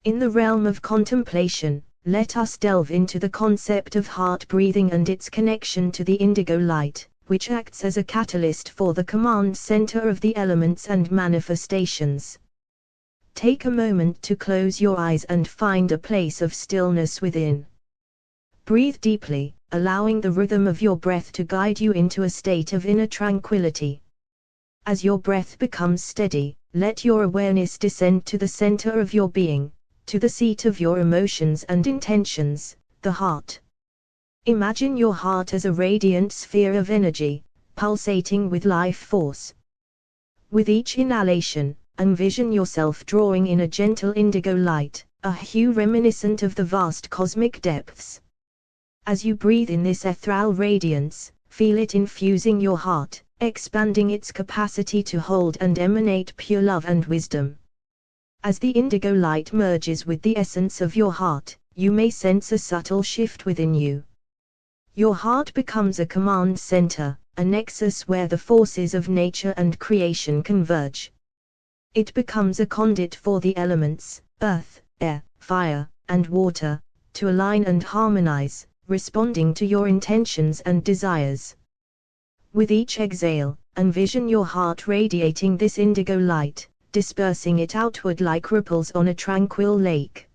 In the realm of contemplation, let us delve into the concept of heart breathing and its connection to the indigo light, which acts as a catalyst for the command center of the elements and manifestations. Take a moment to close your eyes and find a place of stillness within. Breathe deeply, allowing the rhythm of your breath to guide you into a state of inner tranquility. As your breath becomes steady, let your awareness descend to the center of your being, to the seat of your emotions and intentions, the heart. Imagine your heart as a radiant sphere of energy, pulsating with life force. With each inhalation, envision yourself drawing in a gentle indigo light, a hue reminiscent of the vast cosmic depths. As you breathe in this ethereal radiance, feel it infusing your heart, expanding its capacity to hold and emanate pure love and wisdom. As the indigo light merges with the essence of your heart, you may sense a subtle shift within you. Your heart becomes a command center, a nexus where the forces of nature and creation converge. It becomes a conduit for the elements, earth, air, fire, and water, to align and harmonize, responding to your intentions and desires. With each exhale, envision your heart radiating this indigo light, dispersing it outward like ripples on a tranquil lake.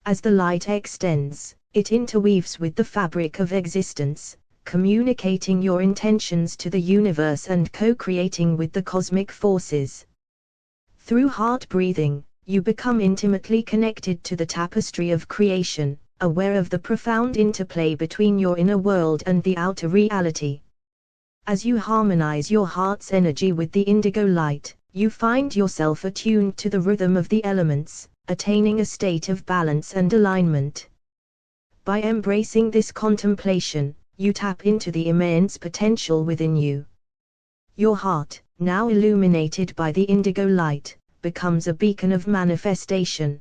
As the light extends, it interweaves with the fabric of existence, communicating your intentions to the universe and co-creating with the cosmic forces. Through heart breathing, you become intimately connected to the tapestry of creation, aware of the profound interplay between your inner world and the outer reality. As you harmonize your heart's energy with the indigo light, you find yourself attuned to the rhythm of the elements, attaining a state of balance and alignment. By embracing this contemplation, you tap into the immense potential within you. Your heart, now illuminated by the indigo light, becomes a beacon of manifestation.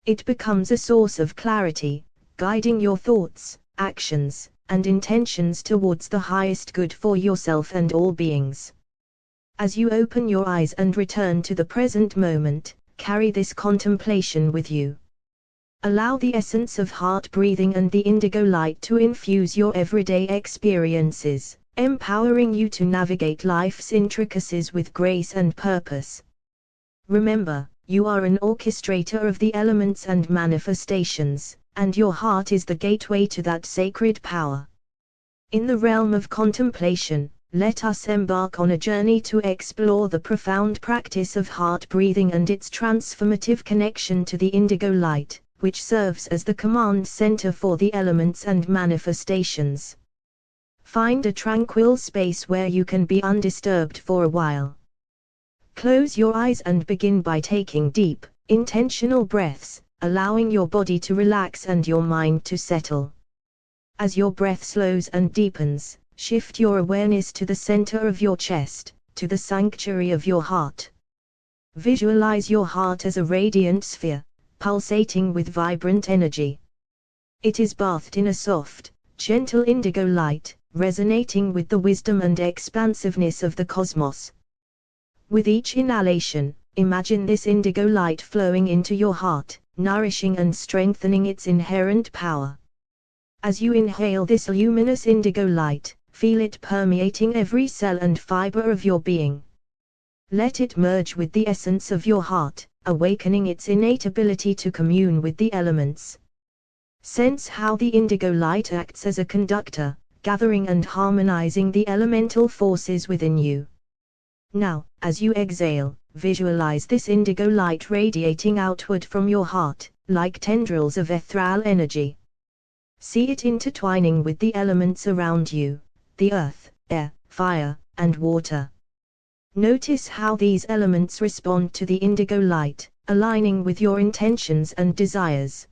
It becomes a source of clarity, guiding your thoughts, actions, and intentions towards the highest good for yourself and all beings. As you open your eyes and return to the present moment, carry this contemplation with you. Allow the essence of heart breathing and the indigo light to infuse your everyday experiences, empowering you to navigate life's intricacies with grace and purpose. Remember, you are an orchestrator of the elements and manifestations, and your heart is the gateway to that sacred power. In the realm of contemplation, let us embark on a journey to explore the profound practice of heart breathing and its transformative connection to the indigo light, which serves as the command center for the elements and manifestations. Find a tranquil space where you can be undisturbed for a while. Close your eyes and begin by taking deep, intentional breaths, allowing your body to relax and your mind to settle. As your breath slows and deepens, shift your awareness to the center of your chest, to the sanctuary of your heart. Visualize your heart as a radiant sphere, pulsating with vibrant energy. It is bathed in a soft, gentle indigo light, resonating with the wisdom and expansiveness of the cosmos. With each inhalation, imagine this indigo light flowing into your heart, nourishing and strengthening its inherent power. As you inhale this luminous indigo light, feel it permeating every cell and fiber of your being. Let it merge with the essence of your heart, awakening its innate ability to commune with the elements. Sense how the indigo light acts as a conductor, gathering and harmonizing the elemental forces within you. Now, as you exhale, visualize this indigo light radiating outward from your heart, like tendrils of ethereal energy. See it intertwining with the elements around you, the earth, air, fire, and water. Notice how these elements respond to the indigo light, aligning with your intentions and desires.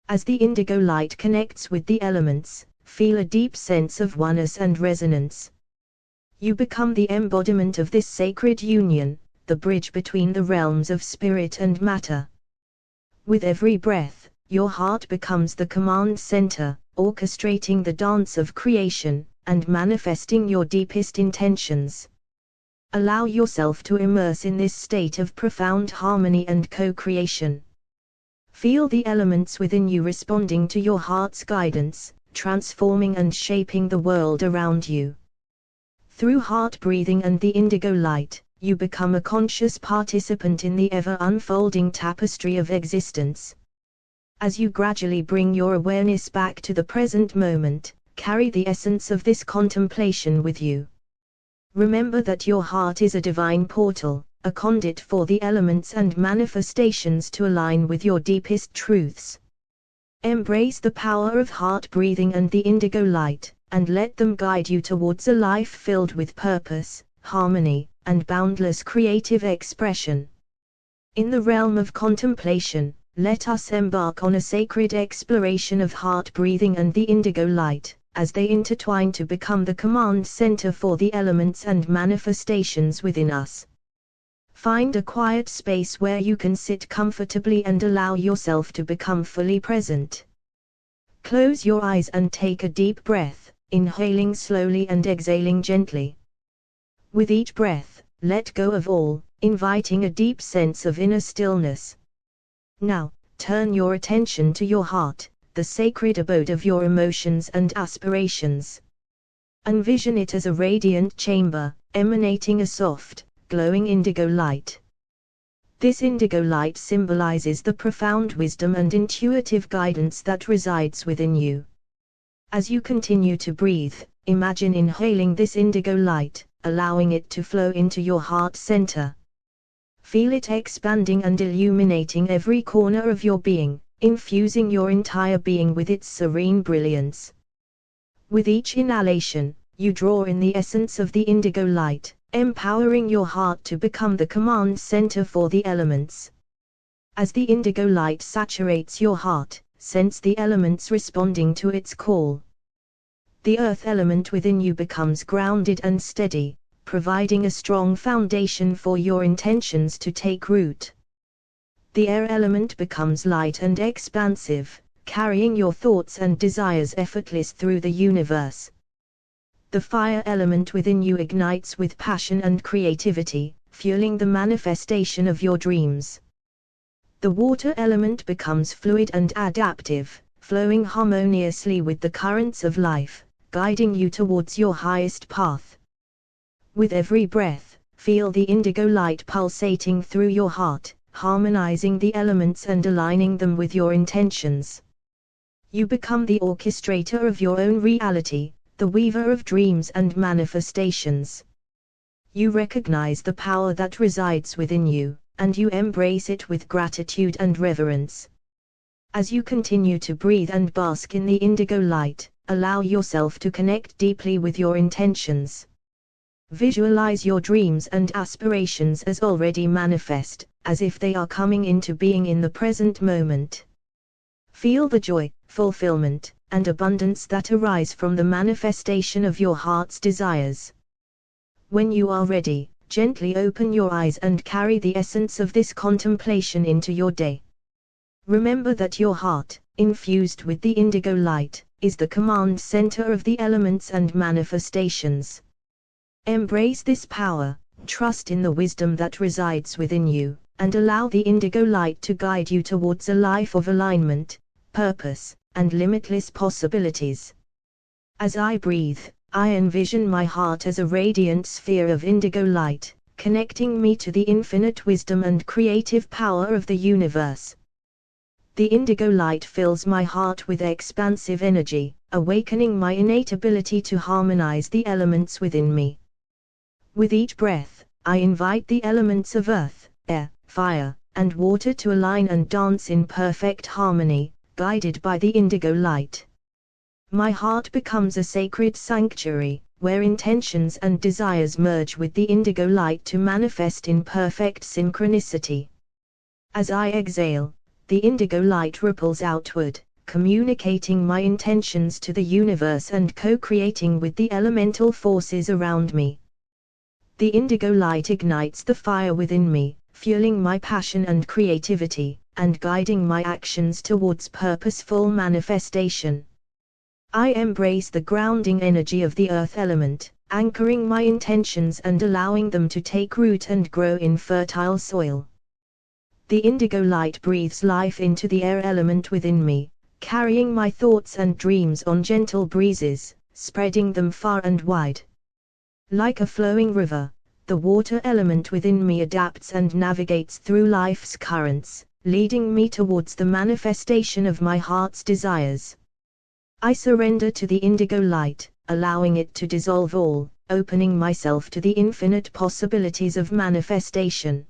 As the indigo light connects with the elements, feel a deep sense of oneness and resonance. You become the embodiment of this sacred union, the bridge between the realms of spirit and matter. With every breath, your heart becomes the command center, orchestrating the dance of creation, and manifesting your deepest intentions. Allow yourself to immerse in this state of profound harmony and co-creation. Feel the elements within you responding to your heart's guidance, transforming and shaping the world around you. Through heart breathing and the indigo light, you become a conscious participant in the ever-unfolding tapestry of existence. As you gradually bring your awareness back to the present moment, carry the essence of this contemplation with you. Remember that your heart is a divine portal, a conduit for the elements and manifestations to align with your deepest truths. Embrace the power of heart breathing and the indigo light, and let them guide you towards a life filled with purpose, harmony, and boundless creative expression. In the realm of contemplation, let us embark on a sacred exploration of heart breathing and the indigo light, as they intertwine to become the command center for the elements and manifestations within us. Find a quiet space where you can sit comfortably and allow yourself to become fully present. Close your eyes and take a deep breath, inhaling slowly and exhaling gently. With each breath, let go of all, inviting a deep sense of inner stillness. Now, turn your attention to your heart, the sacred abode of your emotions and aspirations. Envision it as a radiant chamber, emanating a soft, glowing indigo light. This indigo light symbolizes the profound wisdom and intuitive guidance that resides within you. As you continue to breathe, imagine inhaling this indigo light, allowing it to flow into your heart center. Feel it expanding and illuminating every corner of your being, infusing your entire being with its serene brilliance. With each inhalation, you draw in the essence of the indigo light, empowering your heart to become the command center for the elements. As the indigo light saturates your heart, sense the elements responding to its call. The earth element within you becomes grounded and steady, providing a strong foundation for your intentions to take root. The air element becomes light and expansive, carrying your thoughts and desires effortless through the universe. The fire element within you ignites with passion and creativity, fueling the manifestation of your dreams. The water element becomes fluid and adaptive, flowing harmoniously with the currents of life, guiding you towards your highest path. With every breath, feel the indigo light pulsating through your heart, harmonizing the elements and aligning them with your intentions. You become the orchestrator of your own reality, the weaver of dreams and manifestations. You recognize the power that resides within you, and you embrace it with gratitude and reverence. As you continue to breathe and bask in the indigo light, allow yourself to connect deeply with your intentions. Visualize your dreams and aspirations as already manifest, as if they are coming into being in the present moment. Feel the joy, fulfillment, and abundance that arise from the manifestation of your heart's desires. When you are ready, gently open your eyes and carry the essence of this contemplation into your day. Remember that your heart, infused with the indigo light, is the command center of the elements and manifestations. Embrace this power, trust in the wisdom that resides within you, and allow the indigo light to guide you towards a life of alignment, purpose, and limitless possibilities. As I breathe, I envision my heart as a radiant sphere of indigo light, connecting me to the infinite wisdom and creative power of the universe. The indigo light fills my heart with expansive energy, awakening my innate ability to harmonize the elements within me. With each breath, I invite the elements of earth, air, fire, and water to align and dance in perfect harmony, guided by the indigo light. My heart becomes a sacred sanctuary, where intentions and desires merge with the indigo light to manifest in perfect synchronicity. As I exhale, the indigo light ripples outward, communicating my intentions to the universe and co-creating with the elemental forces around me. The indigo light ignites the fire within me, fueling my passion and creativity, and guiding my actions towards purposeful manifestation. I embrace the grounding energy of the earth element, anchoring my intentions and allowing them to take root and grow in fertile soil. The indigo light breathes life into the air element within me, carrying my thoughts and dreams on gentle breezes, spreading them far and wide. Like a flowing river, the water element within me adapts and navigates through life's currents, leading me towards the manifestation of my heart's desires. I surrender to the indigo light, allowing it to dissolve all, opening myself to the infinite possibilities of manifestation.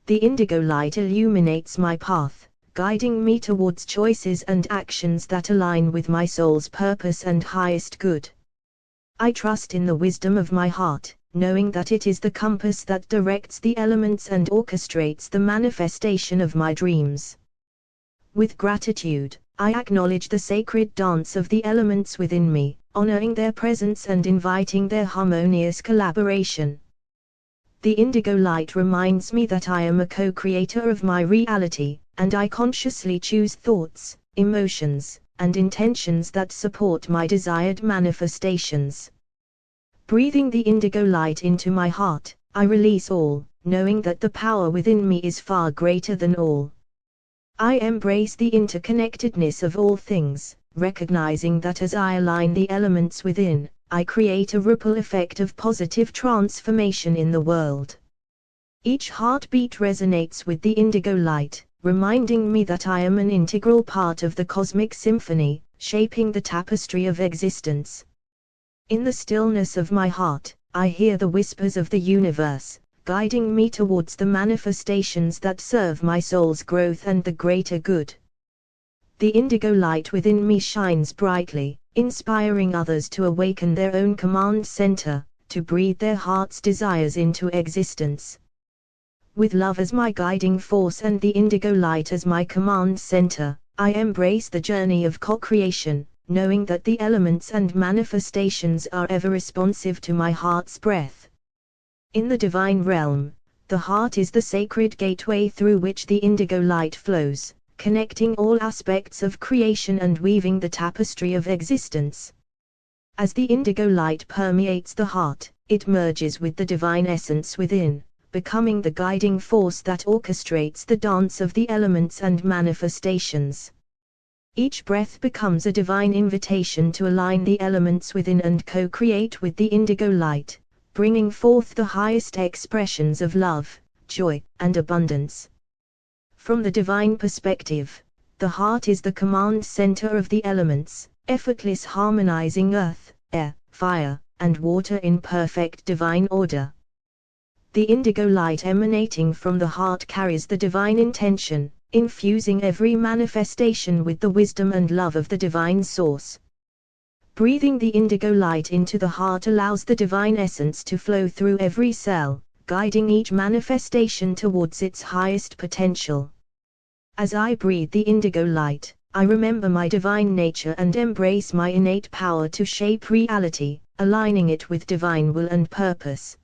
The indigo light illuminates my path, guiding me towards choices and actions that align with my soul's purpose and highest good. I trust in the wisdom of my heart, knowing that it is the compass that directs the elements and orchestrates the manifestation of my dreams. With gratitude, I acknowledge the sacred dance of the elements within me, honoring their presence and inviting their harmonious collaboration. The indigo light reminds me that I am a co-creator of my reality, and I consciously choose thoughts, emotions, and intentions that support my desired manifestations. Breathing the indigo light into my heart, I release all, knowing that the power within me is far greater than all. I embrace the interconnectedness of all things, recognizing that as I align the elements within, I create a ripple effect of positive transformation in the world. Each heartbeat resonates with the indigo light, reminding me that I am an integral part of the cosmic symphony, shaping the tapestry of existence. In the stillness of my heart, I hear the whispers of the universe, guiding me towards the manifestations that serve my soul's growth and the greater good. The indigo light within me shines brightly, inspiring others to awaken their own command center, to breathe their heart's desires into existence. With love as my guiding force and the indigo light as my command center, I embrace the journey of co-creation, knowing that the elements and manifestations are ever responsive to my heart's breath. In the divine realm, the heart is the sacred gateway through which the indigo light flows, connecting all aspects of creation and weaving the tapestry of existence. As the indigo light permeates the heart, it merges with the divine essence within, becoming the guiding force that orchestrates the dance of the elements and manifestations. Each breath becomes a divine invitation to align the elements within and co-create with the indigo light, bringing forth the highest expressions of love, joy, and abundance. From the divine perspective, the heart is the command center of the elements, effortless harmonizing earth, air, fire, and water in perfect divine order. The indigo light emanating from the heart carries the divine intention, infusing every manifestation with the wisdom and love of the divine source. Breathing the indigo light into the heart allows the divine essence to flow through every cell, guiding each manifestation towards its highest potential. As I breathe the indigo light, I remember my divine nature and embrace my innate power to shape reality, aligning it with divine will and purpose.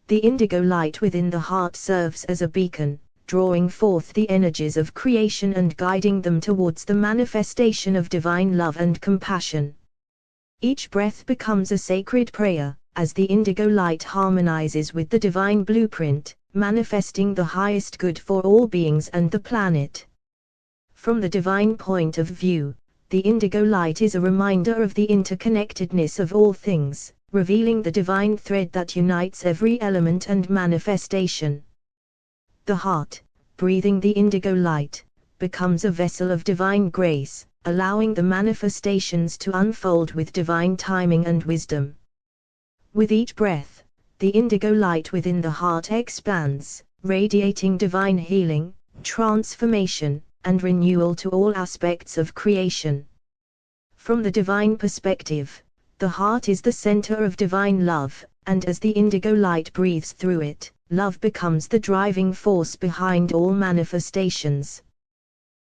The indigo light within the heart serves as a beacon, drawing forth the energies of creation and guiding them towards the manifestation of divine love and compassion. Each breath becomes a sacred prayer, as the indigo light harmonizes with the divine blueprint, manifesting the highest good for all beings and the planet. From the divine point of view, the indigo light is a reminder of the interconnectedness of all things, revealing the divine thread that unites every element and manifestation. The heart, breathing the indigo light, becomes a vessel of divine grace, allowing the manifestations to unfold with divine timing and wisdom. With each breath, the indigo light within the heart expands, radiating divine healing, transformation, and renewal to all aspects of creation. From the divine perspective, the heart is the center of divine love, and as the indigo light breathes through it, love becomes the driving force behind all manifestations.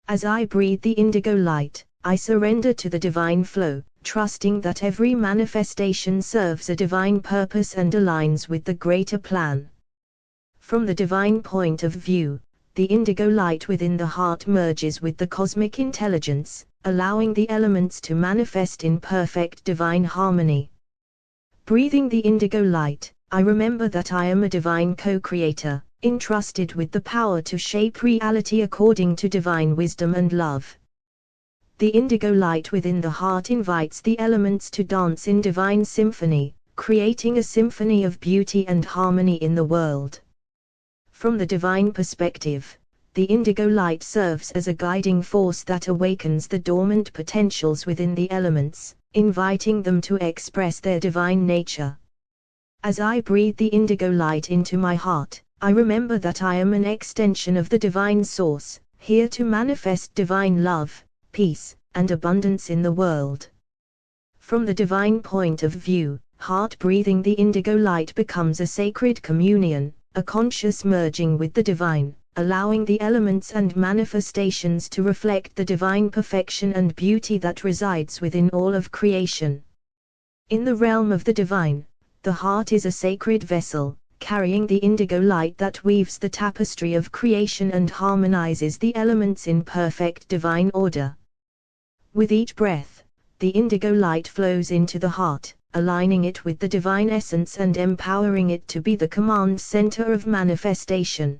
As I breathe the indigo light, I surrender to the divine flow, trusting that every manifestation serves a divine purpose and aligns with the greater plan. From the divine point of view, the indigo light within the heart merges with the cosmic intelligence, allowing the elements to manifest in perfect divine harmony. Breathing the indigo light, I remember that I am a divine co-creator, entrusted with the power to shape reality according to divine wisdom and love. The indigo light within the heart invites the elements to dance in divine symphony, creating a symphony of beauty and harmony in the world. From the divine perspective, the indigo light serves as a guiding force that awakens the dormant potentials within the elements, inviting them to express their divine nature. As I breathe the indigo light into my heart, I remember that I am an extension of the divine source, here to manifest divine love, peace, and abundance in the world. From the divine point of view, heart breathing the indigo light becomes a sacred communion, a conscious merging with the divine, allowing the elements and manifestations to reflect the divine perfection and beauty that resides within all of creation. In the realm of the divine, the heart is a sacred vessel, carrying the indigo light that weaves the tapestry of creation and harmonizes the elements in perfect divine order. With each breath, the indigo light flows into the heart, aligning it with the divine essence and empowering it to be the command center of manifestation.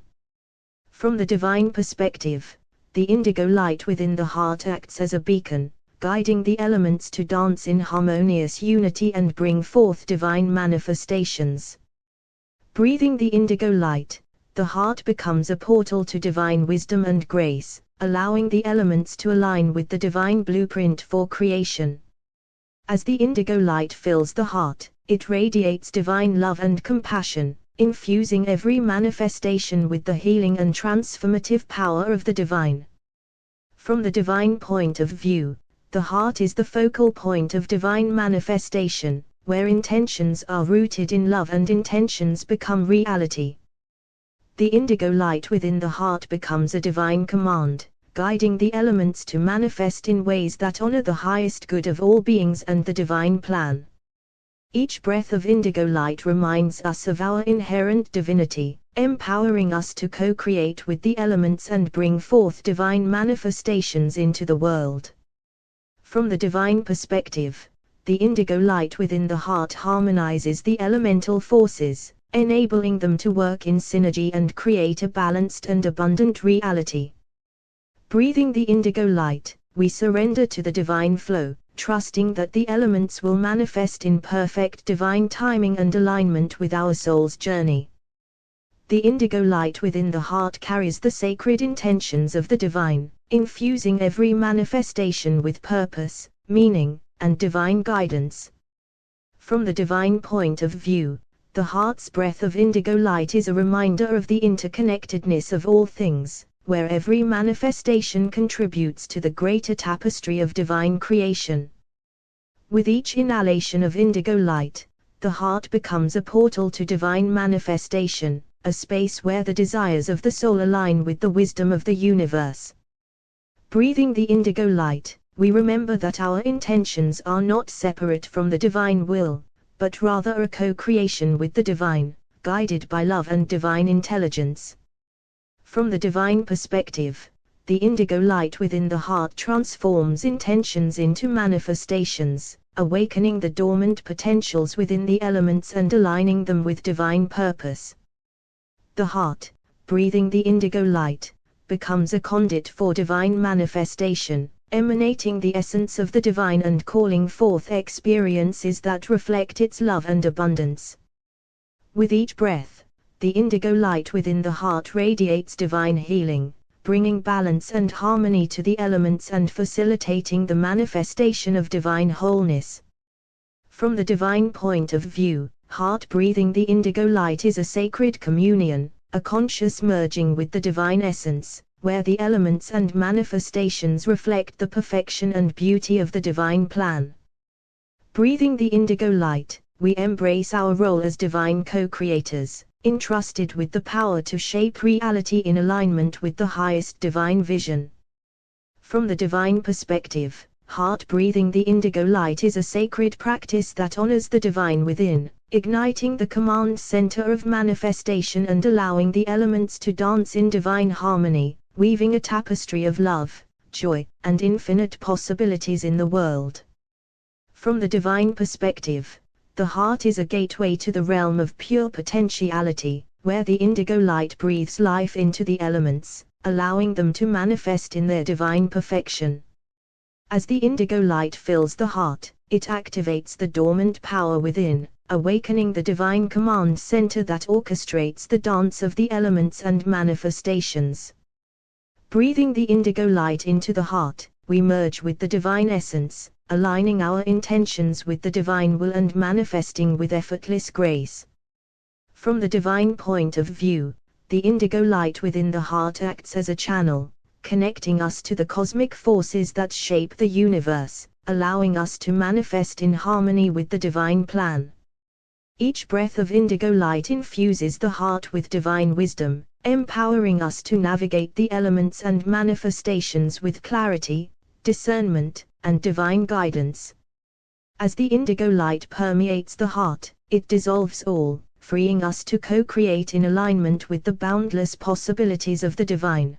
From the divine perspective, the indigo light within the heart acts as a beacon, guiding the elements to dance in harmonious unity and bring forth divine manifestations. Breathing the indigo light, the heart becomes a portal to divine wisdom and grace, allowing the elements to align with the divine blueprint for creation. As the indigo light fills the heart, it radiates divine love and compassion, infusing every manifestation with the healing and transformative power of the divine. From the divine point of view, the heart is the focal point of divine manifestation, where intentions are rooted in love and intentions become reality. The indigo light within the heart becomes a divine command, guiding the elements to manifest in ways that honor the highest good of all beings and the divine plan. Each breath of indigo light reminds us of our inherent divinity, empowering us to co-create with the elements and bring forth divine manifestations into the world. From the divine perspective, the indigo light within the heart harmonizes the elemental forces, enabling them to work in synergy and create a balanced and abundant reality. Breathing the indigo light, we surrender to the divine flow, trusting that the elements will manifest in perfect divine timing and alignment with our soul's journey. The indigo light within the heart carries the sacred intentions of the divine, infusing every manifestation with purpose, meaning, and divine guidance. From the divine point of view, the heart's breath of indigo light is a reminder of the interconnectedness of all things, where every manifestation contributes to the greater tapestry of divine creation. With each inhalation of indigo light, the heart becomes a portal to divine manifestation, a space where the desires of the soul align with the wisdom of the universe. Breathing the indigo light, we remember that our intentions are not separate from the divine will, but rather a co-creation with the divine, guided by love and divine intelligence. From the divine perspective, the indigo light within the heart transforms intentions into manifestations, awakening the dormant potentials within the elements and aligning them with divine purpose. The heart, breathing the indigo light, becomes a conduit for divine manifestation, emanating the essence of the divine and calling forth experiences that reflect its love and abundance. With each breath, the indigo light within the heart radiates divine healing, bringing balance and harmony to the elements and facilitating the manifestation of divine wholeness. From the divine point of view, heart breathing the indigo light is a sacred communion, a conscious merging with the divine essence, where the elements and manifestations reflect the perfection and beauty of the divine plan. Breathing the indigo light, we embrace our role as divine co-creators, entrusted with the power to shape reality in alignment with the highest divine vision. From the divine perspective, heart breathing the indigo light is a sacred practice that honors the divine within, igniting the command center of manifestation and allowing the elements to dance in divine harmony, weaving a tapestry of love, joy, and infinite possibilities in the world. From the divine perspective, the heart is a gateway to the realm of pure potentiality, where the indigo light breathes life into the elements, allowing them to manifest in their divine perfection. As the indigo light fills the heart, it activates the dormant power within, awakening the divine command center that orchestrates the dance of the elements and manifestations. Breathing the indigo light into the heart, we merge with the divine essence, aligning our intentions with the divine will and manifesting with effortless grace. From the divine point of view, the indigo light within the heart acts as a channel, connecting us to the cosmic forces that shape the universe, allowing us to manifest in harmony with the divine plan. Each breath of indigo light infuses the heart with divine wisdom, empowering us to navigate the elements and manifestations with clarity, discernment, and divine guidance. As the indigo light permeates the heart, it dissolves all, freeing us to co-create in alignment with the boundless possibilities of the divine.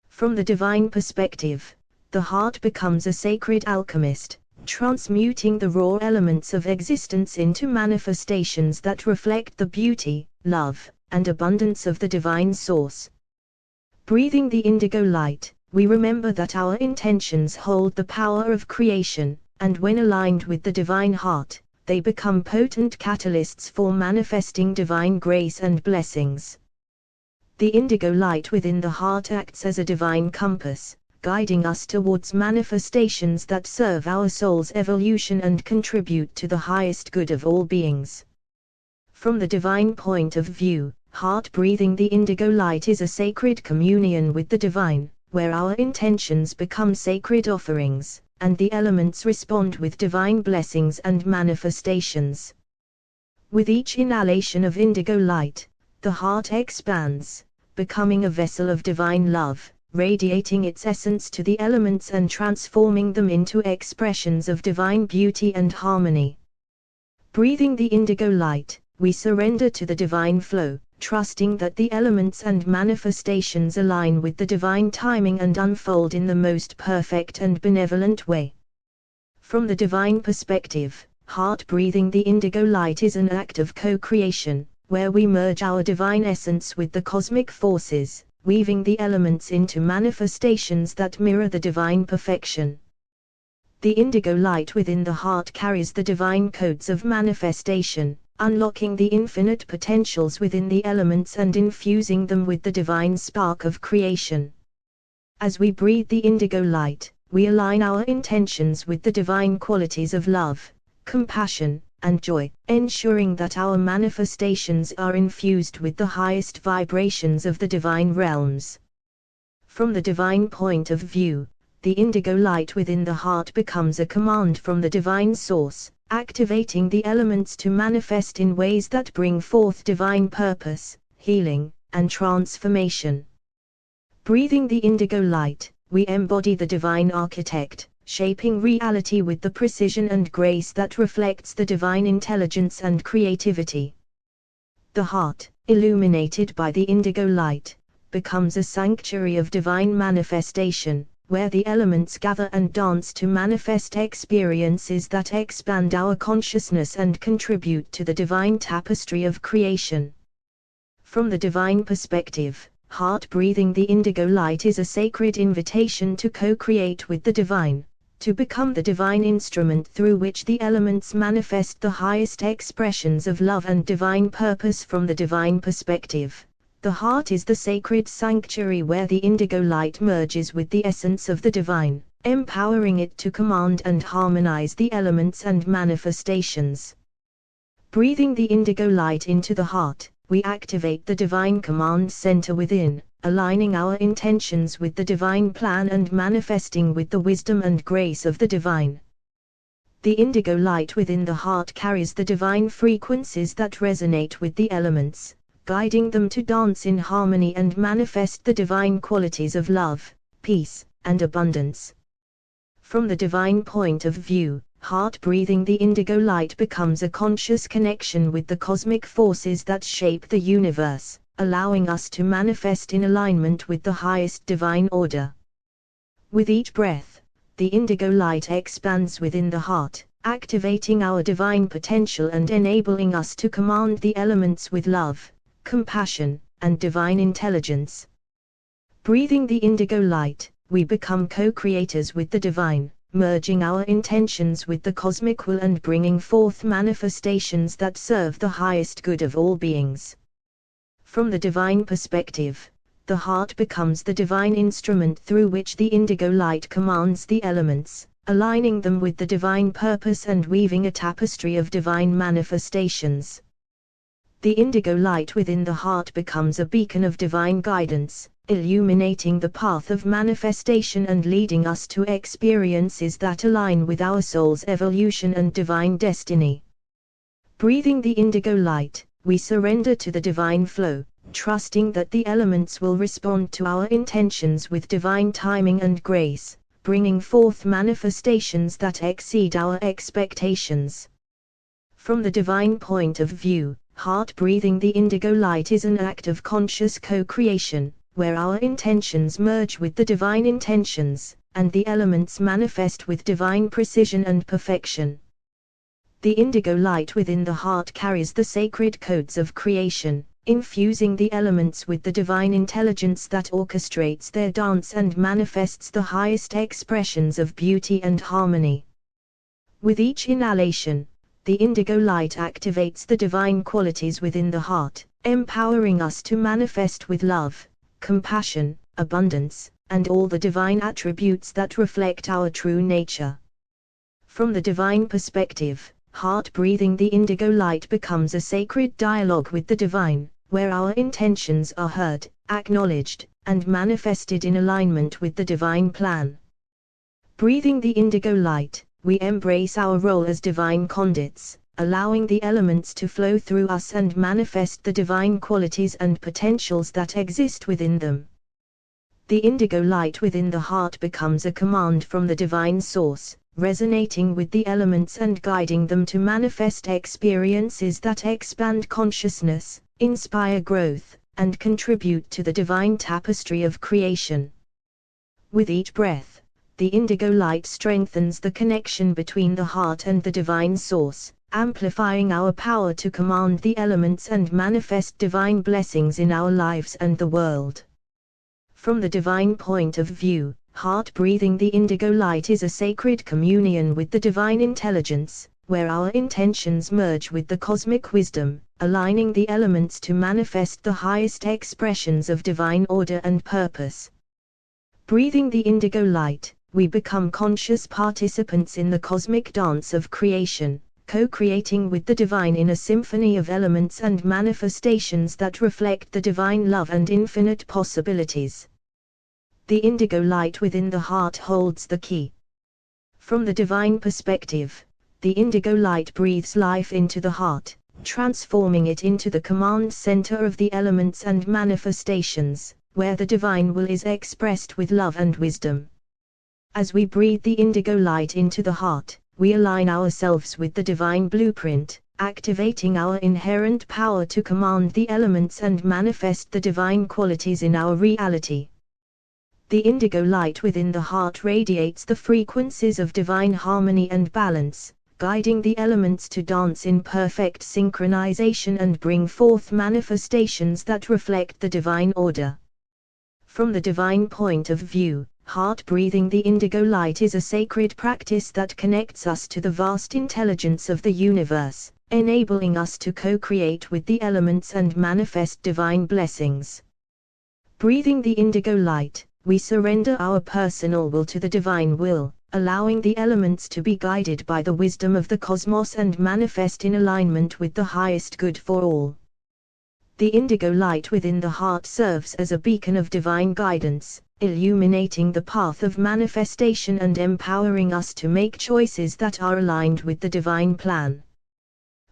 From the divine perspective, the heart becomes a sacred alchemist, transmuting the raw elements of existence into manifestations that reflect the beauty, love, and abundance of the divine source. Breathing the indigo light, we remember that our intentions hold the power of creation, and when aligned with the divine heart, they become potent catalysts for manifesting divine grace and blessings. The indigo light within the heart acts as a divine compass, guiding us towards manifestations that serve our soul's evolution and contribute to the highest good of all beings. From the divine point of view, heart breathing the indigo light is a sacred communion with the divine, where our intentions become sacred offerings, and the elements respond with divine blessings and manifestations. With each inhalation of indigo light, the heart expands, becoming a vessel of divine love, radiating its essence to the elements and transforming them into expressions of divine beauty and harmony. Breathing the indigo light, we surrender to the divine flow, trusting that the elements and manifestations align with the divine timing and unfold in the most perfect and benevolent way. From the divine perspective, heart breathing the indigo light is an act of co-creation, where we merge our divine essence with the cosmic forces, weaving the elements into manifestations that mirror the divine perfection. The indigo light within the heart carries the divine codes of manifestation, unlocking the infinite potentials within the elements and infusing them with the divine spark of creation. As we breathe the indigo light, we align our intentions with the divine qualities of love, compassion, and joy, ensuring that our manifestations are infused with the highest vibrations of the divine realms. From the divine point of view, the indigo light within the heart becomes a command from the divine source, activating the elements to manifest in ways that bring forth divine purpose, healing, and transformation. Breathing the indigo light, we embody the divine architect, shaping reality with the precision and grace that reflects the divine intelligence and creativity. The heart, illuminated by the indigo light, becomes a sanctuary of divine manifestation, where the elements gather and dance to manifest experiences that expand our consciousness and contribute to the divine tapestry of creation. From the divine perspective, heart breathing the indigo light is a sacred invitation to co-create with the divine, to become the divine instrument through which the elements manifest the highest expressions of love and divine purpose. From the divine perspective, the heart is the sacred sanctuary where the indigo light merges with the essence of the divine, empowering it to command and harmonize the elements and manifestations. Breathing the indigo light into the heart, we activate the divine command center within, aligning our intentions with the divine plan and manifesting with the wisdom and grace of the divine. The indigo light within the heart carries the divine frequencies that resonate with the elements, guiding them to dance in harmony and manifest the divine qualities of love, peace, and abundance. From the divine point of view, heart breathing the indigo light becomes a conscious connection with the cosmic forces that shape the universe, allowing us to manifest in alignment with the highest divine order. With each breath, the indigo light expands within the heart, activating our divine potential and enabling us to command the elements with love, compassion, and divine intelligence. Breathing the indigo light, we become co-creators with the divine, merging our intentions with the cosmic will and bringing forth manifestations that serve the highest good of all beings. From the divine perspective, the heart becomes the divine instrument through which the indigo light commands the elements, aligning them with the divine purpose and weaving a tapestry of divine manifestations. The indigo light within the heart becomes a beacon of divine guidance, illuminating the path of manifestation and leading us to experiences that align with our soul's evolution and divine destiny. Breathing the indigo light, we surrender to the divine flow, trusting that the elements will respond to our intentions with divine timing and grace, bringing forth manifestations that exceed our expectations. From the divine point of view, heart breathing the indigo light is an act of conscious co-creation, where our intentions merge with the divine intentions, and the elements manifest with divine precision and perfection. The indigo light within the heart carries the sacred codes of creation, infusing the elements with the divine intelligence that orchestrates their dance and manifests the highest expressions of beauty and harmony. With each inhalation, the indigo light activates the divine qualities within the heart, empowering us to manifest with love, compassion, abundance, and all the divine attributes that reflect our true nature. From the divine perspective, heart breathing the indigo light becomes a sacred dialogue with the divine, where our intentions are heard, acknowledged, and manifested in alignment with the divine plan. Breathing the indigo light, we embrace our role as divine conduits, allowing the elements to flow through us and manifest the divine qualities and potentials that exist within them. The indigo light within the heart becomes a command from the divine source, resonating with the elements and guiding them to manifest experiences that expand consciousness, inspire growth, and contribute to the divine tapestry of creation. With each breath, the indigo light strengthens the connection between the heart and the divine source, amplifying our power to command the elements and manifest divine blessings in our lives and the world. From the divine point of view, heart breathing the indigo light is a sacred communion with the divine intelligence, where our intentions merge with the cosmic wisdom, aligning the elements to manifest the highest expressions of divine order and purpose. Breathing the indigo light, we become conscious participants in the cosmic dance of creation, co-creating with the divine in a symphony of elements and manifestations that reflect the divine love and infinite possibilities. The indigo light within the heart holds the key. From the divine perspective, the indigo light breathes life into the heart, transforming it into the command center of the elements and manifestations, where the divine will is expressed with love and wisdom. As we breathe the indigo light into the heart, we align ourselves with the divine blueprint, activating our inherent power to command the elements and manifest the divine qualities in our reality. The indigo light within the heart radiates the frequencies of divine harmony and balance, guiding the elements to dance in perfect synchronization and bring forth manifestations that reflect the divine order. From the divine point of view, heart breathing the indigo light is a sacred practice that connects us to the vast intelligence of the universe, enabling us to co-create with the elements and manifest divine blessings. Breathing the indigo light, we surrender our personal will to the divine will, allowing the elements to be guided by the wisdom of the cosmos and manifest in alignment with the highest good for all. The indigo light within the heart serves as a beacon of divine guidance, illuminating the path of manifestation and empowering us to make choices that are aligned with the divine plan.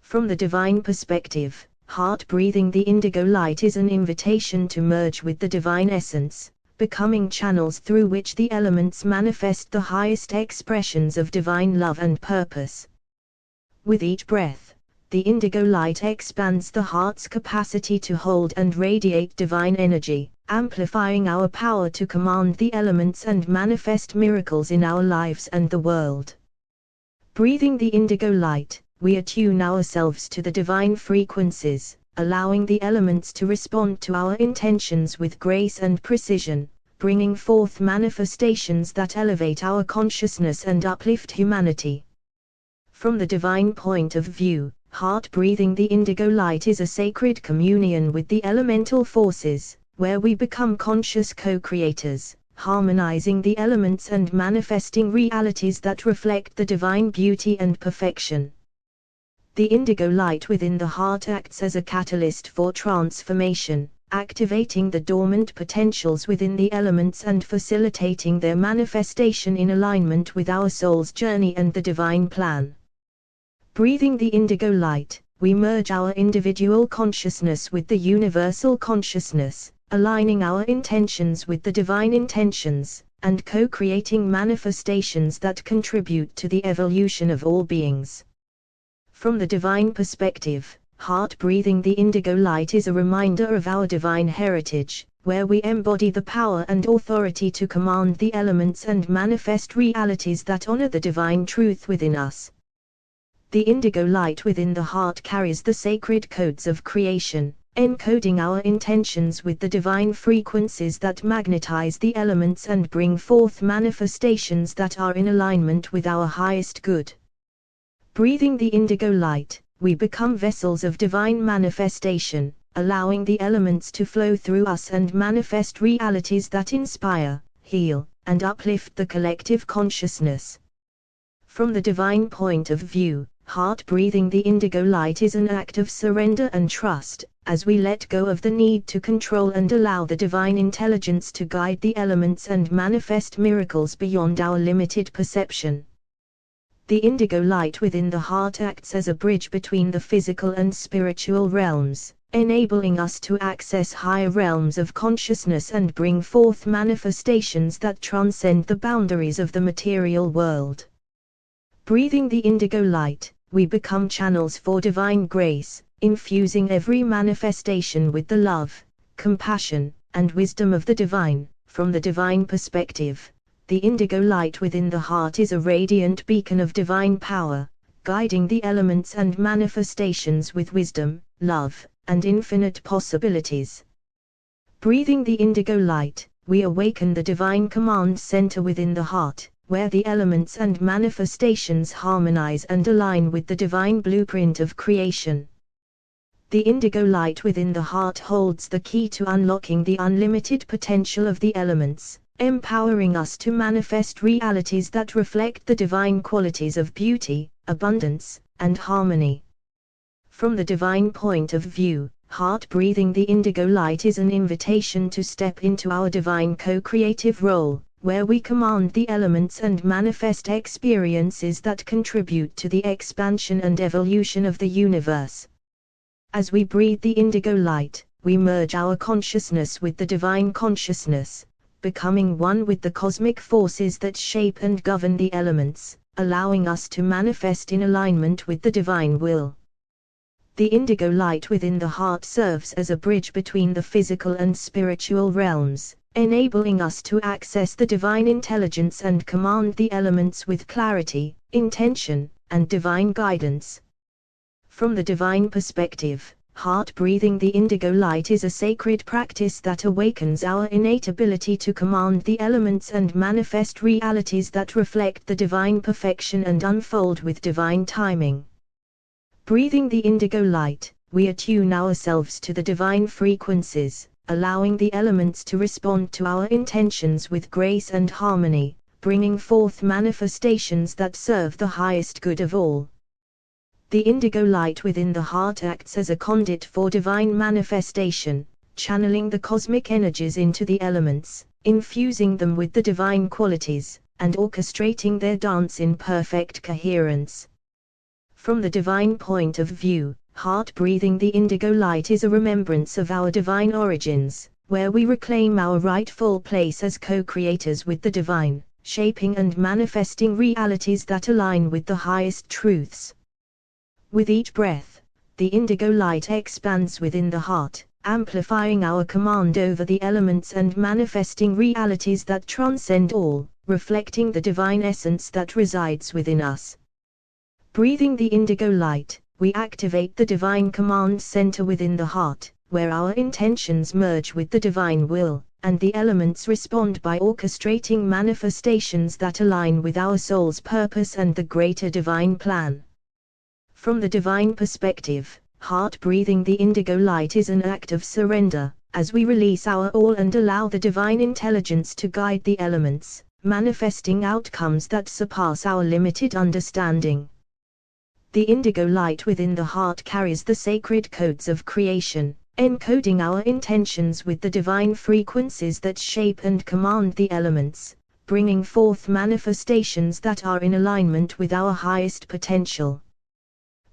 From the divine perspective, heart breathing the indigo light is an invitation to merge with the divine essence, becoming channels through which the elements manifest the highest expressions of divine love and purpose. With each breath, the indigo light expands the heart's capacity to hold and radiate divine energy, amplifying our power to command the elements and manifest miracles in our lives and the world. Breathing the indigo light, we attune ourselves to the divine frequencies, allowing the elements to respond to our intentions with grace and precision, bringing forth manifestations that elevate our consciousness and uplift humanity. From the divine point of view, heart breathing the indigo light is a sacred communion with the elemental forces, where we become conscious co-creators, harmonizing the elements and manifesting realities that reflect the divine beauty and perfection. The indigo light within the heart acts as a catalyst for transformation, activating the dormant potentials within the elements and facilitating their manifestation in alignment with our soul's journey and the divine plan. Breathing the indigo light, we merge our individual consciousness with the universal consciousness, aligning our intentions with the divine intentions, and co-creating manifestations that contribute to the evolution of all beings. From the divine perspective, heart breathing the indigo light is a reminder of our divine heritage, where we embody the power and authority to command the elements and manifest realities that honor the divine truth within us. The indigo light within the heart carries the sacred codes of creation, encoding our intentions with the divine frequencies that magnetize the elements and bring forth manifestations that are in alignment with our highest good. Breathing the indigo light, we become vessels of divine manifestation, allowing the elements to flow through us and manifest realities that inspire, heal, and uplift the collective consciousness. From the divine point of view, heart breathing the indigo light is an act of surrender and trust, as we let go of the need to control and allow the divine intelligence to guide the elements and manifest miracles beyond our limited perception. The indigo light within the heart acts as a bridge between the physical and spiritual realms, enabling us to access higher realms of consciousness and bring forth manifestations that transcend the boundaries of the material world. Breathing the indigo light, we become channels for divine grace, infusing every manifestation with the love, compassion, and wisdom of the divine. From the divine perspective, the indigo light within the heart is a radiant beacon of divine power, guiding the elements and manifestations with wisdom, love, and infinite possibilities. Breathing the indigo light, we awaken the divine command center within the heart, where the elements and manifestations harmonize and align with the divine blueprint of creation. The indigo light within the heart holds the key to unlocking the unlimited potential of the elements, empowering us to manifest realities that reflect the divine qualities of beauty, abundance, and harmony. From the divine point of view, heart breathing the indigo light is an invitation to step into our divine co-creative role, where we command the elements and manifest experiences that contribute to the expansion and evolution of the universe. As we breathe the indigo light, we merge our consciousness with the divine consciousness, becoming one with the cosmic forces that shape and govern the elements, allowing us to manifest in alignment with the divine will. The indigo light within the heart serves as a bridge between the physical and spiritual realms, enabling us to access the divine intelligence and command the elements with clarity, intention, and divine guidance. From the divine perspective, heart breathing the indigo light is a sacred practice that awakens our innate ability to command the elements and manifest realities that reflect the divine perfection and unfold with divine timing. Breathing the indigo light, we attune ourselves to the divine frequencies, allowing the elements to respond to our intentions with grace and harmony, bringing forth manifestations that serve the highest good of all. The indigo light within the heart acts as a conduit for divine manifestation, channeling the cosmic energies into the elements, infusing them with the divine qualities, and orchestrating their dance in perfect coherence. From the divine point of view, heart breathing the indigo light is a remembrance of our divine origins, where we reclaim our rightful place as co-creators with the divine, shaping and manifesting realities that align with the highest truths. With each breath, the indigo light expands within the heart, amplifying our command over the elements and manifesting realities that transcend all, reflecting the divine essence that resides within us. Breathing the indigo light, we activate the divine command center within the heart, where our intentions merge with the divine will, and the elements respond by orchestrating manifestations that align with our soul's purpose and the greater divine plan. From the divine perspective, heart breathing the indigo light is an act of surrender, as we release our all and allow the divine intelligence to guide the elements, manifesting outcomes that surpass our limited understanding. The indigo light within the heart carries the sacred codes of creation, encoding our intentions with the divine frequencies that shape and command the elements, bringing forth manifestations that are in alignment with our highest potential.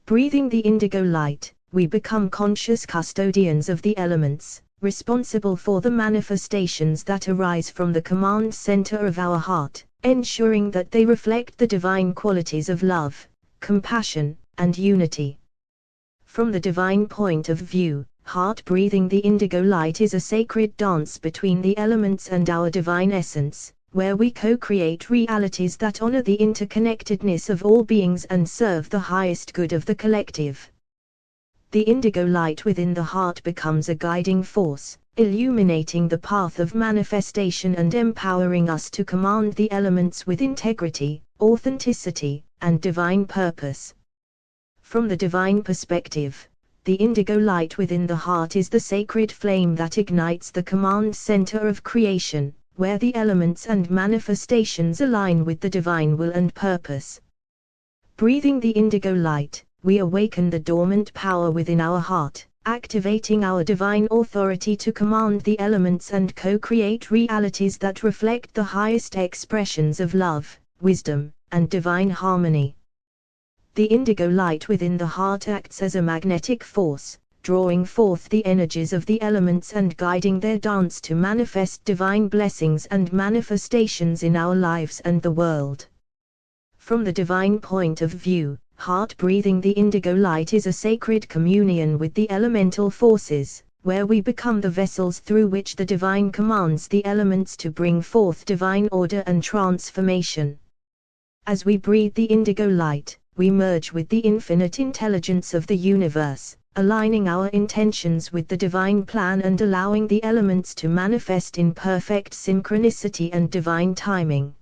Breathing the indigo light, we become conscious custodians of the elements, responsible for the manifestations that arise from the command center of our heart, ensuring that they reflect the divine qualities of love, compassion, and unity. From the divine point of view, heart breathing the indigo light is a sacred dance between the elements and our divine essence, where we co-create realities that honor the interconnectedness of all beings and serve the highest good of the collective. The indigo light within the heart becomes a guiding force, illuminating the path of manifestation and empowering us to command the elements with integrity, authenticity, and divine purpose. From the divine perspective, the indigo light within the heart is the sacred flame that ignites the command center of creation, where the elements and manifestations align with the divine will and purpose. Breathing the indigo light, we awaken the dormant power within our heart, activating our divine authority to command the elements and co-create realities that reflect the highest expressions of love, wisdom, and divine harmony. The indigo light within the heart acts as a magnetic force, drawing forth the energies of the elements and guiding their dance to manifest divine blessings and manifestations in our lives and the world. From the divine point of view, heart breathing the indigo light is a sacred communion with the elemental forces, where we become the vessels through which the divine commands the elements to bring forth divine order and transformation. As we breathe the indigo light, we merge with the infinite intelligence of the universe, aligning our intentions with the divine plan and allowing the elements to manifest in perfect synchronicity and divine timing.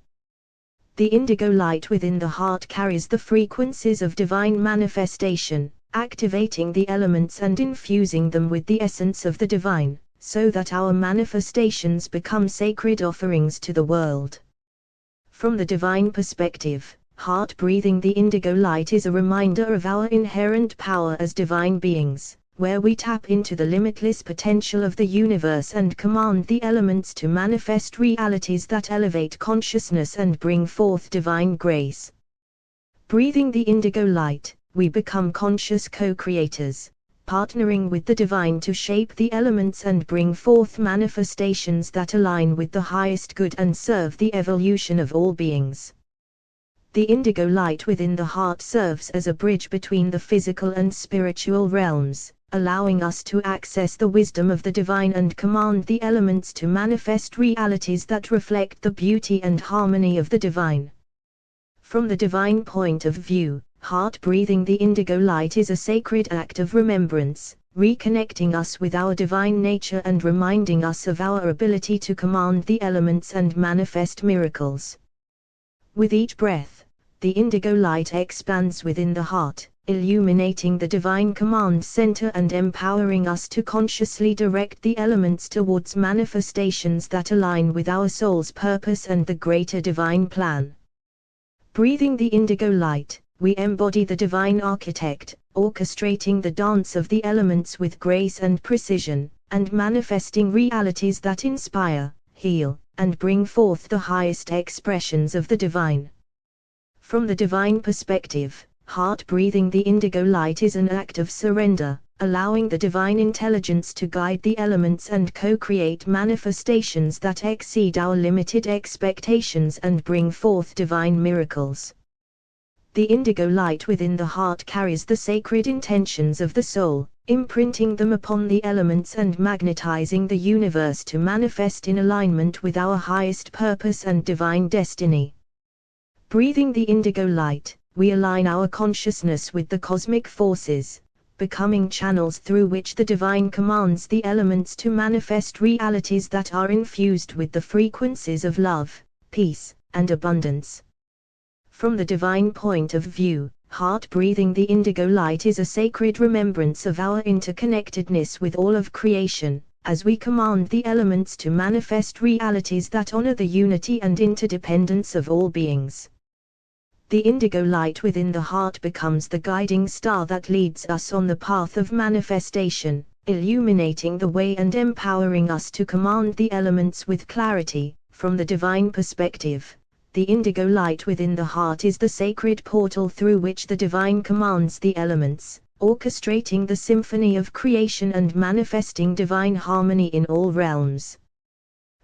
The indigo light within the heart carries the frequencies of divine manifestation, activating the elements and infusing them with the essence of the divine, so that our manifestations become sacred offerings to the world. From the divine perspective, heart breathing the indigo light is a reminder of our inherent power as divine beings, where we tap into the limitless potential of the universe and command the elements to manifest realities that elevate consciousness and bring forth divine grace. Breathing the indigo light, we become conscious co-creators, partnering with the divine to shape the elements and bring forth manifestations that align with the highest good and serve the evolution of all beings. The indigo light within the heart serves as a bridge between the physical and spiritual realms, allowing us to access the wisdom of the divine and command the elements to manifest realities that reflect the beauty and harmony of the divine. From the divine point of view, heart breathing the indigo light is a sacred act of remembrance, reconnecting us with our divine nature and reminding us of our ability to command the elements and manifest miracles. With each breath, the indigo light expands within the heart, illuminating the divine command center and empowering us to consciously direct the elements towards manifestations that align with our soul's purpose and the greater divine plan. Breathing the indigo light, we embody the divine architect, orchestrating the dance of the elements with grace and precision, and manifesting realities that inspire, heal, and bring forth the highest expressions of the divine. From the divine perspective, heart breathing the indigo light is an act of surrender, allowing the divine intelligence to guide the elements and co-create manifestations that exceed our limited expectations and bring forth divine miracles. The indigo light within the heart carries the sacred intentions of the soul, imprinting them upon the elements and magnetizing the universe to manifest in alignment with our highest purpose and divine destiny. Breathing the indigo light, we align our consciousness with the cosmic forces, becoming channels through which the divine commands the elements to manifest realities that are infused with the frequencies of love, peace, and abundance. From the divine point of view, heart breathing the indigo light is a sacred remembrance of our interconnectedness with all of creation, as we command the elements to manifest realities that honor the unity and interdependence of all beings. The indigo light within the heart becomes the guiding star that leads us on the path of manifestation, illuminating the way and empowering us to command the elements with clarity. From the divine perspective, the indigo light within the heart is the sacred portal through which the divine commands the elements, orchestrating the symphony of creation and manifesting divine harmony in all realms.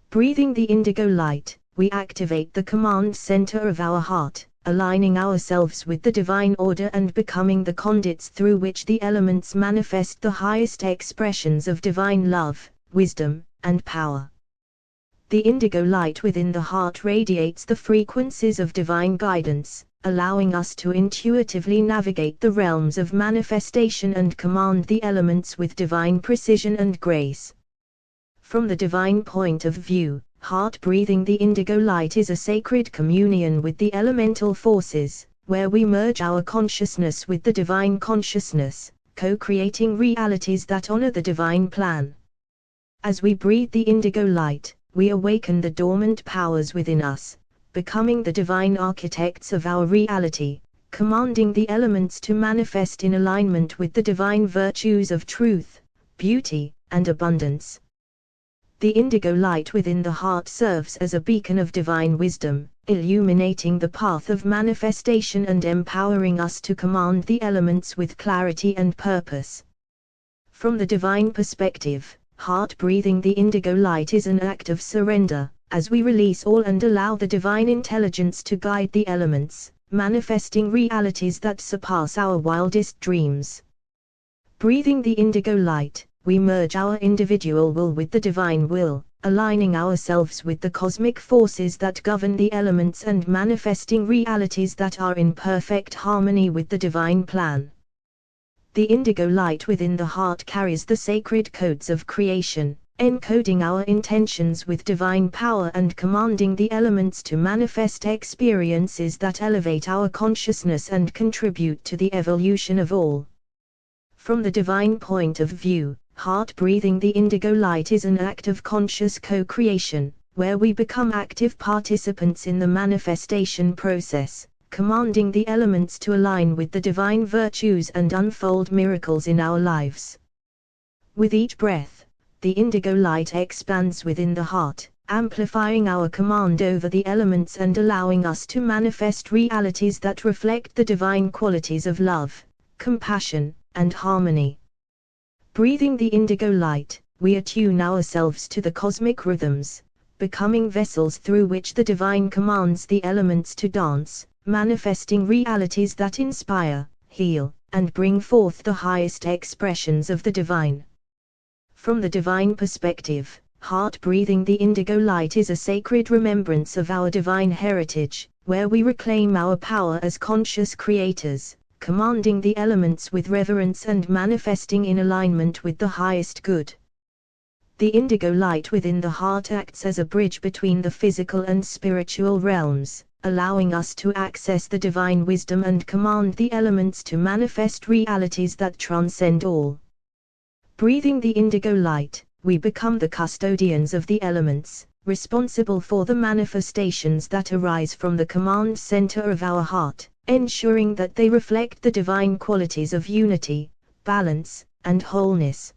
Breathing the indigo light, we activate the command center of our heart, aligning ourselves with the divine order and becoming the conduits through which the elements manifest the highest expressions of divine love, wisdom, and power. The indigo light within the heart radiates the frequencies of divine guidance, allowing us to intuitively navigate the realms of manifestation and command the elements with divine precision and grace. From the divine point of view, heart breathing the indigo light is a sacred communion with the elemental forces, where we merge our consciousness with the divine consciousness, co-creating realities that honor the divine plan. As we breathe the indigo light, we awaken the dormant powers within us, becoming the divine architects of our reality, commanding the elements to manifest in alignment with the divine virtues of truth, beauty, and abundance. The indigo light within the heart serves as a beacon of divine wisdom, illuminating the path of manifestation and empowering us to command the elements with clarity and purpose. From the divine perspective, heart breathing the indigo light is an act of surrender, as we release all and allow the divine intelligence to guide the elements, manifesting realities that surpass our wildest dreams. Breathing the indigo light, we merge our individual will with the divine will, aligning ourselves with the cosmic forces that govern the elements and manifesting realities that are in perfect harmony with the divine plan. The indigo light within the heart carries the sacred codes of creation, encoding our intentions with divine power and commanding the elements to manifest experiences that elevate our consciousness and contribute to the evolution of all. From the divine point of view, heart breathing the indigo light is an act of conscious co-creation, where we become active participants in the manifestation process, commanding the elements to align with the divine virtues and unfold miracles in our lives. With each breath, the indigo light expands within the heart, amplifying our command over the elements and allowing us to manifest realities that reflect the divine qualities of love, compassion, and harmony. Breathing the indigo light, we attune ourselves to the cosmic rhythms, becoming vessels through which the divine commands the elements to dance, manifesting realities that inspire, heal, and bring forth the highest expressions of the divine. From the divine perspective, heart breathing the indigo light is a sacred remembrance of our divine heritage, where we reclaim our power as conscious creators, commanding the elements with reverence and manifesting in alignment with the highest good. The indigo light within the heart acts as a bridge between the physical and spiritual realms, allowing us to access the divine wisdom and command the elements to manifest realities that transcend all. Breathing the indigo light, we become the custodians of the elements, responsible for the manifestations that arise from the command center of our heart, ensuring that they reflect the divine qualities of unity, balance, and wholeness.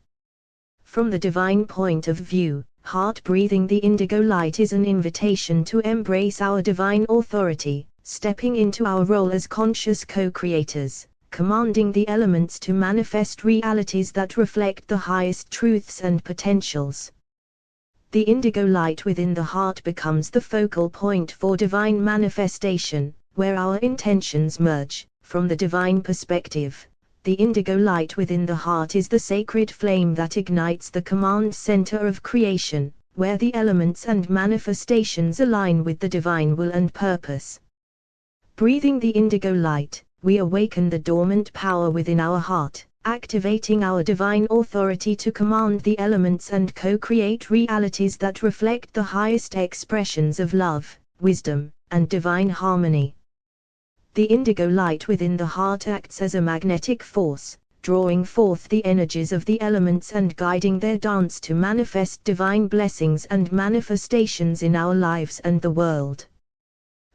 From the divine point of view, heart breathing the indigo light is an invitation to embrace our divine authority, stepping into our role as conscious co-creators, commanding the elements to manifest realities that reflect the highest truths and potentials. The indigo light within the heart becomes the focal point for divine manifestation, where our intentions merge. From the divine perspective, the indigo light within the heart is the sacred flame that ignites the command center of creation, where the elements and manifestations align with the divine will and purpose. Breathing the indigo light, we awaken the dormant power within our heart, activating our divine authority to command the elements and co-create realities that reflect the highest expressions of love, wisdom, and divine harmony. The indigo light within the heart acts as a magnetic force, drawing forth the energies of the elements and guiding their dance to manifest divine blessings and manifestations in our lives and the world.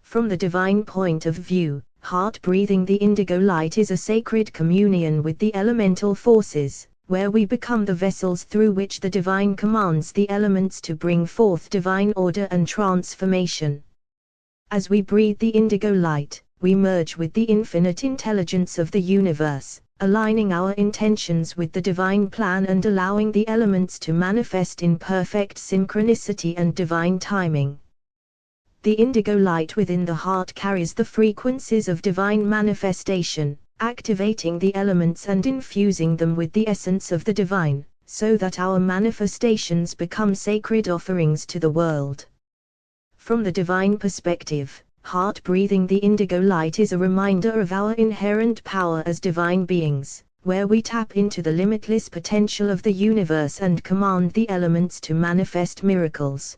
From the divine point of view, heart breathing the indigo light is a sacred communion with the elemental forces, where we become the vessels through which the divine commands the elements to bring forth divine order and transformation. As we breathe the indigo light, we merge with the infinite intelligence of the universe, aligning our intentions with the divine plan and allowing the elements to manifest in perfect synchronicity and divine timing. The indigo light within the heart carries the frequencies of divine manifestation, activating the elements and infusing them with the essence of the divine, so that our manifestations become sacred offerings to the world. From the divine perspective, heart breathing the indigo light is a reminder of our inherent power as divine beings, where we tap into the limitless potential of the universe and command the elements to manifest miracles.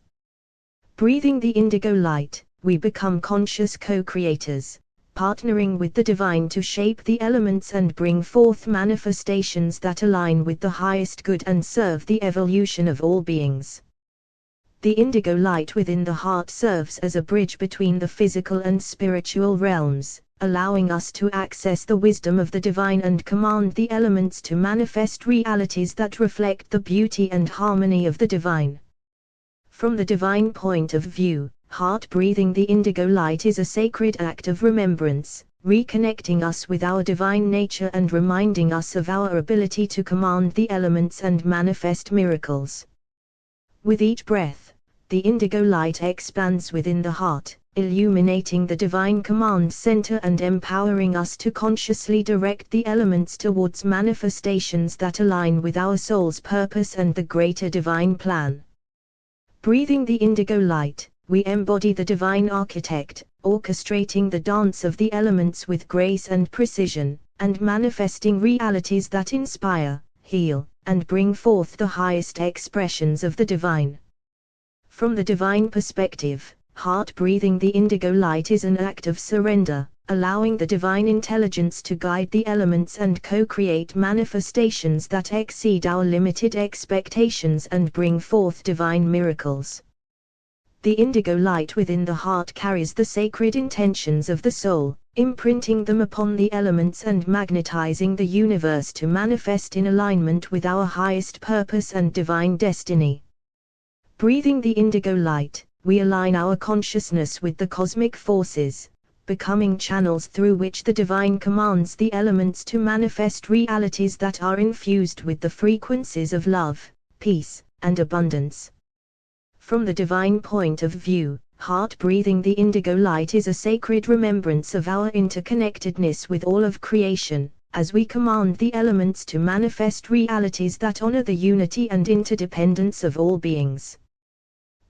Breathing the indigo light, we become conscious co-creators, partnering with the divine to shape the elements and bring forth manifestations that align with the highest good and serve the evolution of all beings. The indigo light within the heart serves as a bridge between the physical and spiritual realms, allowing us to access the wisdom of the divine and command the elements to manifest realities that reflect the beauty and harmony of the divine. From the divine point of view, heart breathing the indigo light is a sacred act of remembrance, reconnecting us with our divine nature and reminding us of our ability to command the elements and manifest miracles. With each breath, the indigo light expands within the heart, illuminating the divine command center and empowering us to consciously direct the elements towards manifestations that align with our soul's purpose and the greater divine plan. Breathing the indigo light, we embody the divine architect, orchestrating the dance of the elements with grace and precision, and manifesting realities that inspire, heal, and bring forth the highest expressions of the divine. From the divine perspective, heart breathing the indigo light is an act of surrender, allowing the divine intelligence to guide the elements and co-create manifestations that exceed our limited expectations and bring forth divine miracles. The indigo light within the heart carries the sacred intentions of the soul, imprinting them upon the elements and magnetizing the universe to manifest in alignment with our highest purpose and divine destiny. Breathing the indigo light, we align our consciousness with the cosmic forces, becoming channels through which the divine commands the elements to manifest realities that are infused with the frequencies of love, peace, and abundance. From the divine point of view, heart breathing the indigo light is a sacred remembrance of our interconnectedness with all of creation, as we command the elements to manifest realities that honor the unity and interdependence of all beings.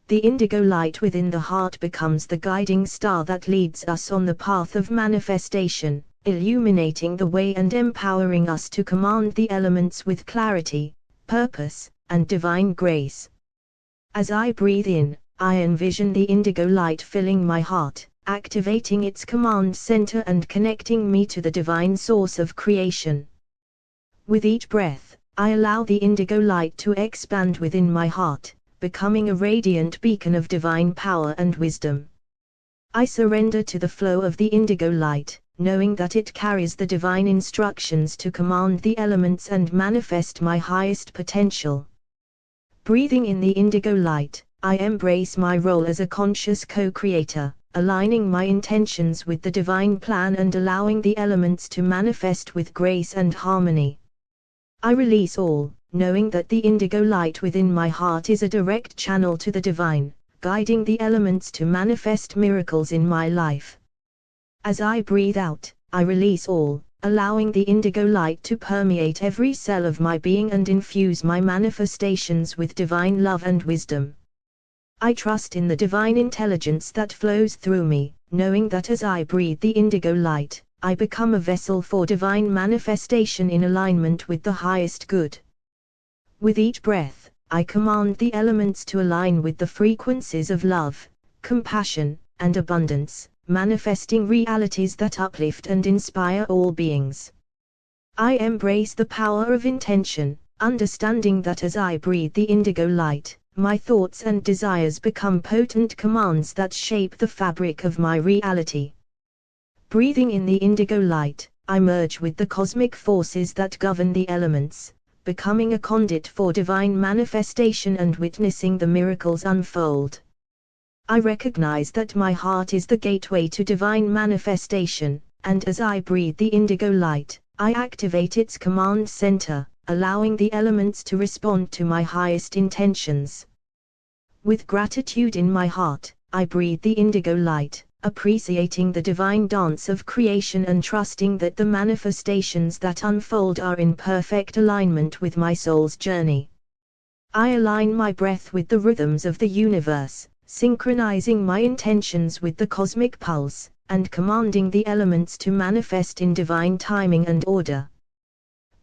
The indigo light within the heart becomes the guiding star that leads us on the path of manifestation, illuminating the way and empowering us to command the elements with clarity, purpose, and divine grace. As I breathe in, I envision the indigo light filling my heart, activating its command center and connecting me to the divine source of creation. With each breath, I allow the indigo light to expand within my heart, becoming a radiant beacon of divine power and wisdom. I surrender to the flow of the indigo light, knowing that it carries the divine instructions to command the elements and manifest my highest potential. Breathing in the indigo light, I embrace my role as a conscious co-creator, aligning my intentions with the divine plan and allowing the elements to manifest with grace and harmony. I release all, knowing that the indigo light within my heart is a direct channel to the divine, guiding the elements to manifest miracles in my life. As I breathe out, I release all, allowing the indigo light to permeate every cell of my being and infuse my manifestations with divine love and wisdom. I trust in the divine intelligence that flows through me, knowing that as I breathe the indigo light, I become a vessel for divine manifestation in alignment with the highest good. With each breath, I command the elements to align with the frequencies of love, compassion, and abundance, manifesting realities that uplift and inspire all beings. I embrace the power of intention, understanding that as I breathe the indigo light, my thoughts and desires become potent commands that shape the fabric of my reality. Breathing in the indigo light, I merge with the cosmic forces that govern the elements, becoming a conduit for divine manifestation and witnessing the miracles unfold. I recognize that my heart is the gateway to divine manifestation, and as I breathe the indigo light, I activate its command center, allowing the elements to respond to my highest intentions. With gratitude in my heart, I breathe the indigo light, appreciating the divine dance of creation and trusting that the manifestations that unfold are in perfect alignment with my soul's journey. I align my breath with the rhythms of the universe, synchronizing my intentions with the cosmic pulse, and commanding the elements to manifest in divine timing and order.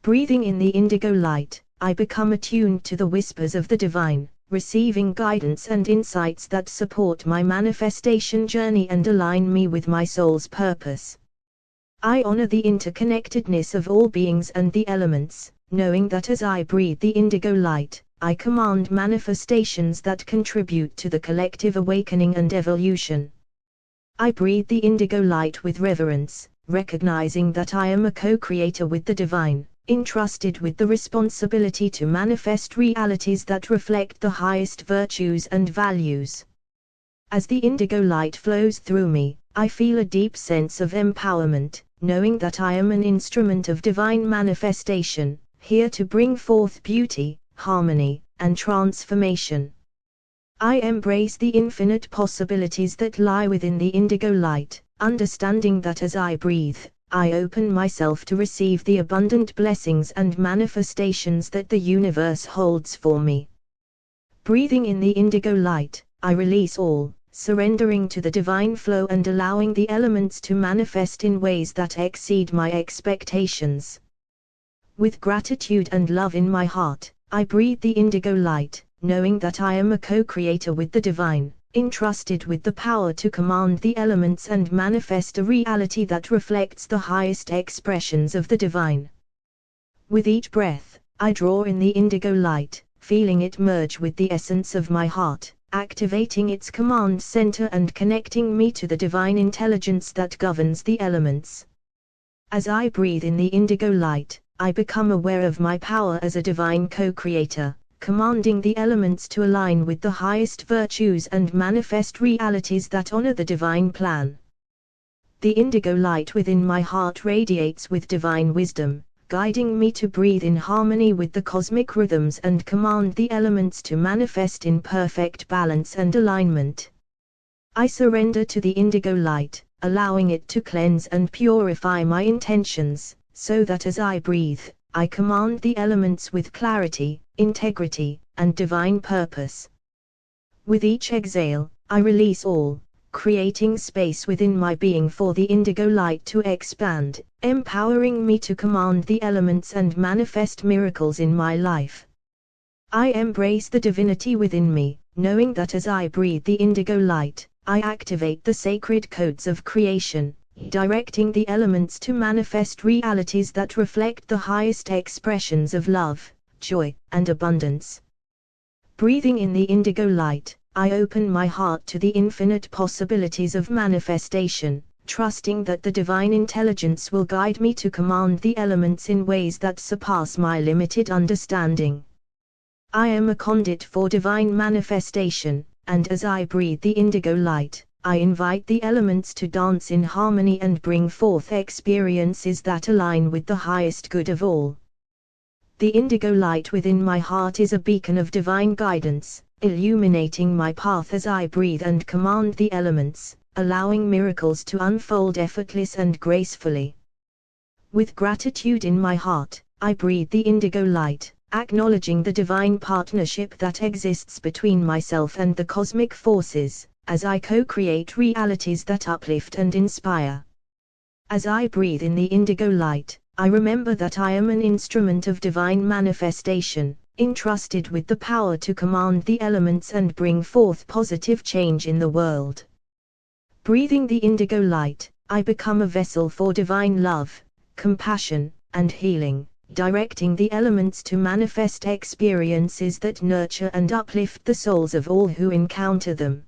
Breathing in the indigo light, I become attuned to the whispers of the divine, receiving guidance and insights that support my manifestation journey and align me with my soul's purpose. I honor the interconnectedness of all beings and the elements, knowing that as I breathe the indigo light, I command manifestations that contribute to the collective awakening and evolution. I breathe the indigo light with reverence, recognizing that I am a co-creator with the divine, entrusted with the responsibility to manifest realities that reflect the highest virtues and values. As the indigo light flows through me, I feel a deep sense of empowerment, knowing that I am an instrument of divine manifestation, here to bring forth beauty, harmony, and transformation. I embrace the infinite possibilities that lie within the indigo light, understanding that as I breathe, I open myself to receive the abundant blessings and manifestations that the universe holds for me. Breathing in the indigo light, I release all, surrendering to the divine flow and allowing the elements to manifest in ways that exceed my expectations. With gratitude and love in my heart, I breathe the indigo light, knowing that I am a co-creator with the divine, entrusted with the power to command the elements and manifest a reality that reflects the highest expressions of the divine. With each breath, I draw in the indigo light, feeling it merge with the essence of my heart, activating its command center and connecting me to the divine intelligence that governs the elements. As I breathe in the indigo light, I become aware of my power as a divine co-creator, commanding the elements to align with the highest virtues and manifest realities that honor the divine plan. The indigo light within my heart radiates with divine wisdom, guiding me to breathe in harmony with the cosmic rhythms and command the elements to manifest in perfect balance and alignment. I surrender to the indigo light, allowing it to cleanse and purify my intentions, so that as I breathe, I command the elements with clarity, integrity, and divine purpose. With each exhale, I release all, creating space within my being for the indigo light to expand, empowering me to command the elements and manifest miracles in my life. I embrace the divinity within me, knowing that as I breathe the indigo light, I activate the sacred codes of creation, directing the elements to manifest realities that reflect the highest expressions of love, joy, and abundance. Breathing in the indigo light, I open my heart to the infinite possibilities of manifestation, trusting that the divine intelligence will guide me to command the elements in ways that surpass my limited understanding. I am a conduit for divine manifestation, and as I breathe the indigo light, I invite the elements to dance in harmony and bring forth experiences that align with the highest good of all. The indigo light within my heart is a beacon of divine guidance, illuminating my path as I breathe and command the elements, allowing miracles to unfold effortless and gracefully. With gratitude in my heart, I breathe the indigo light, acknowledging the divine partnership that exists between myself and the cosmic forces, as I co-create realities that uplift and inspire. As I breathe in the indigo light, I remember that I am an instrument of divine manifestation, entrusted with the power to command the elements and bring forth positive change in the world. Breathing the indigo light, I become a vessel for divine love, compassion, and healing, directing the elements to manifest experiences that nurture and uplift the souls of all who encounter them.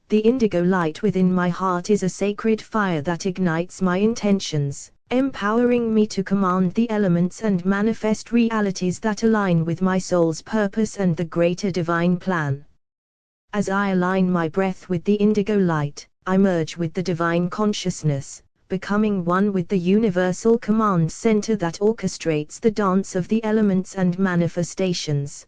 The indigo light within my heart is a sacred fire that ignites my intentions, empowering me to command the elements and manifest realities that align with my soul's purpose and the greater divine plan. As I align my breath with the indigo light, I merge with the divine consciousness, becoming one with the universal command center that orchestrates the dance of the elements and manifestations.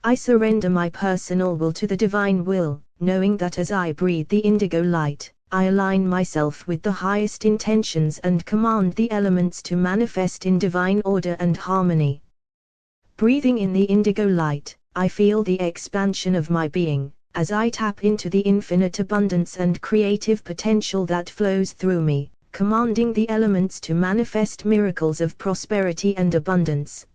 I surrender my personal will to the divine will, knowing that as I breathe the indigo light, I align myself with the highest intentions and command the elements to manifest in divine order and harmony. Breathing in the indigo light, I feel the expansion of my being, as I tap into the infinite abundance and creative potential that flows through me, commanding the elements to manifest miracles of prosperity and abundance.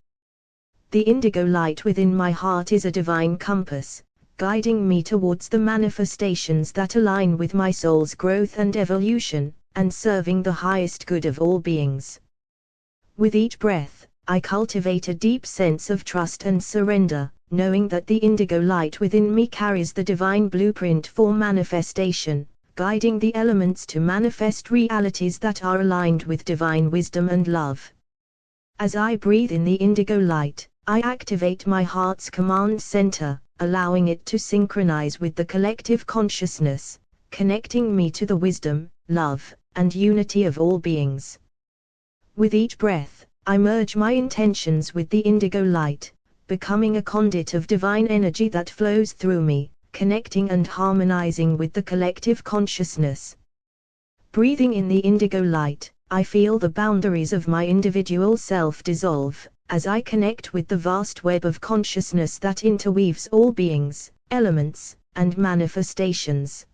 The indigo light within my heart is a divine compass, guiding me towards the manifestations that align with my soul's growth and evolution, and serving the highest good of all beings. With each breath, I cultivate a deep sense of trust and surrender, knowing that the indigo light within me carries the divine blueprint for manifestation, guiding the elements to manifest realities that are aligned with divine wisdom and love. As I breathe in the indigo light, I activate my heart's command center, allowing it to synchronize with the collective consciousness, connecting me to the wisdom, love, and unity of all beings. With each breath, I merge my intentions with the indigo light, becoming a conduit of divine energy that flows through me, connecting and harmonizing with the collective consciousness. Breathing in the indigo light, I feel the boundaries of my individual self dissolve, as I connect with the vast web of consciousness that interweaves all beings, elements, and manifestations.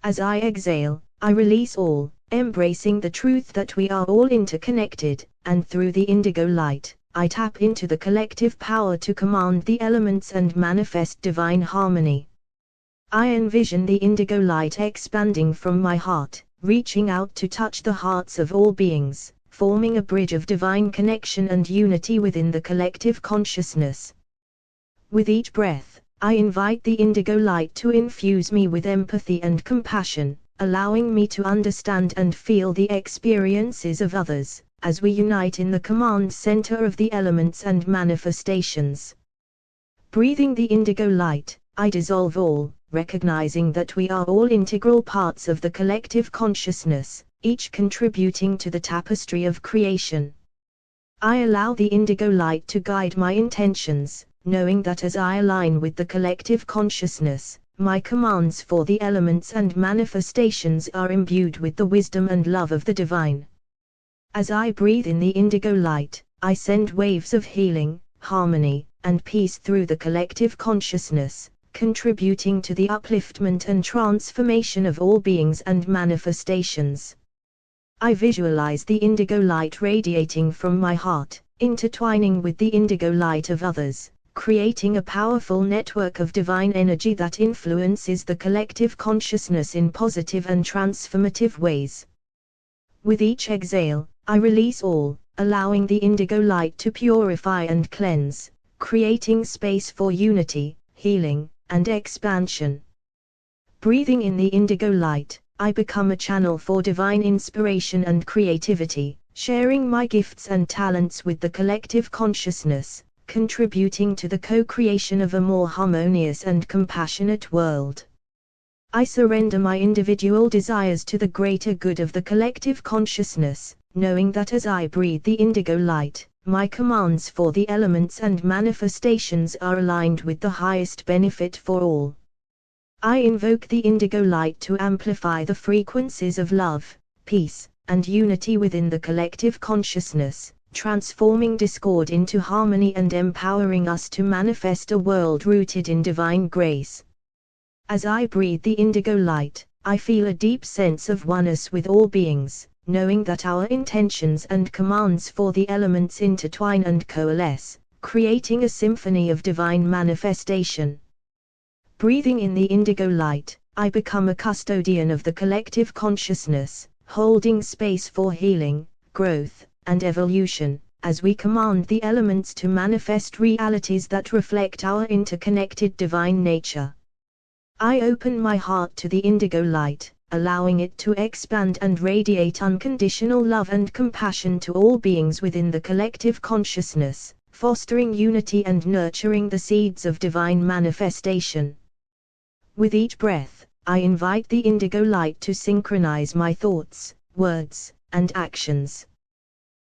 As I exhale, I release all, embracing the truth that we are all interconnected, and through the indigo light, I tap into the collective power to command the elements and manifest divine harmony. I envision the indigo light expanding from my heart, reaching out to touch the hearts of all beings, forming a bridge of divine connection and unity within the collective consciousness. With each breath, I invite the indigo light to infuse me with empathy and compassion, allowing me to understand and feel the experiences of others, as we unite in the command center of the elements and manifestations. Breathing the indigo light, I dissolve all, recognizing that we are all integral parts of the collective consciousness, each contributing to the tapestry of creation. I allow the indigo light to guide my intentions, knowing that as I align with the collective consciousness, my commands for the elements and manifestations are imbued with the wisdom and love of the divine. As I breathe in the indigo light, I send waves of healing, harmony, and peace through the collective consciousness, contributing to the upliftment and transformation of all beings and manifestations. I visualize the indigo light radiating from my heart, intertwining with the indigo light of others, creating a powerful network of divine energy that influences the collective consciousness in positive and transformative ways. With each exhale, I release all, allowing the indigo light to purify and cleanse, creating space for unity, healing, and expansion. Breathing in the indigo light, I become a channel for divine inspiration and creativity, sharing my gifts and talents with the collective consciousness, contributing to the co-creation of a more harmonious and compassionate world. I surrender my individual desires to the greater good of the collective consciousness, knowing that as I breathe the indigo light, my commands for the elements and manifestations are aligned with the highest benefit for all. I invoke the indigo light to amplify the frequencies of love, peace, and unity within the collective consciousness, transforming discord into harmony and empowering us to manifest a world rooted in divine grace. As I breathe the indigo light, I feel a deep sense of oneness with all beings, knowing that our intentions and commands for the elements intertwine and coalesce, creating a symphony of divine manifestation. Breathing in the indigo light, I become a custodian of the collective consciousness, holding space for healing, growth, and evolution, as we command the elements to manifest realities that reflect our interconnected divine nature. I open my heart to the indigo light, allowing it to expand and radiate unconditional love and compassion to all beings within the collective consciousness, fostering unity and nurturing the seeds of divine manifestation. With each breath, I invite the indigo light to synchronize my thoughts, words, and actions.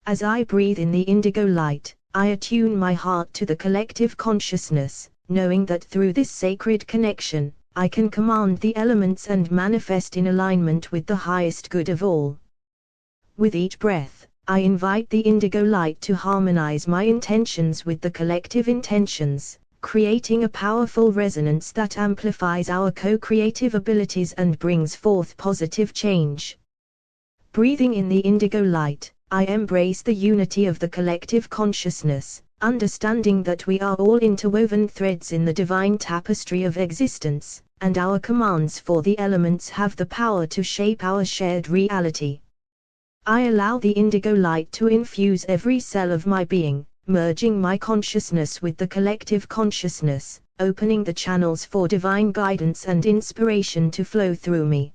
As I breathe in the indigo light, I attune my heart to the collective consciousness, knowing that through this sacred connection, I can command the elements and manifest in alignment with the highest good of all. With each breath, I invite the indigo light to harmonize my intentions with the collective intentions, creating a powerful resonance that amplifies our co-creative abilities and brings forth positive change. Breathing in the indigo light, I embrace the unity of the collective consciousness, understanding that we are all interwoven threads in the divine tapestry of existence, and our commands for the elements have the power to shape our shared reality. I allow the indigo light to infuse every cell of my being, merging my consciousness with the collective consciousness, opening the channels for divine guidance and inspiration to flow through me.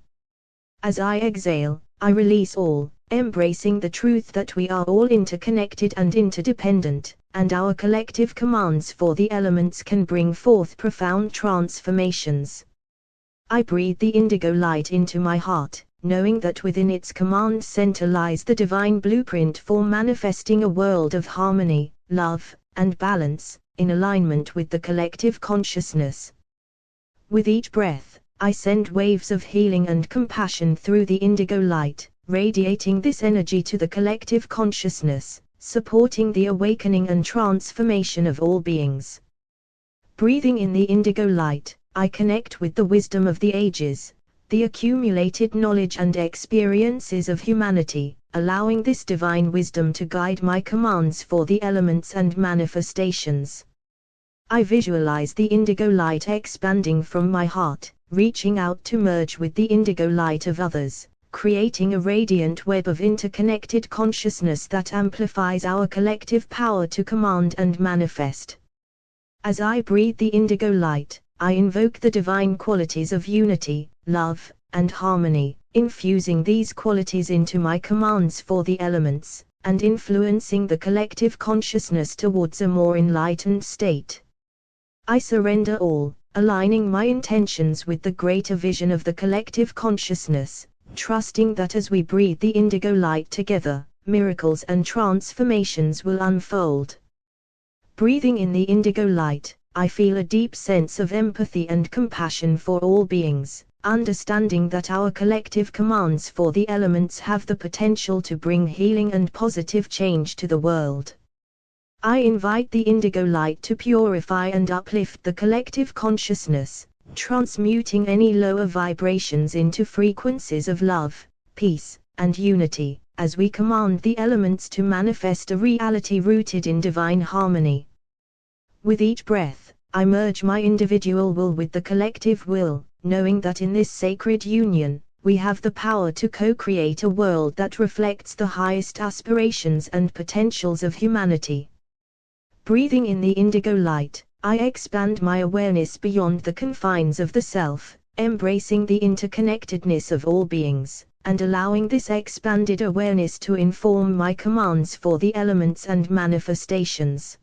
As I exhale, I release all, embracing the truth that we are all interconnected and interdependent, and our collective commands for the elements can bring forth profound transformations. I breathe the indigo light into my heart, knowing that within its command center lies the divine blueprint for manifesting a world of harmony, love, and balance, in alignment with the collective consciousness. With each breath, I send waves of healing and compassion through the indigo light, radiating this energy to the collective consciousness, supporting the awakening and transformation of all beings. Breathing in the indigo light, I connect with the wisdom of the ages, the accumulated knowledge and experiences of humanity, allowing this divine wisdom to guide my commands for the elements and manifestations. I visualize the indigo light expanding from my heart, reaching out to merge with the indigo light of others, creating a radiant web of interconnected consciousness that amplifies our collective power to command and manifest. As I breathe the indigo light, I invoke the divine qualities of unity, love, and harmony, infusing these qualities into my commands for the elements, and influencing the collective consciousness towards a more enlightened state. I surrender all, aligning my intentions with the greater vision of the collective consciousness, trusting that as we breathe the indigo light together, miracles and transformations will unfold. Breathing in the indigo light, I feel a deep sense of empathy and compassion for all beings, understanding that our collective commands for the elements have the potential to bring healing and positive change to the world. I invite the indigo light to purify and uplift the collective consciousness, transmuting any lower vibrations into frequencies of love, peace, and unity, as we command the elements to manifest a reality rooted in divine harmony. With each breath, I merge my individual will with the collective will, knowing that in this sacred union, we have the power to co-create a world that reflects the highest aspirations and potentials of humanity. Breathing in the indigo light, I expand my awareness beyond the confines of the self, embracing the interconnectedness of all beings, and allowing this expanded awareness to inform my commands for the elements and manifestations.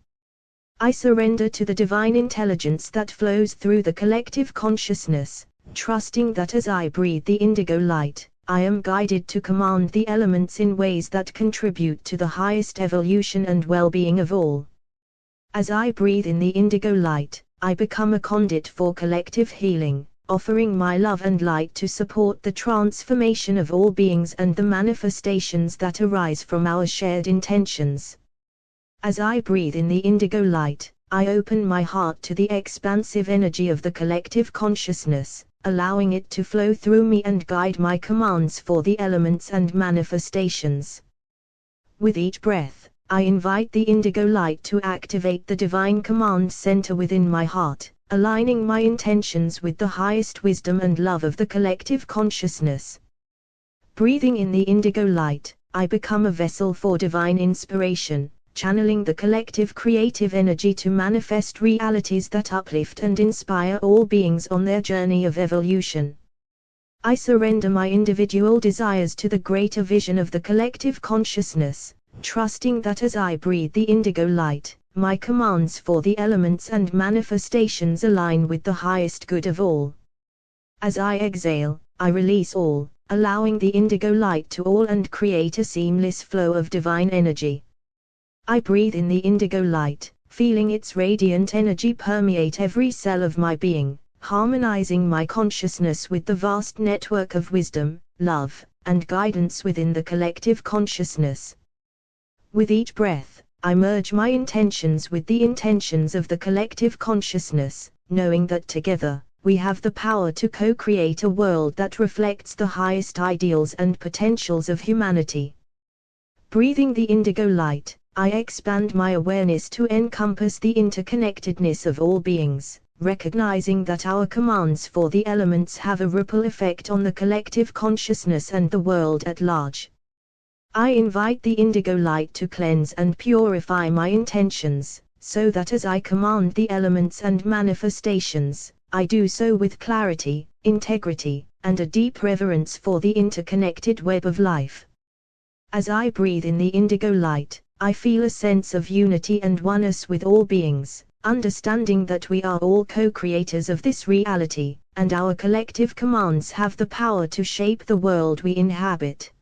I surrender to the divine intelligence that flows through the collective consciousness, trusting that as I breathe the indigo light, I am guided to command the elements in ways that contribute to the highest evolution and well-being of all. As I breathe in the indigo light, I become a conduit for collective healing, offering my love and light to support the transformation of all beings and the manifestations that arise from our shared intentions. As I breathe in the indigo light, I open my heart to the expansive energy of the collective consciousness, allowing it to flow through me and guide my commands for the elements and manifestations. With each breath, I invite the indigo light to activate the divine command center within my heart, aligning my intentions with the highest wisdom and love of the collective consciousness. Breathing in the indigo light, I become a vessel for divine inspiration, channeling the collective creative energy to manifest realities that uplift and inspire all beings on their journey of evolution. I surrender my individual desires to the greater vision of the collective consciousness, trusting that as I breathe the indigo light, my commands for the elements and manifestations align with the highest good of all. As I exhale, I release all, allowing the indigo light to all and create a seamless flow of divine energy. I breathe in the indigo light, feeling its radiant energy permeate every cell of my being, harmonizing my consciousness with the vast network of wisdom, love, and guidance within the collective consciousness. With each breath, I merge my intentions with the intentions of the collective consciousness, knowing that together, we have the power to co-create a world that reflects the highest ideals and potentials of humanity. Breathing the indigo light, I expand my awareness to encompass the interconnectedness of all beings, recognizing that our commands for the elements have a ripple effect on the collective consciousness and the world at large. I invite the indigo light to cleanse and purify my intentions, so that as I command the elements and manifestations, I do so with clarity, integrity, and a deep reverence for the interconnected web of life. As I breathe in the indigo light, I feel a sense of unity and oneness with all beings, understanding that we are all co-creators of this reality, and our collective commands have the power to shape the world we inhabit.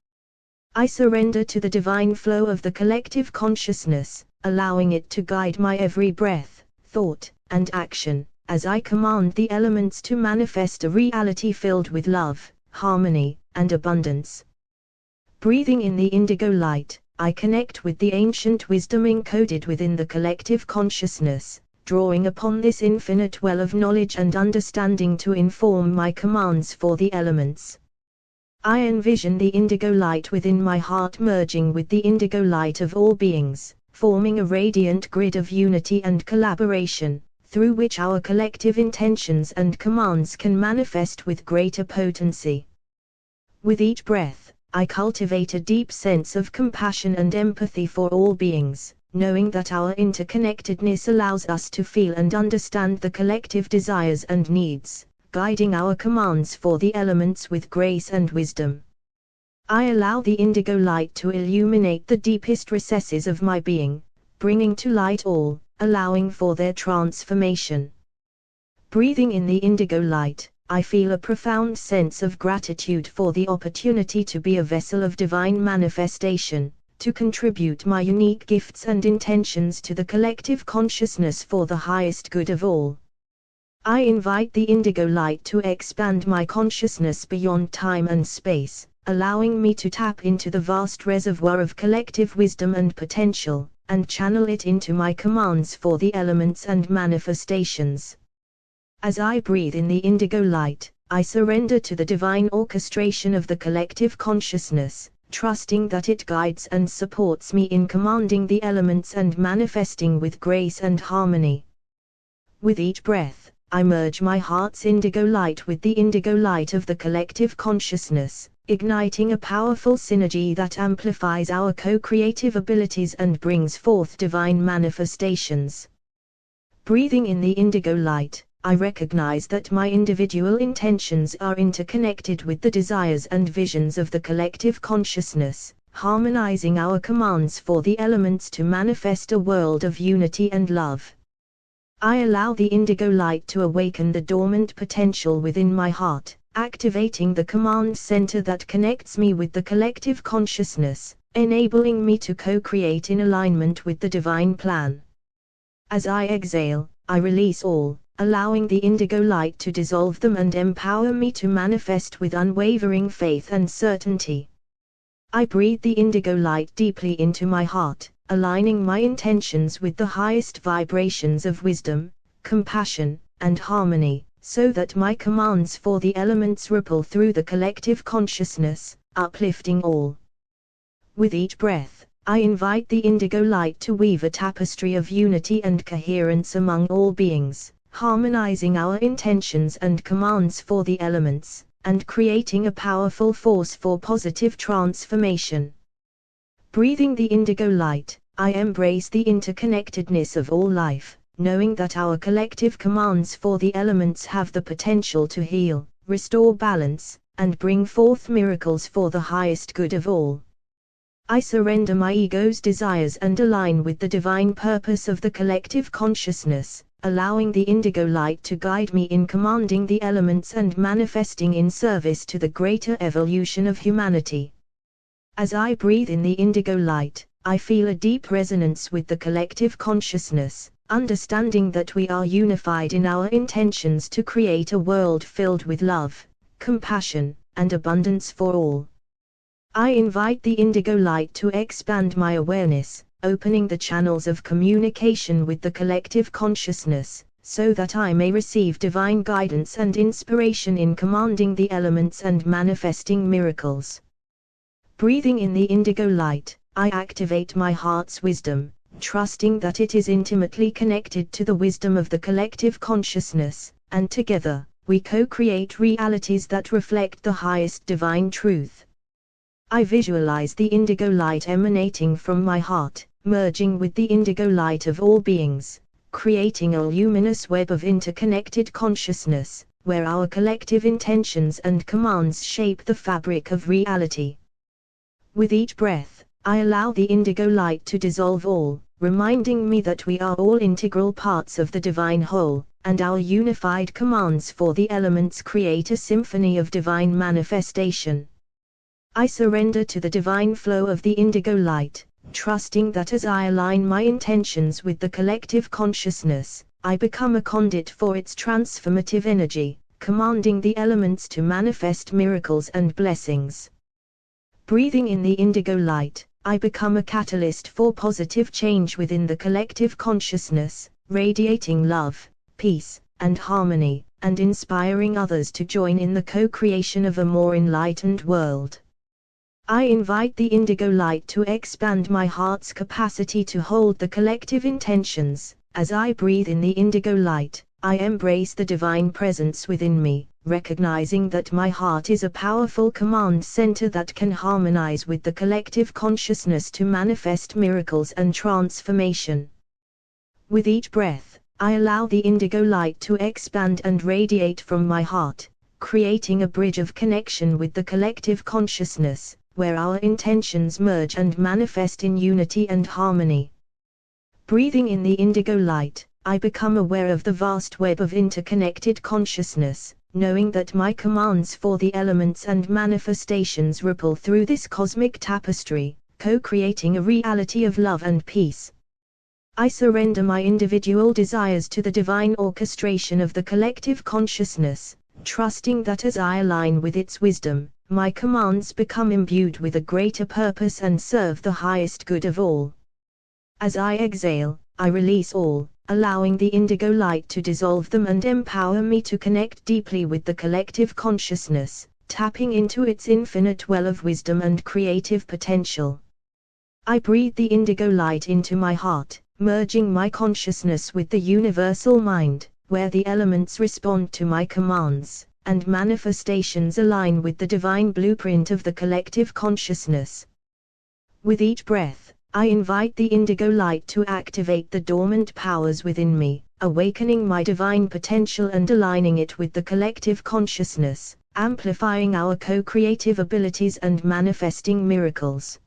I surrender to the divine flow of the collective consciousness, allowing it to guide my every breath, thought, and action, as I command the elements to manifest a reality filled with love, harmony, and abundance. Breathing in the indigo light, I connect with the ancient wisdom encoded within the collective consciousness, drawing upon this infinite well of knowledge and understanding to inform my commands for the elements. I envision the indigo light within my heart merging with the indigo light of all beings, forming a radiant grid of unity and collaboration, through which our collective intentions and commands can manifest with greater potency. With each breath, I cultivate a deep sense of compassion and empathy for all beings, knowing that our interconnectedness allows us to feel and understand the collective desires and needs, guiding our commands for the elements with grace and wisdom. I allow the indigo light to illuminate the deepest recesses of my being, bringing to light all, allowing for their transformation. Breathing in the indigo light, I feel a profound sense of gratitude for the opportunity to be a vessel of divine manifestation, to contribute my unique gifts and intentions to the collective consciousness for the highest good of all. I invite the indigo light to expand my consciousness beyond time and space, allowing me to tap into the vast reservoir of collective wisdom and potential, and channel it into my commands for the elements and manifestations. As I breathe in the indigo light, I surrender to the divine orchestration of the collective consciousness, trusting that it guides and supports me in commanding the elements and manifesting with grace and harmony. With each breath, I merge my heart's indigo light with the indigo light of the collective consciousness, igniting a powerful synergy that amplifies our co-creative abilities and brings forth divine manifestations. Breathing in the indigo light, I recognize that my individual intentions are interconnected with the desires and visions of the collective consciousness, harmonizing our commands for the elements to manifest a world of unity and love. I allow the indigo light to awaken the dormant potential within my heart, activating the command center that connects me with the collective consciousness, enabling me to co-create in alignment with the divine plan. As I exhale, I release all, allowing the indigo light to dissolve them and empower me to manifest with unwavering faith and certainty. I breathe the indigo light deeply into my heart, aligning my intentions with the highest vibrations of wisdom, compassion, and harmony, so that my commands for the elements ripple through the collective consciousness, uplifting all. With each breath, I invite the indigo light to weave a tapestry of unity and coherence among all beings, harmonizing our intentions and commands for the elements, and creating a powerful force for positive transformation. Breathing the indigo light, I embrace the interconnectedness of all life, knowing that our collective commands for the elements have the potential to heal, restore balance, and bring forth miracles for the highest good of all. I surrender my ego's desires and align with the divine purpose of the collective consciousness, allowing the indigo light to guide me in commanding the elements and manifesting in service to the greater evolution of humanity. As I breathe in the indigo light, I feel a deep resonance with the collective consciousness, understanding that we are unified in our intentions to create a world filled with love, compassion, and abundance for all. I invite the indigo light to expand my awareness, opening the channels of communication with the collective consciousness, so that I may receive divine guidance and inspiration in commanding the elements and manifesting miracles. Breathing in the indigo light, I activate my heart's wisdom, trusting that it is intimately connected to the wisdom of the collective consciousness, and together, we co-create realities that reflect the highest divine truth. I visualize the indigo light emanating from my heart, merging with the indigo light of all beings, creating a luminous web of interconnected consciousness, where our collective intentions and commands shape the fabric of reality. With each breath, I allow the indigo light to dissolve all, reminding me that we are all integral parts of the divine whole, and our unified commands for the elements create a symphony of divine manifestation. I surrender to the divine flow of the indigo light, trusting that as I align my intentions with the collective consciousness, I become a conduit for its transformative energy, commanding the elements to manifest miracles and blessings. Breathing in the indigo light, I become a catalyst for positive change within the collective consciousness, radiating love, peace, and harmony, and inspiring others to join in the co-creation of a more enlightened world. I invite the indigo light to expand my heart's capacity to hold the collective intentions. As I breathe in the indigo light, I embrace the divine presence within me, recognizing that my heart is a powerful command center that can harmonize with the collective consciousness to manifest miracles and transformation. With each breath, I allow the indigo light to expand and radiate from my heart, creating a bridge of connection with the collective consciousness, where our intentions merge and manifest in unity and harmony. Breathing in the indigo light, I become aware of the vast web of interconnected consciousness, knowing that my commands for the elements and manifestations ripple through this cosmic tapestry, co-creating a reality of love and peace. I surrender my individual desires to the divine orchestration of the collective consciousness, trusting that as I align with its wisdom, my commands become imbued with a greater purpose and serve the highest good of all. As I exhale, I release all, allowing the indigo light to dissolve them and empower me to connect deeply with the collective consciousness, tapping into its infinite well of wisdom and creative potential. I breathe the indigo light into my heart, merging my consciousness with the universal mind, where the elements respond to my commands, and manifestations align with the divine blueprint of the collective consciousness. With each breath, I invite the indigo light to activate the dormant powers within me, awakening my divine potential and aligning it with the collective consciousness, amplifying our co-creative abilities and manifesting miracles.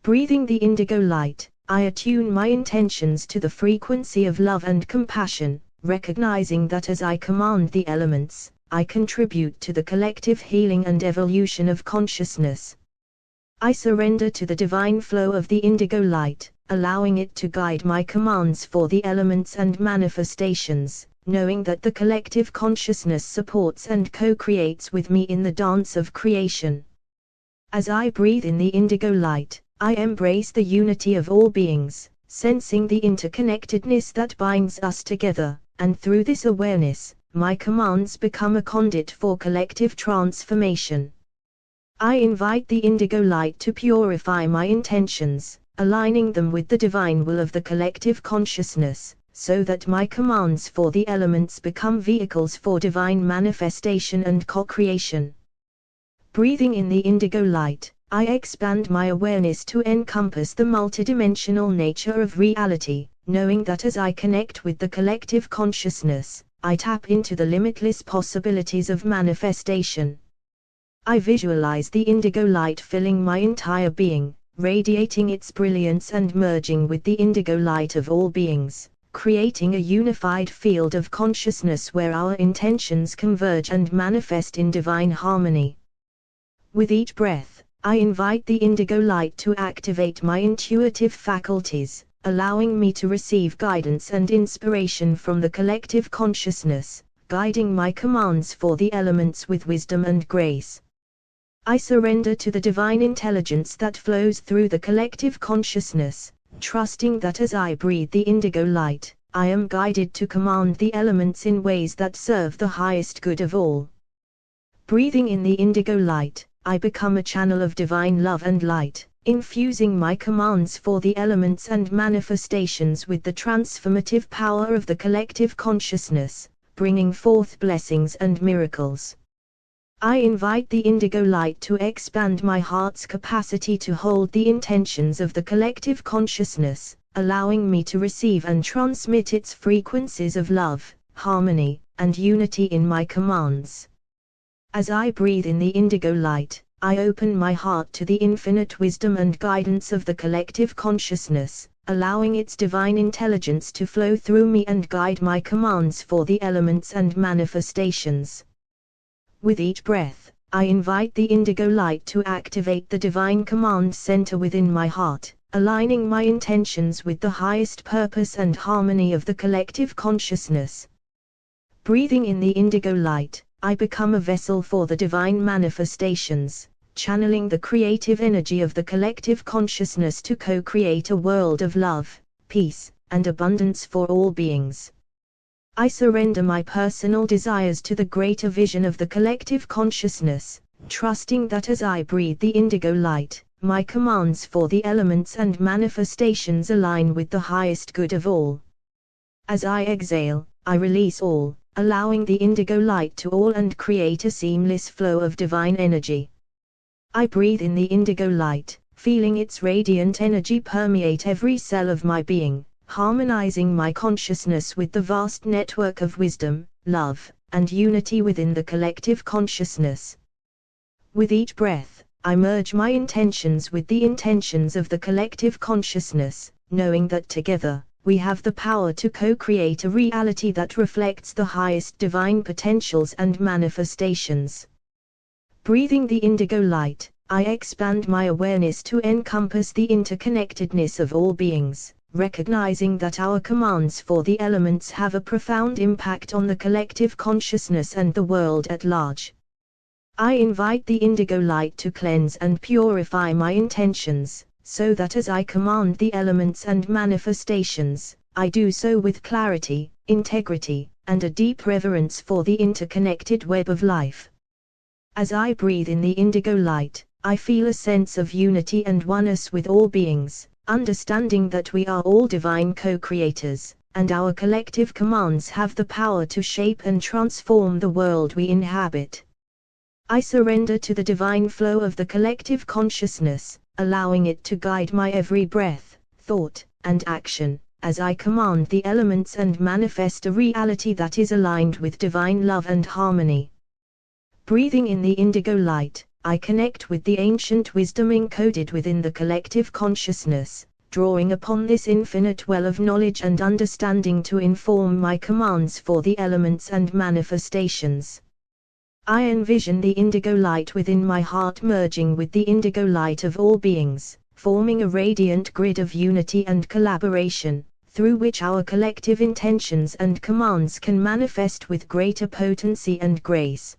Breathing the indigo light, I attune my intentions to the frequency of love and compassion, recognizing that as I command the elements, I contribute to the collective healing and evolution of consciousness. I surrender to the divine flow of the indigo light, allowing it to guide my commands for the elements and manifestations, knowing that the collective consciousness supports and co-creates with me in the dance of creation. As I breathe in the indigo light, I embrace the unity of all beings, sensing the interconnectedness that binds us together, and through this awareness, my commands become a conduit for collective transformation. I invite the indigo light to purify my intentions, aligning them with the divine will of the collective consciousness, so that my commands for the elements become vehicles for divine manifestation and co-creation. Breathing in the indigo light, I expand my awareness to encompass the multidimensional nature of reality, knowing that as I connect with the collective consciousness, I tap into the limitless possibilities of manifestation. I visualize the indigo light filling my entire being, radiating its brilliance and merging with the indigo light of all beings, creating a unified field of consciousness where our intentions converge and manifest in divine harmony. With each breath, I invite the indigo light to activate my intuitive faculties, allowing me to receive guidance and inspiration from the collective consciousness, guiding my commands for the elements with wisdom and grace. I surrender to the divine intelligence that flows through the collective consciousness, trusting that as I breathe the indigo light, I am guided to command the elements in ways that serve the highest good of all. Breathing in the indigo light, I become a channel of divine love and light, infusing my commands for the elements and manifestations with the transformative power of the collective consciousness, bringing forth blessings and miracles. I invite the indigo light to expand my heart's capacity to hold the intentions of the collective consciousness, allowing me to receive and transmit its frequencies of love, harmony, and unity in my commands. As I breathe in the indigo light, I open my heart to the infinite wisdom and guidance of the collective consciousness, allowing its divine intelligence to flow through me and guide my commands for the elements and manifestations. With each breath, I invite the indigo light to activate the divine command center within my heart, aligning my intentions with the highest purpose and harmony of the collective consciousness. Breathing in the indigo light, I become a vessel for the divine manifestations, channeling the creative energy of the collective consciousness to co-create a world of love, peace, and abundance for all beings. I surrender my personal desires to the greater vision of the collective consciousness, trusting that as I breathe the indigo light, my commands for the elements and manifestations align with the highest good of all. As I exhale, I release all, allowing the indigo light to all and create a seamless flow of divine energy. I breathe in the indigo light, feeling its radiant energy permeate every cell of my being, harmonizing my consciousness with the vast network of wisdom, love, and unity within the collective consciousness. With each breath, I merge my intentions with the intentions of the collective consciousness, knowing that together, we have the power to co-create a reality that reflects the highest divine potentials and manifestations. Breathing the indigo light, I expand my awareness to encompass the interconnectedness of all beings, recognizing that our commands for the elements have a profound impact on the collective consciousness and the world at large. I invite the indigo light to cleanse and purify my intentions, so that as I command the elements and manifestations, I do so with clarity, integrity, and a deep reverence for the interconnected web of life. As I breathe in the indigo light, I feel a sense of unity and oneness with all beings, understanding that we are all divine co-creators, and our collective commands have the power to shape and transform the world we inhabit. I surrender to the divine flow of the collective consciousness, allowing it to guide my every breath, thought, and action, as I command the elements and manifest a reality that is aligned with divine love and harmony. Breathing in the indigo light, I connect with the ancient wisdom encoded within the collective consciousness, drawing upon this infinite well of knowledge and understanding to inform my commands for the elements and manifestations. I envision the indigo light within my heart merging with the indigo light of all beings, forming a radiant grid of unity and collaboration, through which our collective intentions and commands can manifest with greater potency and grace.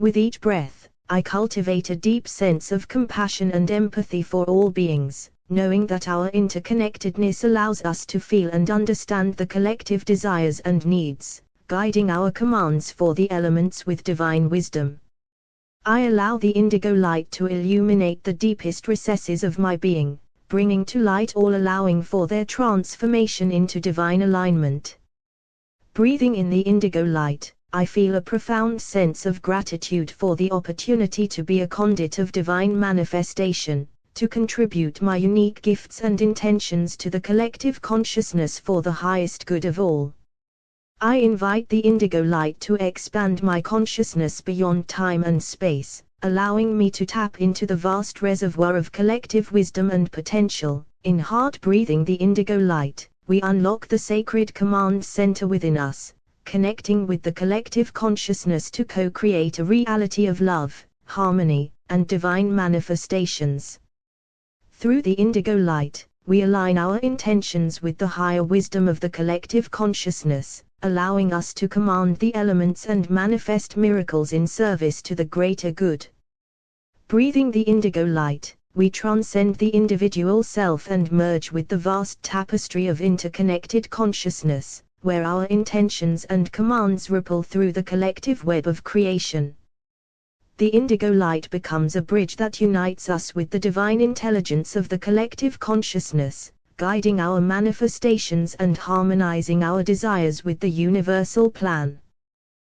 With each breath, I cultivate a deep sense of compassion and empathy for all beings, knowing that our interconnectedness allows us to feel and understand the collective desires and needs, guiding our commands for the elements with divine wisdom. I allow the indigo light to illuminate the deepest recesses of my being, bringing to light all, allowing for their transformation into divine alignment. Breathing in the indigo light, I feel a profound sense of gratitude for the opportunity to be a conduit of divine manifestation, to contribute my unique gifts and intentions to the collective consciousness for the highest good of all. I invite the indigo light to expand my consciousness beyond time and space, allowing me to tap into the vast reservoir of collective wisdom and potential. In heart breathing the indigo light, we unlock the sacred command center within us, connecting with the collective consciousness to co-create a reality of love, harmony, and divine manifestations. Through the indigo light, we align our intentions with the higher wisdom of the collective consciousness, allowing us to command the elements and manifest miracles in service to the greater good. Breathing the indigo light, we transcend the individual self and merge with the vast tapestry of interconnected consciousness, where our intentions and commands ripple through the collective web of creation. The indigo light becomes a bridge that unites us with the divine intelligence of the collective consciousness, guiding our manifestations and harmonizing our desires with the universal plan.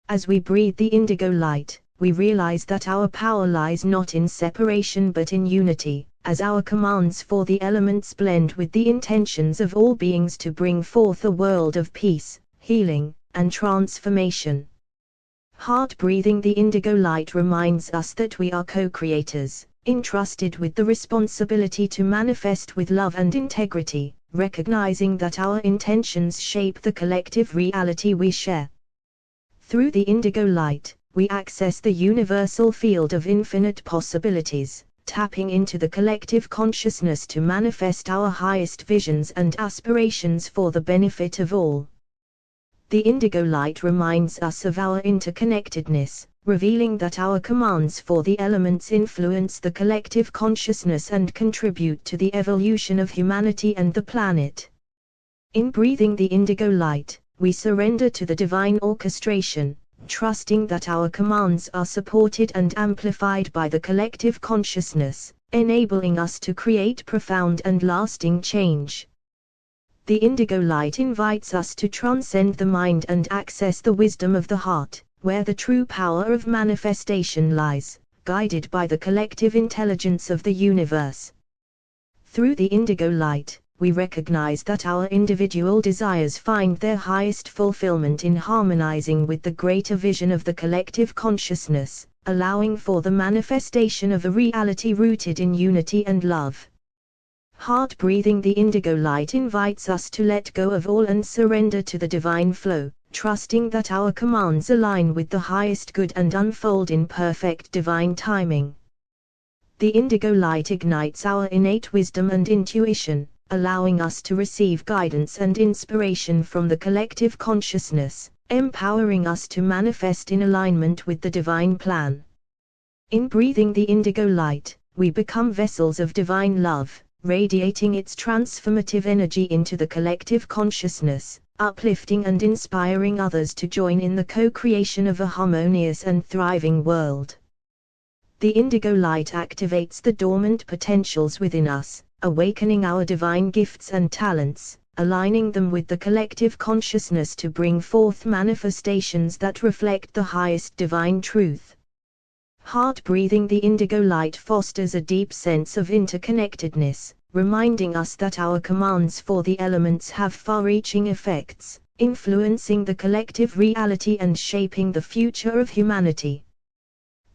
As we breathe the indigo light, we realize that our power lies not in separation but in unity, as our commands for the elements blend with the intentions of all beings to bring forth a world of peace, healing, and transformation. Heart breathing the indigo light reminds us that we are co-creators, entrusted with the responsibility to manifest with love and integrity, recognizing that our intentions shape the collective reality we share. Through the indigo light, we access the universal field of infinite possibilities, tapping into the collective consciousness to manifest our highest visions and aspirations for the benefit of all. The indigo light reminds us of our interconnectedness, revealing that our commands for the elements influence the collective consciousness and contribute to the evolution of humanity and the planet. In breathing the indigo light, we surrender to the divine orchestration, trusting that our commands are supported and amplified by the collective consciousness, enabling us to create profound and lasting change. The indigo light invites us to transcend the mind and access the wisdom of the heart, where the true power of manifestation lies, guided by the collective intelligence of the universe. Through the indigo light, we recognize that our individual desires find their highest fulfillment in harmonizing with the greater vision of the collective consciousness, allowing for the manifestation of a reality rooted in unity and love. Heart breathing the indigo light invites us to let go of all and surrender to the divine flow, trusting that our commands align with the highest good and unfold in perfect divine timing. The indigo light ignites our innate wisdom and intuition, allowing us to receive guidance and inspiration from the collective consciousness, empowering us to manifest in alignment with the divine plan. In breathing the indigo light, we become vessels of divine love, radiating its transformative energy into the collective consciousness, uplifting and inspiring others to join in the co-creation of a harmonious and thriving world. The indigo light activates the dormant potentials within us, awakening our divine gifts and talents, aligning them with the collective consciousness to bring forth manifestations that reflect the highest divine truth. Heart breathing the indigo light fosters a deep sense of interconnectedness, reminding us that our commands for the elements have far-reaching effects, influencing the collective reality and shaping the future of humanity.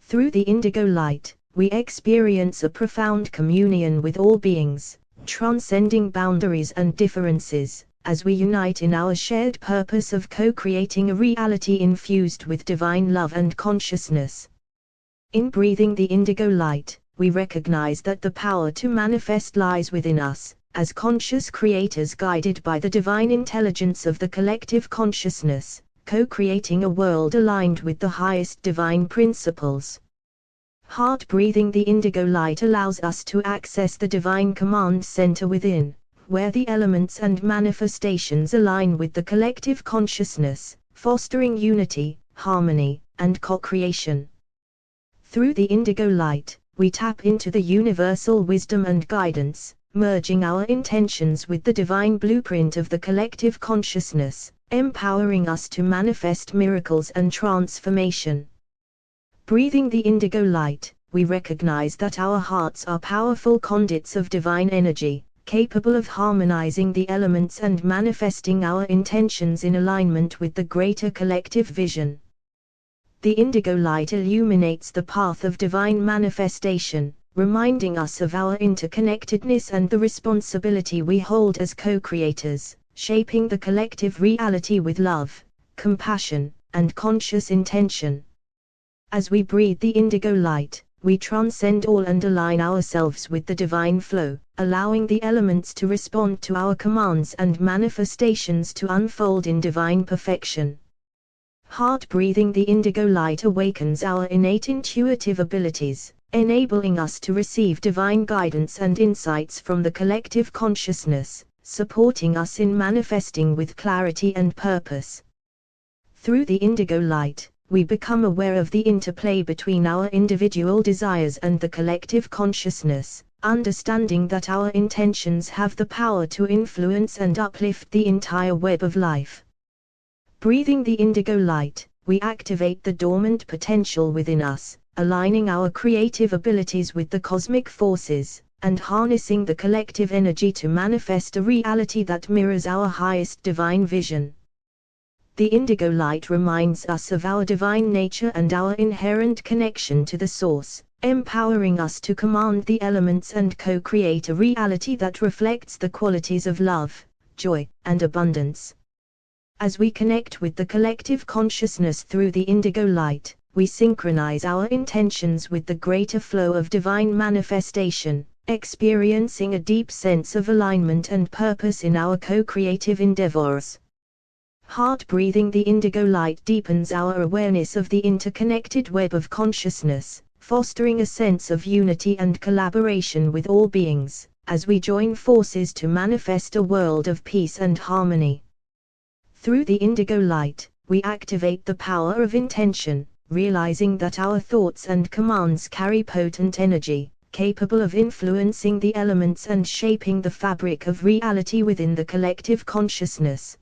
Through the indigo light, we experience a profound communion with all beings, transcending boundaries and differences, as we unite in our shared purpose of co-creating a reality infused with divine love and consciousness. In breathing the indigo light, we recognize that the power to manifest lies within us, as conscious creators guided by the divine intelligence of the collective consciousness, co-creating a world aligned with the highest divine principles. Heart breathing the indigo light allows us to access the divine command center within, where the elements and manifestations align with the collective consciousness, fostering unity, harmony, and co-creation. Through the indigo light, we tap into the universal wisdom and guidance, merging our intentions with the divine blueprint of the collective consciousness, empowering us to manifest miracles and transformation. Breathing the indigo light, we recognize that our hearts are powerful conduits of divine energy, capable of harmonizing the elements and manifesting our intentions in alignment with the greater collective vision. The indigo light illuminates the path of divine manifestation, reminding us of our interconnectedness and the responsibility we hold as co-creators, shaping the collective reality with love, compassion, and conscious intention. As we breathe the indigo light, we transcend all and align ourselves with the divine flow, allowing the elements to respond to our commands and manifestations to unfold in divine perfection. Heart breathing the indigo light awakens our innate intuitive abilities, enabling us to receive divine guidance and insights from the collective consciousness, supporting us in manifesting with clarity and purpose. Through the indigo light, we become aware of the interplay between our individual desires and the collective consciousness, understanding that our intentions have the power to influence and uplift the entire web of life. Breathing the indigo light, we activate the dormant potential within us, aligning our creative abilities with the cosmic forces, and harnessing the collective energy to manifest a reality that mirrors our highest divine vision. The indigo light reminds us of our divine nature and our inherent connection to the source, empowering us to command the elements and co-create a reality that reflects the qualities of love, joy, and abundance. As we connect with the collective consciousness through the indigo light, we synchronize our intentions with the greater flow of divine manifestation, experiencing a deep sense of alignment and purpose in our co-creative endeavors. Heart breathing the indigo light deepens our awareness of the interconnected web of consciousness, fostering a sense of unity and collaboration with all beings, as we join forces to manifest a world of peace and harmony. Through the indigo light, we activate the power of intention, realizing that our thoughts and commands carry potent energy, capable of influencing the elements and shaping the fabric of reality within the collective consciousness.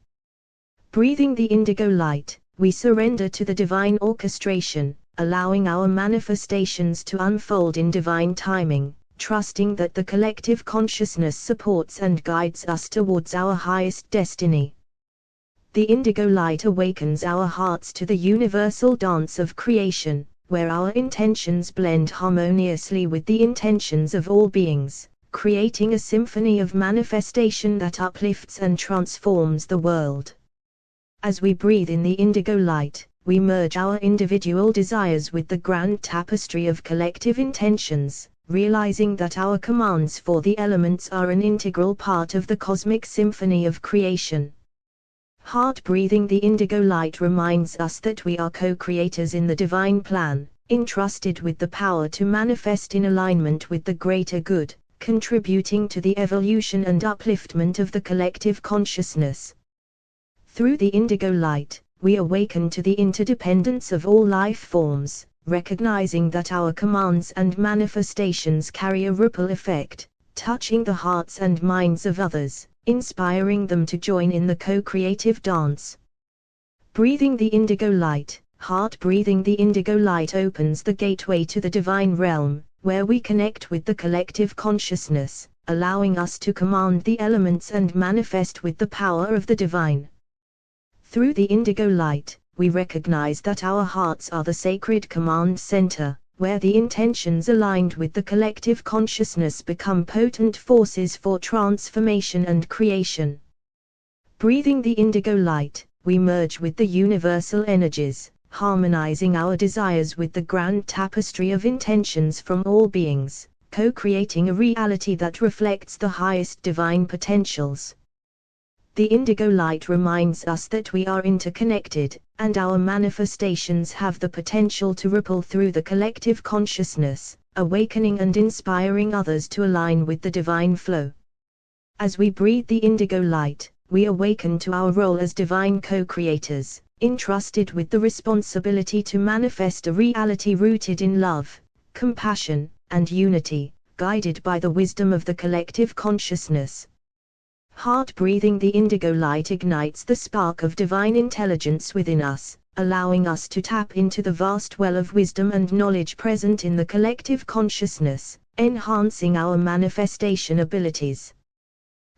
Breathing the indigo light, we surrender to the divine orchestration, allowing our manifestations to unfold in divine timing, trusting that the collective consciousness supports and guides us towards our highest destiny. The indigo light awakens our hearts to the universal dance of creation, where our intentions blend harmoniously with the intentions of all beings, creating a symphony of manifestation that uplifts and transforms the world. As we breathe in the indigo light, we merge our individual desires with the grand tapestry of collective intentions, realizing that our commands for the elements are an integral part of the cosmic symphony of creation. Heart breathing the indigo light reminds us that we are co-creators in the divine plan, entrusted with the power to manifest in alignment with the greater good, contributing to the evolution and upliftment of the collective consciousness. Through the indigo light, we awaken to the interdependence of all life forms, recognizing that our commands and manifestations carry a ripple effect, touching the hearts and minds of others, inspiring them to join in the co-creative dance. Breathing the indigo light, heart breathing the indigo light opens the gateway to the divine realm, where we connect with the collective consciousness, allowing us to command the elements and manifest with the power of the divine. Through the indigo light, we recognize that our hearts are the sacred command center, where the intentions aligned with the collective consciousness become potent forces for transformation and creation. Breathing the indigo light, we merge with the universal energies, harmonizing our desires with the grand tapestry of intentions from all beings, co-creating a reality that reflects the highest divine potentials. The indigo light reminds us that we are interconnected, and our manifestations have the potential to ripple through the collective consciousness, awakening and inspiring others to align with the divine flow. As we breathe the indigo light, we awaken to our role as divine co-creators, entrusted with the responsibility to manifest a reality rooted in love, compassion, and unity, guided by the wisdom of the collective consciousness. Heart breathing the indigo light ignites the spark of divine intelligence within us, allowing us to tap into the vast well of wisdom and knowledge present in the collective consciousness, enhancing our manifestation abilities.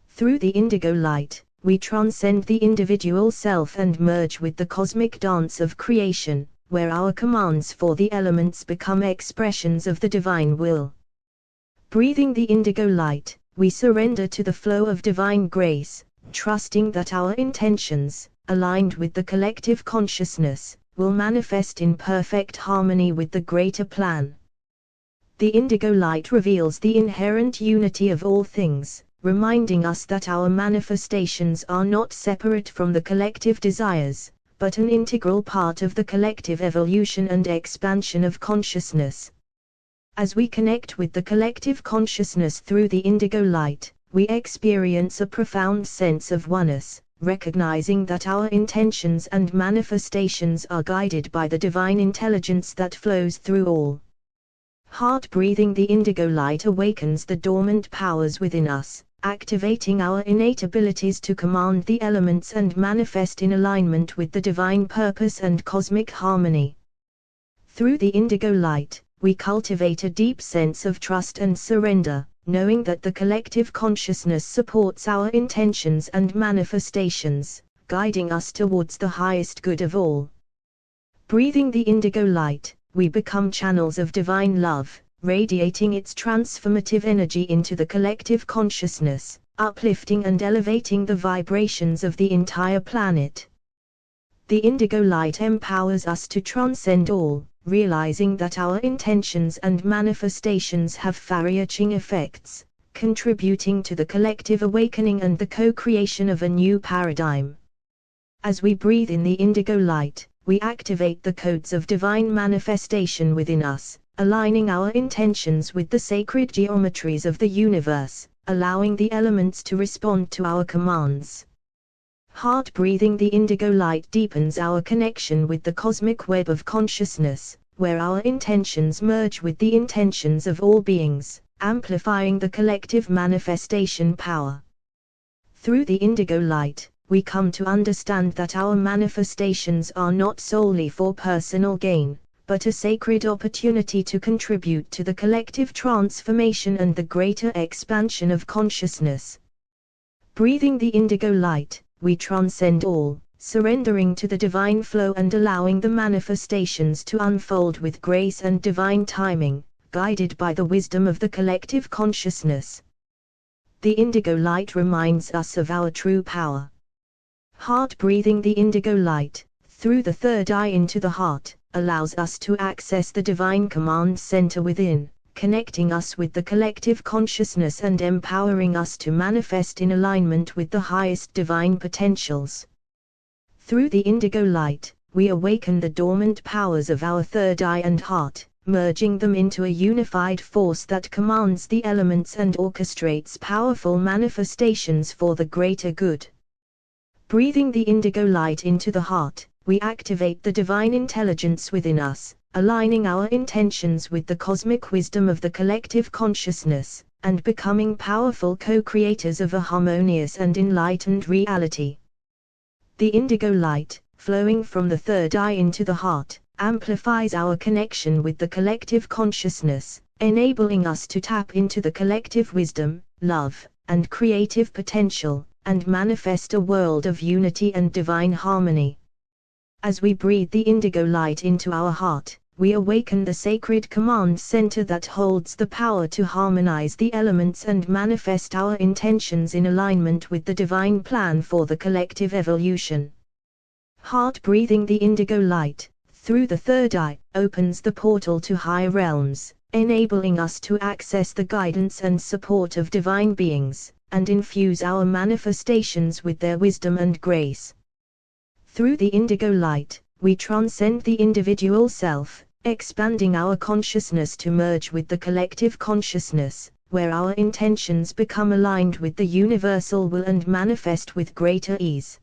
Through the indigo light, we transcend the individual self and merge with the cosmic dance of creation, where our commands for the elements become expressions of the divine will. Breathing the indigo light, we surrender to the flow of divine grace, trusting that our intentions, aligned with the collective consciousness, will manifest in perfect harmony with the greater plan. The indigo light reveals the inherent unity of all things, reminding us that our manifestations are not separate from the collective desires, but an integral part of the collective evolution and expansion of consciousness. As we connect with the collective consciousness through the indigo light, we experience a profound sense of oneness, recognizing that our intentions and manifestations are guided by the divine intelligence that flows through all. Heart breathing the indigo light awakens the dormant powers within us, activating our innate abilities to command the elements and manifest in alignment with the divine purpose and cosmic harmony. Through the indigo light, we cultivate a deep sense of trust and surrender, knowing that the collective consciousness supports our intentions and manifestations, guiding us towards the highest good of all. Breathing the indigo light, we become channels of divine love, radiating its transformative energy into the collective consciousness, uplifting and elevating the vibrations of the entire planet. The indigo light empowers us to transcend all, realizing that our intentions and manifestations have far-reaching effects, contributing to the collective awakening and the co-creation of a new paradigm. As we breathe in the indigo light, we activate the codes of divine manifestation within us, aligning our intentions with the sacred geometries of the universe, allowing the elements to respond to our commands. Heart breathing the indigo light deepens our connection with the cosmic web of consciousness, where our intentions merge with the intentions of all beings, amplifying the collective manifestation power. Through the indigo light, we come to understand that our manifestations are not solely for personal gain, but a sacred opportunity to contribute to the collective transformation and the greater expansion of consciousness. Breathing the indigo light, we transcend all, surrendering to the divine flow and allowing the manifestations to unfold with grace and divine timing, guided by the wisdom of the collective consciousness. The indigo light reminds us of our true power. Heart breathing the indigo light, through the third eye into the heart, allows us to access the divine command center within, connecting us with the collective consciousness and empowering us to manifest in alignment with the highest divine potentials. Through the indigo light, we awaken the dormant powers of our third eye and heart, merging them into a unified force that commands the elements and orchestrates powerful manifestations for the greater good. Breathing the indigo light into the heart, we activate the divine intelligence within us, aligning our intentions with the cosmic wisdom of the collective consciousness, and becoming powerful co-creators of a harmonious and enlightened reality. The indigo light, flowing from the third eye into the heart, amplifies our connection with the collective consciousness, enabling us to tap into the collective wisdom, love, and creative potential, and manifest a world of unity and divine harmony. As we breathe the indigo light into our heart, we awaken the sacred command center that holds the power to harmonize the elements and manifest our intentions in alignment with the divine plan for the collective evolution. Heart breathing the indigo light, through the third eye, opens the portal to higher realms, enabling us to access the guidance and support of divine beings, and infuse our manifestations with their wisdom and grace. Through the indigo light, we transcend the individual self, expanding our consciousness to merge with the collective consciousness, where our intentions become aligned with the universal will and manifest with greater ease.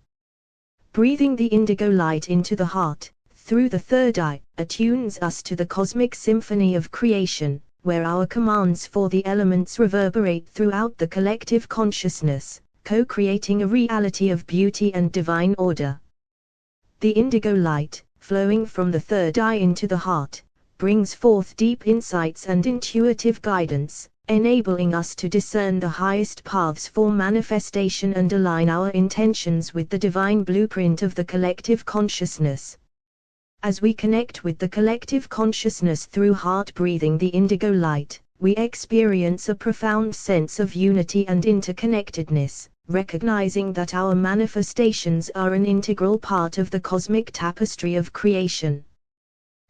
Breathing the indigo light into the heart, through the third eye, attunes us to the cosmic symphony of creation, where our commands for the elements reverberate throughout the collective consciousness, co-creating a reality of beauty and divine order. The indigo light, flowing from the third eye into the heart, brings forth deep insights and intuitive guidance, enabling us to discern the highest paths for manifestation and align our intentions with the divine blueprint of the collective consciousness. As we connect with the collective consciousness through heart breathing the indigo light, we experience a profound sense of unity and interconnectedness, recognizing that our manifestations are an integral part of the cosmic tapestry of creation.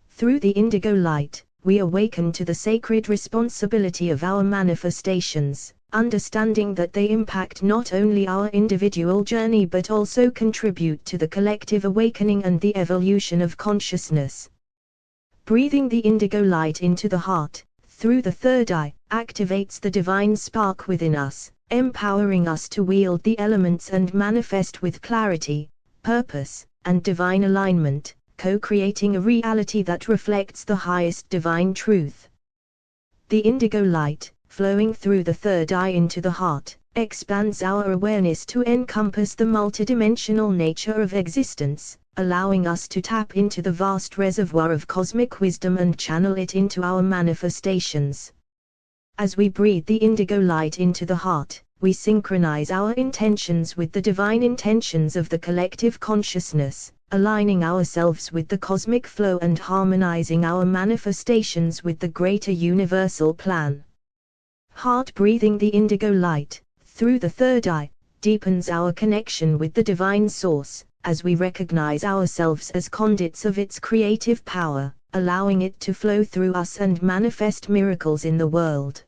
Through the indigo light, we awaken to the sacred responsibility of our manifestations, understanding that they impact not only our individual journey but also contribute to the collective awakening and the evolution of consciousness. Breathing the indigo light into the heart, through the third eye, activates the divine spark within us, empowering us to wield the elements and manifest with clarity, purpose, and divine alignment, co-creating a reality that reflects the highest divine truth. The indigo light, flowing through the third eye into the heart, expands our awareness to encompass the multidimensional nature of existence, allowing us to tap into the vast reservoir of cosmic wisdom and channel it into our manifestations. As we breathe the indigo light into the heart, we synchronize our intentions with the divine intentions of the collective consciousness, aligning ourselves with the cosmic flow and harmonizing our manifestations with the greater universal plan. Heart breathing the indigo light, through the third eye, deepens our connection with the divine source, as we recognize ourselves as conduits of its creative power, allowing it to flow through us and manifest miracles in the world.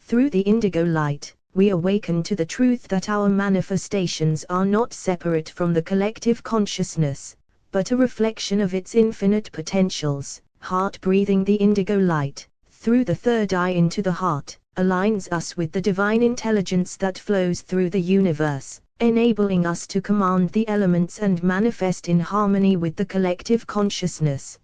Through the indigo light, we awaken to the truth that our manifestations are not separate from the collective consciousness, but a reflection of its infinite potentials. Heart breathing the indigo light, through the third eye into the heart, aligns us with the divine intelligence that flows through the universe, enabling us to command the elements and manifest in harmony with the collective consciousness.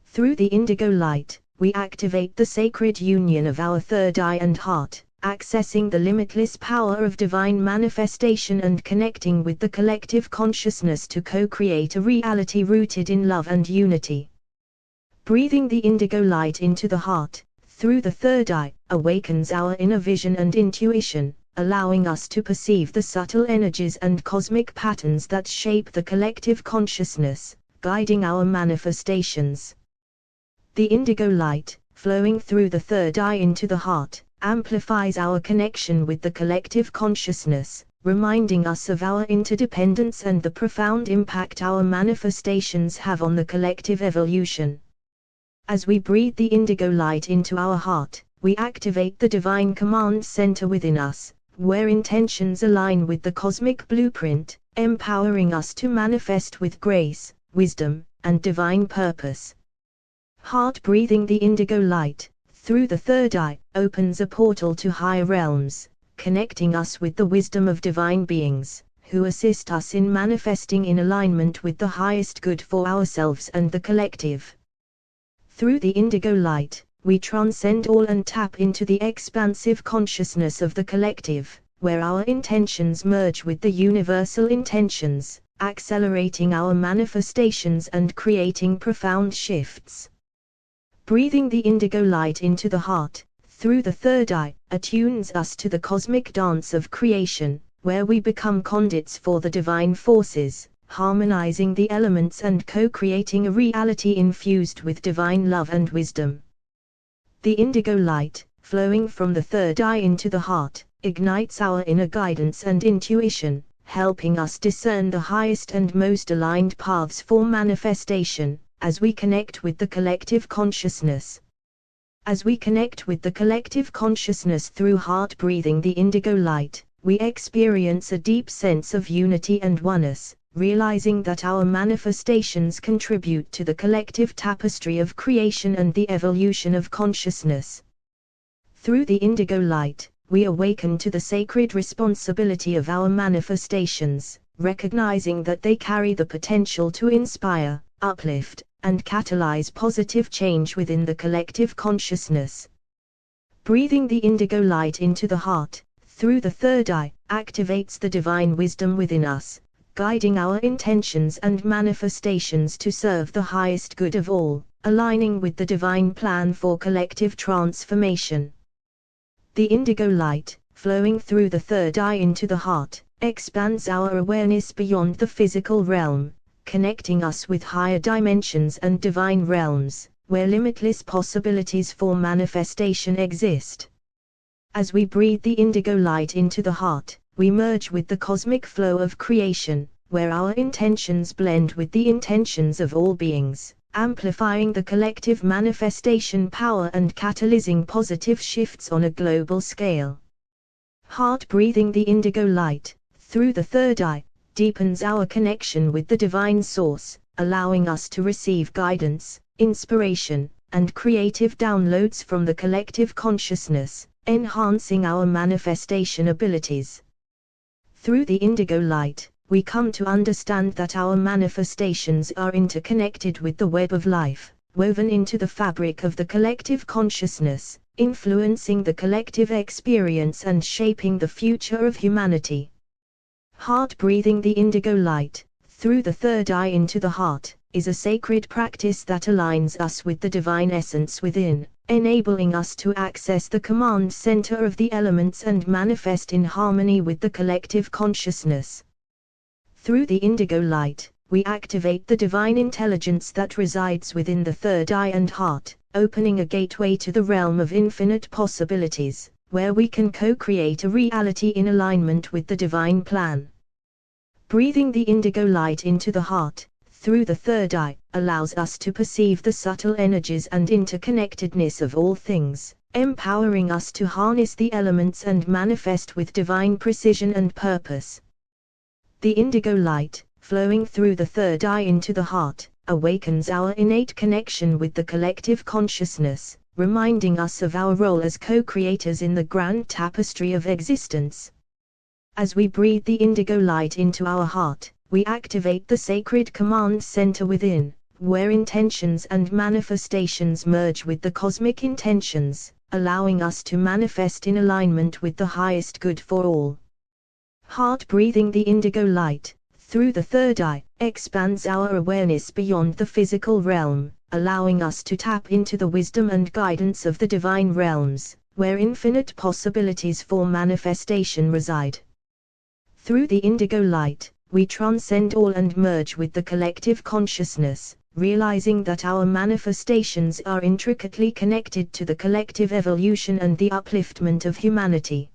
Through the indigo light, we activate the sacred union of our third eye and heart, accessing the limitless power of divine manifestation and connecting with the collective consciousness to co-create a reality rooted in love and unity. Breathing the indigo light into the heart, through the third eye, awakens our inner vision and intuition, allowing us to perceive the subtle energies and cosmic patterns that shape the collective consciousness, guiding our manifestations. The indigo light, flowing through the third eye into the heart, amplifies our connection with the collective consciousness, reminding us of our interdependence and the profound impact our manifestations have on the collective evolution. As we breathe the indigo light into our heart, we activate the divine command center within us, where intentions align with the cosmic blueprint, empowering us to manifest with grace, wisdom, and divine purpose. Heart breathing the indigo light, through the third eye, opens a portal to higher realms, connecting us with the wisdom of divine beings, who assist us in manifesting in alignment with the highest good for ourselves and the collective. Through the indigo light, we transcend all and tap into the expansive consciousness of the collective, where our intentions merge with the universal intentions, accelerating our manifestations and creating profound shifts. Breathing the indigo light into the heart, through the third eye, attunes us to the cosmic dance of creation, where we become conduits for the divine forces, harmonizing the elements and co-creating a reality infused with divine love and wisdom. The indigo light, flowing from the third eye into the heart, ignites our inner guidance and intuition, helping us discern the highest and most aligned paths for manifestation, as we connect with the collective consciousness. As we connect with the collective consciousness through heart breathing the indigo light, we experience a deep sense of unity and oneness, realizing that our manifestations contribute to the collective tapestry of creation and the evolution of consciousness. Through the indigo light, we awaken to the sacred responsibility of our manifestations, recognizing that they carry the potential to inspire, uplift, and catalyze positive change within the collective consciousness. Breathing the indigo light into the heart, through the third eye, activates the divine wisdom within us, guiding our intentions and manifestations to serve the highest good of all, aligning with the divine plan for collective transformation. The indigo light, flowing through the third eye into the heart, expands our awareness beyond the physical realm, connecting us with higher dimensions and divine realms, where limitless possibilities for manifestation exist. As we breathe the indigo light into the heart, we merge with the cosmic flow of creation, where our intentions blend with the intentions of all beings, amplifying the collective manifestation power and catalyzing positive shifts on a global scale. Heart breathing the indigo light, through the third eye, deepens our connection with the divine source, allowing us to receive guidance, inspiration, and creative downloads from the collective consciousness, enhancing our manifestation abilities. Through the indigo light, we come to understand that our manifestations are interconnected with the web of life, woven into the fabric of the collective consciousness, influencing the collective experience and shaping the future of humanity. Heart breathing the indigo light, through the third eye into the heart, is a sacred practice that aligns us with the divine essence within, enabling us to access the command center of the elements and manifest in harmony with the collective consciousness. Through the indigo light, we activate the divine intelligence that resides within the third eye and heart, opening a gateway to the realm of infinite possibilities, where we can co-create a reality in alignment with the divine plan. Breathing the indigo light into the heart, through the third eye, allows us to perceive the subtle energies and interconnectedness of all things, empowering us to harness the elements and manifest with divine precision and purpose. The indigo light, flowing through the third eye into the heart, awakens our innate connection with the collective consciousness, reminding us of our role as co-creators in the grand tapestry of existence. As we breathe the indigo light into our heart, we activate the sacred command center within, where intentions and manifestations merge with the cosmic intentions, allowing us to manifest in alignment with the highest good for all. Heart breathing the indigo light, through the third eye, expands our awareness beyond the physical realm, allowing us to tap into the wisdom and guidance of the divine realms, where infinite possibilities for manifestation reside. Through the indigo light, we transcend all and merge with the collective consciousness, realizing that our manifestations are intricately connected to the collective evolution and the upliftment of humanity.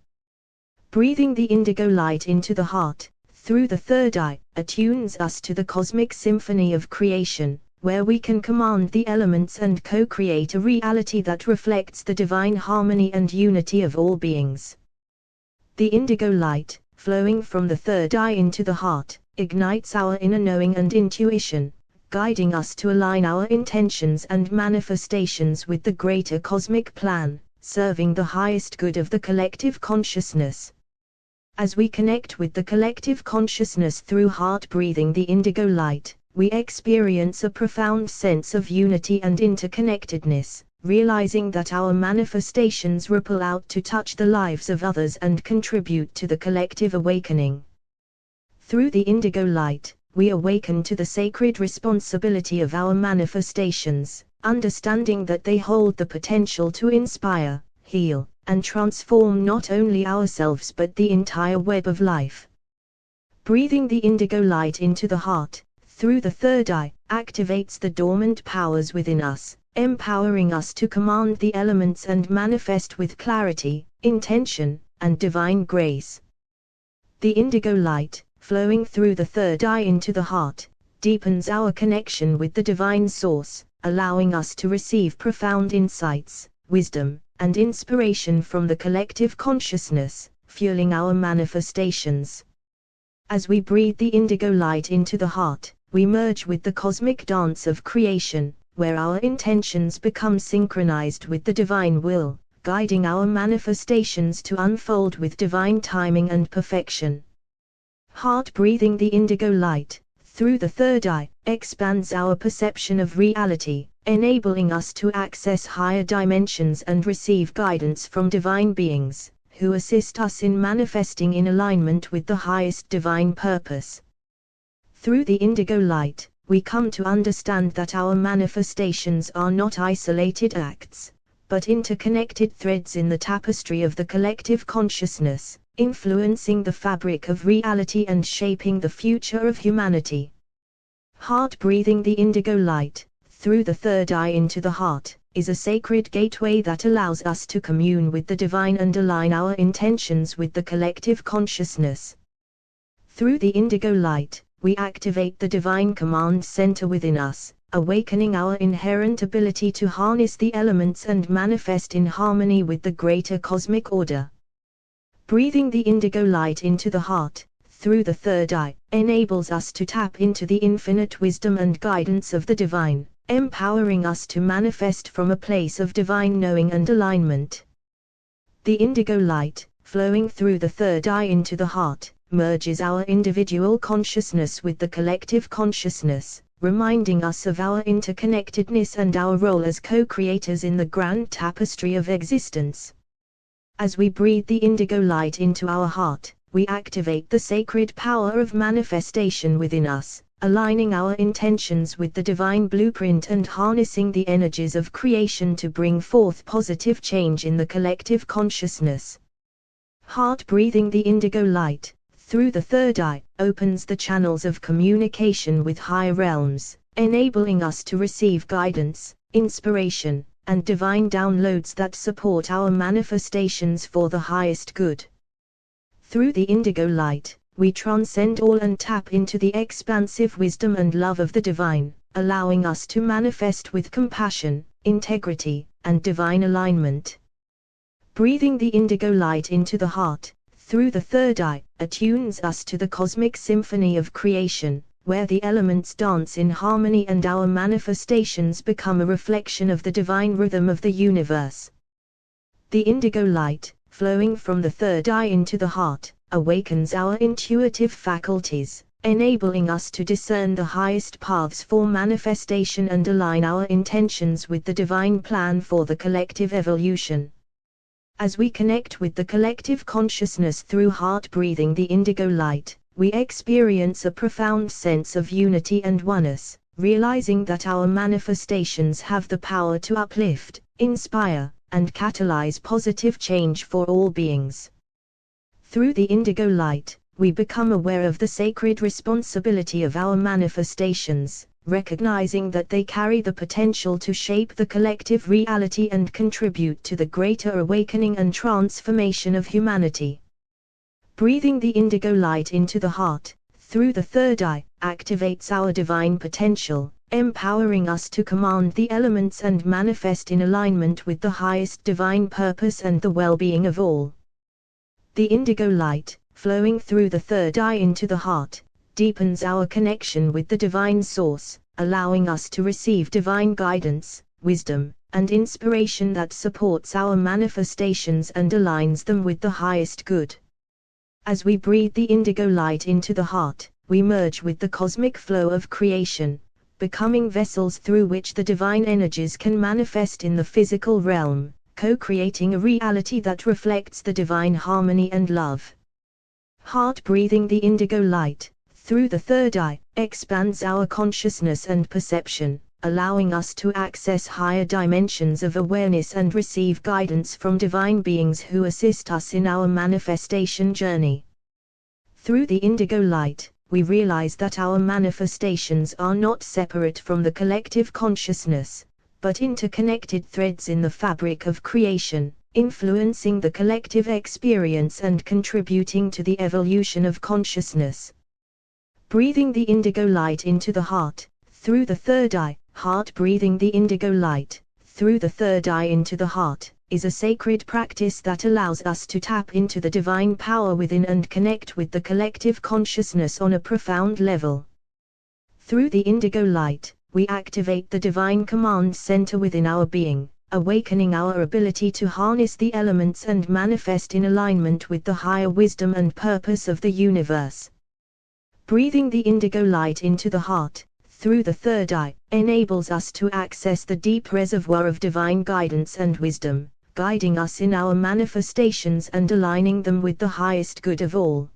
Breathing the indigo light into the heart, through the third eye, attunes us to the cosmic symphony of creation, where we can command the elements and co-create a reality that reflects the divine harmony and unity of all beings. The indigo light, flowing from the third eye into the heart, ignites our inner knowing and intuition, guiding us to align our intentions and manifestations with the greater cosmic plan, serving the highest good of the collective consciousness. As we connect with the collective consciousness through heart breathing the indigo light, we experience a profound sense of unity and interconnectedness, realizing that our manifestations ripple out to touch the lives of others and contribute to the collective awakening. Through the indigo light, we awaken to the sacred responsibility of our manifestations, understanding that they hold the potential to inspire, heal, and transform not only ourselves but the entire web of life. Breathing the indigo light into the heart, through the third eye, activates the dormant powers within us, empowering us to command the elements and manifest with clarity, intention, and divine grace. The indigo light, flowing through the third eye into the heart, deepens our connection with the divine source, allowing us to receive profound insights, wisdom, and inspiration from the collective consciousness, fueling our manifestations. As we breathe the indigo light into the heart, we merge with the cosmic dance of creation, where our intentions become synchronized with the divine will, guiding our manifestations to unfold with divine timing and perfection. Heart breathing the indigo light, through the third eye, expands our perception of reality, enabling us to access higher dimensions and receive guidance from divine beings, who assist us in manifesting in alignment with the highest divine purpose. Through the indigo light, we come to understand that our manifestations are not isolated acts, but interconnected threads in the tapestry of the collective consciousness, influencing the fabric of reality and shaping the future of humanity. Heart breathing the indigo light, through the third eye into the heart, is a sacred gateway that allows us to commune with the divine and align our intentions with the collective consciousness. Through the indigo light, we activate the divine command center within us, awakening our inherent ability to harness the elements and manifest in harmony with the greater cosmic order. Breathing the indigo light into the heart, through the third eye, enables us to tap into the infinite wisdom and guidance of the divine, empowering us to manifest from a place of divine knowing and alignment. The indigo light, flowing through the third eye into the heart, merges our individual consciousness with the collective consciousness, reminding us of our interconnectedness and our role as co-creators in the grand tapestry of existence. As we breathe the indigo light into our heart, we activate the sacred power of manifestation within us, aligning our intentions with the divine blueprint and harnessing the energies of creation to bring forth positive change in the collective consciousness. Heart breathing the indigo light, through the third eye, opens the channels of communication with higher realms, enabling us to receive guidance, inspiration, and divine downloads that support our manifestations for the highest good. Through the indigo light, we transcend all and tap into the expansive wisdom and love of the divine, allowing us to manifest with compassion, integrity, and divine alignment. Breathing the indigo light into the heart, through the third eye, attunes us to the cosmic symphony of creation, where the elements dance in harmony and our manifestations become a reflection of the divine rhythm of the universe. The indigo light, flowing from the third eye into the heart, awakens our intuitive faculties, enabling us to discern the highest paths for manifestation and align our intentions with the divine plan for the collective evolution. As we connect with the collective consciousness through heart breathing the indigo light, we experience a profound sense of unity and oneness, realizing that our manifestations have the power to uplift, inspire, and catalyze positive change for all beings. Through the indigo light, we become aware of the sacred responsibility of our manifestations, recognizing that they carry the potential to shape the collective reality and contribute to the greater awakening and transformation of humanity. Breathing the indigo light into the heart, through the third eye, activates our divine potential, empowering us to command the elements and manifest in alignment with the highest divine purpose and the well-being of all. The indigo light, flowing through the third eye into the heart, deepens our connection with the divine source, allowing us to receive divine guidance, wisdom, and inspiration that supports our manifestations and aligns them with the highest good. As we breathe the indigo light into the heart, we merge with the cosmic flow of creation, becoming vessels through which the divine energies can manifest in the physical realm, co-creating a reality that reflects the divine harmony and love. Heart breathing the indigo light, through the third eye, expands our consciousness and perception, allowing us to access higher dimensions of awareness and receive guidance from divine beings who assist us in our manifestation journey. Through the indigo light, we realize that our manifestations are not separate from the collective consciousness, but interconnected threads in the fabric of creation, influencing the collective experience and contributing to the evolution of consciousness. Breathing the indigo light into the heart, through the third eye, heart breathing the indigo light, through the third eye into the heart, is a sacred practice that allows us to tap into the divine power within and connect with the collective consciousness on a profound level. Through the indigo light, we activate the divine command center within our being, awakening our ability to harness the elements and manifest in alignment with the higher wisdom and purpose of the universe. Breathing the indigo light into the heart, through the third eye, enables us to access the deep reservoir of divine guidance and wisdom, guiding us in our manifestations and aligning them with the highest good of all.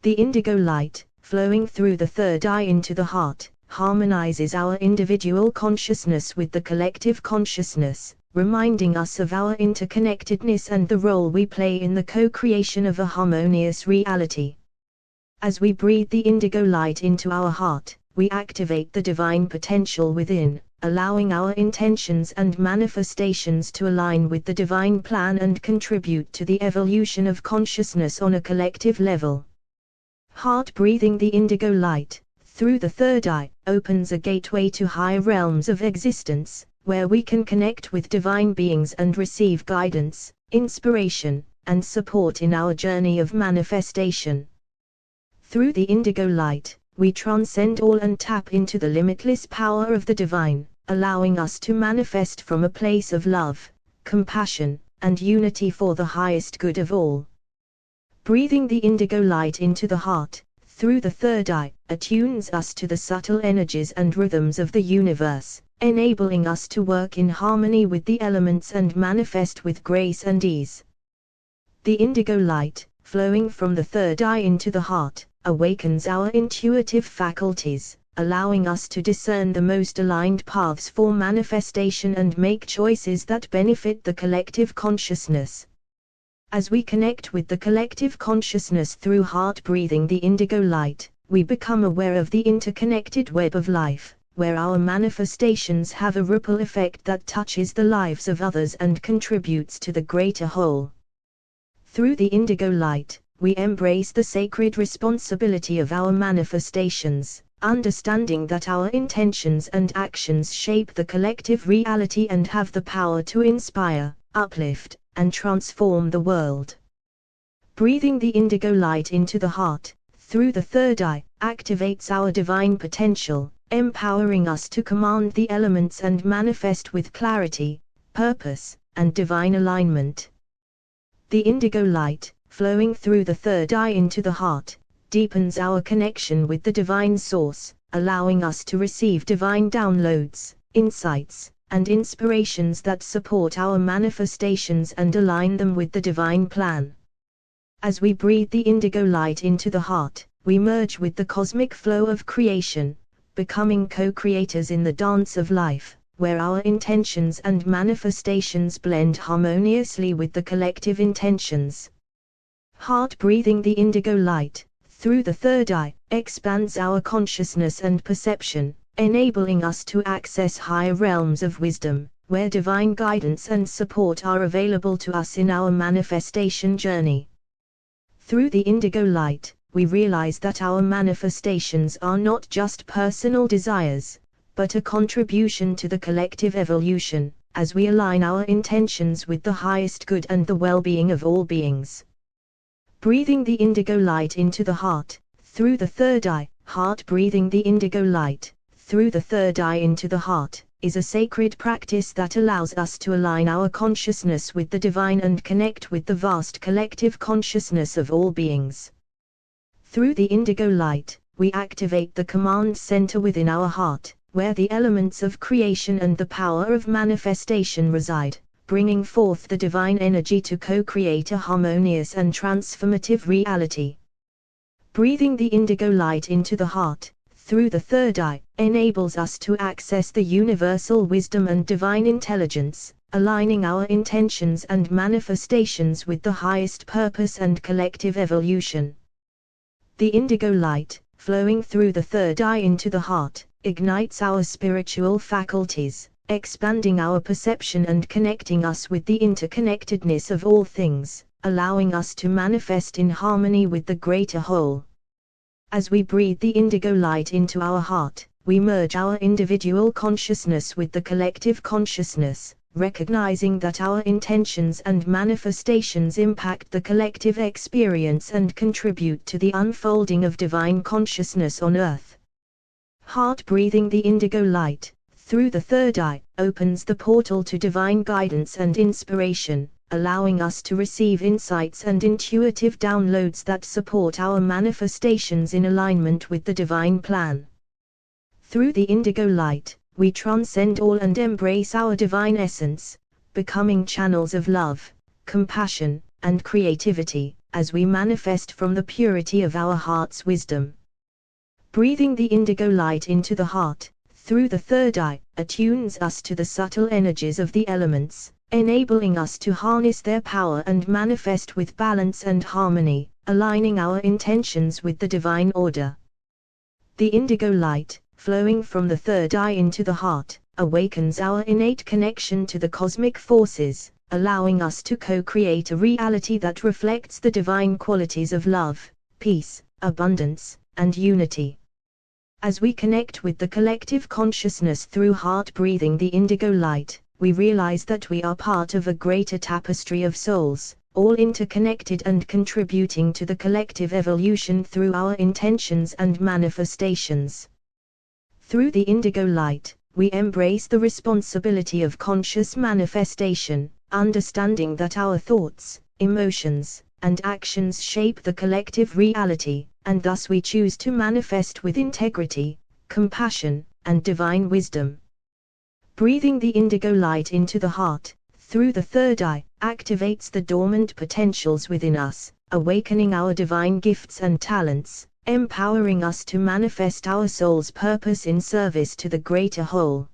The indigo light, flowing through the third eye into the heart, harmonizes our individual consciousness with the collective consciousness, reminding us of our interconnectedness and the role we play in the co-creation of a harmonious reality. As we breathe the indigo light into our heart, we activate the divine potential within, allowing our intentions and manifestations to align with the divine plan and contribute to the evolution of consciousness on a collective level. Heart breathing the indigo light, through the third eye, opens a gateway to higher realms of existence, where we can connect with divine beings and receive guidance, inspiration, and support in our journey of manifestation. Through the indigo light, we transcend all and tap into the limitless power of the divine, allowing us to manifest from a place of love, compassion, and unity for the highest good of all. Breathing the indigo light into the heart, through the third eye, attunes us to the subtle energies and rhythms of the universe, enabling us to work in harmony with the elements and manifest with grace and ease. The indigo light, flowing from the third eye into the heart, awakens our intuitive faculties, allowing us to discern the most aligned paths for manifestation and make choices that benefit the collective consciousness. As we connect with the collective consciousness through heart breathing the indigo light, we become aware of the interconnected web of life, where our manifestations have a ripple effect that touches the lives of others and contributes to the greater whole. Through the indigo light, we embrace the sacred responsibility of our manifestations, understanding that our intentions and actions shape the collective reality and have the power to inspire, uplift, and transform the world. Breathing the indigo light into the heart, through the third eye, activates our divine potential, empowering us to command the elements and manifest with clarity, purpose, and divine alignment. The indigo light, flowing through the third eye into the heart, deepens our connection with the divine source, allowing us to receive divine downloads, insights, and inspirations that support our manifestations and align them with the divine plan. As we breathe the indigo light into the heart, we merge with the cosmic flow of creation, becoming co-creators in the dance of life, where our intentions and manifestations blend harmoniously with the collective intentions. Heart breathing the indigo light, through the third eye, expands our consciousness and perception, enabling us to access higher realms of wisdom, where divine guidance and support are available to us in our manifestation journey. Through the indigo light, we realize that our manifestations are not just personal desires, but a contribution to the collective evolution, as we align our intentions with the highest good and the well-being of all beings. Breathing the indigo light into the heart, through the third eye, heart breathing the indigo light, through the third eye into the heart, is a sacred practice that allows us to align our consciousness with the divine and connect with the vast collective consciousness of all beings. Through the indigo light, we activate the command center within our heart, where the elements of creation and the power of manifestation reside, bringing forth the divine energy to co-create a harmonious and transformative reality. Breathing the indigo light into the heart, through the third eye, enables us to access the universal wisdom and divine intelligence, aligning our intentions and manifestations with the highest purpose and collective evolution. The indigo light, flowing through the third eye into the heart, ignites our spiritual faculties, expanding our perception and connecting us with the interconnectedness of all things, allowing us to manifest in harmony with the greater whole. As we breathe the indigo light into our heart, we merge our individual consciousness with the collective consciousness, recognizing that our intentions and manifestations impact the collective experience and contribute to the unfolding of divine consciousness on earth. Heart breathing the indigo light, through the third eye, opens the portal to divine guidance and inspiration, allowing us to receive insights and intuitive downloads that support our manifestations in alignment with the divine plan. Through the indigo light, we transcend all and embrace our divine essence, becoming channels of love, compassion, and creativity, as we manifest from the purity of our heart's wisdom. Breathing the indigo light into the heart, through the third eye, attunes us to the subtle energies of the elements, enabling us to harness their power and manifest with balance and harmony, aligning our intentions with the divine order. The indigo light, flowing from the third eye into the heart, awakens our innate connection to the cosmic forces, allowing us to co-create a reality that reflects the divine qualities of love, peace, abundance, and unity. As we connect with the collective consciousness through heart breathing the indigo light, we realize that we are part of a greater tapestry of souls, all interconnected and contributing to the collective evolution through our intentions and manifestations. Through the indigo light, we embrace the responsibility of conscious manifestation, understanding that our thoughts, emotions, and actions shape the collective reality, and thus we choose to manifest with integrity, compassion, and divine wisdom. Breathing the indigo light into the heart, through the third eye, activates the dormant potentials within us, awakening our divine gifts and talents, empowering us to manifest our soul's purpose in service to the greater whole.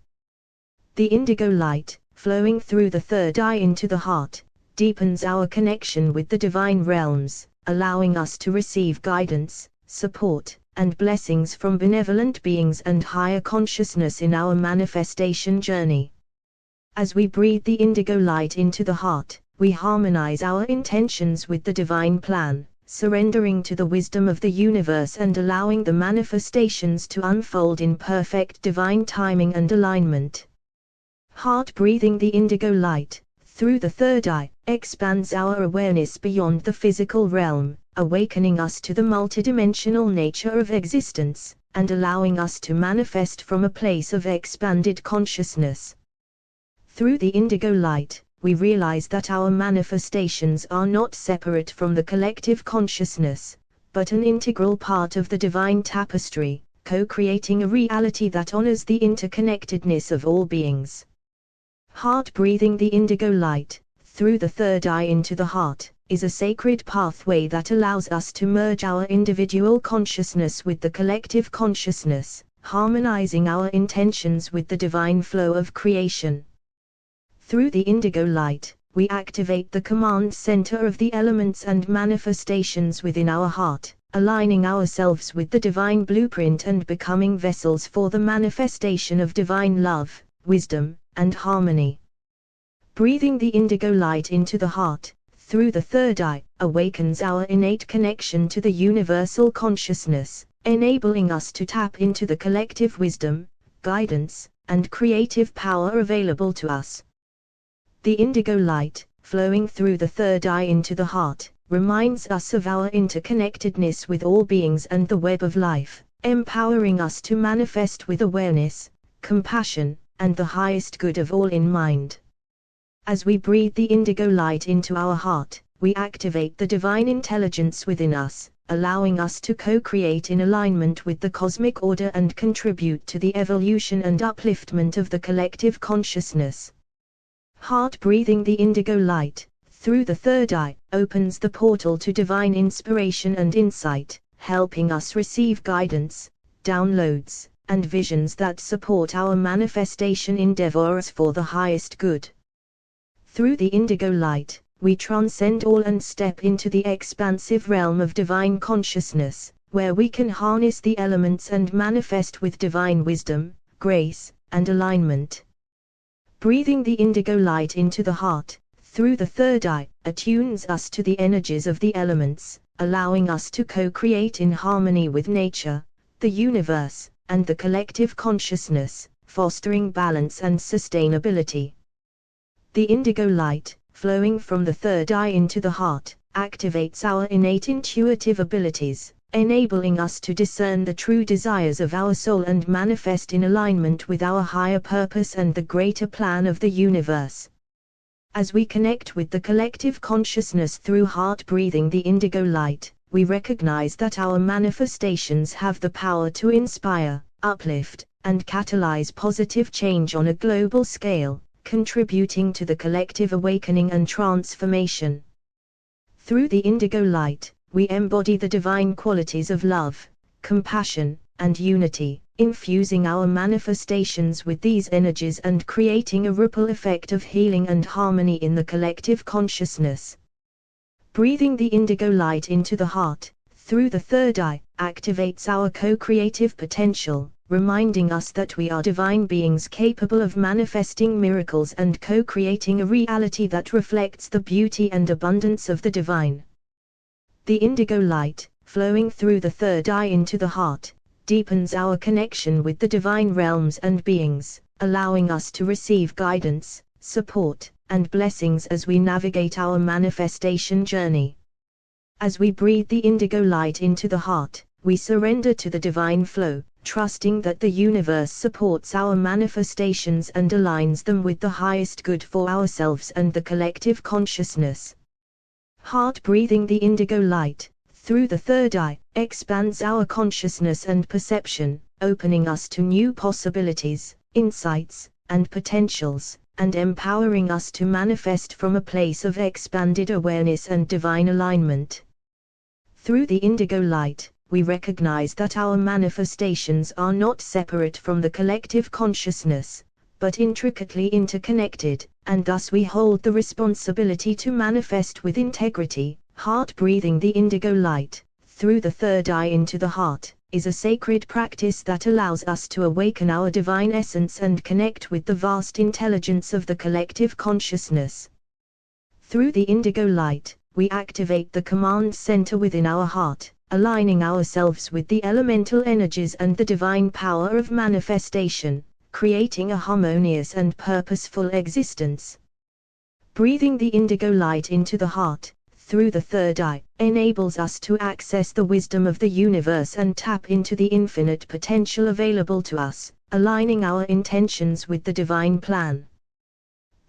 The indigo light, flowing through the third eye into the heart, deepens our connection with the divine realms, allowing us to receive guidance, support, and blessings from benevolent beings and higher consciousness in our manifestation journey. As we breathe the indigo light into the heart, we harmonize our intentions with the divine plan, surrendering to the wisdom of the universe and allowing the manifestations to unfold in perfect divine timing and alignment. Heart breathing the indigo light, through the third eye, expands our awareness beyond the physical realm, awakening us to the multidimensional nature of existence, and allowing us to manifest from a place of expanded consciousness. Through the indigo light, we realize that our manifestations are not separate from the collective consciousness, but an integral part of the divine tapestry, co-creating a reality that honors the interconnectedness of all beings. Heart breathing the indigo light, through the third eye into the heart, is a sacred pathway that allows us to merge our individual consciousness with the collective consciousness, harmonizing our intentions with the divine flow of creation. Through the indigo light, we activate the command center of the elements and manifestations within our heart, aligning ourselves with the divine blueprint and becoming vessels for the manifestation of divine love, wisdom, and harmony. Breathing the indigo light into the heart, through the third eye, awakens our innate connection to the universal consciousness, enabling us to tap into the collective wisdom, guidance, and creative power available to us. The indigo light, flowing through the third eye into the heart, reminds us of our interconnectedness with all beings and the web of life, empowering us to manifest with awareness, compassion, and the highest good of all in mind. As we breathe the indigo light into our heart, we activate the divine intelligence within us, allowing us to co-create in alignment with the cosmic order and contribute to the evolution and upliftment of the collective consciousness. Heart breathing the indigo light, through the third eye, opens the portal to divine inspiration and insight, helping us receive guidance, downloads, and visions that support our manifestation endeavors for the highest good. Through the indigo light, we transcend all and step into the expansive realm of divine consciousness, where we can harness the elements and manifest with divine wisdom, grace, and alignment. Breathing the indigo light into the heart, through the third eye, attunes us to the energies of the elements, allowing us to co-create in harmony with nature, the universe, and the collective consciousness, fostering balance and sustainability. The indigo light, flowing from the third eye into the heart, activates our innate intuitive abilities, enabling us to discern the true desires of our soul and manifest in alignment with our higher purpose and the greater plan of the universe. As we connect with the collective consciousness through heart breathing the indigo light, we recognize that our manifestations have the power to inspire, uplift, and catalyze positive change on a global scale, contributing to the collective awakening and transformation. Through the indigo light, we embody the divine qualities of love, compassion, and unity, infusing our manifestations with these energies and creating a ripple effect of healing and harmony in the collective consciousness. Breathing the indigo light into the heart, through the third eye, activates our co-creative potential, reminding us that we are divine beings capable of manifesting miracles and co-creating a reality that reflects the beauty and abundance of the divine. The indigo light, flowing through the third eye into the heart, deepens our connection with the divine realms and beings, allowing us to receive guidance, support, and blessings as we navigate our manifestation journey. As we breathe the indigo light into the heart, we surrender to the divine flow, trusting that the universe supports our manifestations and aligns them with the highest good for ourselves and the collective consciousness. Heart breathing the indigo light, through the third eye, expands our consciousness and perception, opening us to new possibilities, insights, and potentials, and empowering us to manifest from a place of expanded awareness and divine alignment. Through the indigo light, we recognize that our manifestations are not separate from the collective consciousness, but intricately interconnected, and thus we hold the responsibility to manifest with integrity. Heart breathing the indigo light, through the third eye into the heart, is a sacred practice that allows us to awaken our divine essence and connect with the vast intelligence of the collective consciousness. Through the indigo light, we activate the command center within our heart, aligning ourselves with the elemental energies and the divine power of manifestation, creating a harmonious and purposeful existence. Breathing the indigo light into the heart, through the third eye, enables us to access the wisdom of the universe and tap into the infinite potential available to us, aligning our intentions with the divine plan.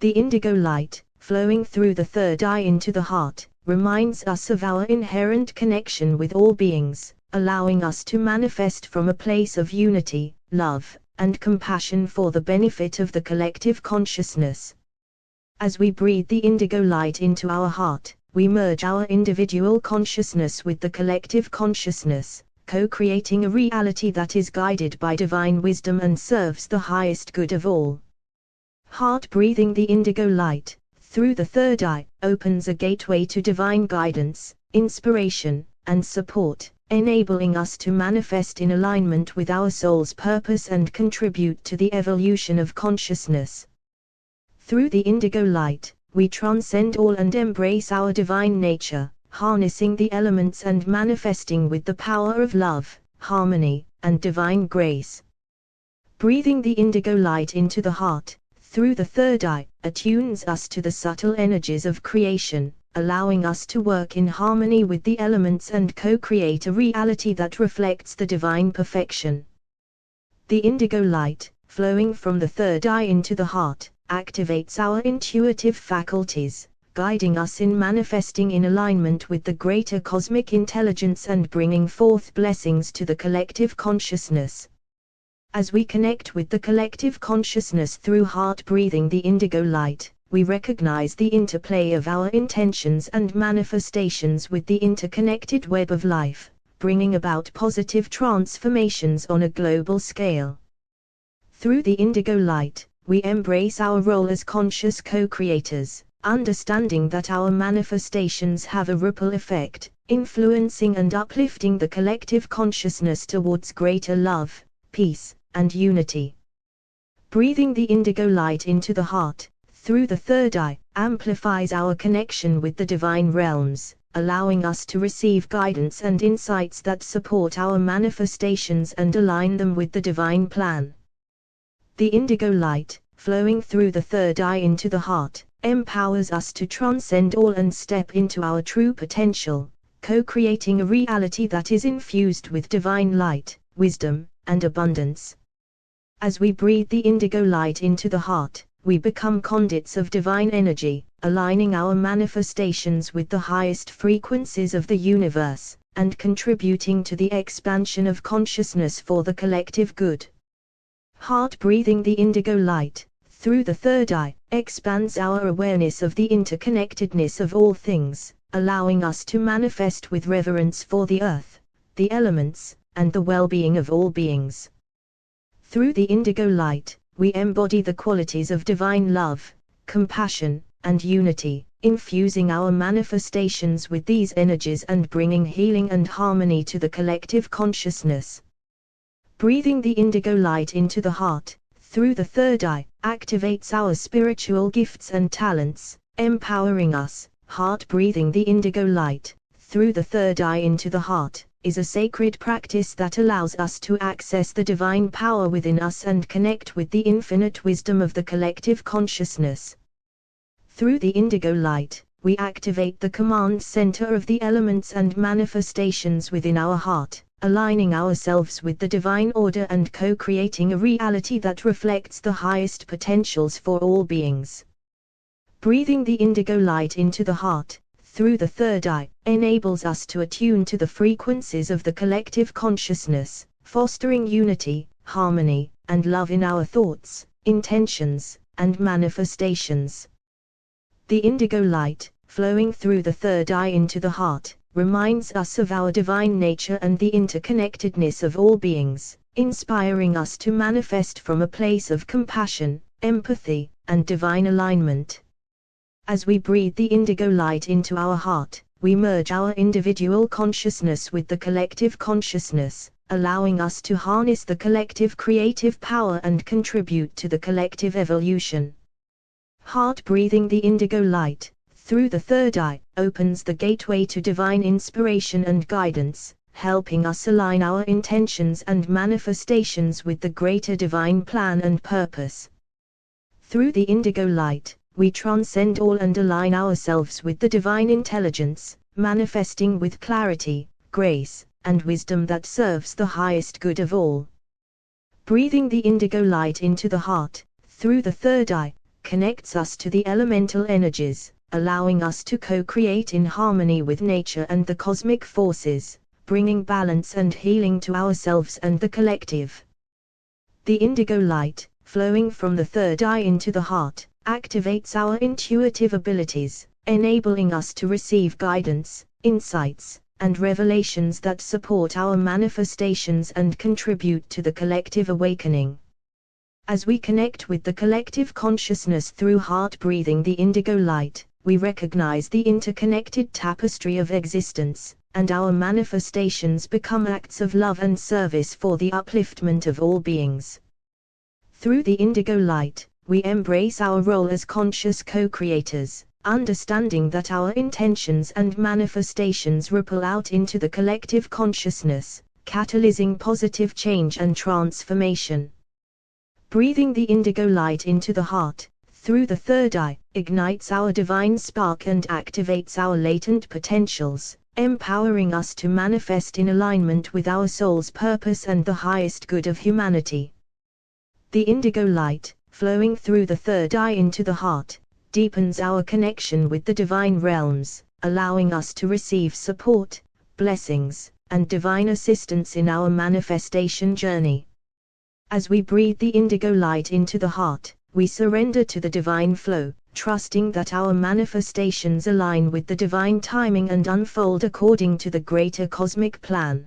The indigo light, flowing through the third eye into the heart, reminds us of our inherent connection with all beings, allowing us to manifest from a place of unity, love, and compassion for the benefit of the collective consciousness. As we breathe the indigo light into our heart, we merge our individual consciousness with the collective consciousness, co-creating a reality that is guided by divine wisdom and serves the highest good of all. Heart breathing the indigo light, through the third eye, opens a gateway to divine guidance, inspiration, and support, enabling us to manifest in alignment with our soul's purpose and contribute to the evolution of consciousness. Through the indigo light, we transcend all and embrace our divine nature, harnessing the elements and manifesting with the power of love, harmony, and divine grace. Breathing the indigo light into the heart, through the third eye, attunes us to the subtle energies of creation, allowing us to work in harmony with the elements and co-create a reality that reflects the divine perfection. The indigo light, flowing from the third eye into the heart, activates our intuitive faculties, guiding us in manifesting in alignment with the greater cosmic intelligence and bringing forth blessings to the collective consciousness. As we connect with the collective consciousness through heart breathing the indigo light, we recognize the interplay of our intentions and manifestations with the interconnected web of life, bringing about positive transformations on a global scale. Through the indigo light, we embrace our role as conscious co-creators, understanding that our manifestations have a ripple effect, influencing and uplifting the collective consciousness towards greater love, peace, and unity. Breathing the indigo light into the heart, through the third eye, amplifies our connection with the divine realms, allowing us to receive guidance and insights that support our manifestations and align them with the divine plan. The indigo light, flowing through the third eye into the heart, empowers us to transcend all and step into our true potential, co-creating a reality that is infused with divine light, wisdom, and abundance. As we breathe the indigo light into the heart, we become conduits of divine energy, aligning our manifestations with the highest frequencies of the universe, and contributing to the expansion of consciousness for the collective good. Heart breathing the indigo light, through the third eye, expands our awareness of the interconnectedness of all things, allowing us to manifest with reverence for the earth, the elements, and the well-being of all beings. Through the indigo light, we embody the qualities of divine love, compassion, and unity, infusing our manifestations with these energies and bringing healing and harmony to the collective consciousness. Breathing the indigo light into the heart, through the third eye, activates our spiritual gifts and talents, empowering us. Heart breathing the indigo light, through the third eye into the heart, is a sacred practice that allows us to access the divine power within us and connect with the infinite wisdom of the collective consciousness. Through the indigo light, we activate the command center of the elements and manifestations within our heart, aligning ourselves with the divine order and co-creating a reality that reflects the highest potentials for all beings. Breathing the indigo light into the heart, through the third eye, enables us to attune to the frequencies of the collective consciousness, fostering unity, harmony, and love in our thoughts, intentions, and manifestations. The indigo light, flowing through the third eye into the heart, reminds us of our divine nature and the interconnectedness of all beings, inspiring us to manifest from a place of compassion, empathy, and divine alignment. As we breathe the indigo light into our heart, we merge our individual consciousness with the collective consciousness, allowing us to harness the collective creative power and contribute to the collective evolution. Heart breathing the indigo light, through the third eye, opens the gateway to divine inspiration and guidance, helping us align our intentions and manifestations with the greater divine plan and purpose. Through the indigo light, we transcend all and align ourselves with the divine intelligence, manifesting with clarity, grace, and wisdom that serves the highest good of all. Breathing the indigo light into the heart, through the third eye, connects us to the elemental energies, allowing us to co-create in harmony with nature and the cosmic forces, bringing balance and healing to ourselves and the collective. The indigo light, flowing from the third eye into the heart, activates our intuitive abilities, enabling us to receive guidance, insights, and revelations that support our manifestations and contribute to the collective awakening. As we connect with the collective consciousness through heart breathing the indigo light, we recognize the interconnected tapestry of existence, and our manifestations become acts of love and service for the upliftment of all beings. Through the indigo light, we embrace our role as conscious co-creators, understanding that our intentions and manifestations ripple out into the collective consciousness, catalyzing positive change and transformation. Breathing the indigo light into the heart, through the third eye, ignites our divine spark and activates our latent potentials, empowering us to manifest in alignment with our soul's purpose and the highest good of humanity. The indigo light, flowing through the third eye into the heart, deepens our connection with the divine realms, allowing us to receive support, blessings, and divine assistance in our manifestation journey. As we breathe the indigo light into the heart, we surrender to the divine flow, trusting that our manifestations align with the divine timing and unfold according to the greater cosmic plan.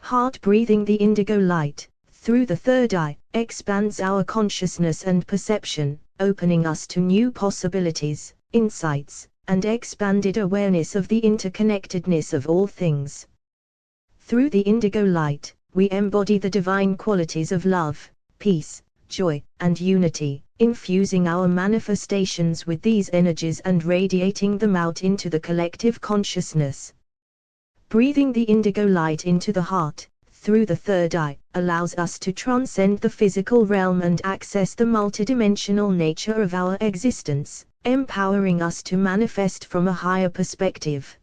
Heart breathing the indigo light, through the third eye, expands our consciousness and perception, opening us to new possibilities, insights, and expanded awareness of the interconnectedness of all things. Through the indigo light, we embody the divine qualities of love, peace, joy, and unity, infusing our manifestations with these energies and radiating them out into the collective consciousness. Breathing the indigo light into the heart, through the third eye, allows us to transcend the physical realm and access the multidimensional nature of our existence, empowering us to manifest from a higher perspective.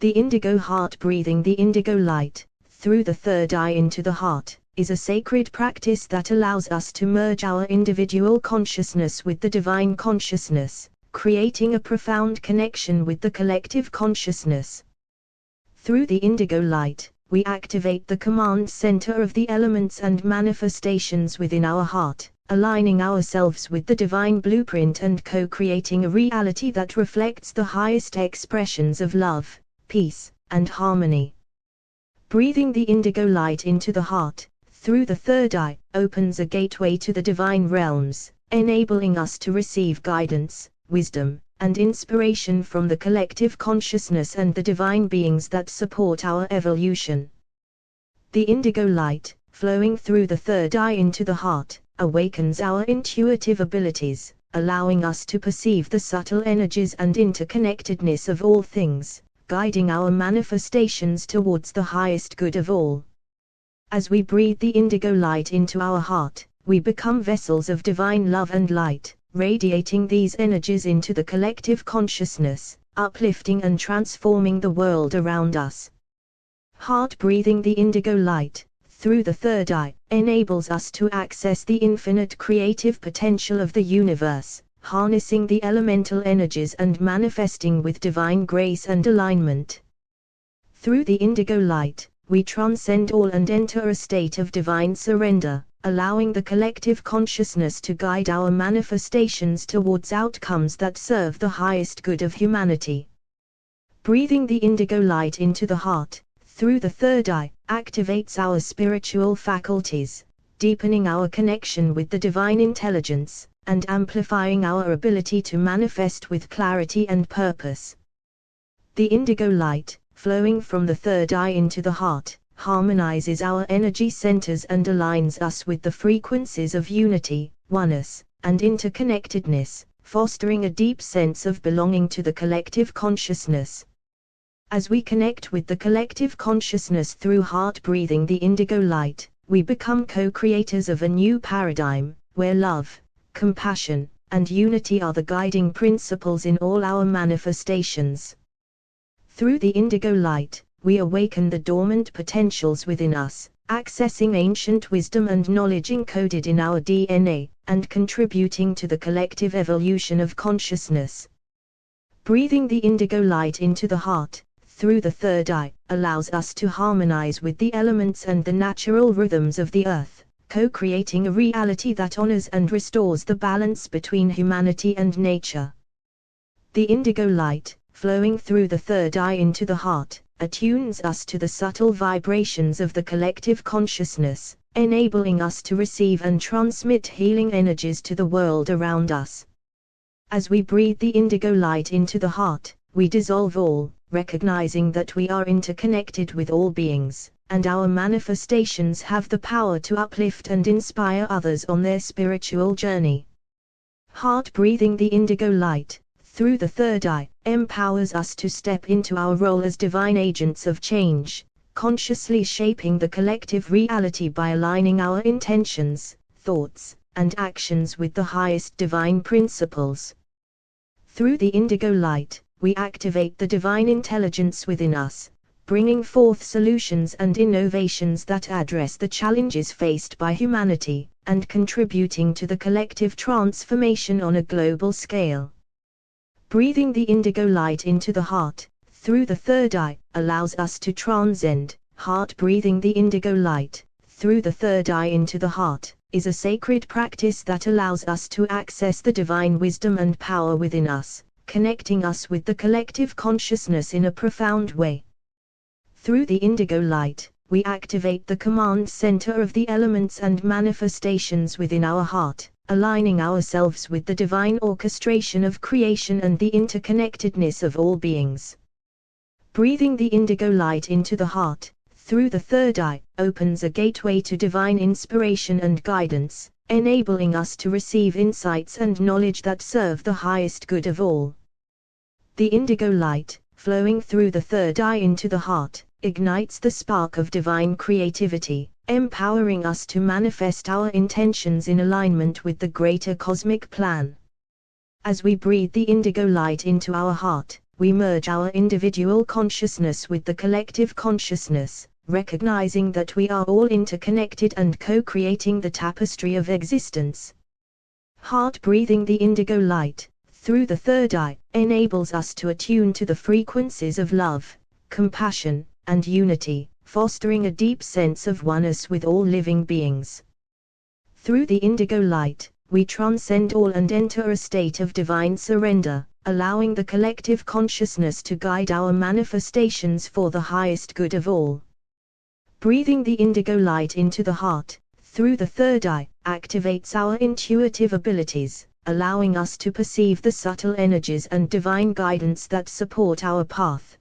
The indigo heart breathing the indigo light, through the third eye into the heart, is a sacred practice that allows us to merge our individual consciousness with the divine consciousness, creating a profound connection with the collective consciousness. Through the indigo light, we activate the command center of the elements and manifestations within our heart, aligning ourselves with the divine blueprint and co-creating a reality that reflects the highest expressions of love, peace, and harmony. Breathing the indigo light into the heart, through the third eye, opens a gateway to the divine realms, enabling us to receive guidance, wisdom, and inspiration from the collective consciousness and the divine beings that support our evolution. The indigo light, flowing through the third eye into the heart, awakens our intuitive abilities, allowing us to perceive the subtle energies and interconnectedness of all things, guiding our manifestations towards the highest good of all. As we breathe the indigo light into our heart, we become vessels of divine love and light, radiating these energies into the collective consciousness, uplifting and transforming the world around us. Heart breathing the indigo light, through the third eye, enables us to access the infinite creative potential of the universe, harnessing the elemental energies and manifesting with divine grace and alignment. Through the indigo light, we transcend all and enter a state of divine surrender, allowing the collective consciousness to guide our manifestations towards outcomes that serve the highest good of humanity. Breathing the indigo light into the heart, through the third eye, activates our spiritual faculties, deepening our connection with the divine intelligence, and amplifying our ability to manifest with clarity and purpose. The indigo light, flowing from the third eye into the heart, harmonizes our energy centers and aligns us with the frequencies of unity, oneness, and interconnectedness, fostering a deep sense of belonging to the collective consciousness. As we connect with the collective consciousness through heart breathing the indigo light, we become co-creators of a new paradigm, where love, compassion, and unity are the guiding principles in all our manifestations. Through the indigo light, we awaken the dormant potentials within us, accessing ancient wisdom and knowledge encoded in our DNA, and contributing to the collective evolution of consciousness. Breathing the indigo light into the heart, through the third eye, allows us to harmonize with the elements and the natural rhythms of the earth, co-creating a reality that honors and restores the balance between humanity and nature. The indigo light, flowing through the third eye into the heart, attunes us to the subtle vibrations of the collective consciousness, enabling us to receive and transmit healing energies to the world around us. As we breathe the indigo light into the heart, we dissolve all, recognizing that we are interconnected with all beings, and our manifestations have the power to uplift and inspire others on their spiritual journey. Heart breathing the indigo light, through the third eye, empowers us to step into our role as divine agents of change, consciously shaping the collective reality by aligning our intentions, thoughts, and actions with the highest divine principles. Through the indigo light, we activate the divine intelligence within us, bringing forth solutions and innovations that address the challenges faced by humanity, and contributing to the collective transformation on a global scale. Breathing the indigo light into the heart, through the third eye, allows us to transcend. Heart breathing the indigo light, through the third eye into the heart, is a sacred practice that allows us to access the divine wisdom and power within us, connecting us with the collective consciousness in a profound way. Through the indigo light, we activate the command center of the elements and manifestations within our heart, aligning ourselves with the divine orchestration of creation and the interconnectedness of all beings. Breathing the indigo light into the heart, through the third eye, opens a gateway to divine inspiration and guidance, enabling us to receive insights and knowledge that serve the highest good of all. The indigo light, flowing through the third eye into the heart, ignites the spark of divine creativity, empowering us to manifest our intentions in alignment with the greater cosmic plan. As we breathe the indigo light into our heart, we merge our individual consciousness with the collective consciousness, recognizing that we are all interconnected and co-creating the tapestry of existence. Heart breathing the indigo light, through the third eye, enables us to attune to the frequencies of love, compassion, and unity, fostering a deep sense of oneness with all living beings. Through the indigo light, we transcend all and enter a state of divine surrender, allowing the collective consciousness to guide our manifestations for the highest good of all. Breathing the indigo light into the heart, through the third eye, activates our intuitive abilities, allowing us to perceive the subtle energies and divine guidance that support our path.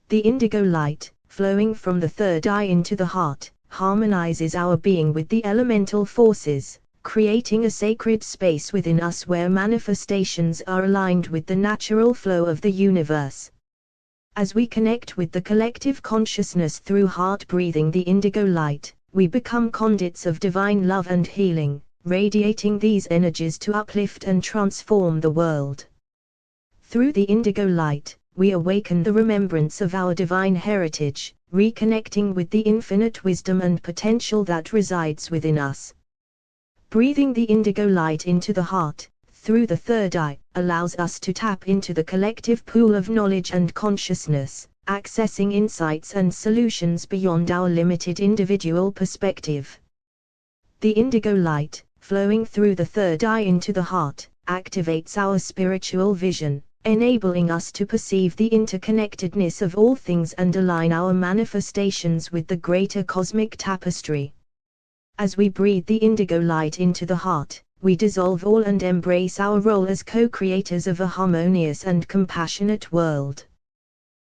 The indigo light, flowing from the third eye into the heart, harmonizes our being with the elemental forces, creating a sacred space within us where manifestations are aligned with the natural flow of the universe. As we connect with the collective consciousness through heart breathing the indigo light, we become conduits of divine love and healing, radiating these energies to uplift and transform the world. Through the indigo light, we awaken the remembrance of our divine heritage, reconnecting with the infinite wisdom and potential that resides within us. Breathing the indigo light into the heart, through the third eye, allows us to tap into the collective pool of knowledge and consciousness, accessing insights and solutions beyond our limited individual perspective. The indigo light, flowing through the third eye into the heart, activates our spiritual vision, enabling us to perceive the interconnectedness of all things and align our manifestations with the greater cosmic tapestry. As we breathe the indigo light into the heart, we dissolve all and embrace our role as co-creators of a harmonious and compassionate world.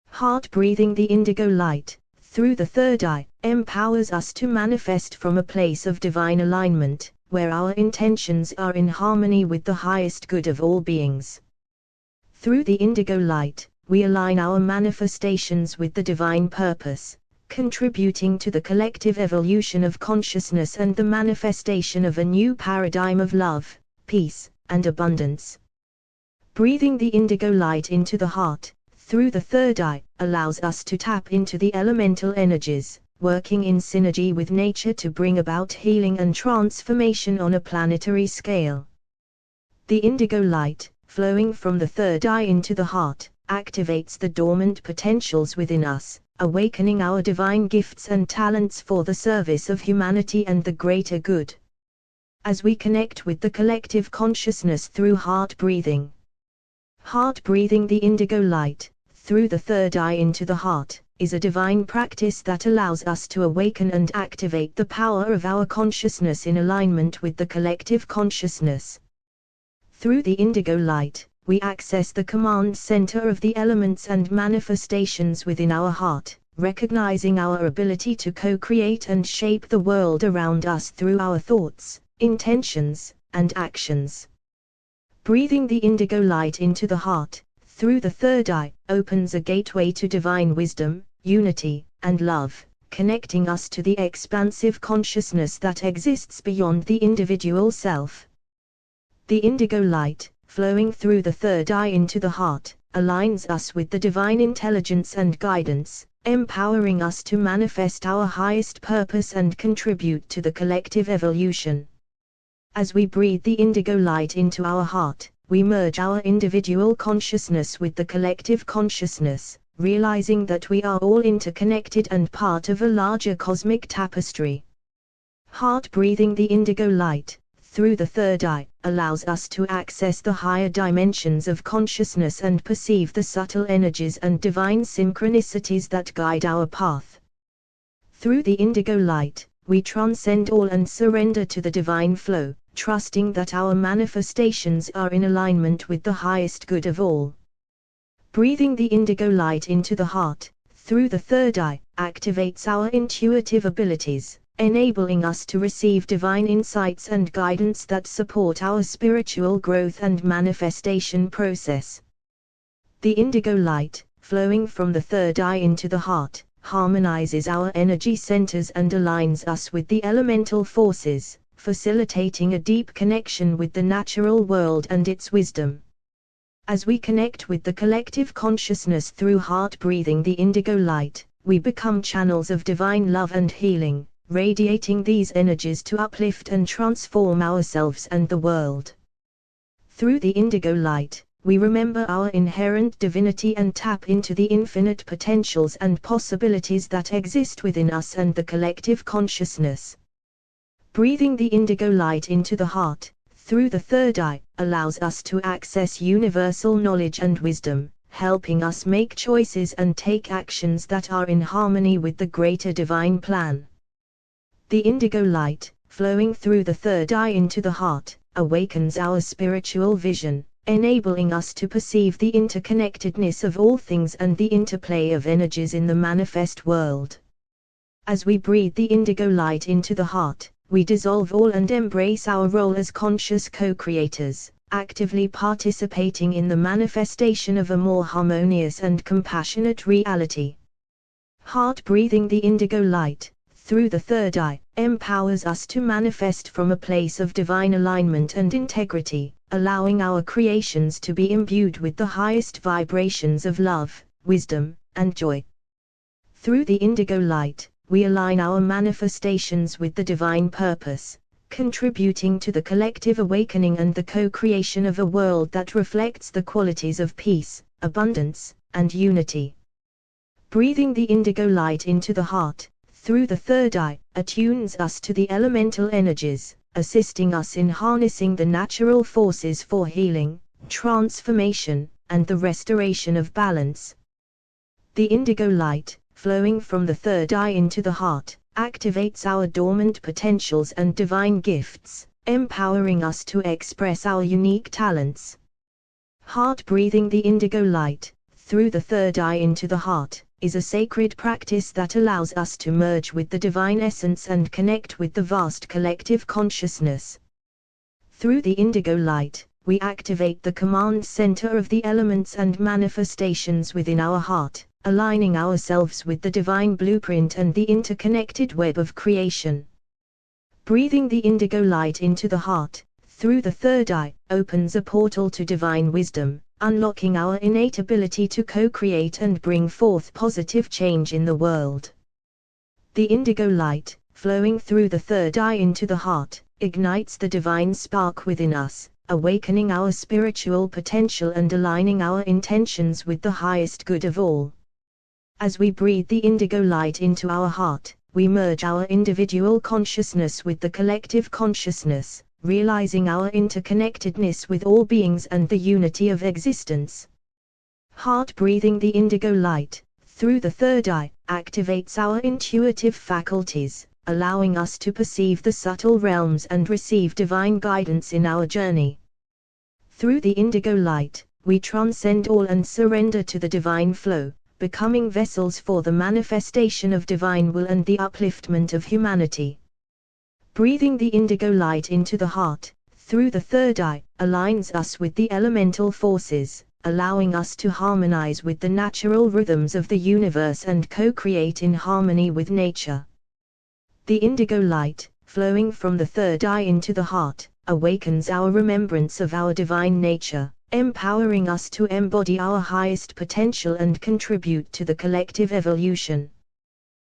Heart breathing the indigo light, through the third eye, empowers us to manifest from a place of divine alignment, where our intentions are in harmony with the highest good of all beings. Through the indigo light, we align our manifestations with the divine purpose, contributing to the collective evolution of consciousness and the manifestation of a new paradigm of love, peace, and abundance. Breathing the indigo light into the heart, through the third eye, allows us to tap into the elemental energies, working in synergy with nature to bring about healing and transformation on a planetary scale. The indigo light, flowing from the third eye into the heart, activates the dormant potentials within us, awakening our divine gifts and talents for the service of humanity and the greater good. As we connect with the collective consciousness through heart breathing. Heart breathing the indigo light, through the third eye into the heart, is a divine practice that allows us to awaken and activate the power of our consciousness in alignment with the collective consciousness. Through the indigo light, we access the command center of the elements and manifestations within our heart, recognizing our ability to co-create and shape the world around us through our thoughts, intentions, and actions. Breathing the indigo light into the heart, through the third eye, opens a gateway to divine wisdom, unity, and love, connecting us to the expansive consciousness that exists beyond the individual self. The indigo light, flowing through the third eye into the heart, aligns us with the divine intelligence and guidance, empowering us to manifest our highest purpose and contribute to the collective evolution. As we breathe the indigo light into our heart, we merge our individual consciousness with the collective consciousness, realizing that we are all interconnected and part of a larger cosmic tapestry. Heart breathing the indigo light, through the third eye, allows us to access the higher dimensions of consciousness and perceive the subtle energies and divine synchronicities that guide our path. Through the indigo light, we transcend all and surrender to the divine flow, trusting that our manifestations are in alignment with the highest good of all. Breathing the indigo light into the heart, through the third eye, activates our intuitive abilities, enabling us to receive divine insights and guidance that support our spiritual growth and manifestation process. The indigo light, flowing from the third eye into the heart, harmonizes our energy centers and aligns us with the elemental forces, facilitating a deep connection with the natural world and its wisdom. As we connect with the collective consciousness through heart breathing the indigo light, we become channels of divine love and healing, radiating these energies to uplift and transform ourselves and the world. Through the indigo light, we remember our inherent divinity and tap into the infinite potentials and possibilities that exist within us and the collective consciousness. Breathing the indigo light into the heart, through the third eye, allows us to access universal knowledge and wisdom, helping us make choices and take actions that are in harmony with the greater divine plan. The indigo light, flowing through the third eye into the heart, awakens our spiritual vision, enabling us to perceive the interconnectedness of all things and the interplay of energies in the manifest world. As we breathe the indigo light into the heart, we dissolve all and embrace our role as conscious co-creators, actively participating in the manifestation of a more harmonious and compassionate reality. Heart breathing the indigo light, through the third eye, empowers us to manifest from a place of divine alignment and integrity, allowing our creations to be imbued with the highest vibrations of love, wisdom, and joy. Through the indigo light, we align our manifestations with the divine purpose, contributing to the collective awakening and the co-creation of a world that reflects the qualities of peace, abundance, and unity. Breathing the indigo light into the heart, through the third eye, attunes us to the elemental energies, assisting us in harnessing the natural forces for healing, transformation, and the restoration of balance. The indigo light, flowing from the third eye into the heart, activates our dormant potentials and divine gifts, empowering us to express our unique talents. Heart breathing the indigo light, through the third eye into the heart, is a sacred practice that allows us to merge with the divine essence and connect with the vast collective consciousness. Through the indigo light, we activate the command center of the elements and manifestations within our heart, aligning ourselves with the divine blueprint and the interconnected web of creation. Breathing the indigo light into the heart, through the third eye, opens a portal to divine wisdom, unlocking our innate ability to co-create and bring forth positive change in the world. The indigo light, flowing through the third eye into the heart, ignites the divine spark within us, awakening our spiritual potential and aligning our intentions with the highest good of all. As we breathe the indigo light into our heart, we merge our individual consciousness with the collective consciousness, realizing our interconnectedness with all beings and the unity of existence. Heart breathing the indigo light, through the third eye, activates our intuitive faculties, allowing us to perceive the subtle realms and receive divine guidance in our journey. Through the indigo light, we transcend all and surrender to the divine flow, becoming vessels for the manifestation of divine will and the upliftment of humanity. Breathing the indigo light into the heart, through the third eye, aligns us with the elemental forces, allowing us to harmonize with the natural rhythms of the universe and co-create in harmony with nature. The indigo light, flowing from the third eye into the heart, awakens our remembrance of our divine nature, empowering us to embody our highest potential and contribute to the collective evolution.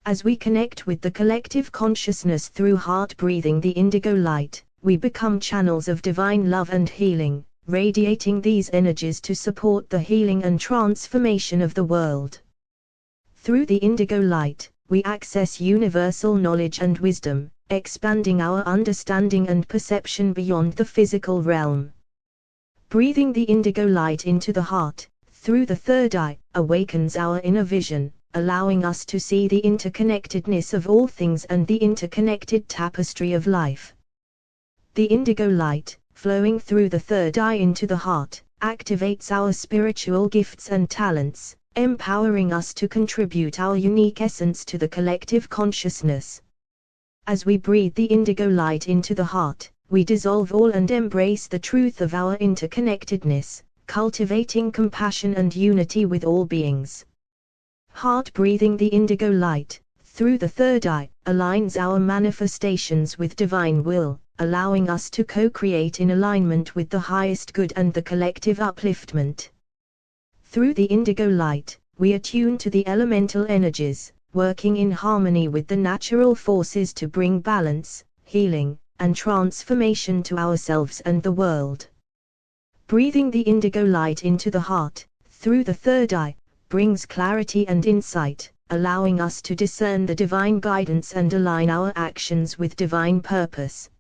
As we connect with the collective consciousness through heart breathing the indigo light, we become channels of divine love and healing, radiating these energies to support the healing and transformation of the world. Through the indigo light, we access universal knowledge and wisdom, expanding our understanding and perception beyond the physical realm. Breathing the indigo light into the heart, through the third eye, awakens our inner vision, allowing us to see the interconnectedness of all things and the interconnected tapestry of life. The indigo light, flowing through the third eye into the heart, activates our spiritual gifts and talents, empowering us to contribute our unique essence to the collective consciousness. As we breathe the indigo light into the heart, we dissolve all and embrace the truth of our interconnectedness, cultivating compassion and unity with all beings. Heart breathing the indigo light, through the third eye, aligns our manifestations with divine will, allowing us to co-create in alignment with the highest good and the collective upliftment. Through the indigo light, we attune to the elemental energies, working in harmony with the natural forces to bring balance, healing, and transformation to ourselves and the world. Breathing the indigo light into the heart, through the third eye, brings clarity and insight, allowing us to discern the divine guidance and align our actions with divine purpose.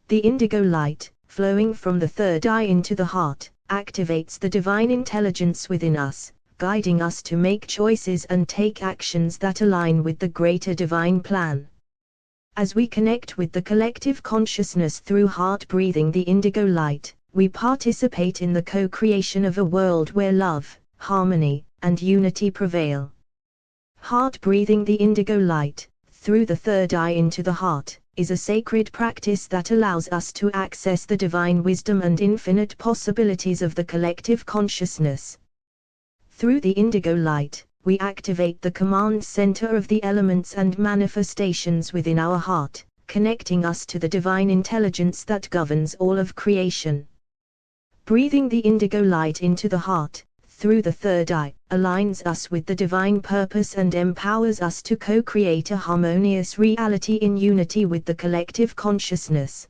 The indigo light, flowing from the third eye into the heart, activates the divine intelligence within us, guiding us to make choices and take actions that align with the greater divine plan. As we connect with the collective consciousness through heart breathing the indigo light, we participate in the co-creation of a world where love, harmony, and unity prevail. Heart breathing the indigo light, through the third eye into the heart, is a sacred practice that allows us to access the divine wisdom and infinite possibilities of the collective consciousness. Through the indigo light, we activate the command center of the elements and manifestations within our heart, connecting us to the divine intelligence that governs all of creation. Breathing the indigo light into the heart, through the third eye, aligns us with the divine purpose and empowers us to co-create a harmonious reality in unity with the collective consciousness.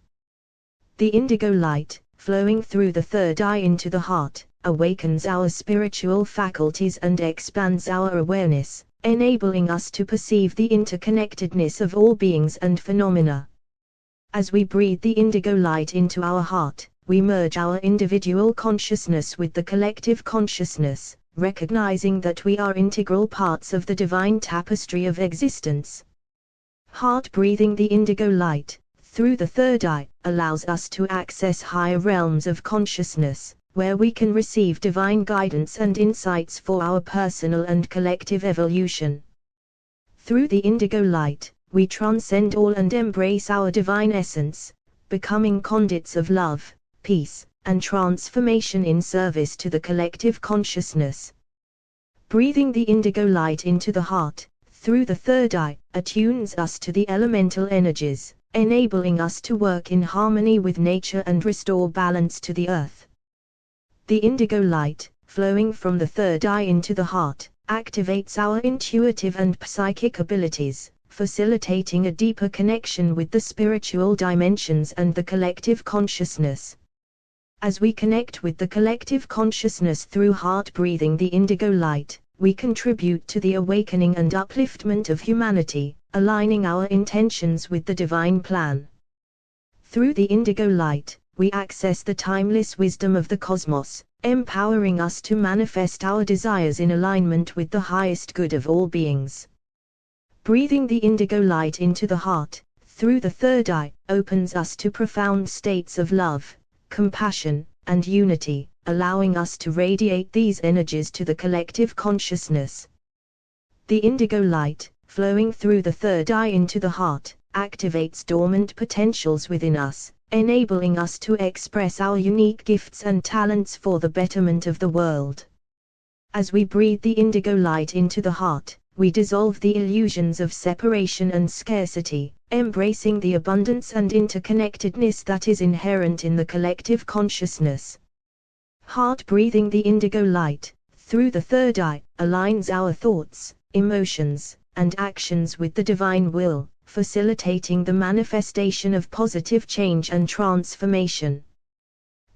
The indigo light, flowing through the third eye into the heart, awakens our spiritual faculties and expands our awareness, enabling us to perceive the interconnectedness of all beings and phenomena. As we breathe the indigo light into our heart, we merge our individual consciousness with the collective consciousness, recognizing that we are integral parts of the divine tapestry of existence. Heart breathing the indigo light, through the third eye, allows us to access higher realms of consciousness, where we can receive divine guidance and insights for our personal and collective evolution. Through the indigo light, we transcend all and embrace our divine essence, becoming conduits of love, peace, and transformation in service to the collective consciousness. Breathing the indigo light into the heart, through the third eye, attunes us to the elemental energies, enabling us to work in harmony with nature and restore balance to the earth. The indigo light, flowing from the third eye into the heart, activates our intuitive and psychic abilities, facilitating a deeper connection with the spiritual dimensions and the collective consciousness. As we connect with the collective consciousness through heart breathing the indigo light, we contribute to the awakening and upliftment of humanity, aligning our intentions with the divine plan. Through the indigo light, we access the timeless wisdom of the cosmos, empowering us to manifest our desires in alignment with the highest good of all beings. Breathing the indigo light into the heart, through the third eye, opens us to profound states of love, compassion, and unity, allowing us to radiate these energies to the collective consciousness. The indigo light, flowing through the third eye into the heart, activates dormant potentials within us, enabling us to express our unique gifts and talents for the betterment of the world. As we breathe the indigo light into the heart, we dissolve the illusions of separation and scarcity, embracing the abundance and interconnectedness that is inherent in the collective consciousness. Heart breathing the indigo light, through the third eye, aligns our thoughts, emotions, and actions with the divine will, facilitating the manifestation of positive change and transformation.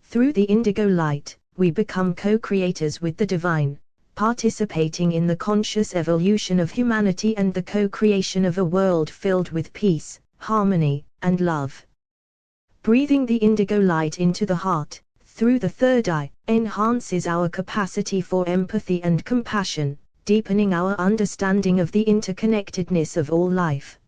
Through the indigo light, we become co-creators with the divine, participating in the conscious evolution of humanity and the co-creation of a world filled with peace, harmony, and love. Breathing the indigo light into the heart, through the third eye, enhances our capacity for empathy and compassion, deepening our understanding of the interconnectedness of all life.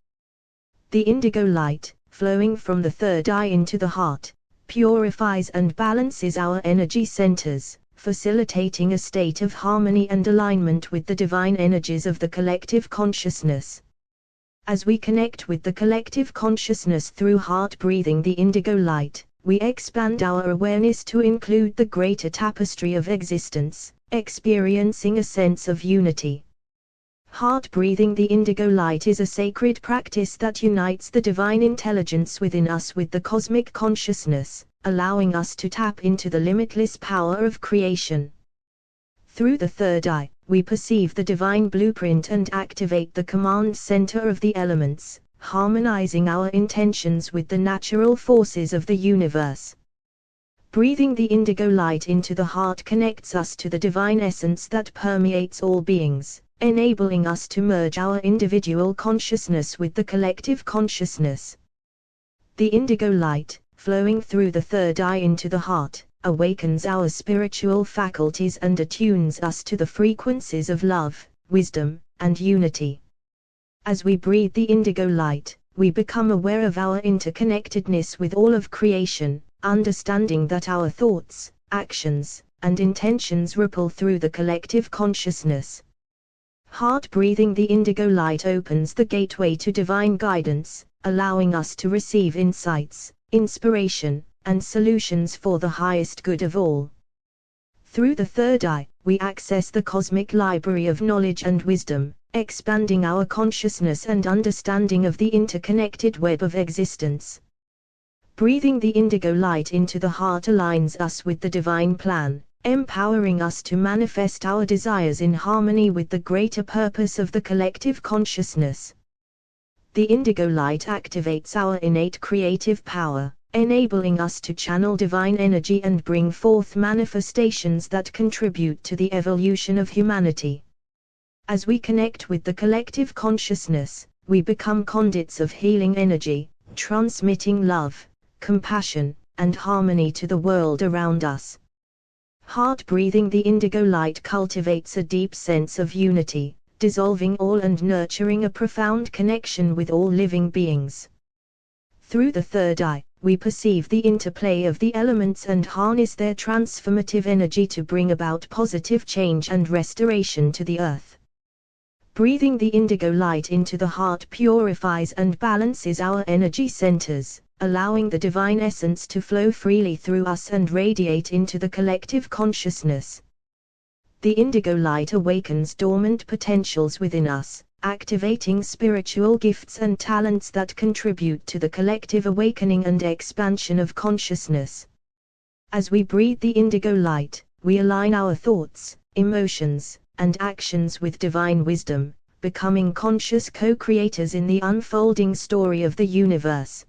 The indigo light, flowing from the third eye into the heart, purifies and balances our energy centers, facilitating a state of harmony and alignment with the divine energies of the collective consciousness. As we connect with the collective consciousness through heart breathing the indigo light, we expand our awareness to include the greater tapestry of existence, experiencing a sense of unity. Heart breathing the indigo light is a sacred practice that unites the divine intelligence within us with the cosmic consciousness, allowing us to tap into the limitless power of creation. Through the third eye, we perceive the divine blueprint and activate the command center of the elements, harmonizing our intentions with the natural forces of the universe. Breathing the indigo light into the heart connects us to the divine essence that permeates all beings, enabling us to merge our individual consciousness with the collective consciousness. The indigo light, flowing through the third eye into the heart, awakens our spiritual faculties and attunes us to the frequencies of love, wisdom, and unity. As we breathe the indigo light, we become aware of our interconnectedness with all of creation, understanding that our thoughts, actions, and intentions ripple through the collective consciousness. Heart breathing the indigo light opens the gateway to divine guidance, allowing us to receive insights, inspiration, and solutions for the highest good of all. Through the third eye, we access the cosmic library of knowledge and wisdom, expanding our consciousness and understanding of the interconnected web of existence. Breathing the indigo light into the heart aligns us with the divine plan, empowering us to manifest our desires in harmony with the greater purpose of the collective consciousness. The indigo light activates our innate creative power, enabling us to channel divine energy and bring forth manifestations that contribute to the evolution of humanity. As we connect with the collective consciousness, we become conduits of healing energy, transmitting love, compassion, and harmony to the world around us. Heart breathing the indigo light cultivates a deep sense of unity, dissolving all and nurturing a profound connection with all living beings. Through the third eye, we perceive the interplay of the elements and harness their transformative energy to bring about positive change and restoration to the earth. Breathing the indigo light into the heart purifies and balances our energy centers, allowing the divine essence to flow freely through us and radiate into the collective consciousness. The indigo light awakens dormant potentials within us, activating spiritual gifts and talents that contribute to the collective awakening and expansion of consciousness. As we breathe the indigo light, we align our thoughts, emotions, and actions with divine wisdom, becoming conscious co-creators in the unfolding story of the universe.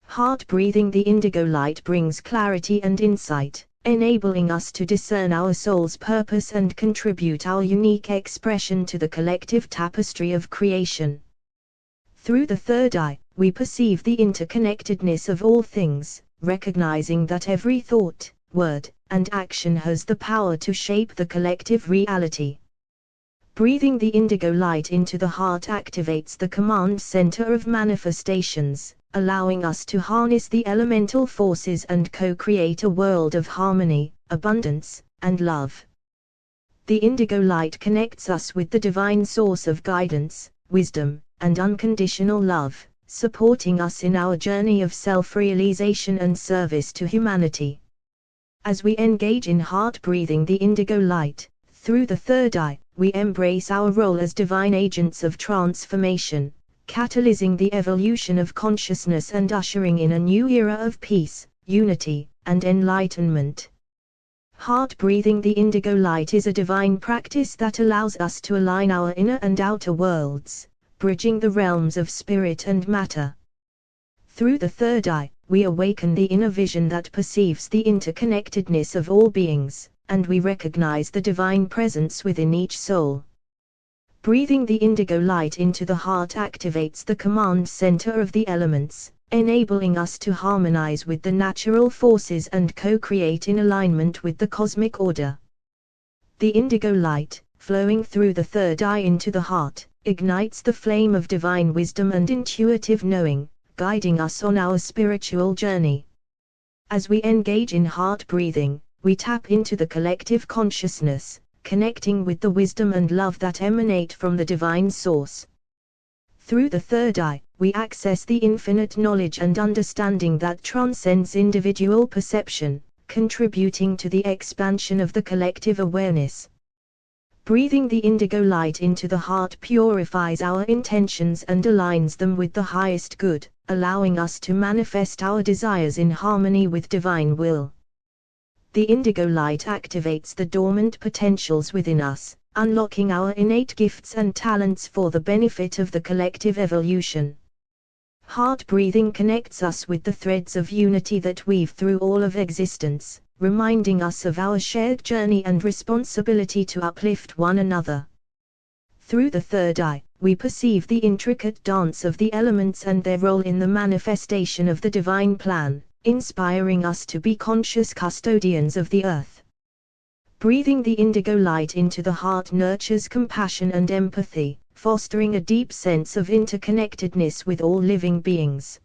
Heart breathing the indigo light brings clarity and insight, enabling us to discern our soul's purpose and contribute our unique expression to the collective tapestry of creation. Through the third eye, we perceive the interconnectedness of all things, recognizing that every thought, word, and action has the power to shape the collective reality. Breathing the indigo light into the heart activates the command center of manifestations, allowing us to harness the elemental forces and co-create a world of harmony, abundance, and love. The indigo light connects us with the divine source of guidance, wisdom, and unconditional love, supporting us in our journey of self-realization and service to humanity. As we engage in heart breathing the indigo light, through the third eye, we embrace our role as divine agents of transformation, catalyzing the evolution of consciousness and ushering in a new era of peace, unity, and enlightenment. Heart breathing the indigo light is a divine practice that allows us to align our inner and outer worlds, bridging the realms of spirit and matter. Through the third eye, we awaken the inner vision that perceives the interconnectedness of all beings, and we recognize the divine presence within each soul. Breathing the indigo light into the heart activates the command center of the elements, enabling us to harmonize with the natural forces and co-create in alignment with the cosmic order. The indigo light, flowing through the third eye into the heart, ignites the flame of divine wisdom and intuitive knowing, guiding us on our spiritual journey. As we engage in heart breathing, we tap into the collective consciousness, connecting with the wisdom and love that emanate from the divine source. Through the third eye, we access the infinite knowledge and understanding that transcends individual perception, contributing to the expansion of the collective awareness. Breathing the indigo light into the heart purifies our intentions and aligns them with the highest good, allowing us to manifest our desires in harmony with divine will. The indigo light activates the dormant potentials within us, unlocking our innate gifts and talents for the benefit of the collective evolution. Heart breathing connects us with the threads of unity that weave through all of existence, reminding us of our shared journey and responsibility to uplift one another. Through the third eye, we perceive the intricate dance of the elements and their role in the manifestation of the divine plan, inspiring us to be conscious custodians of the earth. Breathing the indigo light into the heart nurtures compassion and empathy, fostering a deep sense of interconnectedness with all living beings.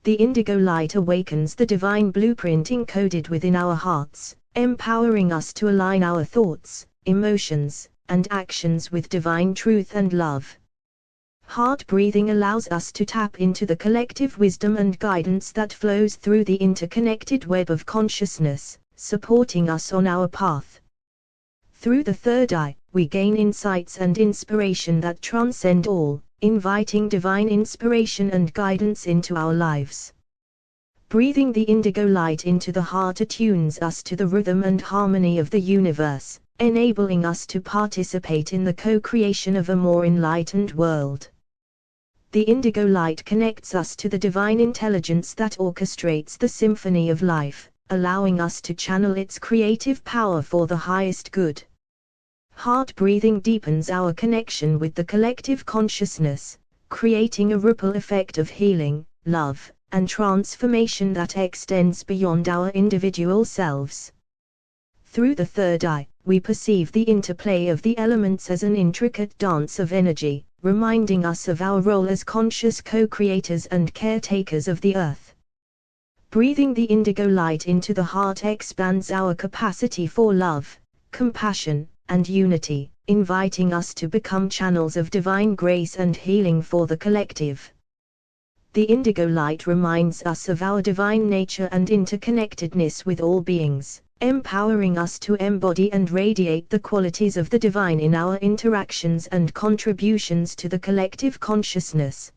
The indigo light awakens the divine blueprint encoded within our hearts, empowering us to align our thoughts, emotions, and actions with divine truth and love. Heart breathing allows us to tap into the collective wisdom and guidance that flows through the interconnected web of consciousness, supporting us on our path. Through the third eye, we gain insights and inspiration that transcend all, inviting divine inspiration and guidance into our lives. Breathing the indigo light into the heart attunes us to the rhythm and harmony of the universe, enabling us to participate in the co-creation of a more enlightened world. The indigo light connects us to the divine intelligence that orchestrates the symphony of life, allowing us to channel its creative power for the highest good. Heart breathing deepens our connection with the collective consciousness, creating a ripple effect of healing, love, and transformation that extends beyond our individual selves. Through the third eye, we perceive the interplay of the elements as an intricate dance of energy, reminding us of our role as conscious co-creators and caretakers of the earth. Breathing the indigo light into the heart expands our capacity for love, compassion, and unity, inviting us to become channels of divine grace and healing for the collective. The indigo light reminds us of our divine nature and interconnectedness with all beings, empowering us to embody and radiate the qualities of the divine in our interactions and contributions to the collective consciousness.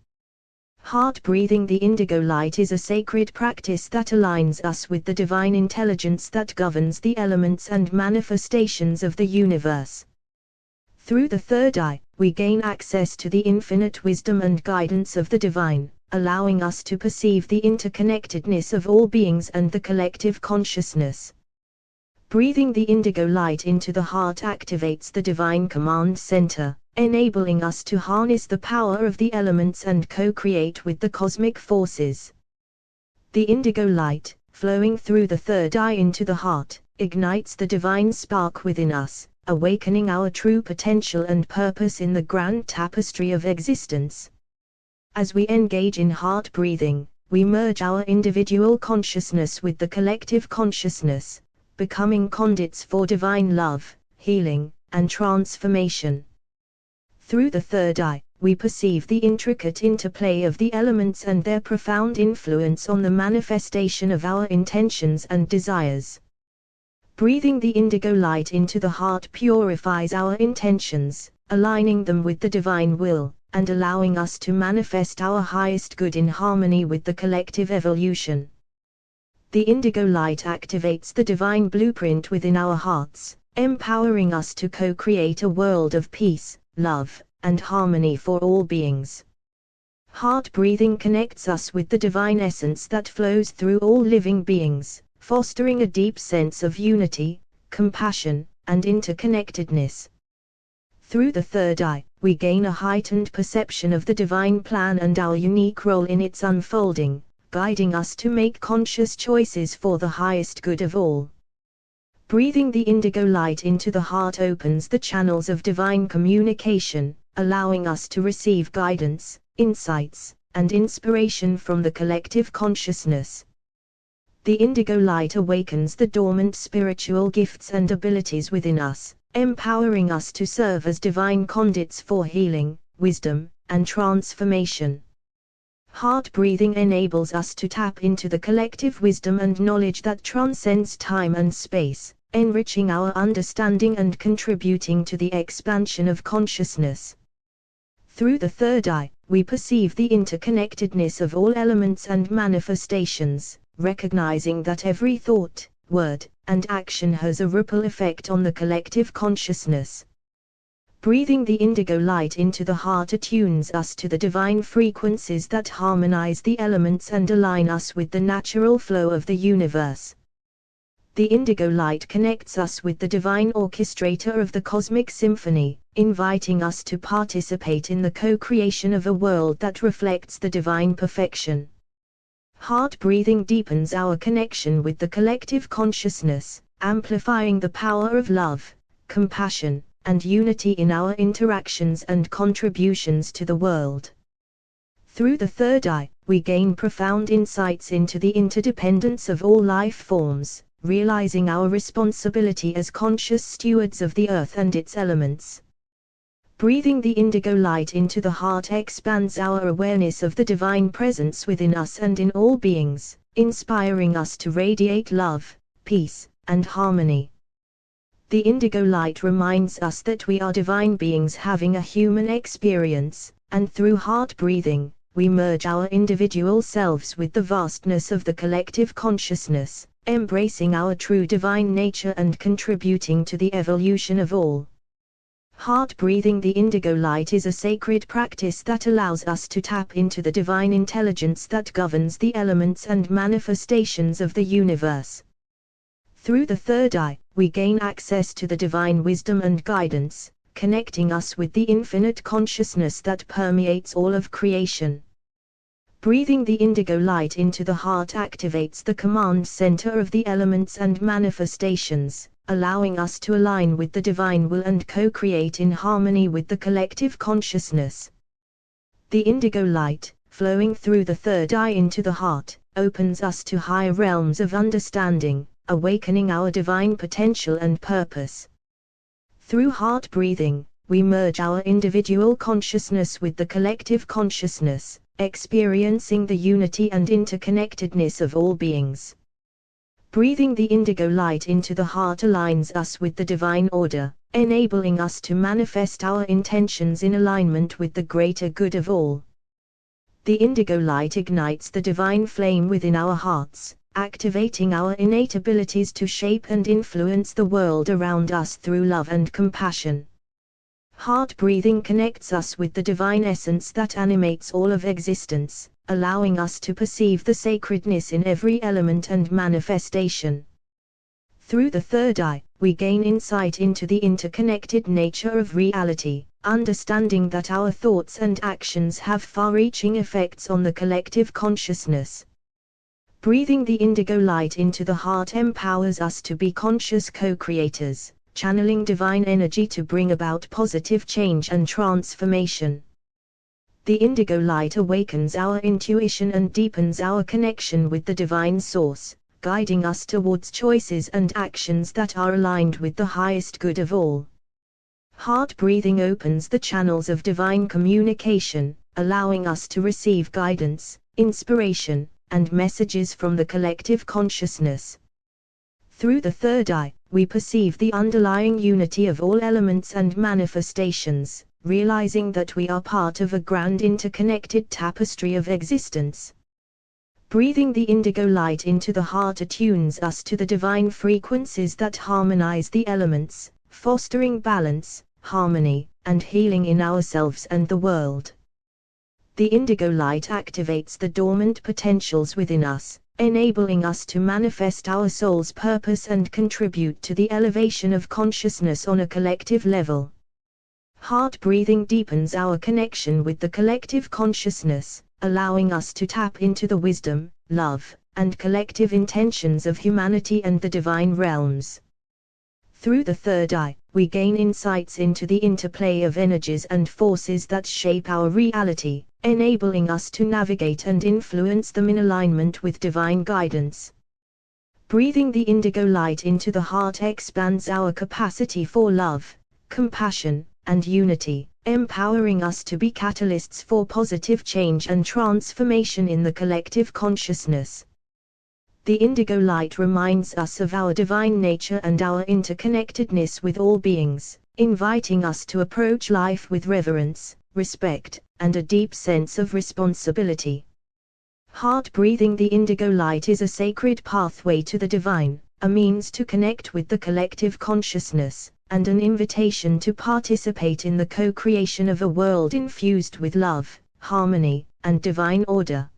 Heart breathing the indigo light is a sacred practice that aligns us with the divine intelligence that governs the elements and manifestations of the universe. Through the third eye, we gain access to the infinite wisdom and guidance of the divine, allowing us to perceive the interconnectedness of all beings and the collective consciousness. Breathing the indigo light into the heart activates the divine command center, enabling us to harness the power of the elements and co-create with the cosmic forces. The indigo light, flowing through the third eye into the heart, ignites the divine spark within us, awakening our true potential and purpose in the grand tapestry of existence. As we engage in heart breathing, we merge our individual consciousness with the collective consciousness, becoming conduits for divine love, healing, and transformation. Through the third eye, we perceive the intricate interplay of the elements and their profound influence on the manifestation of our intentions and desires. Breathing the indigo light into the heart purifies our intentions, aligning them with the divine will, and allowing us to manifest our highest good in harmony with the collective evolution. The indigo light activates the divine blueprint within our hearts, empowering us to co-create a world of peace, love, and harmony for all beings. Heart breathing connects us with the divine essence that flows through all living beings, fostering a deep sense of unity, compassion, and interconnectedness. Through the third eye, we gain a heightened perception of the divine plan and our unique role in its unfolding, guiding us to make conscious choices for the highest good of all. Breathing the indigo light into the heart opens the channels of divine communication, allowing us to receive guidance, insights, and inspiration from the collective consciousness. The indigo light awakens the dormant spiritual gifts and abilities within us, empowering us to serve as divine conduits for healing, wisdom, and transformation. Heart breathing enables us to tap into the collective wisdom and knowledge that transcends time and space, enriching our understanding and contributing to the expansion of consciousness. Through the third eye, we perceive the interconnectedness of all elements and manifestations, recognizing that every thought, word, and action has a ripple effect on the collective consciousness. Breathing the indigo light into the heart attunes us to the divine frequencies that harmonize the elements and align us with the natural flow of the universe. The indigo light connects us with the divine orchestrator of the cosmic symphony, inviting us to participate in the co-creation of a world that reflects the divine perfection. Heart breathing deepens our connection with the collective consciousness, amplifying the power of love, compassion, and unity in our interactions and contributions to the world. Through the third eye, we gain profound insights into the interdependence of all life forms, realizing our responsibility as conscious stewards of the earth and its elements. Breathing the indigo light into the heart expands our awareness of the divine presence within us and in all beings, inspiring us to radiate love, peace, and harmony. The indigo light reminds us that we are divine beings having a human experience, and through heart breathing, we merge our individual selves with the vastness of the collective consciousness, embracing our true divine nature and contributing to the evolution of all. Heart breathing the indigo light is a sacred practice that allows us to tap into the divine intelligence that governs the elements and manifestations of the universe. Through the third eye, we gain access to the divine wisdom and guidance, connecting us with the infinite consciousness that permeates all of creation. Breathing the indigo light into the heart activates the command center of the elements and manifestations, allowing us to align with the divine will and co-create in harmony with the collective consciousness. The indigo light, flowing through the third eye into the heart, opens us to higher realms of understanding, awakening our divine potential and purpose. Through heart breathing, we merge our individual consciousness with the collective consciousness, experiencing the unity and interconnectedness of all beings. Breathing the indigo light into the heart aligns us with the divine order, enabling us to manifest our intentions in alignment with the greater good of all. The indigo light ignites the divine flame within our hearts, activating our innate abilities to shape and influence the world around us through love and compassion. Heart breathing connects us with the divine essence that animates all of existence, allowing us to perceive the sacredness in every element and manifestation. Through the third eye, we gain insight into the interconnected nature of reality, understanding that our thoughts and actions have far-reaching effects on the collective consciousness. Breathing the indigo light into the heart empowers us to be conscious co-creators, channeling divine energy to bring about positive change and transformation. The indigo light awakens our intuition and deepens our connection with the divine source, guiding us towards choices and actions that are aligned with the highest good of all. Heart breathing opens the channels of divine communication, allowing us to receive guidance, inspiration, and messages from the collective consciousness. Through the third eye, we perceive the underlying unity of all elements and manifestations, realizing that we are part of a grand interconnected tapestry of existence. Breathing the indigo light into the heart attunes us to the divine frequencies that harmonize the elements, fostering balance, harmony, and healing in ourselves and the world. The indigo light activates the dormant potentials within us, enabling us to manifest our soul's purpose and contribute to the elevation of consciousness on a collective level. Heart breathing deepens our connection with the collective consciousness, allowing us to tap into the wisdom, love, and collective intentions of humanity and the divine realms. Through the third eye, we gain insights into the interplay of energies and forces that shape our reality, enabling us to navigate and influence them in alignment with divine guidance. Breathing the indigo light into the heart expands our capacity for love, compassion, and unity, empowering us to be catalysts for positive change and transformation in the collective consciousness. The indigo light reminds us of our divine nature and our interconnectedness with all beings, inviting us to approach life with reverence, respect, and a deep sense of responsibility. Heart breathing the indigo light is a sacred pathway to the divine, a means to connect with the collective consciousness, and an invitation to participate in the co-creation of a world infused with love, harmony, and divine order.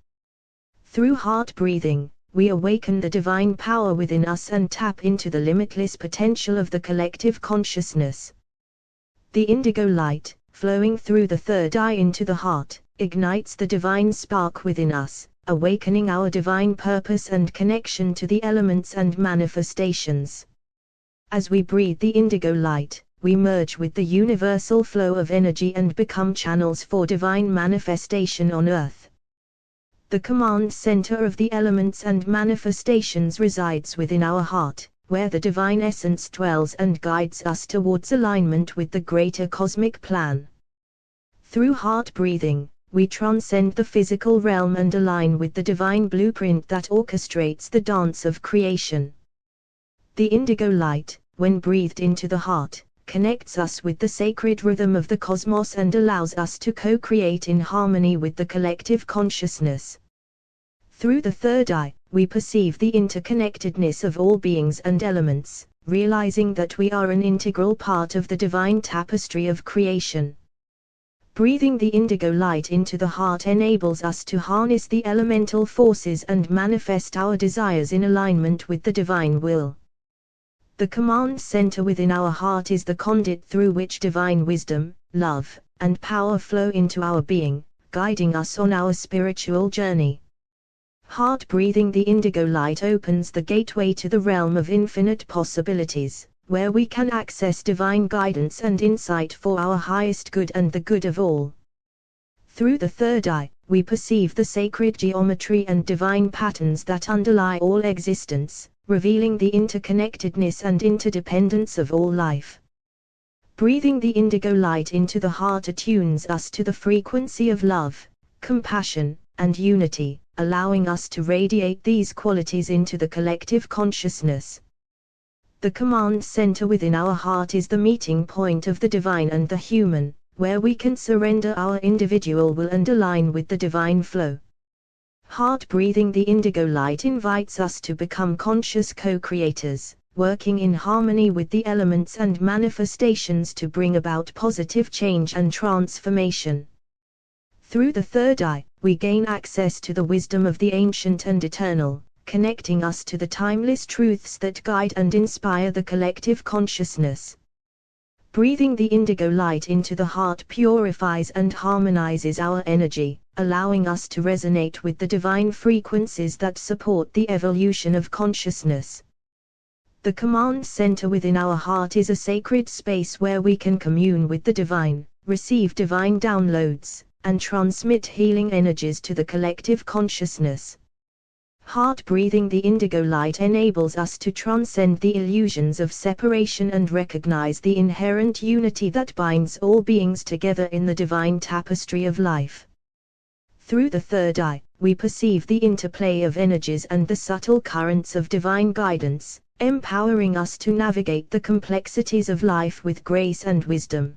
Through heart breathing, we awaken the divine power within us and tap into the limitless potential of the collective consciousness. The indigo light, flowing through the third eye into the heart, ignites the divine spark within us, awakening our divine purpose and connection to the elements and manifestations. As we breathe the indigo light, we merge with the universal flow of energy and become channels for divine manifestation on earth. The command center of the elements and manifestations resides within our heart, where the divine essence dwells and guides us towards alignment with the greater cosmic plan. Through heart breathing, we transcend the physical realm and align with the divine blueprint that orchestrates the dance of creation. The indigo light, when breathed into the heart, connects us with the sacred rhythm of the cosmos and allows us to co-create in harmony with the collective consciousness. Through the third eye, we perceive the interconnectedness of all beings and elements, realizing that we are an integral part of the divine tapestry of creation. Breathing the indigo light into the heart enables us to harness the elemental forces and manifest our desires in alignment with the divine will. The command center within our heart is the conduit through which divine wisdom, love, and power flow into our being, guiding us on our spiritual journey. Heart breathing the indigo light opens the gateway to the realm of infinite possibilities, where we can access divine guidance and insight for our highest good and the good of all. Through the third eye, we perceive the sacred geometry and divine patterns that underlie all existence, revealing the interconnectedness and interdependence of all life. Breathing the indigo light into the heart attunes us to the frequency of love, compassion, and unity, allowing us to radiate these qualities into the collective consciousness. The command center within our heart is the meeting point of the divine and the human, where we can surrender our individual will and align with the divine flow. Heart breathing the indigo light invites us to become conscious co-creators, working in harmony with the elements and manifestations to bring about positive change and transformation. Through the third eye, we gain access to the wisdom of the ancient and eternal, connecting us to the timeless truths that guide and inspire the collective consciousness. Breathing the indigo light into the heart purifies and harmonizes our energy, allowing us to resonate with the divine frequencies that support the evolution of consciousness. The command center within our heart is a sacred space where we can commune with the divine, receive divine downloads, and transmit healing energies to the collective consciousness. Heart breathing the indigo light enables us to transcend the illusions of separation and recognize the inherent unity that binds all beings together in the divine tapestry of life. Through the third eye, we perceive the interplay of energies and the subtle currents of divine guidance, empowering us to navigate the complexities of life with grace and wisdom.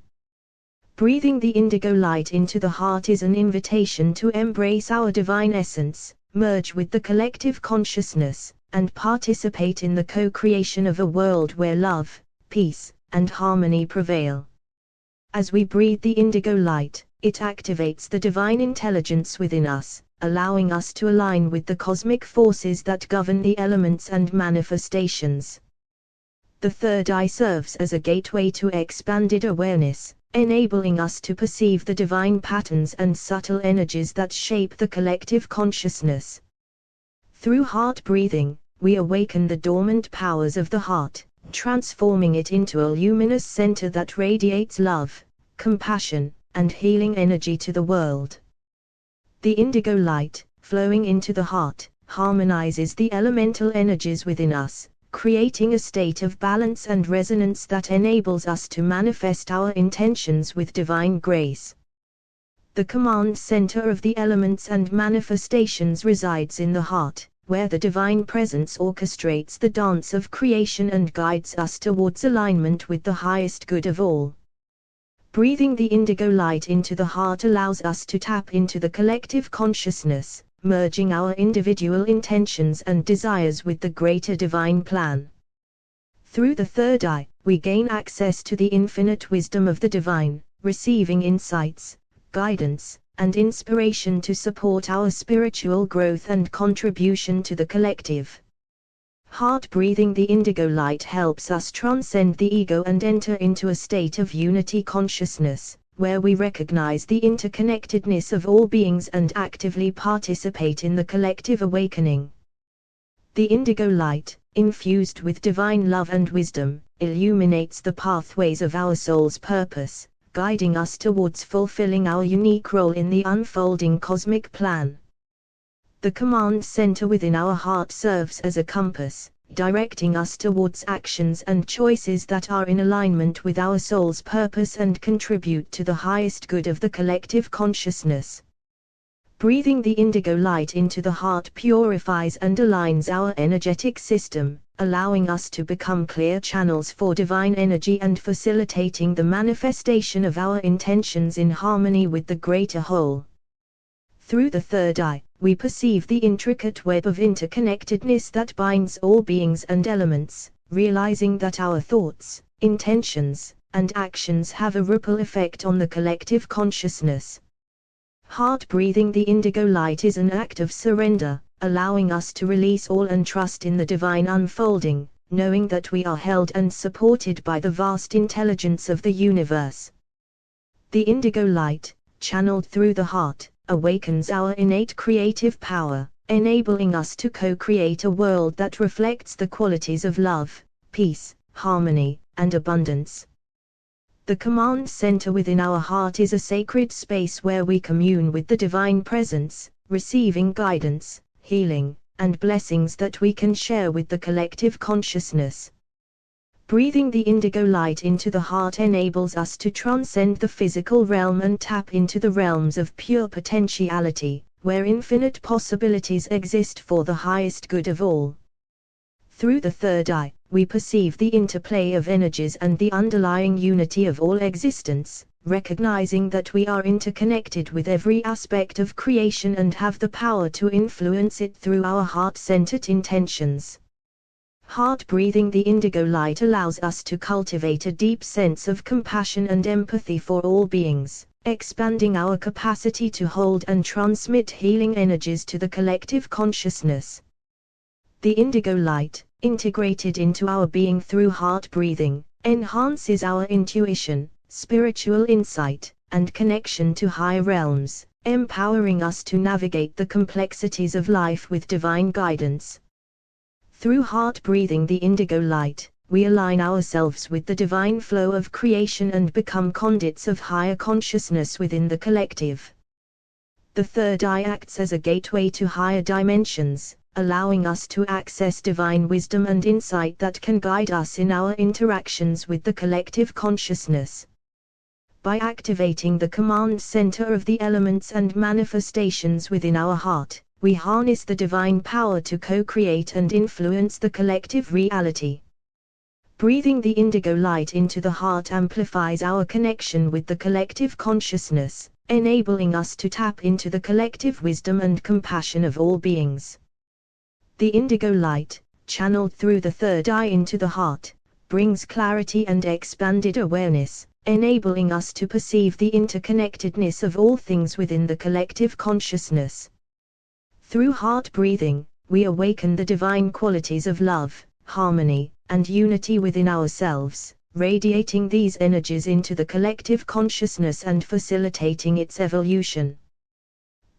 Breathing the indigo light into the heart is an invitation to embrace our divine essence, merge with the collective consciousness, and participate in the co-creation of a world where love, peace, and harmony prevail. As we breathe the indigo light, it activates the divine intelligence within us, allowing us to align with the cosmic forces that govern the elements and manifestations. The third eye serves as a gateway to expanded awareness, enabling us to perceive the divine patterns and subtle energies that shape the collective consciousness. Through heart breathing, we awaken the dormant powers of the heart, transforming it into a luminous center that radiates love, compassion, and healing energy to the world. The indigo light, flowing into the heart, harmonizes the elemental energies within us, creating a state of balance and resonance that enables us to manifest our intentions with divine grace. The command center of the elements and manifestations resides in the heart, where the divine presence orchestrates the dance of creation and guides us towards alignment with the highest good of all. Breathing the indigo light into the heart allows us to tap into the collective consciousness, merging our individual intentions and desires with the greater divine plan. Through the third eye, we gain access to the infinite wisdom of the divine, receiving insights, guidance, and inspiration to support our spiritual growth and contribution to the collective. Heart breathing the indigo light helps us transcend the ego and enter into a state of unity consciousness, where we recognize the interconnectedness of all beings and actively participate in the collective awakening. The indigo light, infused with divine love and wisdom, illuminates the pathways of our soul's purpose, guiding us towards fulfilling our unique role in the unfolding cosmic plan. The command center within our heart serves as a compass, directing us towards actions and choices that are in alignment with our soul's purpose and contribute to the highest good of the collective consciousness. Breathing the indigo light into the heart purifies and aligns our energetic system, allowing us to become clear channels for divine energy and facilitating the manifestation of our intentions in harmony with the greater whole. Through the third eye, we perceive the intricate web of interconnectedness that binds all beings and elements, realizing that our thoughts, intentions, and actions have a ripple effect on the collective consciousness. Heart breathing the indigo light is an act of surrender, allowing us to release all and trust in the divine unfolding, knowing that we are held and supported by the vast intelligence of the universe. The indigo light, channeled through the heart, awakens our innate creative power, enabling us to co-create a world that reflects the qualities of love, peace, harmony, and abundance. The command center within our heart is a sacred space where we commune with the divine presence, receiving guidance, healing, and blessings that we can share with the collective consciousness. Breathing the indigo light into the heart enables us to transcend the physical realm and tap into the realms of pure potentiality, where infinite possibilities exist for the highest good of all. Through the third eye, we perceive the interplay of energies and the underlying unity of all existence, recognizing that we are interconnected with every aspect of creation and have the power to influence it through our heart-centered intentions. Heart breathing the indigo light allows us to cultivate a deep sense of compassion and empathy for all beings, expanding our capacity to hold and transmit healing energies to the collective consciousness. The indigo light, integrated into our being through heart breathing, enhances our intuition, spiritual insight, and connection to higher realms, empowering us to navigate the complexities of life with divine guidance. Through heart breathing the indigo light, we align ourselves with the divine flow of creation and become conduits of higher consciousness within the collective. The third eye acts as a gateway to higher dimensions, allowing us to access divine wisdom and insight that can guide us in our interactions with the collective consciousness. By activating the command center of the elements and manifestations within our heart, we harness the divine power to co-create and influence the collective reality. Breathing the indigo light into the heart amplifies our connection with the collective consciousness, enabling us to tap into the collective wisdom and compassion of all beings. The indigo light, channeled through the third eye into the heart, brings clarity and expanded awareness, enabling us to perceive the interconnectedness of all things within the collective consciousness. Through heart breathing, we awaken the divine qualities of love, harmony, and unity within ourselves, radiating these energies into the collective consciousness and facilitating its evolution.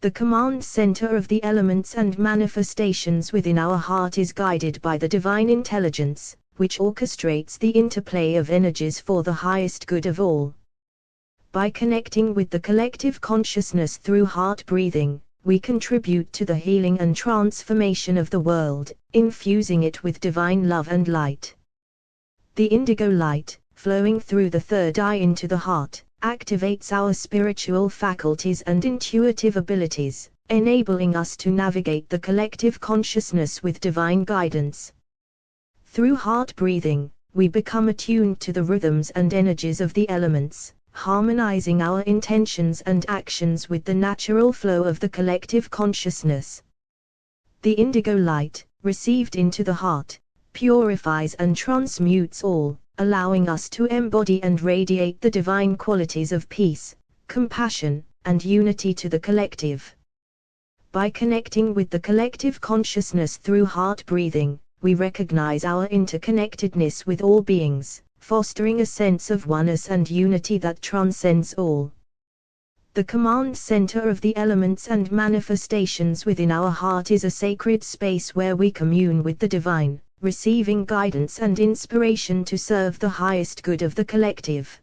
The command center of the elements and manifestations within our heart is guided by the divine intelligence, which orchestrates the interplay of energies for the highest good of all. By connecting with the collective consciousness through heart breathing, we contribute to the healing and transformation of the world, infusing it with divine love and light. The indigo light, flowing through the third eye into the heart, activates our spiritual faculties and intuitive abilities, enabling us to navigate the collective consciousness with divine guidance. Through heart breathing, we become attuned to the rhythms and energies of the elements, harmonizing our intentions and actions with the natural flow of the collective consciousness. The indigo light, received into the heart, purifies and transmutes all, allowing us to embody and radiate the divine qualities of peace, compassion, and unity to the collective. By connecting with the collective consciousness through heart breathing, we recognize our interconnectedness with all beings, fostering a sense of oneness and unity that transcends all. The command center of the elements and manifestations within our heart is a sacred space where we commune with the divine, receiving guidance and inspiration to serve the highest good of the collective.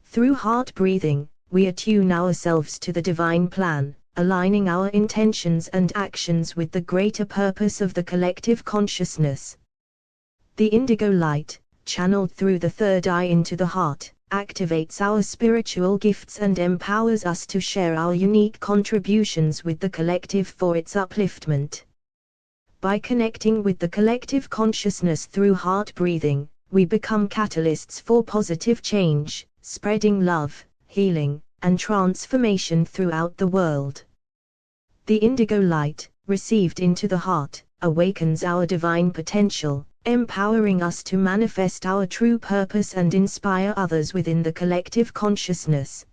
Through heart breathing, we attune ourselves to the divine plan, aligning our intentions and actions with the greater purpose of the collective consciousness. The indigo light, channeled through the third eye into the heart, activates our spiritual gifts and empowers us to share our unique contributions with the collective for its upliftment. By connecting with the collective consciousness through heart breathing, we become catalysts for positive change, spreading love, healing, and transformation throughout the world. The indigo light, received into the heart, awakens our divine potential, empowering us to manifest our true purpose and inspire others within the collective consciousness.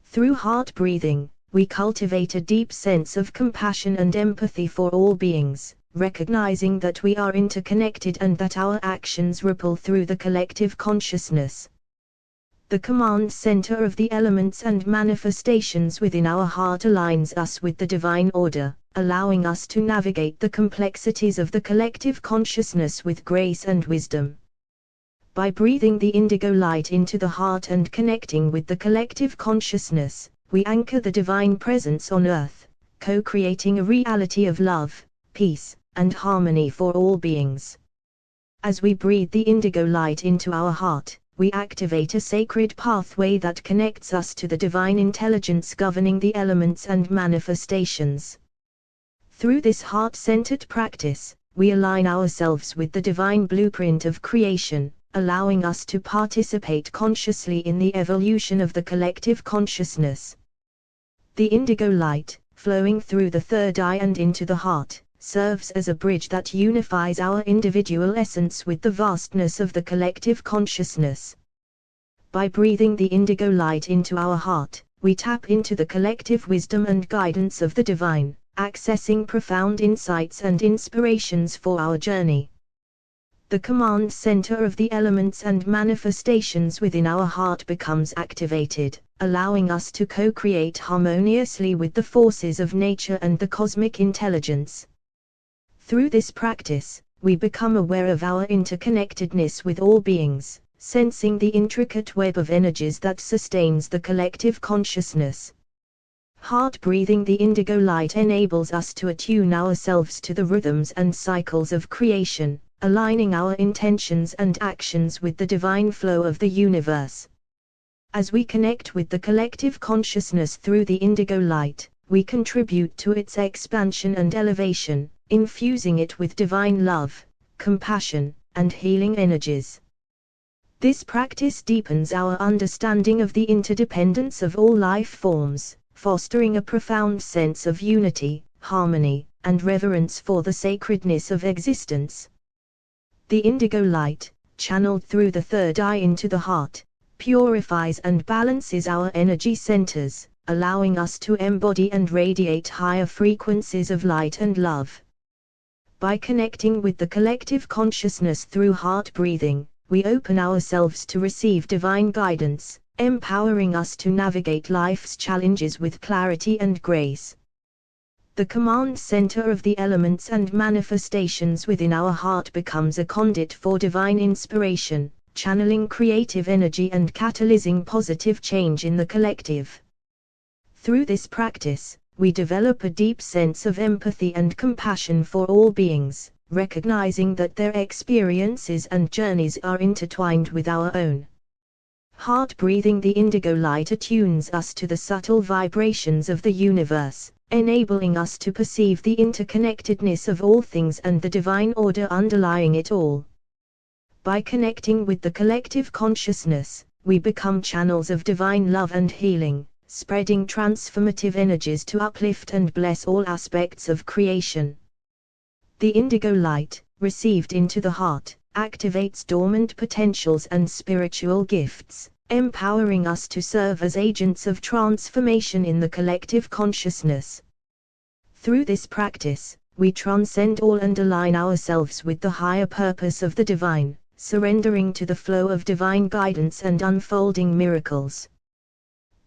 Through heart breathing, we cultivate a deep sense of compassion and empathy for all beings, recognizing that we are interconnected and that our actions ripple through the collective consciousness. The command center of the elements and manifestations within our heart aligns us with the divine order, allowing us to navigate the complexities of the collective consciousness with grace and wisdom. By breathing the indigo light into the heart and connecting with the collective consciousness, we anchor the divine presence on earth, co-creating a reality of love, peace, and harmony for all beings. As we breathe the indigo light into our heart, we activate a sacred pathway that connects us to the divine intelligence governing the elements and manifestations. Through this heart-centered practice, we align ourselves with the divine blueprint of creation, allowing us to participate consciously in the evolution of the collective consciousness. The indigo light, flowing through the third eye and into the heart, serves as a bridge that unifies our individual essence with the vastness of the collective consciousness. By breathing the indigo light into our heart, we tap into the collective wisdom and guidance of the divine, accessing profound insights and inspirations for our journey. The command center of the elements and manifestations within our heart becomes activated, allowing us to co-create harmoniously with the forces of nature and the cosmic intelligence. Through this practice, we become aware of our interconnectedness with all beings, sensing the intricate web of energies that sustains the collective consciousness. Heart breathing the indigo light enables us to attune ourselves to the rhythms and cycles of creation, aligning our intentions and actions with the divine flow of the universe. As we connect with the collective consciousness through the indigo light, we contribute to its expansion and elevation, infusing it with divine love, compassion, and healing energies. This practice deepens our understanding of the interdependence of all life forms, fostering a profound sense of unity, harmony, and reverence for the sacredness of existence. The indigo light, channeled through the third eye into the heart, purifies and balances our energy centers, allowing us to embody and radiate higher frequencies of light and love. By connecting with the collective consciousness through heart breathing, we open ourselves to receive divine guidance, empowering us to navigate life's challenges with clarity and grace. The command center of the elements and manifestations within our heart becomes a conduit for divine inspiration, channeling creative energy and catalyzing positive change in the collective. Through this practice, we develop a deep sense of empathy and compassion for all beings, recognizing that their experiences and journeys are intertwined with our own. Heart breathing the indigo light attunes us to the subtle vibrations of the universe, enabling us to perceive the interconnectedness of all things and the divine order underlying it all. By connecting with the collective consciousness, we become channels of divine love and healing, spreading transformative energies to uplift and bless all aspects of creation. The indigo light, received into the heart, activates dormant potentials and spiritual gifts, empowering us to serve as agents of transformation in the collective consciousness. Through this practice, we transcend all and align ourselves with the higher purpose of the divine, surrendering to the flow of divine guidance and unfolding miracles.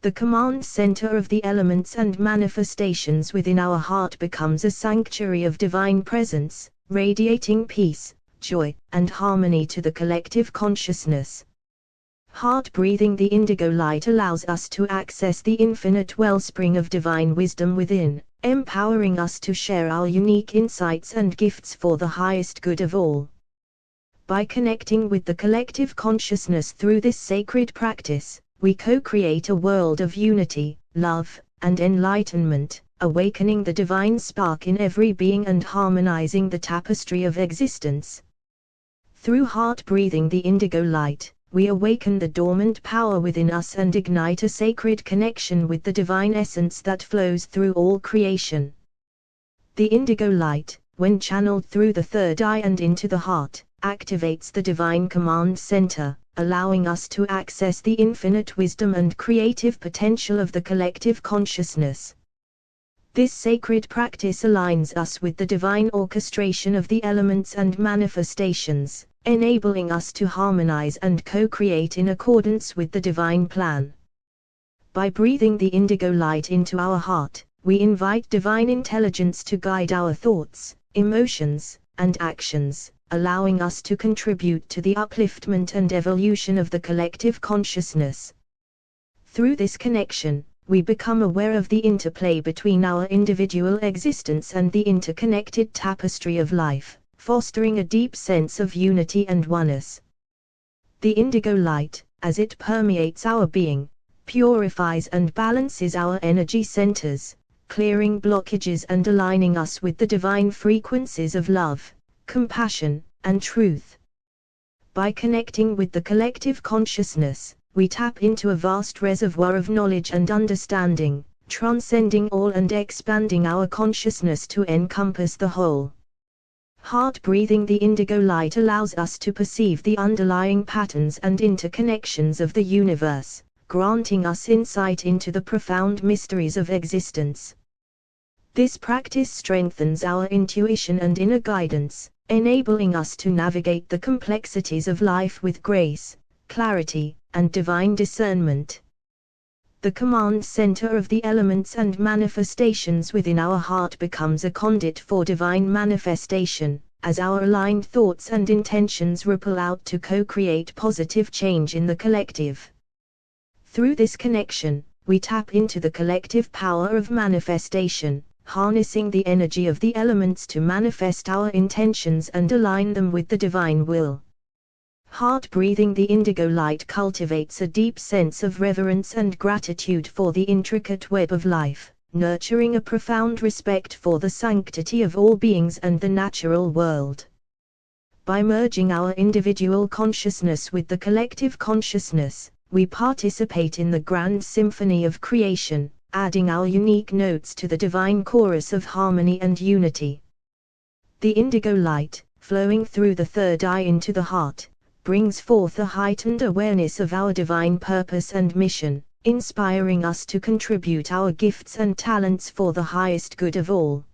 The command center of the elements and manifestations within our heart becomes a sanctuary of divine presence, radiating peace, joy, and harmony to the collective consciousness. Heart breathing the indigo light allows us to access the infinite wellspring of divine wisdom within, empowering us to share our unique insights and gifts for the highest good of all. By connecting with the collective consciousness through this sacred practice, we co-create a world of unity, love, and enlightenment, awakening the divine spark in every being and harmonizing the tapestry of existence. Through heart breathing the indigo light, we awaken the dormant power within us and ignite a sacred connection with the divine essence that flows through all creation. The indigo light, when channeled through the third eye and into the heart, activates the divine command center, allowing us to access the infinite wisdom and creative potential of the collective consciousness. This sacred practice aligns us with the divine orchestration of the elements and manifestations, enabling us to harmonize and co-create in accordance with the divine plan. By breathing the indigo light into our heart, we invite divine intelligence to guide our thoughts, emotions, and actions, allowing us to contribute to the upliftment and evolution of the collective consciousness. Through this connection, we become aware of the interplay between our individual existence and the interconnected tapestry of life, fostering a deep sense of unity and oneness. The indigo light, as it permeates our being, purifies and balances our energy centers, clearing blockages and aligning us with the divine frequencies of love, compassion, and truth. By connecting with the collective consciousness, we tap into a vast reservoir of knowledge and understanding, transcending all and expanding our consciousness to encompass the whole. Heart breathing the indigo light allows us to perceive the underlying patterns and interconnections of the universe, granting us insight into the profound mysteries of existence. This practice strengthens our intuition and inner guidance, enabling us to navigate the complexities of life with grace, clarity, and divine discernment. The command center of the elements and manifestations within our heart becomes a conduit for divine manifestation, as our aligned thoughts and intentions ripple out to co-create positive change in the collective. Through this connection, we tap into the collective power of manifestation, harnessing the energy of the elements to manifest our intentions and align them with the divine will. Heart breathing the indigo light cultivates a deep sense of reverence and gratitude for the intricate web of life, nurturing a profound respect for the sanctity of all beings and the natural world. By merging our individual consciousness with the collective consciousness, we participate in the grand symphony of creation, adding our unique notes to the divine chorus of harmony and unity. The indigo light, flowing through the third eye into the heart, brings forth a heightened awareness of our divine purpose and mission, inspiring us to contribute our gifts and talents for the highest good of all.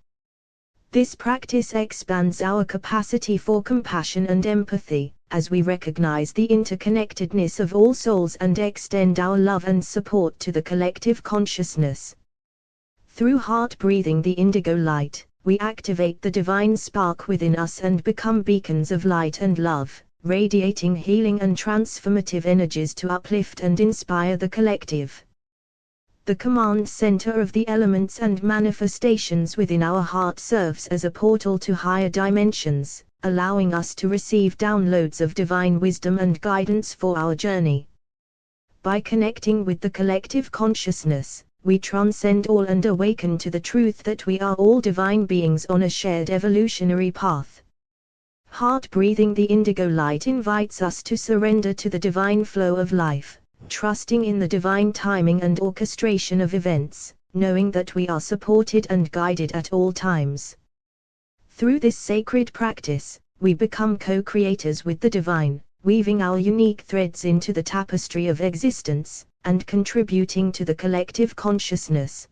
This practice expands our capacity for compassion and empathy, as we recognize the interconnectedness of all souls and extend our love and support to the collective consciousness. Through heart breathing the indigo light, we activate the divine spark within us and become beacons of light and love, radiating healing and transformative energies to uplift and inspire the collective. The command center of the elements and manifestations within our heart serves as a portal to higher dimensions, allowing us to receive downloads of divine wisdom and guidance for our journey. By connecting with the collective consciousness, we transcend all and awaken to the truth that we are all divine beings on a shared evolutionary path. Heart breathing the indigo light invites us to surrender to the divine flow of life, trusting in the divine timing and orchestration of events, knowing that we are supported and guided at all times. Through this sacred practice, we become co-creators with the divine, weaving our unique threads into the tapestry of existence, and contributing to the collective consciousness.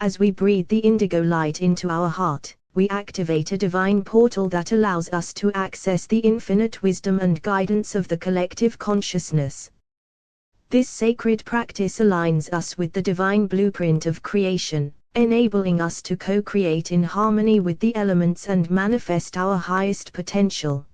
As we breathe the indigo light into our heart, we activate a divine portal that allows us to access the infinite wisdom and guidance of the collective consciousness. This sacred practice aligns us with the divine blueprint of creation, enabling us to co-create in harmony with the elements and manifest our highest potential.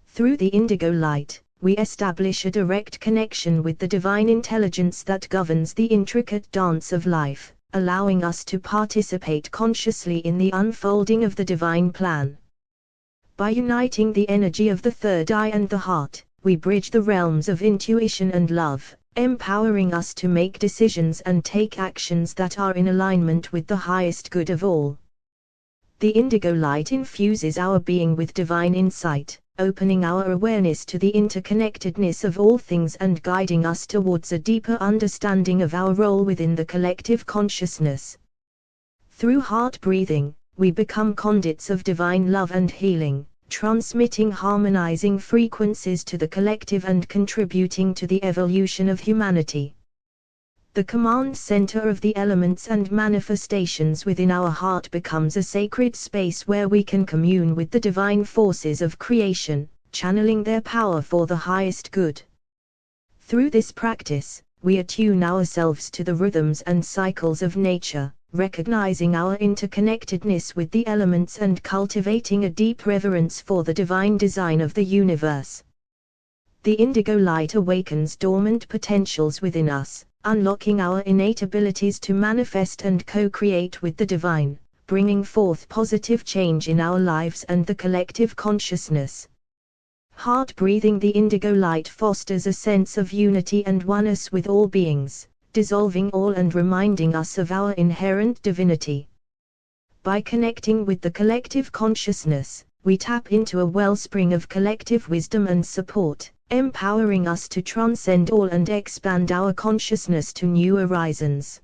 Through the indigo light, we establish a direct connection with the divine intelligence that governs the intricate dance of life, allowing us to participate consciously in the unfolding of the divine plan. By uniting the energy of the third eye and the heart, we bridge the realms of intuition and love, empowering us to make decisions and take actions that are in alignment with the highest good of all. The indigo light infuses our being with divine insight, opening our awareness to the interconnectedness of all things and guiding us towards a deeper understanding of our role within the collective consciousness. Through heart breathing, we become conduits of divine love and healing, transmitting harmonizing frequencies to the collective and contributing to the evolution of humanity. The command center of the elements and manifestations within our heart becomes a sacred space where we can commune with the divine forces of creation, channeling their power for the highest good. Through this practice, we attune ourselves to the rhythms and cycles of nature, recognizing our interconnectedness with the elements and cultivating a deep reverence for the divine design of the universe. The indigo light awakens dormant potentials within us, unlocking our innate abilities to manifest and co-create with the divine, bringing forth positive change in our lives and the collective consciousness. Heart breathing the indigo light fosters a sense of unity and oneness with all beings, dissolving all and reminding us of our inherent divinity. By connecting with the collective consciousness, we tap into a wellspring of collective wisdom and support, empowering us to transcend all and expand our consciousness to new horizons.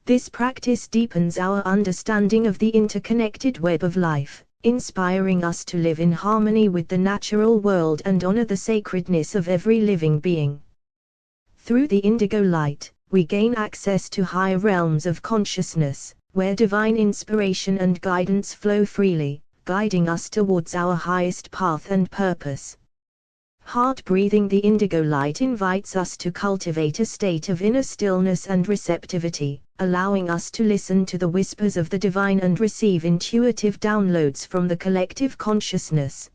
This practice deepens our understanding of the interconnected web of life, inspiring us to live in harmony with the natural world and honor the sacredness of every living being. Through the indigo light, we gain access to higher realms of consciousness, where divine inspiration and guidance flow freely, guiding us towards our highest path and purpose. Heart breathing the indigo light invites us to cultivate a state of inner stillness and receptivity, allowing us to listen to the whispers of the divine and receive intuitive downloads from the collective consciousness.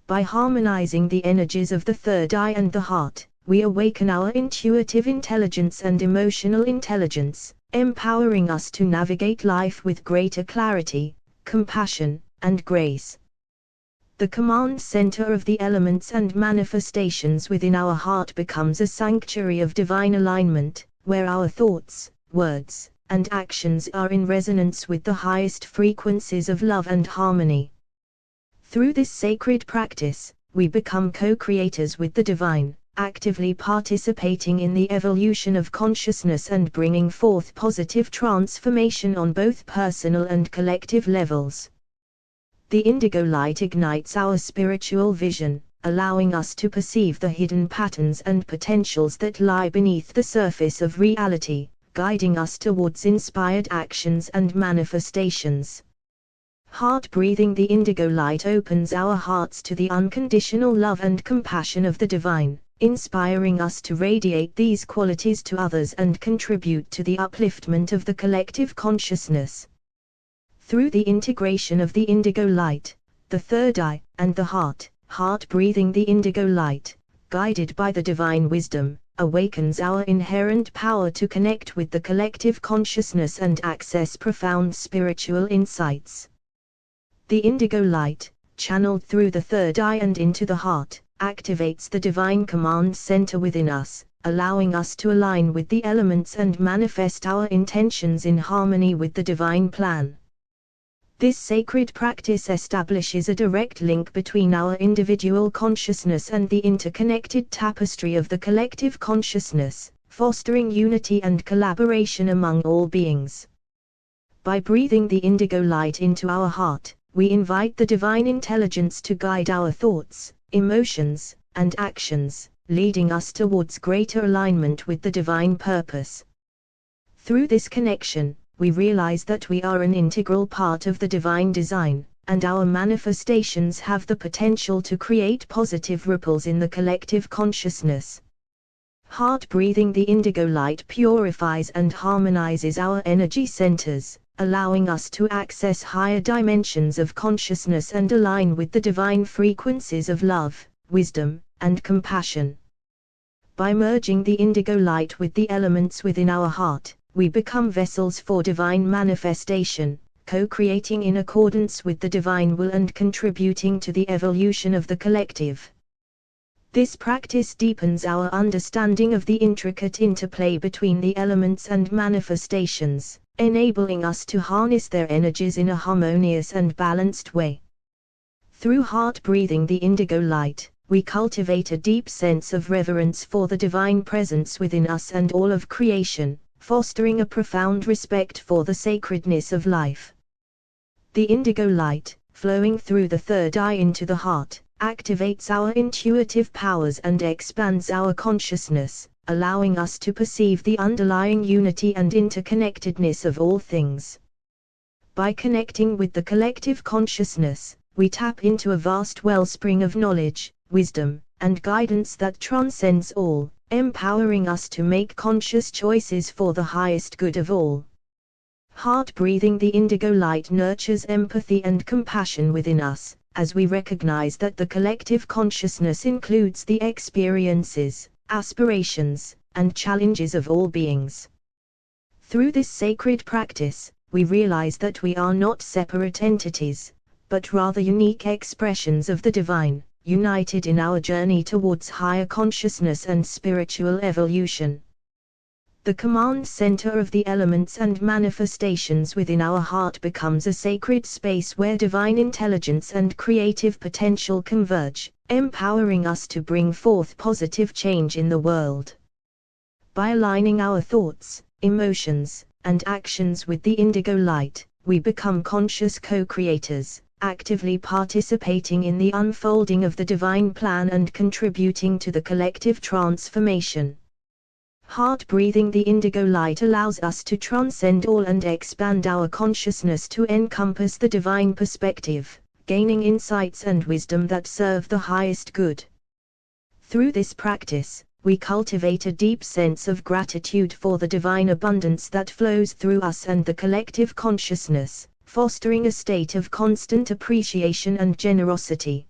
By harmonizing the energies of the third eye and the heart, we awaken our intuitive intelligence and emotional intelligence, empowering us to navigate life with greater clarity, compassion, and grace. The command center of the elements and manifestations within our heart becomes a sanctuary of divine alignment, where our thoughts, words, and actions are in resonance with the highest frequencies of love and harmony. Through this sacred practice, we become co-creators with the divine, actively participating in the evolution of consciousness and bringing forth positive transformation on both personal and collective levels. The indigo light ignites our spiritual vision, allowing us to perceive the hidden patterns and potentials that lie beneath the surface of reality, guiding us towards inspired actions and manifestations. Heart breathing the indigo light opens our hearts to the unconditional love and compassion of the divine, inspiring us to radiate these qualities to others and contribute to the upliftment of the collective consciousness. Through the integration of the indigo light, the third eye, and the heart, heart breathing the indigo light, guided by the divine wisdom, awakens our inherent power to connect with the collective consciousness and access profound spiritual insights. The indigo light, channeled through the third eye and into the heart, activates the divine command center within us, allowing us to align with the elements and manifest our intentions in harmony with the divine plan. This sacred practice establishes a direct link between our individual consciousness and the interconnected tapestry of the collective consciousness, fostering unity and collaboration among all beings. By breathing the indigo light into our heart, we invite the divine intelligence to guide our thoughts, emotions, and actions, leading us towards greater alignment with the divine purpose. Through this connection, we realize that we are an integral part of the divine design, and our manifestations have the potential to create positive ripples in the collective consciousness. Heart breathing the indigo light purifies and harmonizes our energy centers, allowing us to access higher dimensions of consciousness and align with the divine frequencies of love, wisdom, and compassion. By merging the indigo light with the elements within our heart, we become vessels for divine manifestation, co-creating in accordance with the divine will and contributing to the evolution of the collective. This practice deepens our understanding of the intricate interplay between the elements and manifestations, enabling us to harness their energies in a harmonious and balanced way. Through heart breathing the indigo light, we cultivate a deep sense of reverence for the divine presence within us and all of creation, fostering a profound respect for the sacredness of life. The indigo light, flowing through the third eye into the heart, activates our intuitive powers and expands our consciousness, allowing us to perceive the underlying unity and interconnectedness of all things. By connecting with the collective consciousness, we tap into a vast wellspring of knowledge, wisdom, and guidance that transcends all, empowering us to make conscious choices for the highest good of all. Heart breathing the indigo light nurtures empathy and compassion within us, as we recognize that the collective consciousness includes the experiences, aspirations, and challenges of all beings. Through this sacred practice, we realize that we are not separate entities, but rather unique expressions of the divine, united in our journey towards higher consciousness and spiritual evolution. The command center of the elements and manifestations within our heart becomes a sacred space where divine intelligence and creative potential converge, empowering us to bring forth positive change in the world. By aligning our thoughts, emotions, and actions with the indigo light, we become conscious co-creators, actively participating in the unfolding of the divine plan and contributing to the collective transformation. Heart breathing the indigo light allows us to transcend all and expand our consciousness to encompass the divine perspective, gaining insights and wisdom that serve the highest good. Through this practice, we cultivate a deep sense of gratitude for the divine abundance that flows through us and the collective consciousness, fostering a state of constant appreciation and generosity.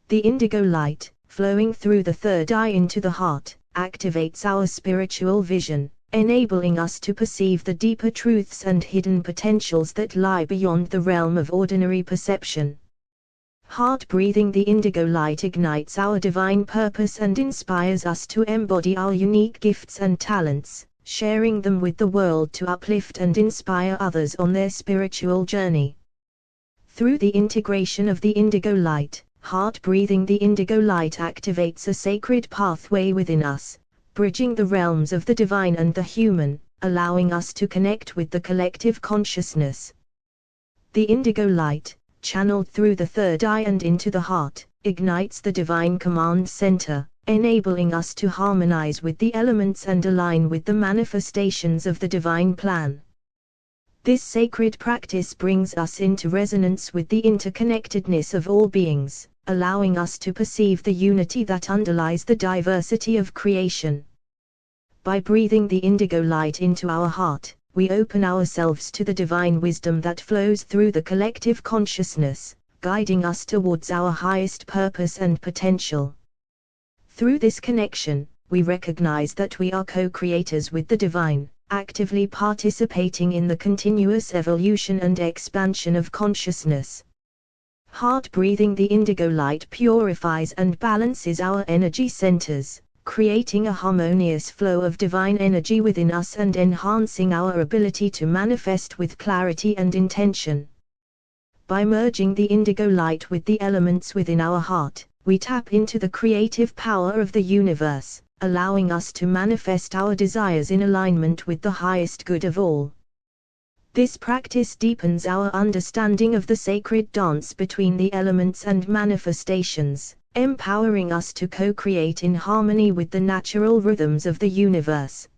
The indigo light, flowing through the third eye into the heart, activates our spiritual vision, enabling us to perceive the deeper truths and hidden potentials that lie beyond the realm of ordinary perception. Heart breathing the indigo light ignites our divine purpose and inspires us to embody our unique gifts and talents, sharing them with the world to uplift and inspire others on their spiritual journey. Through the integration of the indigo light, heart breathing the indigo light activates a sacred pathway within us, bridging the realms of the divine and the human, allowing us to connect with the collective consciousness. The indigo light, channeled through the third eye and into the heart, ignites the divine command center, enabling us to harmonize with the elements and align with the manifestations of the divine plan. This sacred practice brings us into resonance with the interconnectedness of all beings, allowing us to perceive the unity that underlies the diversity of creation. By breathing the indigo light into our heart, we open ourselves to the divine wisdom that flows through the collective consciousness, guiding us towards our highest purpose and potential. Through this connection, we recognize that we are co-creators with the divine, actively participating in the continuous evolution and expansion of consciousness. Heart breathing the indigo light purifies and balances our energy centers, creating a harmonious flow of divine energy within us and enhancing our ability to manifest with clarity and intention. By merging the indigo light with the elements within our heart, we tap into the creative power of the universe, allowing us to manifest our desires in alignment with the highest good of all. This practice deepens our understanding of the sacred dance between the elements and manifestations, empowering us to co-create in harmony with the natural rhythms of the universe.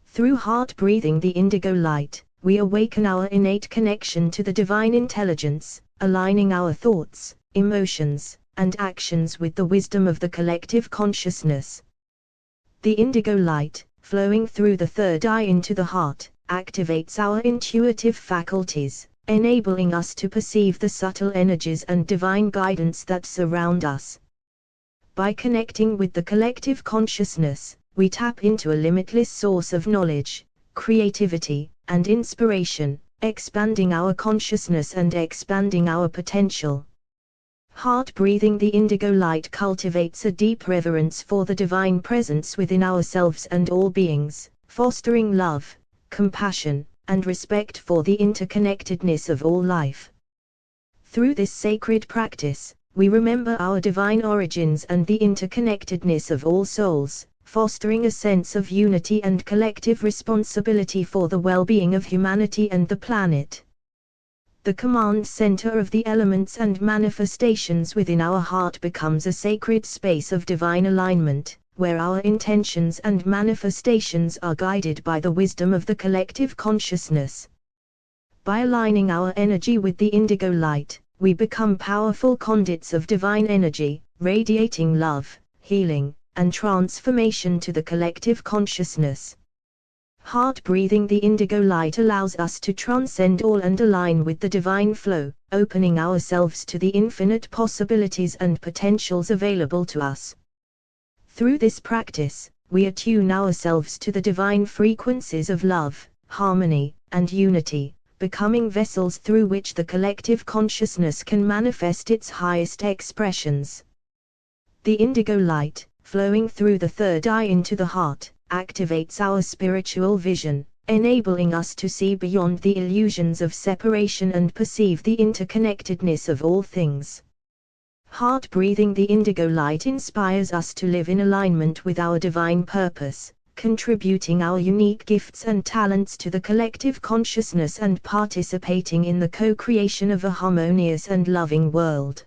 Through heart breathing the indigo light, we awaken our innate connection to the divine intelligence, aligning our thoughts, emotions, and actions with the wisdom of the collective consciousness. The indigo light, flowing through the third eye into the heart, activates our intuitive faculties, enabling us to perceive the subtle energies and divine guidance that surround us. By connecting with the collective consciousness, we tap into a limitless source of knowledge, creativity, and inspiration, expanding our consciousness and expanding our potential. Heart breathing the indigo light cultivates a deep reverence for the divine presence within ourselves and all beings, fostering love, compassion, and respect for the interconnectedness of all life. Through this sacred practice, we remember our divine origins and the interconnectedness of all souls, fostering a sense of unity and collective responsibility for the well-being of humanity and the planet. The command center of the elements and manifestations within our heart becomes a sacred space of divine alignment, where our intentions and manifestations are guided by the wisdom of the collective consciousness. By aligning our energy with the indigo light, we become powerful conduits of divine energy, radiating love, healing, and transformation to the collective consciousness. Heart breathing the indigo light allows us to transcend all and align with the divine flow, opening ourselves to the infinite possibilities and potentials available to us. Through this practice, we attune ourselves to the divine frequencies of love, harmony, and unity, becoming vessels through which the collective consciousness can manifest its highest expressions. The indigo light, flowing through the third eye into the heart, activates our spiritual vision, enabling us to see beyond the illusions of separation and perceive the interconnectedness of all things. Heart breathing the indigo light inspires us to live in alignment with our divine purpose, contributing our unique gifts and talents to the collective consciousness and participating in the co-creation of a harmonious and loving world.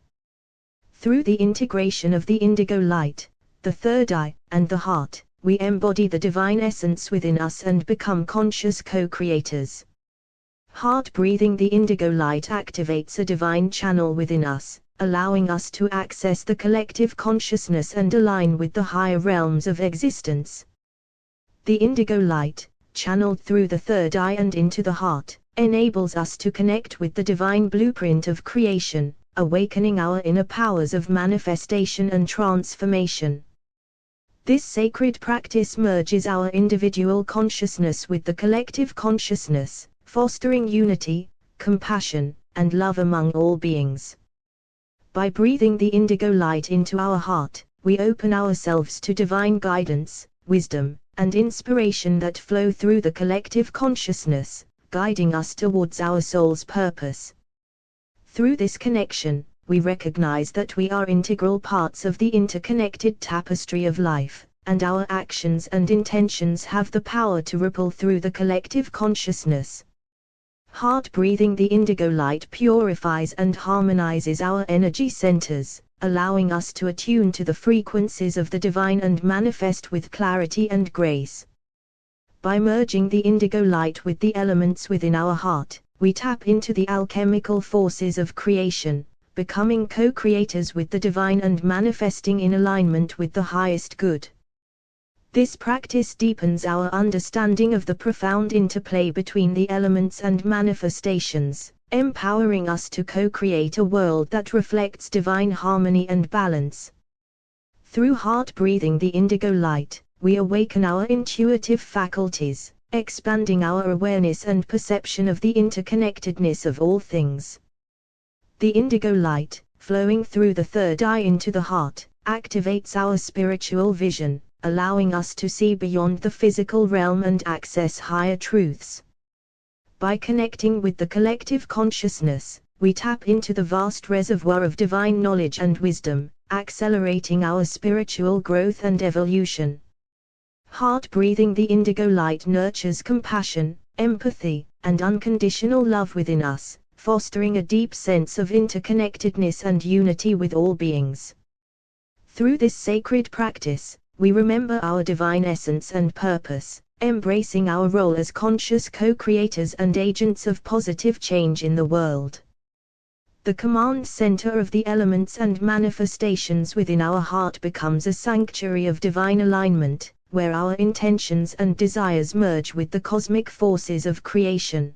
Through the integration of the indigo light, the third eye, and the heart, we embody the divine essence within us and become conscious co-creators. Heart breathing the indigo light activates a divine channel within us, allowing us to access the collective consciousness and align with the higher realms of existence. The indigo light, channeled through the third eye and into the heart, enables us to connect with the divine blueprint of creation, awakening our inner powers of manifestation and transformation. This sacred practice merges our individual consciousness with the collective consciousness, fostering unity, compassion, and love among all beings. By breathing the indigo light into our heart, we open ourselves to divine guidance, wisdom, and inspiration that flow through the collective consciousness, guiding us towards our soul's purpose. Through this connection, we recognize that we are integral parts of the interconnected tapestry of life, and our actions and intentions have the power to ripple through the collective consciousness. Heart breathing the indigo light purifies and harmonizes our energy centers, allowing us to attune to the frequencies of the divine and manifest with clarity and grace. By merging the indigo light with the elements within our heart, we tap into the alchemical forces of creation, becoming co-creators with the divine and manifesting in alignment with the highest good. This practice deepens our understanding of the profound interplay between the elements and manifestations, empowering us to co-create a world that reflects divine harmony and balance. Through heart breathing the indigo light, we awaken our intuitive faculties, expanding our awareness and perception of the interconnectedness of all things. The indigo light, flowing through the third eye into the heart, activates our spiritual vision, allowing us to see beyond the physical realm and access higher truths. By connecting with the collective consciousness, we tap into the vast reservoir of divine knowledge and wisdom, accelerating our spiritual growth and evolution. Heart breathing the indigo light nurtures compassion, empathy, and unconditional love within us, fostering a deep sense of interconnectedness and unity with all beings. Through this sacred practice, we remember our divine essence and purpose, embracing our role as conscious co-creators and agents of positive change in the world. The command center of the elements and manifestations within our heart becomes a sanctuary of divine alignment, where our intentions and desires merge with the cosmic forces of creation.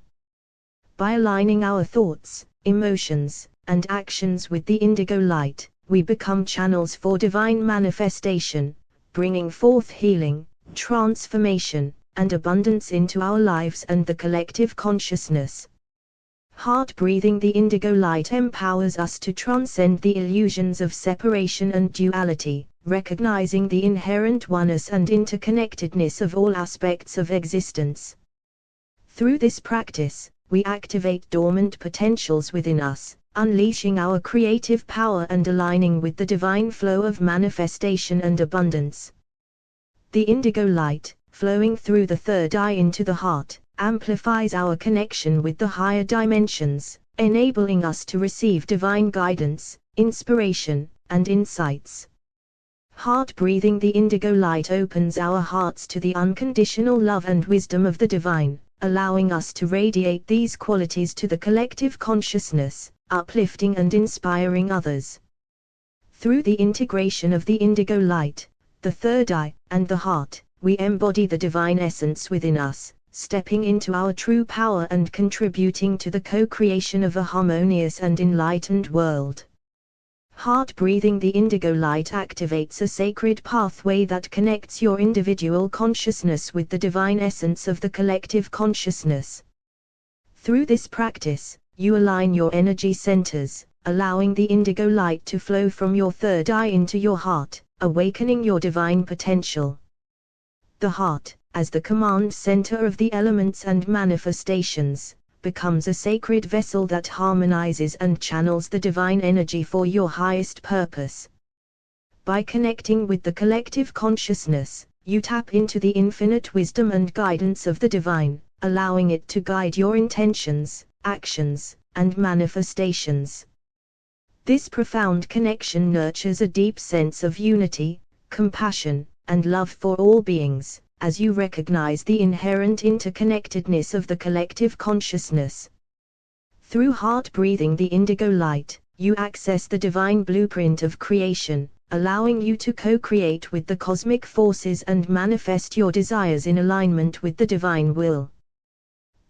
By aligning our thoughts, emotions, and actions with the indigo light, we become channels for divine manifestation, bringing forth healing, transformation, and abundance into our lives and the collective consciousness. Heart breathing the indigo light empowers us to transcend the illusions of separation and duality, recognizing the inherent oneness and interconnectedness of all aspects of existence. Through this practice, we activate dormant potentials within us, unleashing our creative power and aligning with the divine flow of manifestation and abundance. The indigo light, flowing through the third eye into the heart, amplifies our connection with the higher dimensions, enabling us to receive divine guidance, inspiration, and insights. Heart breathing the indigo light opens our hearts to the unconditional love and wisdom of the divine, allowing us to radiate these qualities to the collective consciousness, uplifting and inspiring others. Through the integration of the indigo light, the third eye, and the heart, we embody the divine essence within us, stepping into our true power and contributing to the co-creation of a harmonious and enlightened world. Heart breathing the indigo light activates a sacred pathway that connects your individual consciousness with the divine essence of the collective consciousness. Through this practice, you align your energy centers, allowing the indigo light to flow from your third eye into your heart, awakening your divine potential. The heart, as the command center of the elements and manifestations, becomes a sacred vessel that harmonizes and channels the divine energy for your highest purpose. By connecting with the collective consciousness, you tap into the infinite wisdom and guidance of the divine, allowing it to guide your intentions, actions, and manifestations. This profound connection nurtures a deep sense of unity, compassion, and love for all beings, as you recognize the inherent interconnectedness of the collective consciousness. Through heart breathing the indigo light, you access the divine blueprint of creation, allowing you to co-create with the cosmic forces and manifest your desires in alignment with the divine will.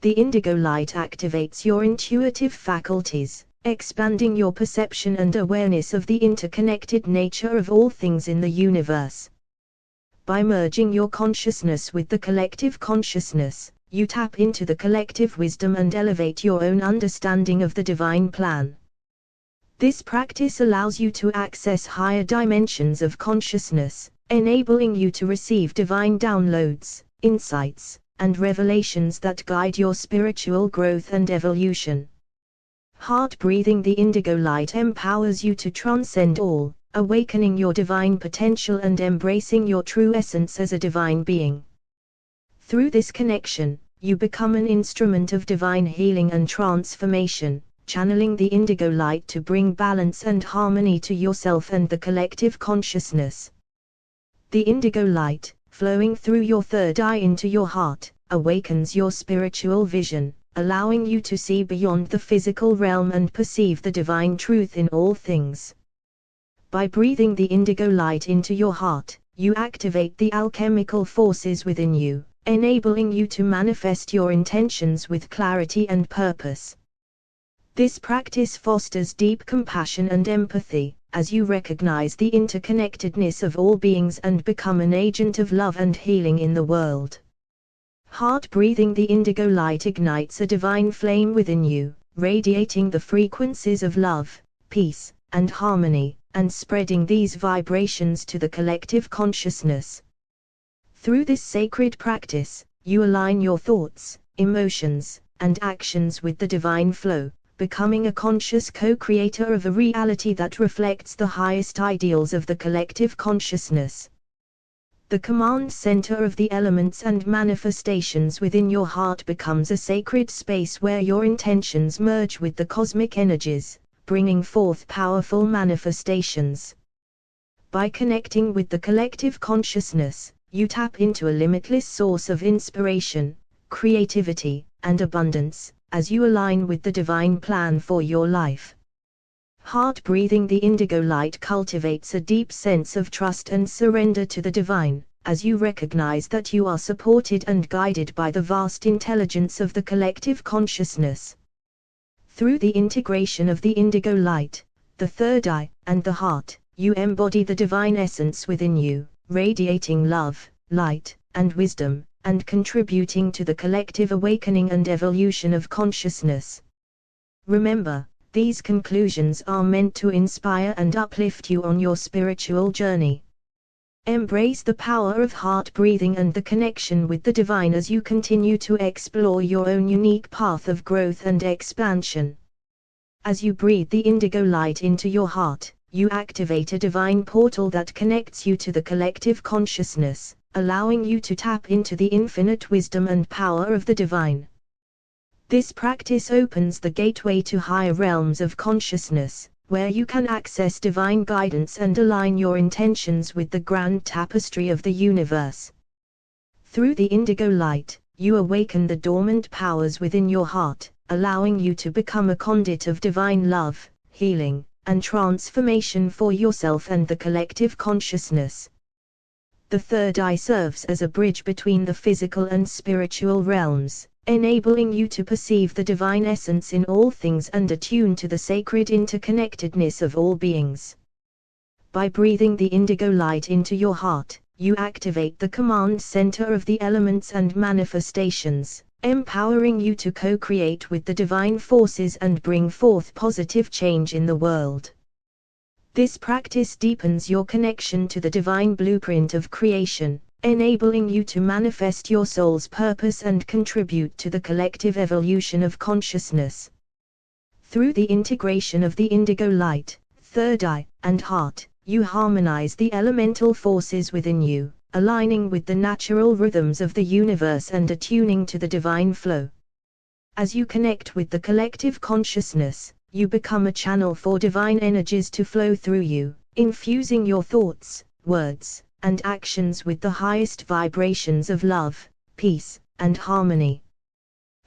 The indigo light activates your intuitive faculties, expanding your perception and awareness of the interconnected nature of all things in the universe. By merging your consciousness with the collective consciousness, you tap into the collective wisdom and elevate your own understanding of the divine plan. This practice allows you to access higher dimensions of consciousness, enabling you to receive divine downloads, insights, and revelations that guide your spiritual growth and evolution. Heart breathing the indigo light empowers you to transcend all, awakening your divine potential and embracing your true essence as a divine being. Through this connection, you become an instrument of divine healing and transformation, channeling the indigo light to bring balance and harmony to yourself and the collective consciousness. The indigo light, flowing through your third eye into your heart, awakens your spiritual vision, allowing you to see beyond the physical realm and perceive the divine truth in all things. By breathing the indigo light into your heart, you activate the alchemical forces within you, enabling you to manifest your intentions with clarity and purpose. This practice fosters deep compassion and empathy, as you recognize the interconnectedness of all beings and become an agent of love and healing in the world. Heart breathing the indigo light ignites a divine flame within you, radiating the frequencies of love, peace, and harmony, and spreading these vibrations to the collective consciousness. Through this sacred practice, you align your thoughts, emotions, and actions with the divine flow, becoming a conscious co-creator of a reality that reflects the highest ideals of the collective consciousness. The command center of the elements and manifestations within your heart becomes a sacred space where your intentions merge with the cosmic energies, bringing forth powerful manifestations. By connecting with the collective consciousness, you tap into a limitless source of inspiration, creativity, and abundance, as you align with the divine plan for your life. Heart breathing the indigo light cultivates a deep sense of trust and surrender to the divine, as you recognize that you are supported and guided by the vast intelligence of the collective consciousness. Through the integration of the indigo light, the third eye, and the heart, you embody the divine essence within you, radiating love, light, and wisdom, and contributing to the collective awakening and evolution of consciousness. Remember, these conclusions are meant to inspire and uplift you on your spiritual journey. Embrace the power of heart breathing and the connection with the divine as you continue to explore your own unique path of growth and expansion. As you breathe the indigo light into your heart, you activate a divine portal that connects you to the collective consciousness, allowing you to tap into the infinite wisdom and power of the divine. This practice opens the gateway to higher realms of consciousness, where you can access divine guidance and align your intentions with the grand tapestry of the universe. Through the indigo light, you awaken the dormant powers within your heart, allowing you to become a conduit of divine love, healing, and transformation for yourself and the collective consciousness. The third eye serves as a bridge between the physical and spiritual realms, enabling you to perceive the divine essence in all things and attune to the sacred interconnectedness of all beings. By breathing the indigo light into your heart, you activate the command center of the elements and manifestations, empowering you to co-create with the divine forces and bring forth positive change in the world. This practice deepens your connection to the divine blueprint of creation, enabling you to manifest your soul's purpose and contribute to the collective evolution of consciousness. Through the integration of the indigo light, third eye, and heart, you harmonize the elemental forces within you, aligning with the natural rhythms of the universe and attuning to the divine flow. As you connect with the collective consciousness, you become a channel for divine energies to flow through you, infusing your thoughts, words, and actions with the highest vibrations of love, peace, and harmony.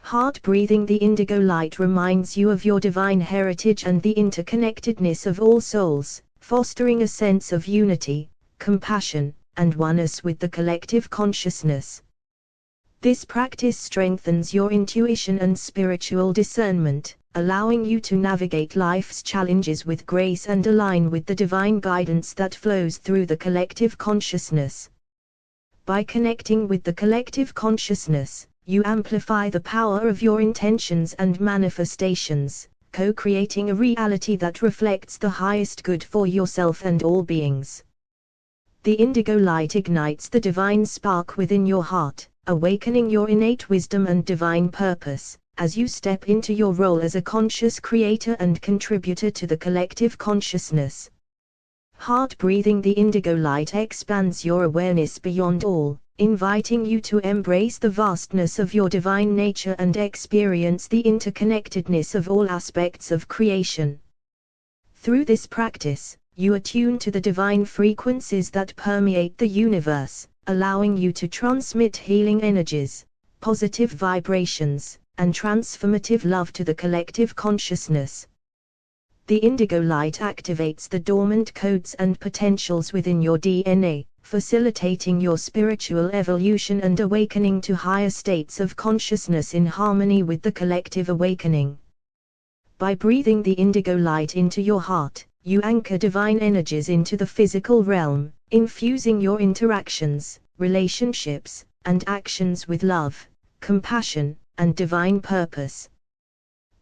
Heart breathing the indigo light reminds you of your divine heritage and the interconnectedness of all souls, fostering a sense of unity, compassion, and oneness with the collective consciousness. This practice strengthens your intuition and spiritual discernment, allowing you to navigate life's challenges with grace and align with the divine guidance that flows through the collective consciousness. By connecting with the collective consciousness, you amplify the power of your intentions and manifestations, co-creating a reality that reflects the highest good for yourself and all beings. The indigo light ignites the divine spark within your heart, awakening your innate wisdom and divine purpose, as you step into your role as a conscious creator and contributor to the collective consciousness. Heart breathing the indigo light expands your awareness beyond all, inviting you to embrace the vastness of your divine nature and experience the interconnectedness of all aspects of creation. Through this practice, you attune to the divine frequencies that permeate the universe, allowing you to transmit healing energies, positive vibrations, and transformative love to the collective consciousness. The indigo light activates the dormant codes and potentials within your DNA, facilitating your spiritual evolution and awakening to higher states of consciousness in harmony with the collective awakening. By breathing the indigo light into your heart, you anchor divine energies into the physical realm, infusing your interactions, relationships, and actions with love, compassion, and divine purpose.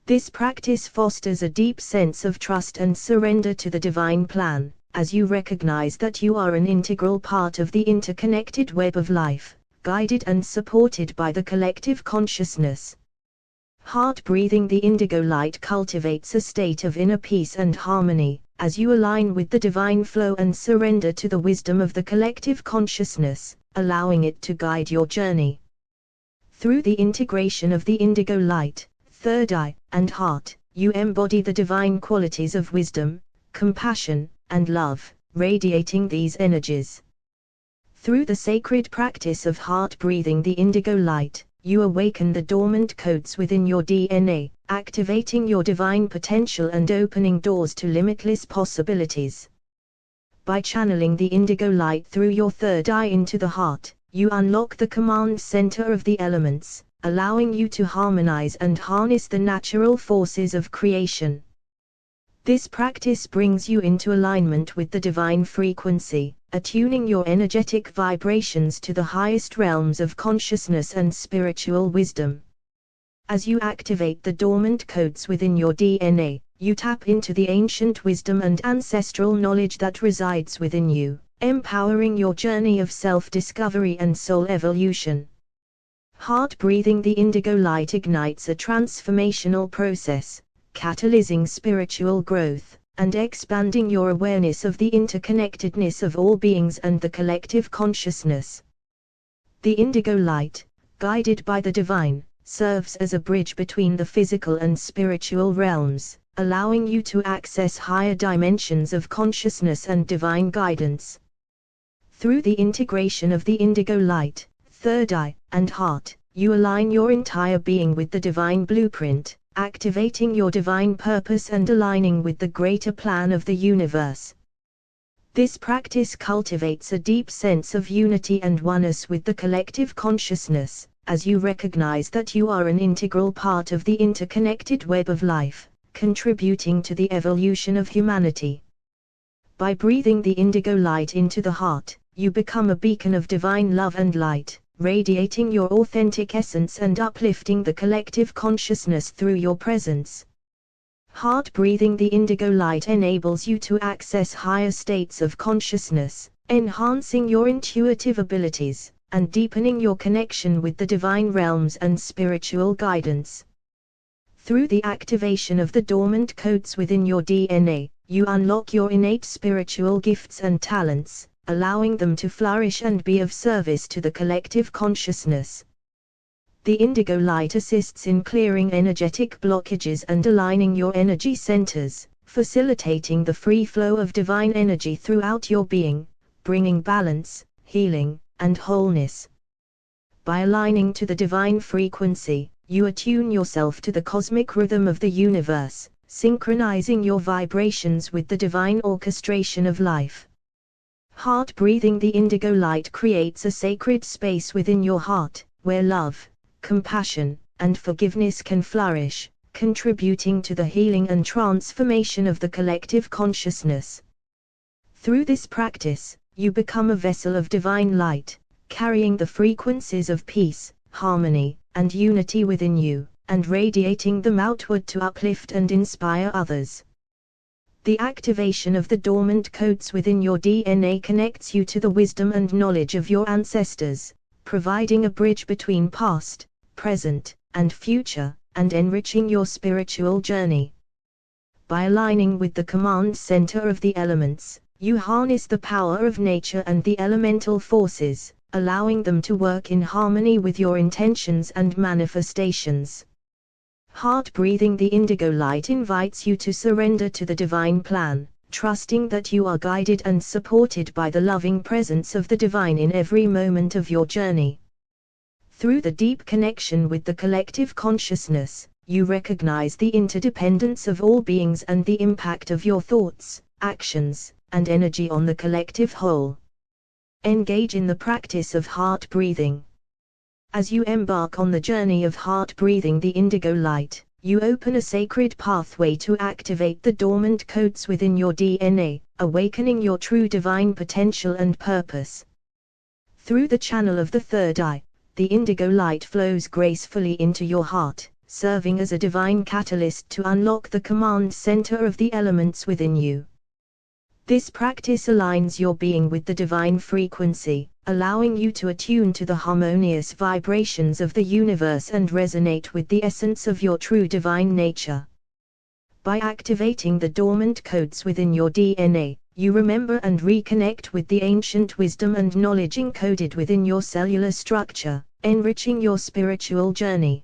This practice fosters a deep sense of trust and surrender to the divine plan, as you recognize that you are an integral part of the interconnected web of life, guided and supported by the collective consciousness. Heart breathing the indigo light cultivates a state of inner peace and harmony, as you align with the divine flow and surrender to the wisdom of the collective consciousness, allowing it to guide your journey. Through the integration of the indigo light, third eye, and heart, you embody the divine qualities of wisdom, compassion, and love, radiating these energies. Through the sacred practice of heart breathing the indigo light, you awaken the dormant codes within your DNA, activating your divine potential and opening doors to limitless possibilities. By channeling the indigo light through your third eye into the heart, you unlock the command center of the elements, allowing you to harmonize and harness the natural forces of creation. This practice brings you into alignment with the divine frequency, attuning your energetic vibrations to the highest realms of consciousness and spiritual wisdom. As you activate the dormant codes within your DNA, you tap into the ancient wisdom and ancestral knowledge that resides within you, empowering your journey of self-discovery and soul evolution. Heart breathing the indigo light ignites a transformational process, catalyzing spiritual growth, and expanding your awareness of the interconnectedness of all beings and the collective consciousness. The indigo light, guided by the divine, serves as a bridge between the physical and spiritual realms, allowing you to access higher dimensions of consciousness and divine guidance. Through the integration of the indigo light, third eye, and heart, you align your entire being with the divine blueprint, activating your divine purpose and aligning with the greater plan of the universe. This practice cultivates a deep sense of unity and oneness with the collective consciousness, as you recognize that you are an integral part of the interconnected web of life, contributing to the evolution of humanity. By breathing the indigo light into the heart, you become a beacon of divine love and light, radiating your authentic essence and uplifting the collective consciousness through your presence. Heart breathing the indigo light enables you to access higher states of consciousness, enhancing your intuitive abilities, and deepening your connection with the divine realms and spiritual guidance. Through the activation of the dormant codes within your DNA, you unlock your innate spiritual gifts and talents, allowing them to flourish and be of service to the collective consciousness. The indigo light assists in clearing energetic blockages and aligning your energy centers, facilitating the free flow of divine energy throughout your being, bringing balance, healing, and wholeness. By aligning to the divine frequency, you attune yourself to the cosmic rhythm of the universe, synchronizing your vibrations with the divine orchestration of life. Heart breathing the indigo light creates a sacred space within your heart, where love, compassion, and forgiveness can flourish, contributing to the healing and transformation of the collective consciousness. Through this practice, you become a vessel of divine light, carrying the frequencies of peace, harmony, and unity within you, and radiating them outward to uplift and inspire others. The activation of the dormant codes within your DNA connects you to the wisdom and knowledge of your ancestors, providing a bridge between past, present, and future, and enriching your spiritual journey. By aligning with the command center of the elements, you harness the power of nature and the elemental forces, allowing them to work in harmony with your intentions and manifestations. Heart breathing the indigo light invites you to surrender to the divine plan, trusting that you are guided and supported by the loving presence of the divine in every moment of your journey. Through the deep connection with the collective consciousness, you recognize the interdependence of all beings and the impact of your thoughts, actions, and energy on the collective whole. Engage in the practice of heart breathing. As you embark on the journey of heart breathing the indigo light, you open a sacred pathway to activate the dormant codes within your DNA, awakening your true divine potential and purpose. Through the channel of the third eye, the indigo light flows gracefully into your heart, serving as a divine catalyst to unlock the command center of the elements within you. This practice aligns your being with the divine frequency, allowing you to attune to the harmonious vibrations of the universe and resonate with the essence of your true divine nature. By activating the dormant codes within your DNA, you remember and reconnect with the ancient wisdom and knowledge encoded within your cellular structure, enriching your spiritual journey.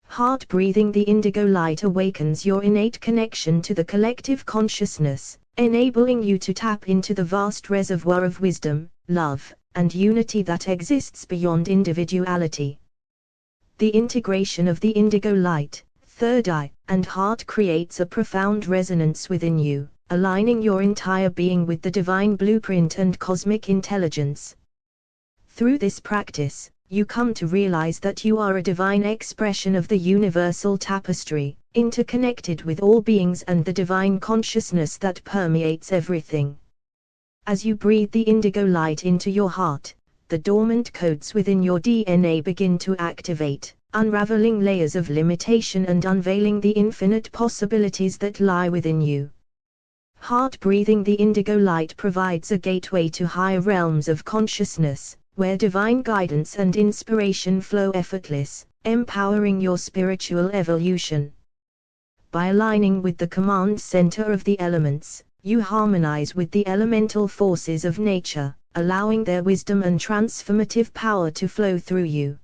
Heart breathing the indigo light awakens your innate connection to the collective consciousness, enabling you to tap into the vast reservoir of wisdom, love, and unity that exists beyond individuality. The integration of the indigo light, third eye, and heart creates a profound resonance within you, aligning your entire being with the divine blueprint and cosmic intelligence. Through this practice, you come to realize that you are a divine expression of the universal tapestry, interconnected with all beings and the divine consciousness that permeates everything. As you breathe the indigo light into your heart, the dormant codes within your DNA begin to activate, unraveling layers of limitation and unveiling the infinite possibilities that lie within you. Heart breathing the indigo light provides a gateway to higher realms of consciousness, where divine guidance and inspiration flow effortless, empowering your spiritual evolution. By aligning with the command center of the elements, you harmonize with the elemental forces of nature, allowing their wisdom and transformative power to flow through you.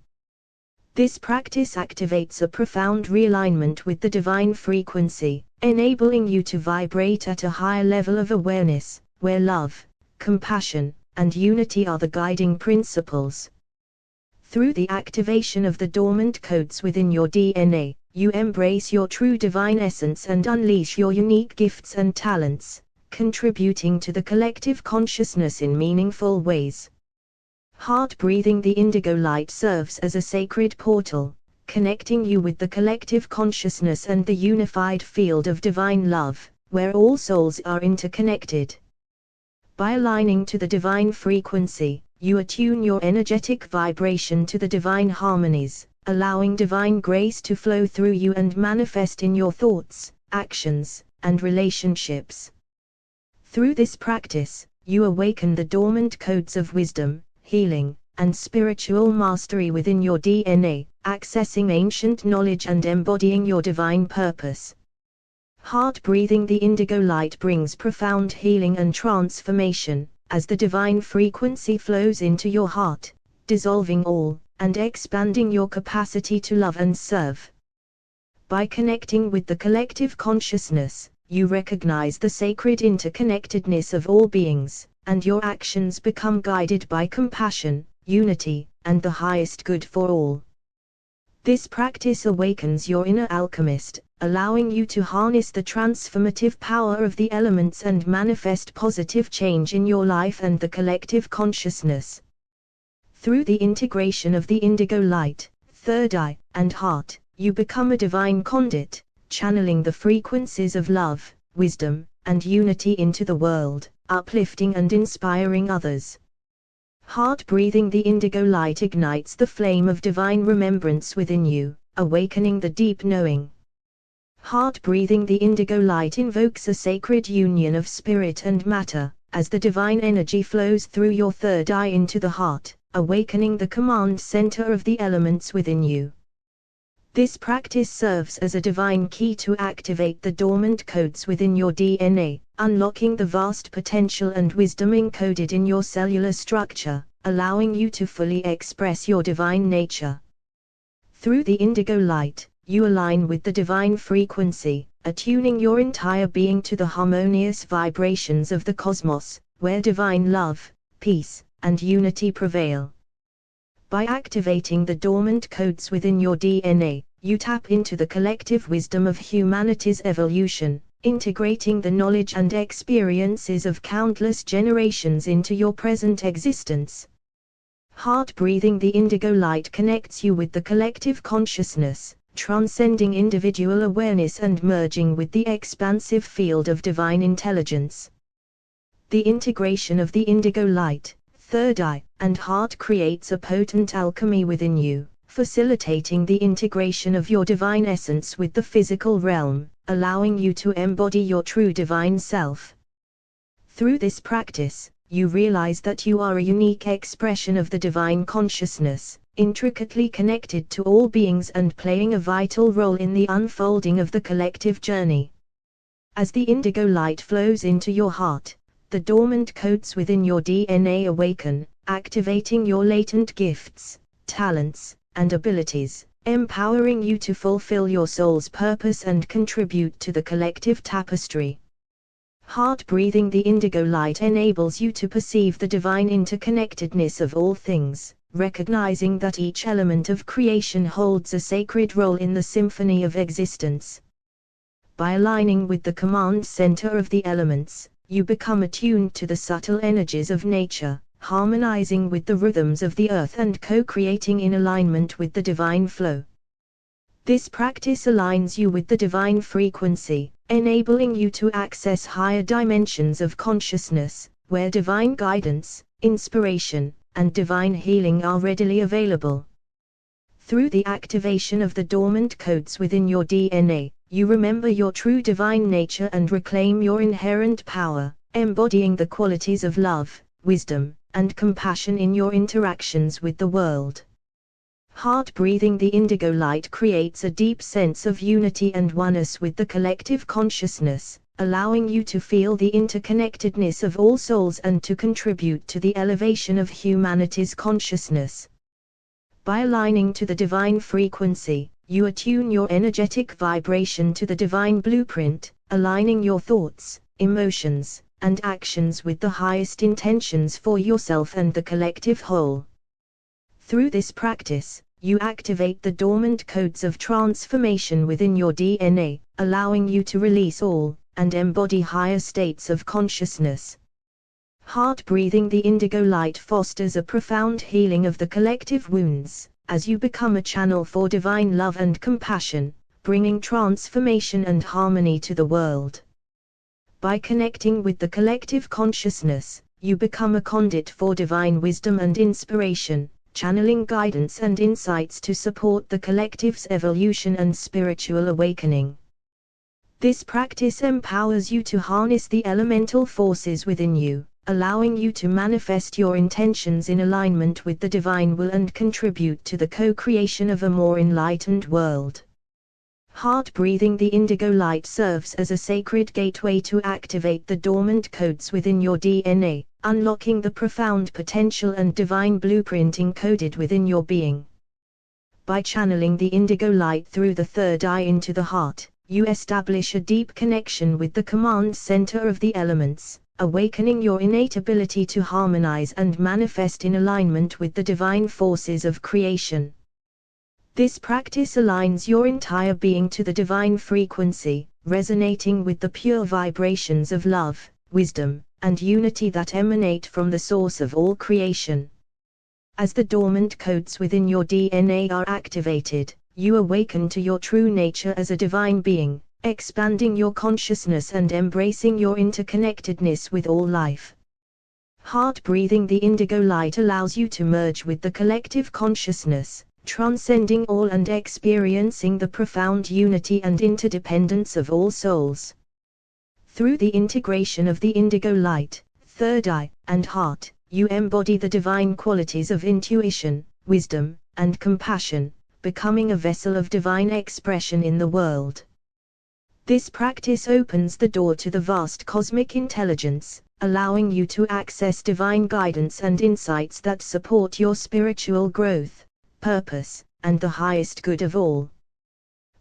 This practice activates a profound realignment with the divine frequency, enabling you to vibrate at a higher level of awareness, where love, compassion, and unity are the guiding principles. Through the activation of the dormant codes within your DNA, you embrace your true divine essence and unleash your unique gifts and talents, contributing to the collective consciousness in meaningful ways. Heart breathing the indigo light serves as a sacred portal, connecting you with the collective consciousness and the unified field of divine love, where all souls are interconnected. By aligning to the divine frequency, you attune your energetic vibration to the divine harmonies, allowing divine grace to flow through you and manifest in your thoughts, actions, and relationships. Through this practice, you awaken the dormant codes of wisdom, healing, and spiritual mastery within your DNA, accessing ancient knowledge and embodying your divine purpose. Heart breathing the indigo light brings profound healing and transformation, as the divine frequency flows into your heart, dissolving all, and expanding your capacity to love and serve. By connecting with the collective consciousness, you recognize the sacred interconnectedness of all beings, and your actions become guided by compassion, unity, and the highest good for all. This practice awakens your inner alchemist, allowing you to harness the transformative power of the elements and manifest positive change in your life and the collective consciousness. Through the integration of the indigo light, third eye, and heart, you become a divine conduit, channeling the frequencies of love, wisdom, and unity into the world, uplifting and inspiring others. Heart breathing the indigo light ignites the flame of divine remembrance within you, awakening the deep knowing. Heart breathing the indigo light invokes a sacred union of spirit and matter, as the divine energy flows through your third eye into the heart, awakening the command center of the elements within you. This practice serves as a divine key to activate the dormant codes within your DNA, unlocking the vast potential and wisdom encoded in your cellular structure, allowing you to fully express your divine nature. Through the indigo light, you align with the divine frequency, attuning your entire being to the harmonious vibrations of the cosmos, where divine love, peace, and unity prevail. By activating the dormant codes within your DNA, you tap into the collective wisdom of humanity's evolution, integrating the knowledge and experiences of countless generations into your present existence. Heart breathing the indigo light connects you with the collective consciousness, transcending individual awareness and merging with the expansive field of divine intelligence. The integration of the indigo light, third eye, and heart creates a potent alchemy within you, facilitating the integration of your divine essence with the physical realm, allowing you to embody your true divine self. Through this practice, you realize that you are a unique expression of the divine consciousness, intricately connected to all beings and playing a vital role in the unfolding of the collective journey. As the indigo light flows into your heart, the dormant codes within your DNA awaken, activating your latent gifts, talents, and abilities, empowering you to fulfill your soul's purpose and contribute to the collective tapestry. Heart breathing the indigo light enables you to perceive the divine interconnectedness of all things, recognizing that each element of creation holds a sacred role in the symphony of existence. By aligning with the command center of the elements, you become attuned to the subtle energies of nature, harmonizing with the rhythms of the earth and co-creating in alignment with the divine flow. This practice aligns you with the divine frequency, enabling you to access higher dimensions of consciousness, where divine guidance, inspiration, and divine healing are readily available. Through the activation of the dormant codes within your DNA, you remember your true divine nature and reclaim your inherent power, embodying the qualities of love, wisdom, and compassion in your interactions with the world. Heart breathing the indigo light creates a deep sense of unity and oneness with the collective consciousness, allowing you to feel the interconnectedness of all souls and to contribute to the elevation of humanity's consciousness. By aligning to the divine frequency, you attune your energetic vibration to the divine blueprint, aligning your thoughts, emotions, and actions with the highest intentions for yourself and the collective whole. Through this practice, you activate the dormant codes of transformation within your DNA, allowing you to release all, and embody higher states of consciousness. Heart breathing the indigo light fosters a profound healing of the collective wounds, as you become a channel for divine love and compassion, bringing transformation and harmony to the world. By connecting with the collective consciousness, you become a conduit for divine wisdom and inspiration, channeling guidance and insights to support the collective's evolution and spiritual awakening. This practice empowers you to harness the elemental forces within you, allowing you to manifest your intentions in alignment with the divine will and contribute to the co-creation of a more enlightened world. Heart breathing the indigo light serves as a sacred gateway to activate the dormant codes within your DNA, unlocking the profound potential and divine blueprint encoded within your being. By channeling the indigo light through the third eye into the heart, you establish a deep connection with the command center of the elements, awakening your innate ability to harmonize and manifest in alignment with the divine forces of creation. This practice aligns your entire being to the divine frequency, resonating with the pure vibrations of love, wisdom, and unity that emanate from the source of all creation. As the dormant codes within your DNA are activated, you awaken to your true nature as a divine being, expanding your consciousness and embracing your interconnectedness with all life. Heart breathing the indigo light allows you to merge with the collective consciousness, transcending all and experiencing the profound unity and interdependence of all souls. Through the integration of the indigo light, third eye, and heart, you embody the divine qualities of intuition, wisdom, and compassion, becoming a vessel of divine expression in the world. This practice opens the door to the vast cosmic intelligence, allowing you to access divine guidance and insights that support your spiritual growth, purpose, and the highest good of all.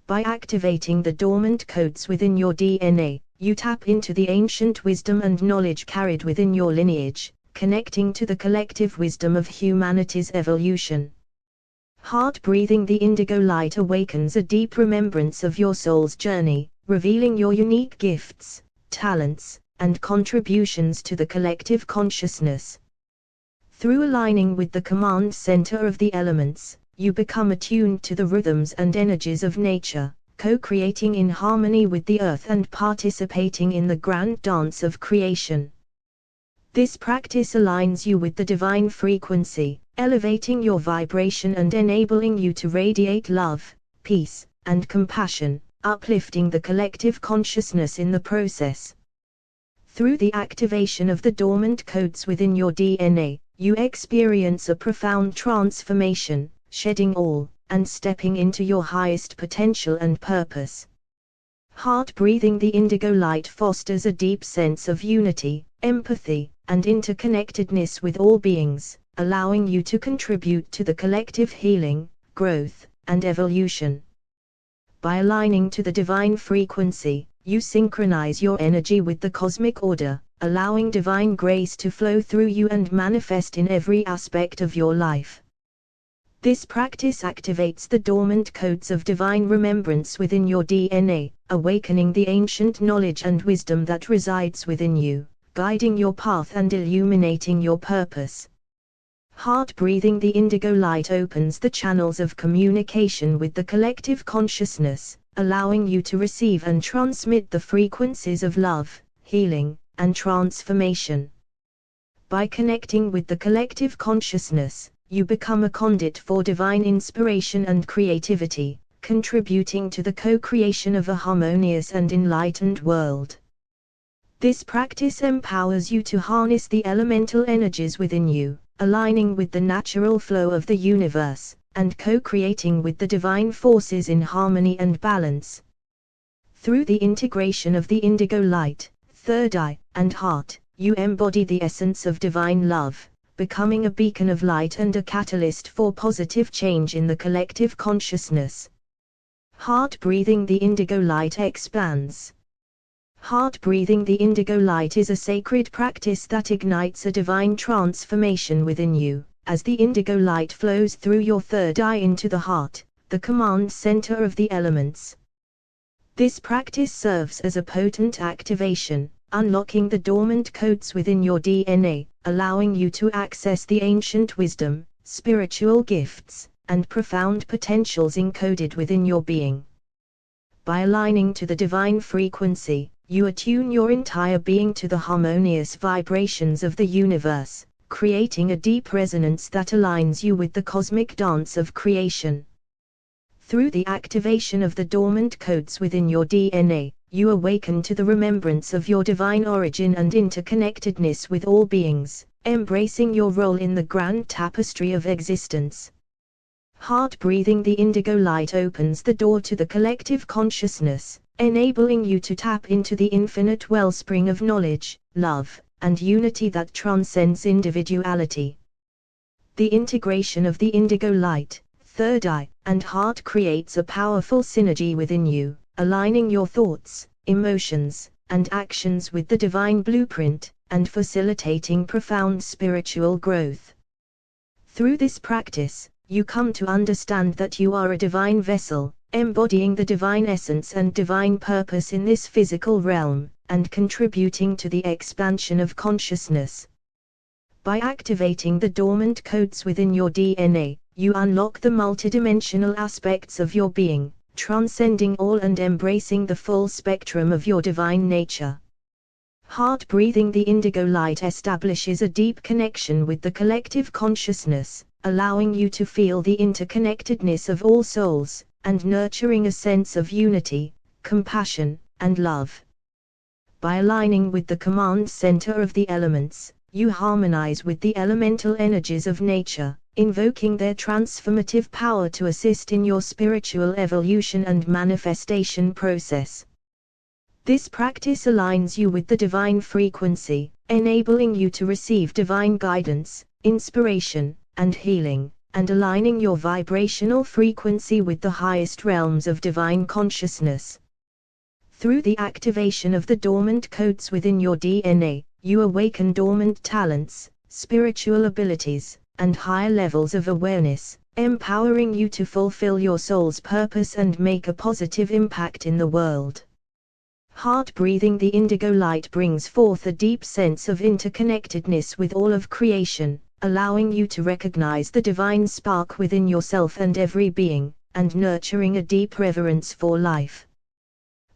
By activating the dormant codes within your DNA, you tap into the ancient wisdom and knowledge carried within your lineage, connecting to the collective wisdom of humanity's evolution. Heart breathing the indigo light awakens a deep remembrance of your soul's journey, revealing your unique gifts, talents, and contributions to the collective consciousness. Through aligning with the command center of the elements, you become attuned to the rhythms and energies of nature, co-creating in harmony with the earth and participating in the grand dance of creation. This practice aligns you with the divine frequency, elevating your vibration and enabling you to radiate love, peace, and compassion, uplifting the collective consciousness in the process. Through the activation of the dormant codes within your DNA, you experience a profound transformation, shedding all, and stepping into your highest potential and purpose. Heart breathing the indigo light fosters a deep sense of unity, empathy, and interconnectedness with all beings, allowing you to contribute to the collective healing, growth, and evolution. By aligning to the divine frequency, you synchronize your energy with the cosmic order, allowing divine grace to flow through you and manifest in every aspect of your life. This practice activates the dormant codes of divine remembrance within your DNA, awakening the ancient knowledge and wisdom that resides within you, guiding your path and illuminating your purpose. Heart breathing the indigo light opens the channels of communication with the collective consciousness, allowing you to receive and transmit the frequencies of love, healing, and transformation. By connecting with the collective consciousness, you become a conduit for divine inspiration and creativity, contributing to the co-creation of a harmonious and enlightened world. This practice empowers you to harness the elemental energies within you, aligning with the natural flow of the universe, and co-creating with the divine forces in harmony and balance. Through the integration of the indigo light, third eye, and heart, you embody the essence of divine love, becoming a beacon of light and a catalyst for positive change in the collective consciousness. Heart breathing the indigo light expands. Heart breathing the indigo light is a sacred practice that ignites a divine transformation within you, as the indigo light flows through your third eye into the heart, the command center of the elements. This practice serves as a potent activation, unlocking the dormant codes within your DNA, allowing you to access the ancient wisdom, spiritual gifts, and profound potentials encoded within your being. By aligning to the divine frequency, you attune your entire being to the harmonious vibrations of the universe, creating a deep resonance that aligns you with the cosmic dance of creation. Through the activation of the dormant codes within your DNA, you awaken to the remembrance of your divine origin and interconnectedness with all beings, embracing your role in the grand tapestry of existence. Heart breathing the indigo light opens the door to the collective consciousness, enabling you to tap into the infinite wellspring of knowledge, love, and unity that transcends individuality. The integration of the indigo light, third eye, and heart creates a powerful synergy within you, aligning your thoughts, emotions, and actions with the divine blueprint, and facilitating profound spiritual growth. Through this practice, you come to understand that you are a divine vessel, embodying the divine essence and divine purpose in this physical realm, and contributing to the expansion of consciousness. By activating the dormant codes within your DNA, you unlock the multidimensional aspects of your being, transcending all and embracing the full spectrum of your divine nature. Heart breathing the indigo light establishes a deep connection with the collective consciousness, allowing you to feel the interconnectedness of all souls, and nurturing a sense of unity, compassion, and love. By aligning with the command center of the elements, you harmonize with the elemental energies of nature, invoking their transformative power to assist in your spiritual evolution and manifestation process. This practice aligns you with the divine frequency, enabling you to receive divine guidance, inspiration, and healing, and aligning your vibrational frequency with the highest realms of divine consciousness. Through the activation of the dormant codes within your DNA, you awaken dormant talents, spiritual abilities, and higher levels of awareness, empowering you to fulfill your soul's purpose and make a positive impact in the world. Heart breathing the indigo light brings forth a deep sense of interconnectedness with all of creation, allowing you to recognize the divine spark within yourself and every being, and nurturing a deep reverence for life.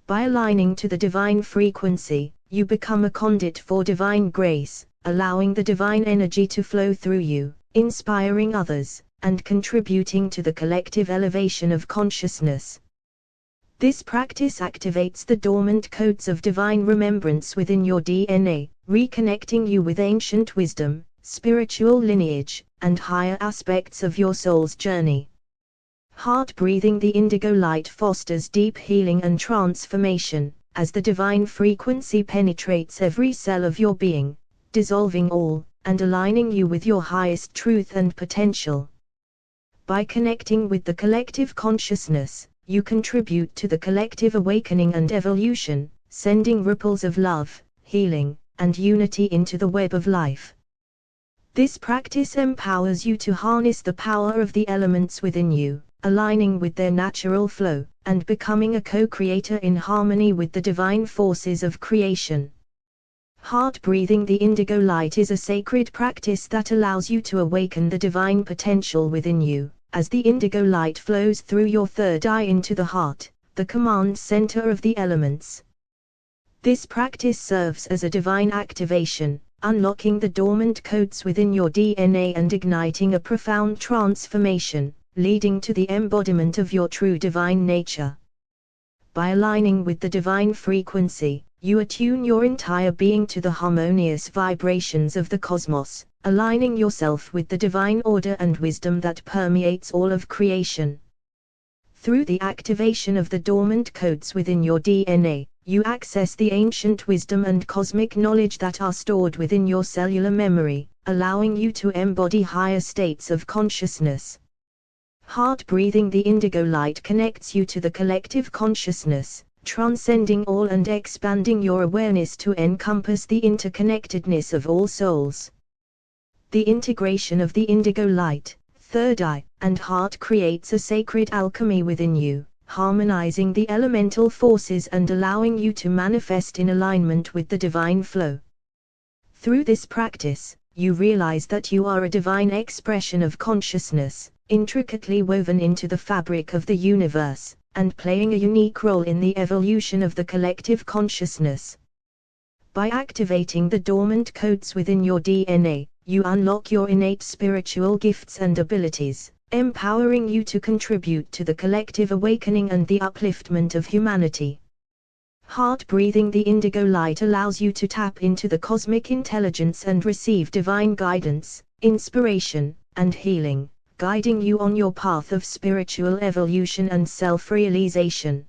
By aligning to the divine frequency, you become a conduit for divine grace, allowing the divine energy to flow through you, inspiring others, and contributing to the collective elevation of consciousness. This practice activates the dormant codes of divine remembrance within your DNA, reconnecting you with ancient wisdom, spiritual lineage, and higher aspects of your soul's journey. Heart breathing the indigo light fosters deep healing and transformation, as the divine frequency penetrates every cell of your being, dissolving all, and aligning you with your highest truth and potential. By connecting with the collective consciousness, you contribute to the collective awakening and evolution, sending ripples of love, healing, and unity into the web of life. This practice empowers you to harness the power of the elements within you, aligning with their natural flow, and becoming a co-creator in harmony with the divine forces of creation. Heart breathing the indigo light is a sacred practice that allows you to awaken the divine potential within you, as the indigo light flows through your third eye into the heart, the command center of the elements. This practice serves as a divine activation, unlocking the dormant codes within your DNA and igniting a profound transformation, leading to the embodiment of your true divine nature. By aligning with the divine frequency, you attune your entire being to the harmonious vibrations of the cosmos, aligning yourself with the divine order and wisdom that permeates all of creation. Through the activation of the dormant codes within your DNA, you access the ancient wisdom and cosmic knowledge that are stored within your cellular memory, allowing you to embody higher states of consciousness. Heart breathing the indigo light connects you to the collective consciousness, transcending all and expanding your awareness to encompass the interconnectedness of all souls. The integration of the indigo light, third eye, and heart creates a sacred alchemy within you, harmonizing the elemental forces and allowing you to manifest in alignment with the divine flow. Through this practice, you realize that you are a divine expression of consciousness, intricately woven into the fabric of the universe, and playing a unique role in the evolution of the collective consciousness. By activating the dormant codes within your DNA, you unlock your innate spiritual gifts and abilities, empowering you to contribute to the collective awakening and the upliftment of humanity. Heart breathing the indigo light allows you to tap into the cosmic intelligence and receive divine guidance, inspiration, and healing, guiding you on your path of spiritual evolution and self-realization.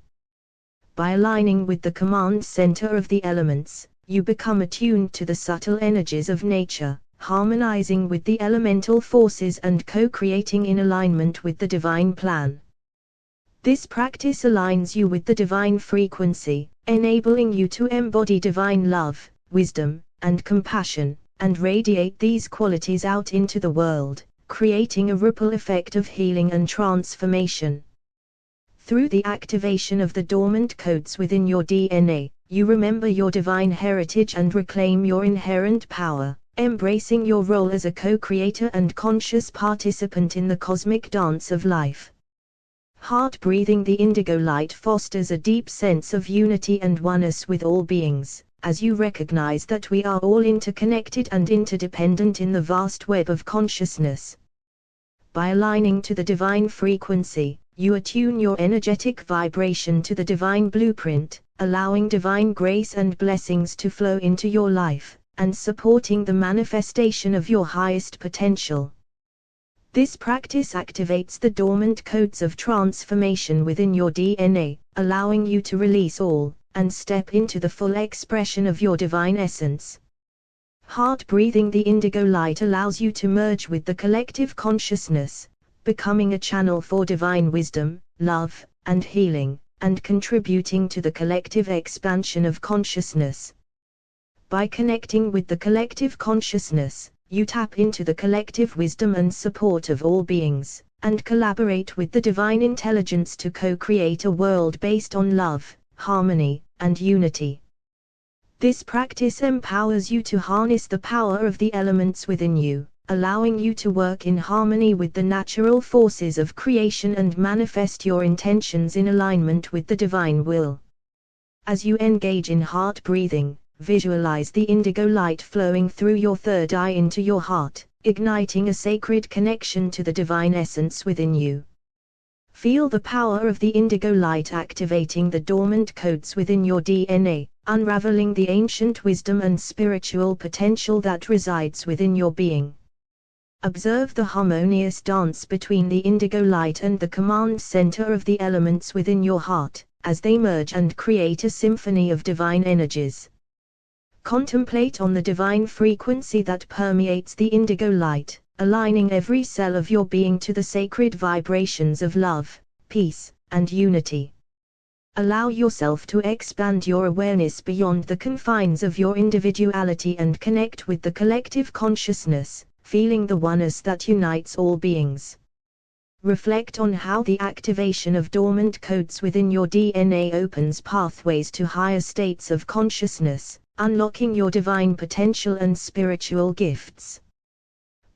By aligning with the command center of the elements, you become attuned to the subtle energies of nature, harmonizing with the elemental forces and co-creating in alignment with the divine plan. This practice aligns you with the divine frequency, enabling you to embody divine love, wisdom, and compassion, and radiate these qualities out into the world, creating a ripple effect of healing and transformation. Through the activation of the dormant codes within your DNA, you remember your divine heritage and reclaim your inherent power, embracing your role as a co-creator and conscious participant in the cosmic dance of life. Heart breathing the indigo light fosters a deep sense of unity and oneness with all beings, as you recognize that we are all interconnected and interdependent in the vast web of consciousness. By aligning to the divine frequency, you attune your energetic vibration to the divine blueprint, allowing divine grace and blessings to flow into your life, and supporting the manifestation of your highest potential. This practice activates the dormant codes of transformation within your DNA, allowing you to release all, and step into the full expression of your divine essence. Heart breathing the indigo light allows you to merge with the collective consciousness, becoming a channel for divine wisdom, love, and healing, and contributing to the collective expansion of consciousness. By connecting with the collective consciousness, you tap into the collective wisdom and support of all beings, and collaborate with the divine intelligence to co-create a world based on love, harmony, and unity. This practice empowers you to harness the power of the elements within you, allowing you to work in harmony with the natural forces of creation and manifest your intentions in alignment with the divine will. As you engage in heart breathing, visualize the indigo light flowing through your third eye into your heart, igniting a sacred connection to the divine essence within you. Feel the power of the indigo light activating the dormant codes within your DNA, unraveling the ancient wisdom and spiritual potential that resides within your being. Observe the harmonious dance between the indigo light and the command center of the elements within your heart, as they merge and create a symphony of divine energies. Contemplate on the divine frequency that permeates the indigo light, aligning every cell of your being to the sacred vibrations of love, peace, and unity. Allow yourself to expand your awareness beyond the confines of your individuality and connect with the collective consciousness, feeling the oneness that unites all beings. Reflect on how the activation of dormant codes within your DNA opens pathways to higher states of consciousness, unlocking your divine potential and spiritual gifts.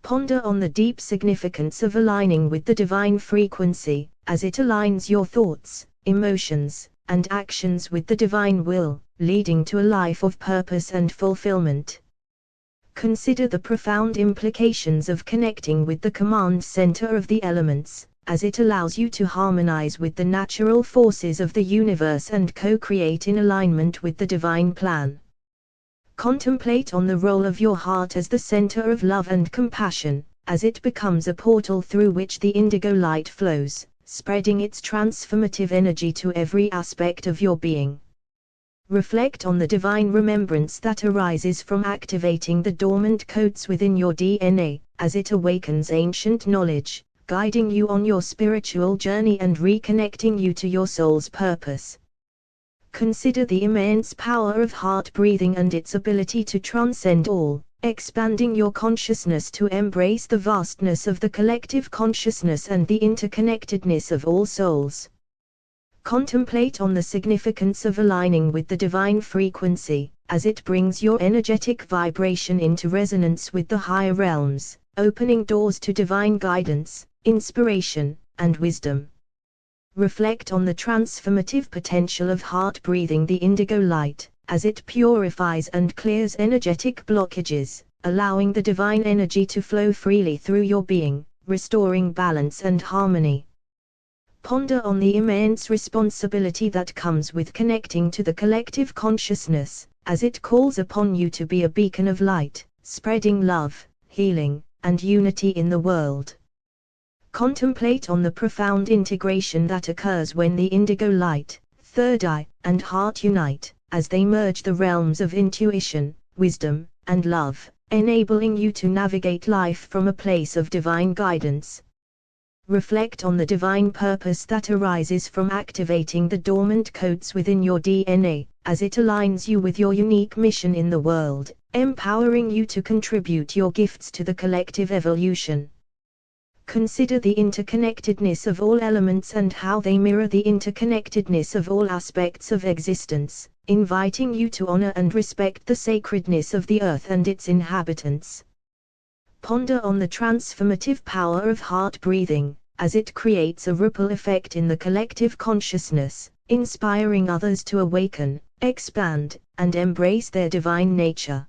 Ponder on the deep significance of aligning with the divine frequency, as it aligns your thoughts, emotions, and actions with the divine will, leading to a life of purpose and fulfillment. Consider the profound implications of connecting with the command center of the elements, as it allows you to harmonize with the natural forces of the universe and co-create in alignment with the divine plan. Contemplate on the role of your heart as the center of love and compassion, as it becomes a portal through which the indigo light flows, spreading its transformative energy to every aspect of your being. Reflect on the divine remembrance that arises from activating the dormant codes within your DNA, as it awakens ancient knowledge, guiding you on your spiritual journey and reconnecting you to your soul's purpose. Consider the immense power of heart breathing and its ability to transcend all, expanding your consciousness to embrace the vastness of the collective consciousness and the interconnectedness of all souls. Contemplate on the significance of aligning with the divine frequency, as it brings your energetic vibration into resonance with the higher realms, opening doors to divine guidance, inspiration, and wisdom. Reflect on the transformative potential of heart breathing the indigo light, as it purifies and clears energetic blockages, allowing the divine energy to flow freely through your being, restoring balance and harmony. Ponder on the immense responsibility that comes with connecting to the collective consciousness, as it calls upon you to be a beacon of light, spreading love, healing, and unity in the world. Contemplate on the profound integration that occurs when the indigo light, third eye, and heart unite, as they merge the realms of intuition, wisdom, and love, enabling you to navigate life from a place of divine guidance. Reflect on the divine purpose that arises from activating the dormant codes within your DNA, as it aligns you with your unique mission in the world, empowering you to contribute your gifts to the collective evolution. Consider the interconnectedness of all elements and how they mirror the interconnectedness of all aspects of existence, inviting you to honor and respect the sacredness of the earth and its inhabitants. Ponder on the transformative power of heart breathing, as it creates a ripple effect in the collective consciousness, inspiring others to awaken, expand, and embrace their divine nature.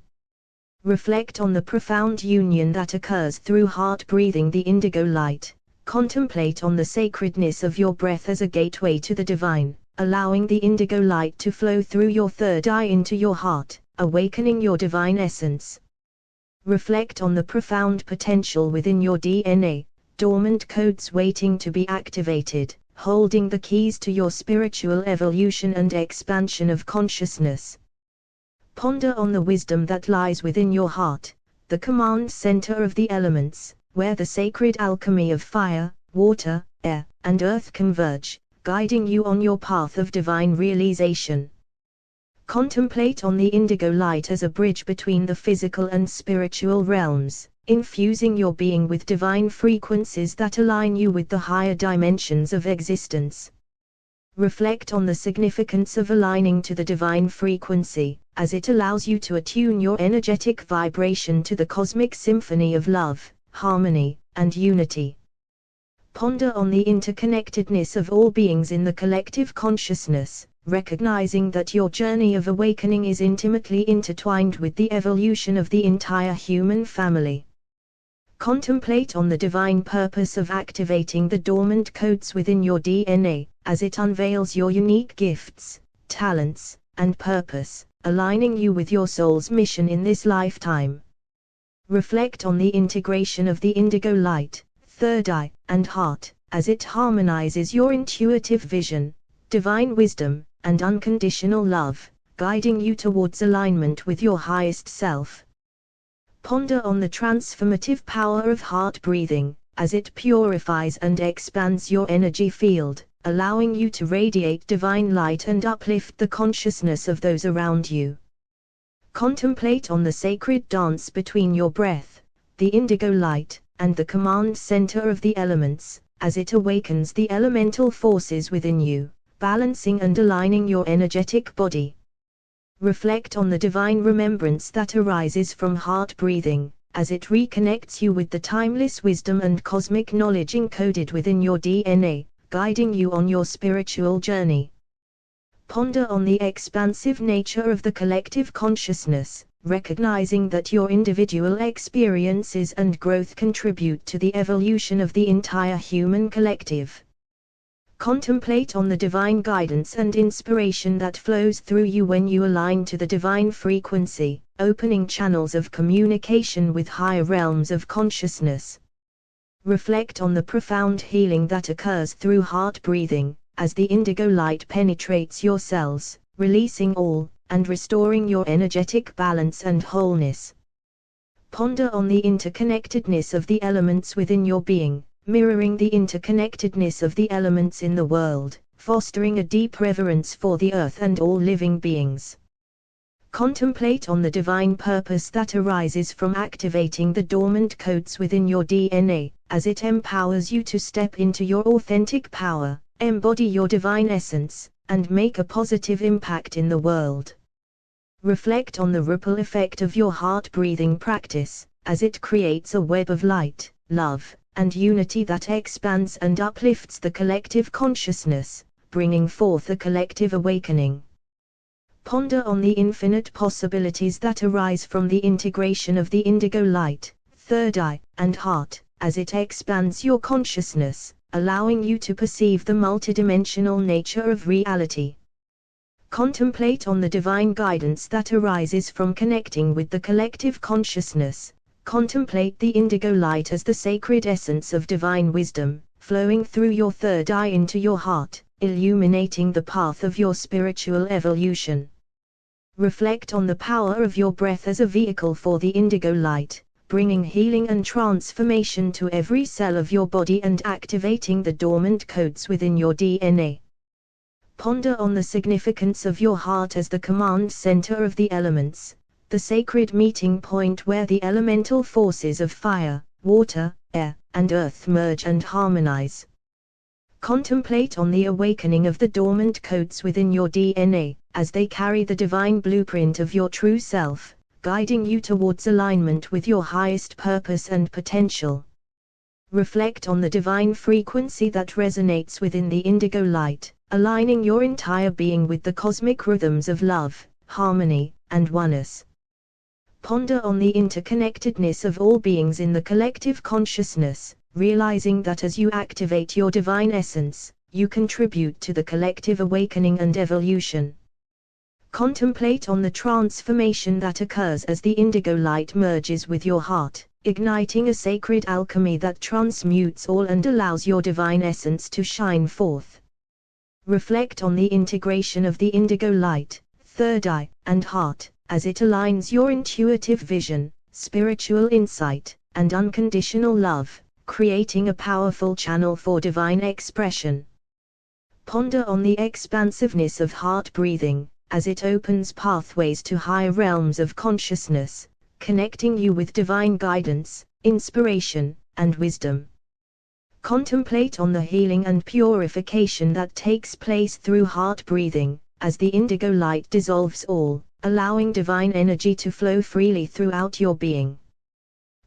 Reflect on the profound union that occurs through heart breathing the indigo light. Contemplate on the sacredness of your breath as a gateway to the divine, allowing the indigo light to flow through your third eye into your heart, awakening your divine essence. Reflect on the profound potential within your DNA, dormant codes waiting to be activated, holding the keys to your spiritual evolution and expansion of consciousness. Ponder on the wisdom that lies within your heart, the command center of the elements, where the sacred alchemy of fire, water, air, and earth converge, guiding you on your path of divine realization. Contemplate on the indigo light as a bridge between the physical and spiritual realms, infusing your being with divine frequencies that align you with the higher dimensions of existence. Reflect on the significance of aligning to the divine frequency, as it allows you to attune your energetic vibration to the cosmic symphony of love, harmony, and unity. Ponder on the interconnectedness of all beings in the collective consciousness, recognizing that your journey of awakening is intimately intertwined with the evolution of the entire human family. Contemplate on the divine purpose of activating the dormant codes within your DNA, as it unveils your unique gifts, talents, and purpose, aligning you with your soul's mission in this lifetime. Reflect on the integration of the indigo light, third eye, and heart, as it harmonizes your intuitive vision, divine wisdom, and unconditional love, guiding you towards alignment with your highest self. Ponder on the transformative power of heart breathing, as it purifies and expands your energy field, allowing you to radiate divine light and uplift the consciousness of those around you. Contemplate on the sacred dance between your breath, the indigo light, and the command center of the elements, as it awakens the elemental forces within you, balancing and aligning your energetic body. Reflect on the divine remembrance that arises from heart breathing, as it reconnects you with the timeless wisdom and cosmic knowledge encoded within your DNA, guiding you on your spiritual journey. Ponder on the expansive nature of the collective consciousness, recognizing that your individual experiences and growth contribute to the evolution of the entire human collective. Contemplate on the divine guidance and inspiration that flows through you when you align to the divine frequency, opening channels of communication with higher realms of consciousness. Reflect on the profound healing that occurs through heart breathing, as the indigo light penetrates your cells, releasing all, and restoring your energetic balance and wholeness. Ponder on the interconnectedness of the elements within your being, mirroring the interconnectedness of the elements in the world, fostering a deep reverence for the earth and all living beings. Contemplate on the divine purpose that arises from activating the dormant codes within your DNA, as it empowers you to step into your authentic power, embody your divine essence, and make a positive impact in the world. Reflect on the ripple effect of your heart-breathing practice, as it creates a web of light, love, and unity that expands and uplifts the collective consciousness, bringing forth a collective awakening. Ponder on the infinite possibilities that arise from the integration of the indigo light, third eye, and heart, as it expands your consciousness, allowing you to perceive the multidimensional nature of reality. Contemplate on the divine guidance that arises from connecting with the collective consciousness. Contemplate the indigo light as the sacred essence of divine wisdom, flowing through your third eye into your heart, illuminating the path of your spiritual evolution. Reflect on the power of your breath as a vehicle for the indigo light, bringing healing and transformation to every cell of your body and activating the dormant codes within your DNA. Ponder on the significance of your heart as the command center of the elements, the sacred meeting point where the elemental forces of fire, water, air, and earth merge and harmonize. Contemplate on the awakening of the dormant codes within your DNA, as they carry the divine blueprint of your true self, guiding you towards alignment with your highest purpose and potential. Reflect on the divine frequency that resonates within the indigo light, aligning your entire being with the cosmic rhythms of love, harmony, and oneness. Ponder on the interconnectedness of all beings in the collective consciousness, realizing that as you activate your divine essence, you contribute to the collective awakening and evolution. Contemplate on the transformation that occurs as the indigo light merges with your heart, igniting a sacred alchemy that transmutes all and allows your divine essence to shine forth. Reflect on the integration of the indigo light, third eye, and heart, as it aligns your intuitive vision, spiritual insight, and unconditional love, creating a powerful channel for divine expression. Ponder on the expansiveness of heart breathing, as it opens pathways to higher realms of consciousness, connecting you with divine guidance, inspiration, and wisdom. Contemplate on the healing and purification that takes place through heart breathing, as the indigo light dissolves all, allowing divine energy to flow freely throughout your being.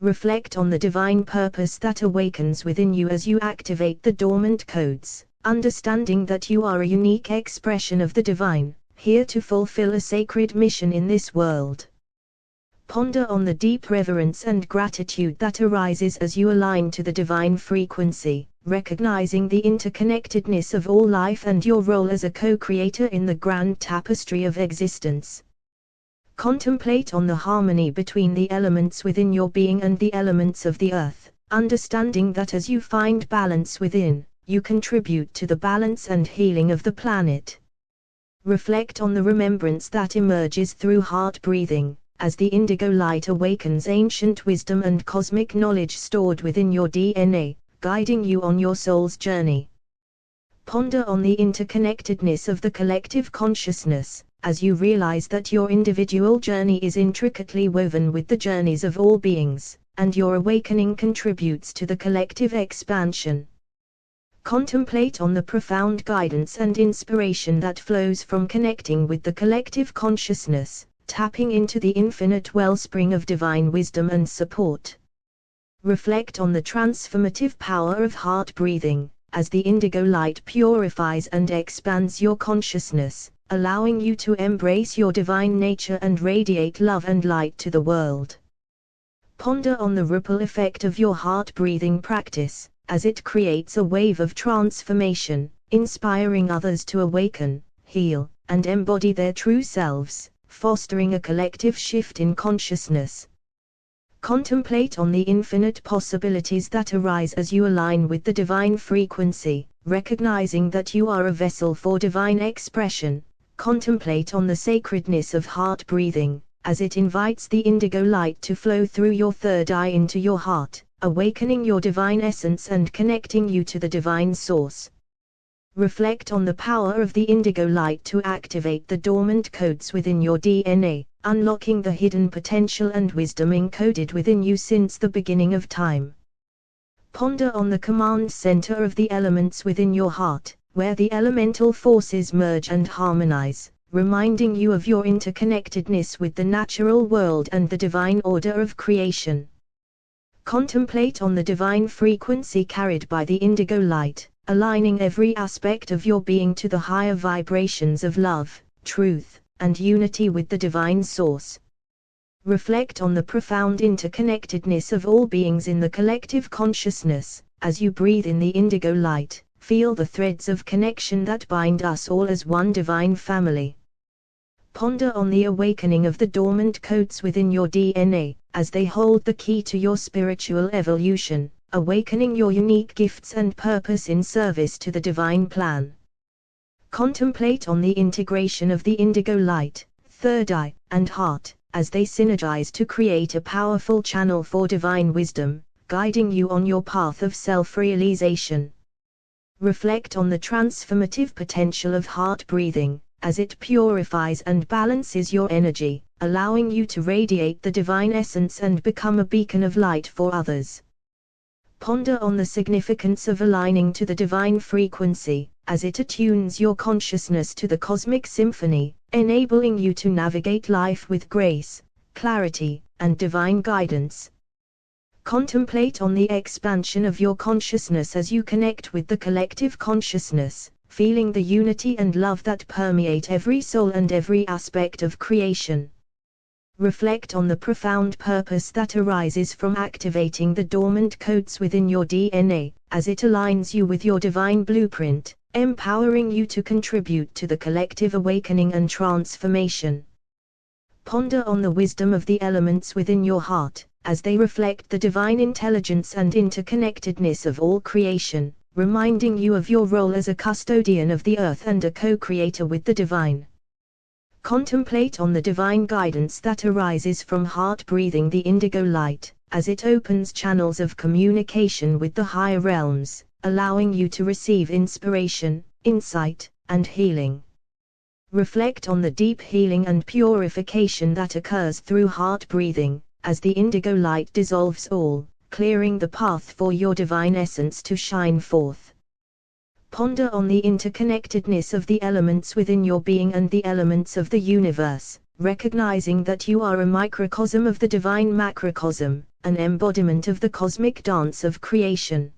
Reflect on the divine purpose that awakens within you as you activate the dormant codes, understanding that you are a unique expression of the divine, here to fulfill a sacred mission in this world. Ponder on the deep reverence and gratitude that arises as you align to the divine frequency, recognizing the interconnectedness of all life and your role as a co-creator in the grand tapestry of existence. Contemplate on the harmony between the elements within your being and the elements of the earth, understanding that as you find balance within, you contribute to the balance and healing of the planet. Reflect on the remembrance that emerges through heart breathing, as the indigo light awakens ancient wisdom and cosmic knowledge stored within your DNA, guiding you on your soul's journey. Ponder on the interconnectedness of the collective consciousness, as you realize that your individual journey is intricately woven with the journeys of all beings, and your awakening contributes to the collective expansion. Contemplate on the profound guidance and inspiration that flows from connecting with the collective consciousness, tapping into the infinite wellspring of divine wisdom and support. Reflect on the transformative power of heart breathing, as the indigo light purifies and expands your consciousness, allowing you to embrace your divine nature and radiate love and light to the world. Ponder on the ripple effect of your heart breathing practice, as it creates a wave of transformation, inspiring others to awaken, heal, and embody their true selves, fostering a collective shift in consciousness. Contemplate on the infinite possibilities that arise as you align with the divine frequency, recognizing that you are a vessel for divine expression. Contemplate on the sacredness of heart breathing, as it invites the indigo light to flow through your third eye into your heart, awakening your divine essence and connecting you to the divine source. Reflect on the power of the indigo light to activate the dormant codes within your DNA, unlocking the hidden potential and wisdom encoded within you since the beginning of time. Ponder on the command center of the elements within your heart, where the elemental forces merge and harmonize, reminding you of your interconnectedness with the natural world and the divine order of creation. Contemplate on the divine frequency carried by the indigo light, aligning every aspect of your being to the higher vibrations of love, truth, and unity with the divine source. Reflect on the profound interconnectedness of all beings in the collective consciousness, as you breathe in the indigo light. Feel the threads of connection that bind us all as one divine family. Ponder on the awakening of the dormant codes within your DNA, as they hold the key to your spiritual evolution, awakening your unique gifts and purpose in service to the divine plan. Contemplate on the integration of the indigo light, third eye, and heart, as they synergize to create a powerful channel for divine wisdom, guiding you on your path of self-realization. Reflect on the transformative potential of heart breathing, as it purifies and balances your energy, allowing you to radiate the divine essence and become a beacon of light for others. Ponder on the significance of aligning to the divine frequency, as it attunes your consciousness to the cosmic symphony, enabling you to navigate life with grace, clarity, and divine guidance. Contemplate on the expansion of your consciousness as you connect with the collective consciousness, feeling the unity and love that permeate every soul and every aspect of creation. Reflect on the profound purpose that arises from activating the dormant codes within your DNA, as it aligns you with your divine blueprint, empowering you to contribute to the collective awakening and transformation. Ponder on the wisdom of the elements within your heart, as they reflect the divine intelligence and interconnectedness of all creation, reminding you of your role as a custodian of the earth and a co-creator with the divine. Contemplate on the divine guidance that arises from heart breathing the indigo light, as it opens channels of communication with the higher realms, allowing you to receive inspiration, insight, and healing. Reflect on the deep healing and purification that occurs through heart breathing, as the indigo light dissolves all, clearing the path for your divine essence to shine forth. Ponder on the interconnectedness of the elements within your being and the elements of the universe, recognizing that you are a microcosm of the divine macrocosm, an embodiment of the cosmic dance of creation.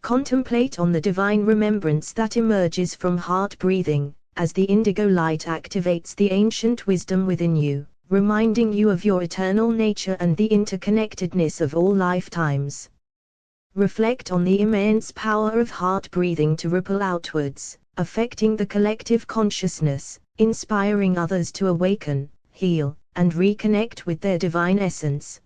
Contemplate on the divine remembrance that emerges from heart breathing, as the indigo light activates the ancient wisdom within you, reminding you of your eternal nature and the interconnectedness of all lifetimes. Reflect on the immense power of heart breathing to ripple outwards, affecting the collective consciousness, inspiring others to awaken, heal, and reconnect with their divine essence.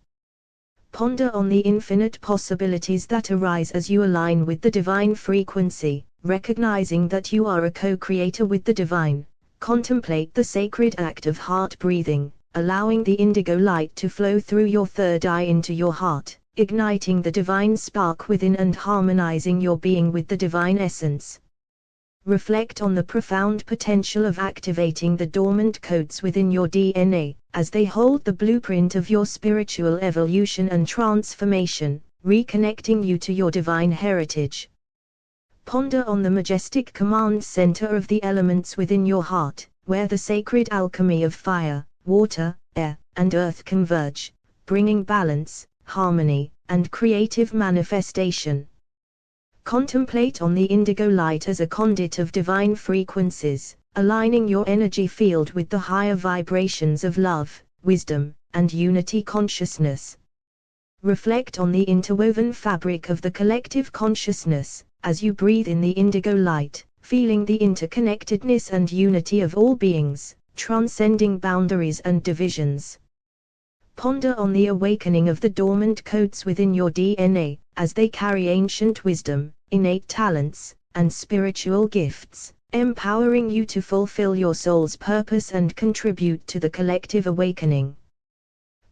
Ponder on the infinite possibilities that arise as you align with the divine frequency, recognizing that you are a co-creator with the divine. Contemplate the sacred act of heart breathing, allowing the indigo light to flow through your third eye into your heart, igniting the divine spark within and harmonizing your being with the divine essence. Reflect on the profound potential of activating the dormant codes within your DNA, as they hold the blueprint of your spiritual evolution and transformation, reconnecting you to your divine heritage. Ponder on the majestic command center of the elements within your heart, where the sacred alchemy of fire, water, air, and earth converge, bringing balance, harmony, and creative manifestation. Contemplate on the indigo light as a conduit of divine frequencies, aligning your energy field with the higher vibrations of love, wisdom, and unity consciousness. Reflect on the interwoven fabric of the collective consciousness, as you breathe in the indigo light, feeling the interconnectedness and unity of all beings, transcending boundaries and divisions. Ponder on the awakening of the dormant codes within your DNA, as they carry ancient wisdom, innate talents, and spiritual gifts, empowering you to fulfill your soul's purpose and contribute to the collective awakening.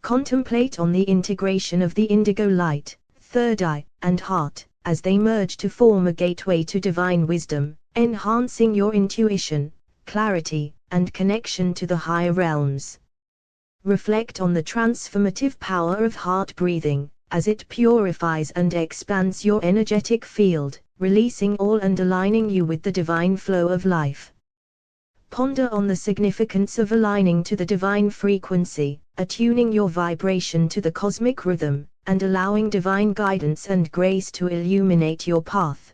Contemplate on the integration of the indigo light, third eye, and heart, as they merge to form a gateway to divine wisdom, enhancing your intuition, clarity, and connection to the higher realms. Reflect on the transformative power of heart breathing, as it purifies and expands your energetic field, releasing all and aligning you with the divine flow of life. Ponder on the significance of aligning to the divine frequency, attuning your vibration to the cosmic rhythm, and allowing divine guidance and grace to illuminate your path.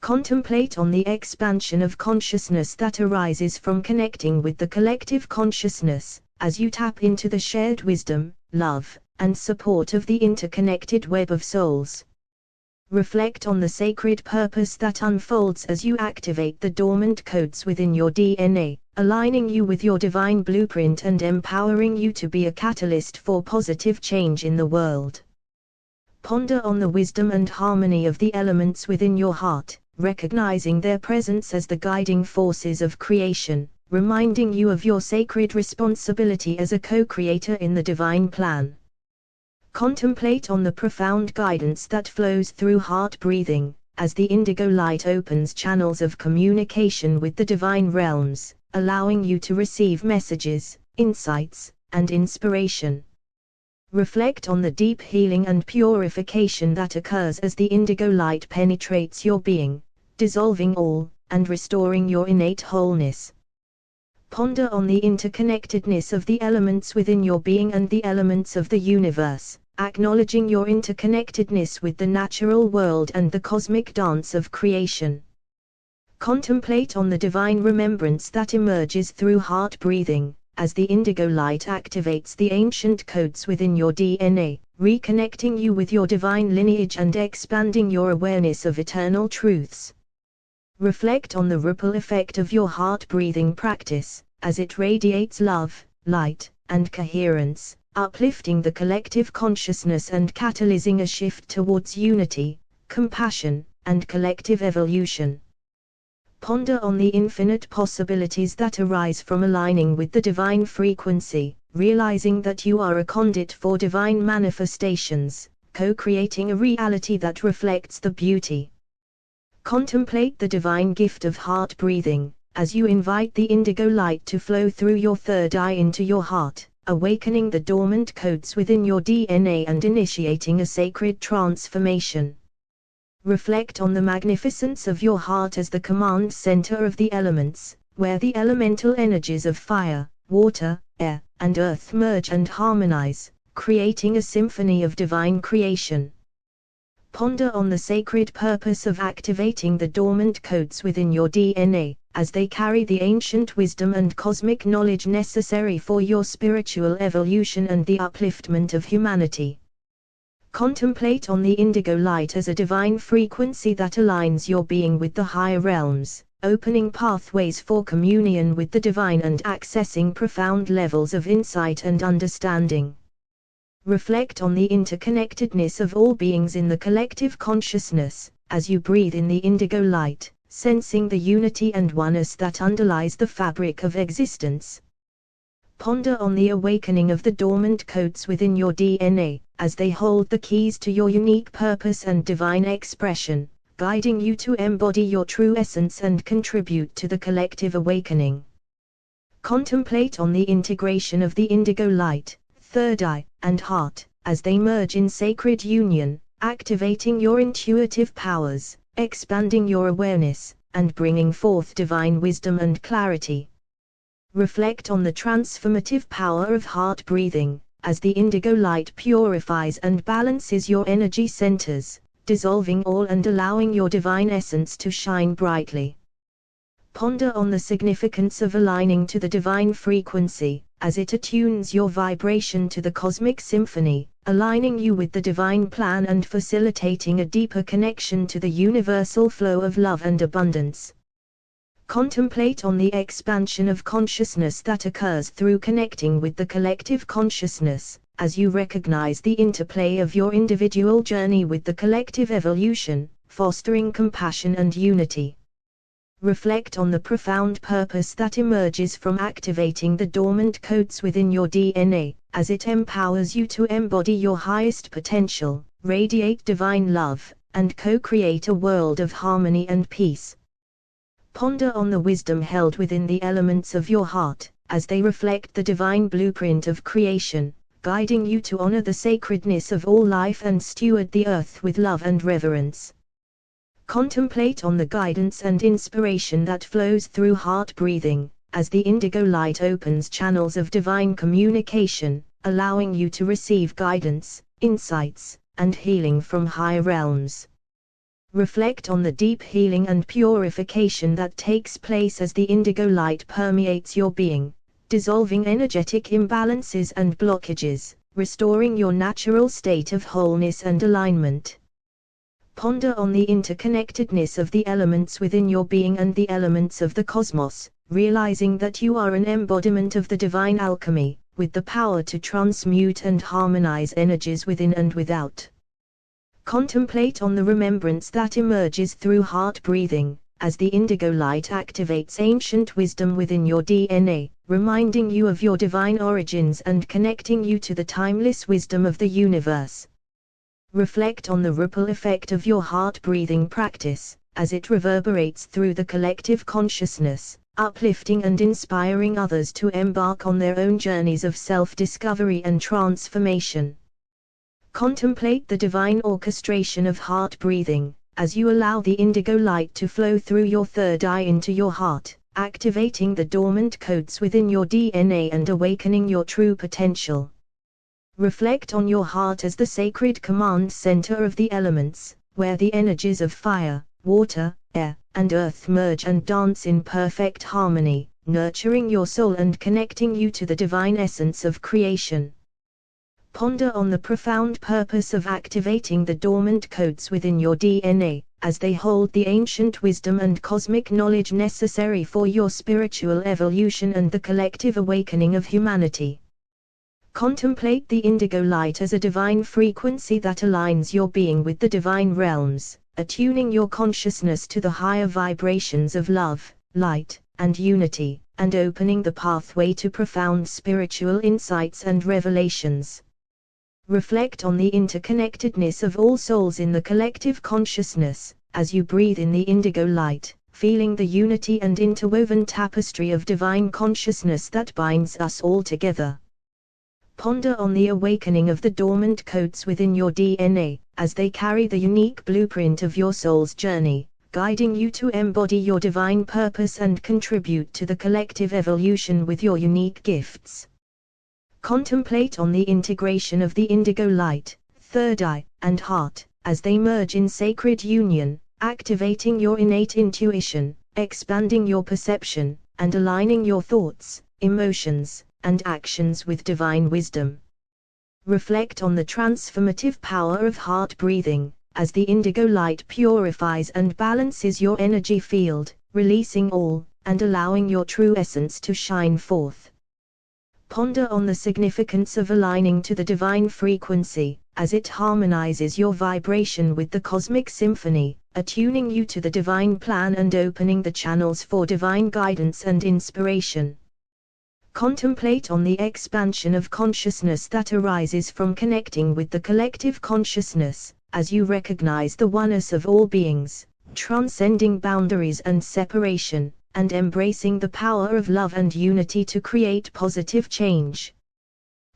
Contemplate on the expansion of consciousness that arises from connecting with the collective consciousness, as you tap into the shared wisdom, love, and support of the interconnected web of souls. Reflect on the sacred purpose that unfolds as you activate the dormant codes within your DNA, aligning you with your divine blueprint and empowering you to be a catalyst for positive change in the world. Ponder on the wisdom and harmony of the elements within your heart, recognizing their presence as the guiding forces of creation, reminding you of your sacred responsibility as a co-creator in the divine plan. Contemplate on the profound guidance that flows through heart breathing, as the indigo light opens channels of communication with the divine realms, allowing you to receive messages, insights, and inspiration. Reflect on the deep healing and purification that occurs as the indigo light penetrates your being, dissolving all, and restoring your innate wholeness. Ponder on the interconnectedness of the elements within your being and the elements of the universe, acknowledging your interconnectedness with the natural world and the cosmic dance of creation. Contemplate on the divine remembrance that emerges through heart breathing, as the indigo light activates the ancient codes within your DNA, reconnecting you with your divine lineage and expanding your awareness of eternal truths. Reflect on the ripple effect of your heart breathing practice, as it radiates love, light, and coherence, uplifting the collective consciousness and catalyzing a shift towards unity, compassion, and collective evolution. Ponder on the infinite possibilities that arise from aligning with the divine frequency, realizing that you are a conduit for divine manifestations, co-creating a reality that reflects the beauty. Contemplate the divine gift of heart breathing, as you invite the indigo light to flow through your third eye into your heart, awakening the dormant codes within your DNA and initiating a sacred transformation. Reflect on the magnificence of your heart as the command center of the elements, where the elemental energies of fire, water, air, and earth merge and harmonize, creating a symphony of divine creation. Ponder on the sacred purpose of activating the dormant codes within your DNA, as they carry the ancient wisdom and cosmic knowledge necessary for your spiritual evolution and the upliftment of humanity. Contemplate on the indigo light as a divine frequency that aligns your being with the higher realms, opening pathways for communion with the divine and accessing profound levels of insight and understanding. Reflect on the interconnectedness of all beings in the collective consciousness, as you breathe in the indigo light, sensing the unity and oneness that underlies the fabric of existence. Ponder on the awakening of the dormant codes within your DNA, as they hold the keys to your unique purpose and divine expression, guiding you to embody your true essence and contribute to the collective awakening. Contemplate on the integration of the indigo light, third eye, and heart, as they merge in sacred union, activating your intuitive powers, expanding your awareness, and bringing forth divine wisdom and clarity. Reflect on the transformative power of heart breathing, as the indigo light purifies and balances your energy centers, dissolving all and allowing your divine essence to shine brightly. Ponder on the significance of aligning to the divine frequency, as it attunes your vibration to the cosmic symphony, aligning you with the divine plan and facilitating a deeper connection to the universal flow of love and abundance. Contemplate on the expansion of consciousness that occurs through connecting with the collective consciousness, as you recognize the interplay of your individual journey with the collective evolution, fostering compassion and unity. Reflect on the profound purpose that emerges from activating the dormant codes within your DNA, as it empowers you to embody your highest potential, radiate divine love, and co-create a world of harmony and peace. Ponder on the wisdom held within the elements of your heart, as they reflect the divine blueprint of creation, guiding you to honor the sacredness of all life and steward the earth with love and reverence. Contemplate on the guidance and inspiration that flows through heart breathing, as the indigo light opens channels of divine communication, allowing you to receive guidance, insights, and healing from higher realms. Reflect on the deep healing and purification that takes place as the indigo light permeates your being, dissolving energetic imbalances and blockages, restoring your natural state of wholeness and alignment. Ponder on the interconnectedness of the elements within your being and the elements of the cosmos, realizing that you are an embodiment of the divine alchemy, with the power to transmute and harmonize energies within and without. Contemplate on the remembrance that emerges through heart breathing, as the indigo light activates ancient wisdom within your DNA, reminding you of your divine origins and connecting you to the timeless wisdom of the universe. Reflect on the ripple effect of your heart breathing practice, as it reverberates through the collective consciousness, uplifting and inspiring others to embark on their own journeys of self-discovery and transformation. Contemplate the divine orchestration of heart breathing, as you allow the indigo light to flow through your third eye into your heart, activating the dormant codes within your DNA and awakening your true potential. Reflect on your heart as the sacred command center of the elements, where the energies of fire, water, air, and earth merge and dance in perfect harmony, nurturing your soul and connecting you to the divine essence of creation. Ponder on the profound purpose of activating the dormant codes within your DNA, as they hold the ancient wisdom and cosmic knowledge necessary for your spiritual evolution and the collective awakening of humanity. Contemplate the indigo light as a divine frequency that aligns your being with the divine realms, attuning your consciousness to the higher vibrations of love, light, and unity, and opening the pathway to profound spiritual insights and revelations. Reflect on the interconnectedness of all souls in the collective consciousness, as you breathe in the indigo light, feeling the unity and interwoven tapestry of divine consciousness that binds us all together. Ponder on the awakening of the dormant codes within your DNA, as they carry the unique blueprint of your soul's journey, guiding you to embody your divine purpose and contribute to the collective evolution with your unique gifts. Contemplate on the integration of the indigo light, third eye, and heart, as they merge in sacred union, activating your innate intuition, expanding your perception, and aligning your thoughts, emotions, and actions with divine wisdom. Reflect on the transformative power of heart breathing, as the indigo light purifies and balances your energy field, releasing all, and allowing your true essence to shine forth. Ponder on the significance of aligning to the divine frequency, as it harmonizes your vibration with the cosmic symphony, attuning you to the divine plan and opening the channels for divine guidance and inspiration. Contemplate on the expansion of consciousness that arises from connecting with the collective consciousness, as you recognize the oneness of all beings, transcending boundaries and separation, and embracing the power of love and unity to create positive change.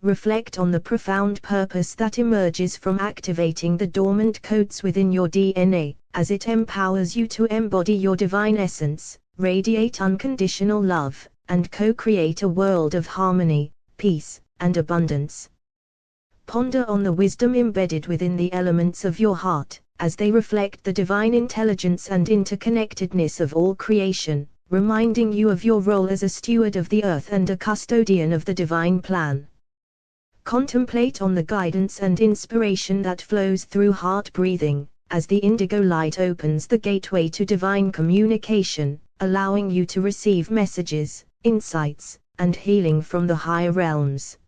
Reflect on the profound purpose that emerges from activating the dormant codes within your DNA, as it empowers you to embody your divine essence, radiate unconditional love, and co-create a world of harmony, peace, and abundance. Ponder on the wisdom embedded within the elements of your heart, as they reflect the divine intelligence and interconnectedness of all creation, reminding you of your role as a steward of the earth and a custodian of the divine plan. Contemplate on the guidance and inspiration that flows through heart breathing, as the indigo light opens the gateway to divine communication, allowing you to receive messages, insights, and healing from the higher realms.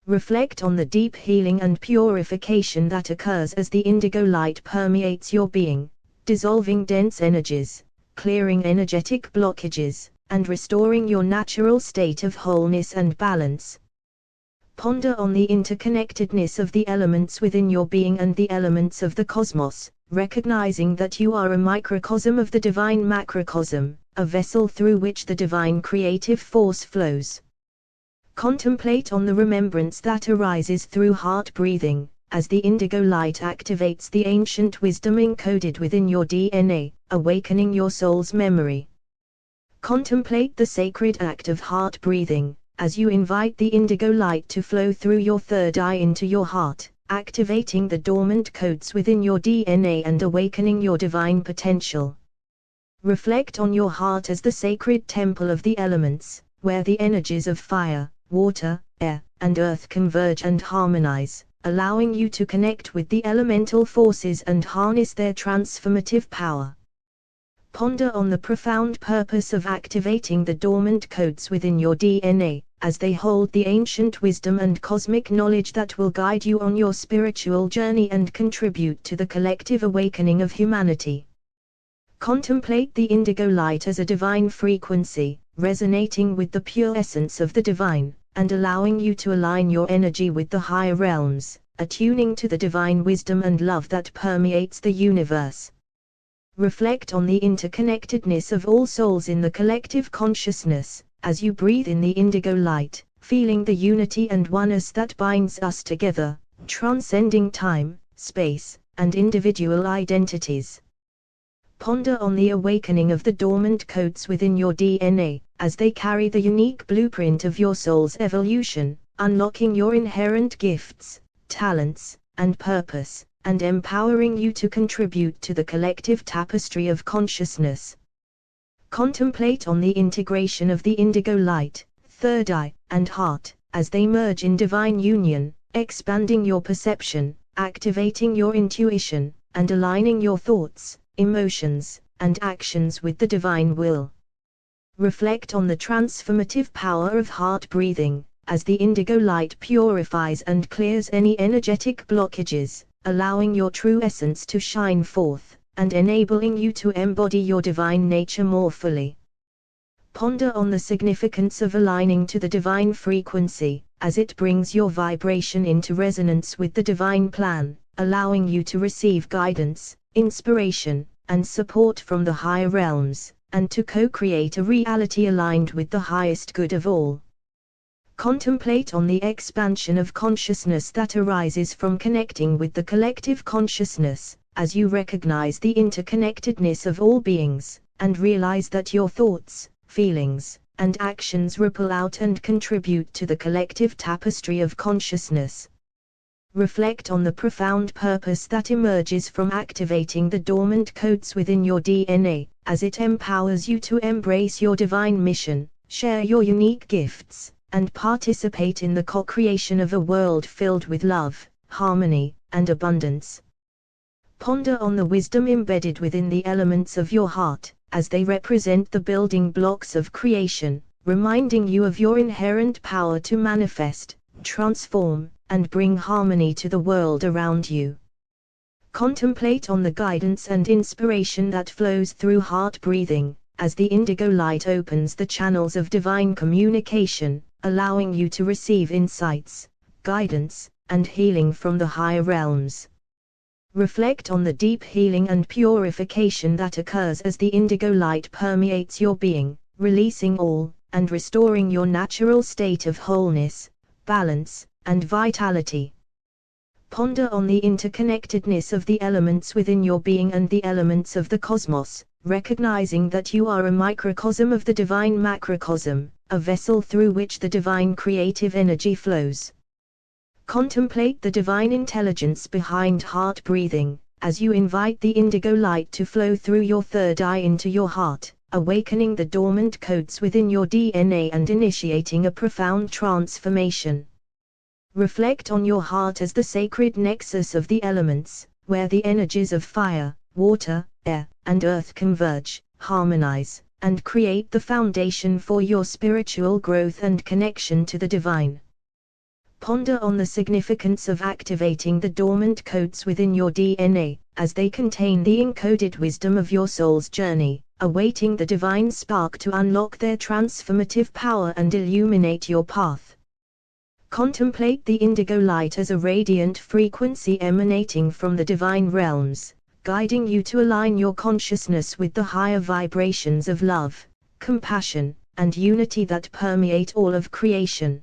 Reflect on the deep healing and purification that occurs as the indigo light permeates your being, dissolving dense energies, clearing energetic blockages, and restoring your natural state of wholeness and balance. Ponder on the interconnectedness of the elements within your being and the elements of the cosmos, recognizing that you are a microcosm of the divine macrocosm, a vessel through which the divine creative force flows. Contemplate on the remembrance that arises through heart breathing, as the indigo light activates the ancient wisdom encoded within your DNA, awakening your soul's memory. Contemplate the sacred act of heart breathing, as you invite the indigo light to flow through your third eye into your heart, activating the dormant codes within your DNA and awakening your divine potential. Reflect on your heart as the sacred temple of the elements, where the energies of fire, water, air, and earth converge and harmonize, allowing you to connect with the elemental forces and harness their transformative power. Ponder on the profound purpose of activating the dormant codes within your DNA, as they hold the ancient wisdom and cosmic knowledge that will guide you on your spiritual journey and contribute to the collective awakening of humanity. Contemplate the indigo light as a divine frequency, resonating with the pure essence of the divine, and allowing you to align your energy with the higher realms, attuning to the divine wisdom and love that permeates the universe. Reflect on the interconnectedness of all souls in the collective consciousness, as you breathe in the indigo light, feeling the unity and oneness that binds us together, transcending time, space, and individual identities. Ponder on the awakening of the dormant codes within your DNA, as they carry the unique blueprint of your soul's evolution, unlocking your inherent gifts, talents, and purpose, and empowering you to contribute to the collective tapestry of consciousness. Contemplate on the integration of the indigo light, third eye, and heart, as they merge in divine union, expanding your perception, activating your intuition, and aligning your thoughts, emotions, and actions with the divine will. Reflect on the transformative power of heart breathing, as the indigo light purifies and clears any energetic blockages, allowing your true essence to shine forth, and enabling you to embody your divine nature more fully. Ponder on the significance of aligning to the divine frequency, as it brings your vibration into resonance with the divine plan, allowing you to receive guidance, inspiration, and support from the higher realms, and to co-create a reality aligned with the highest good of all. Contemplate on the expansion of consciousness that arises from connecting with the collective consciousness, as you recognize the interconnectedness of all beings, and realize that your thoughts, feelings, and actions ripple out and contribute to the collective tapestry of consciousness. Reflect on the profound purpose that emerges from activating the dormant codes within your DNA, as it empowers you to embrace your divine mission, share your unique gifts, and participate in the co-creation of a world filled with love, harmony, and abundance. Ponder on the wisdom embedded within the elements of your heart, as they represent the building blocks of creation, reminding you of your inherent power to manifest, transform, and bring harmony to the world around you. Contemplate on the guidance and inspiration that flows through heart breathing, as the indigo light opens the channels of divine communication, allowing you to receive insights, guidance, and healing from the higher realms. Reflect on the deep healing and purification that occurs as the indigo light permeates your being, releasing all, and restoring your natural state of wholeness, balance, and vitality. Ponder on the interconnectedness of the elements within your being and the elements of the cosmos, recognizing that you are a microcosm of the divine macrocosm, a vessel through which the divine creative energy flows. Contemplate the divine intelligence behind heart breathing, as you invite the indigo light to flow through your third eye into your heart, awakening the dormant codes within your DNA and initiating a profound transformation. Reflect on your heart as the sacred nexus of the elements, where the energies of fire, water, air, and earth converge, harmonize, and create the foundation for your spiritual growth and connection to the divine. Ponder on the significance of activating the dormant codes within your DNA, as they contain the encoded wisdom of your soul's journey, awaiting the divine spark to unlock their transformative power and illuminate your path. Contemplate the indigo light as a radiant frequency emanating from the divine realms, guiding you to align your consciousness with the higher vibrations of love, compassion, and unity that permeate all of creation.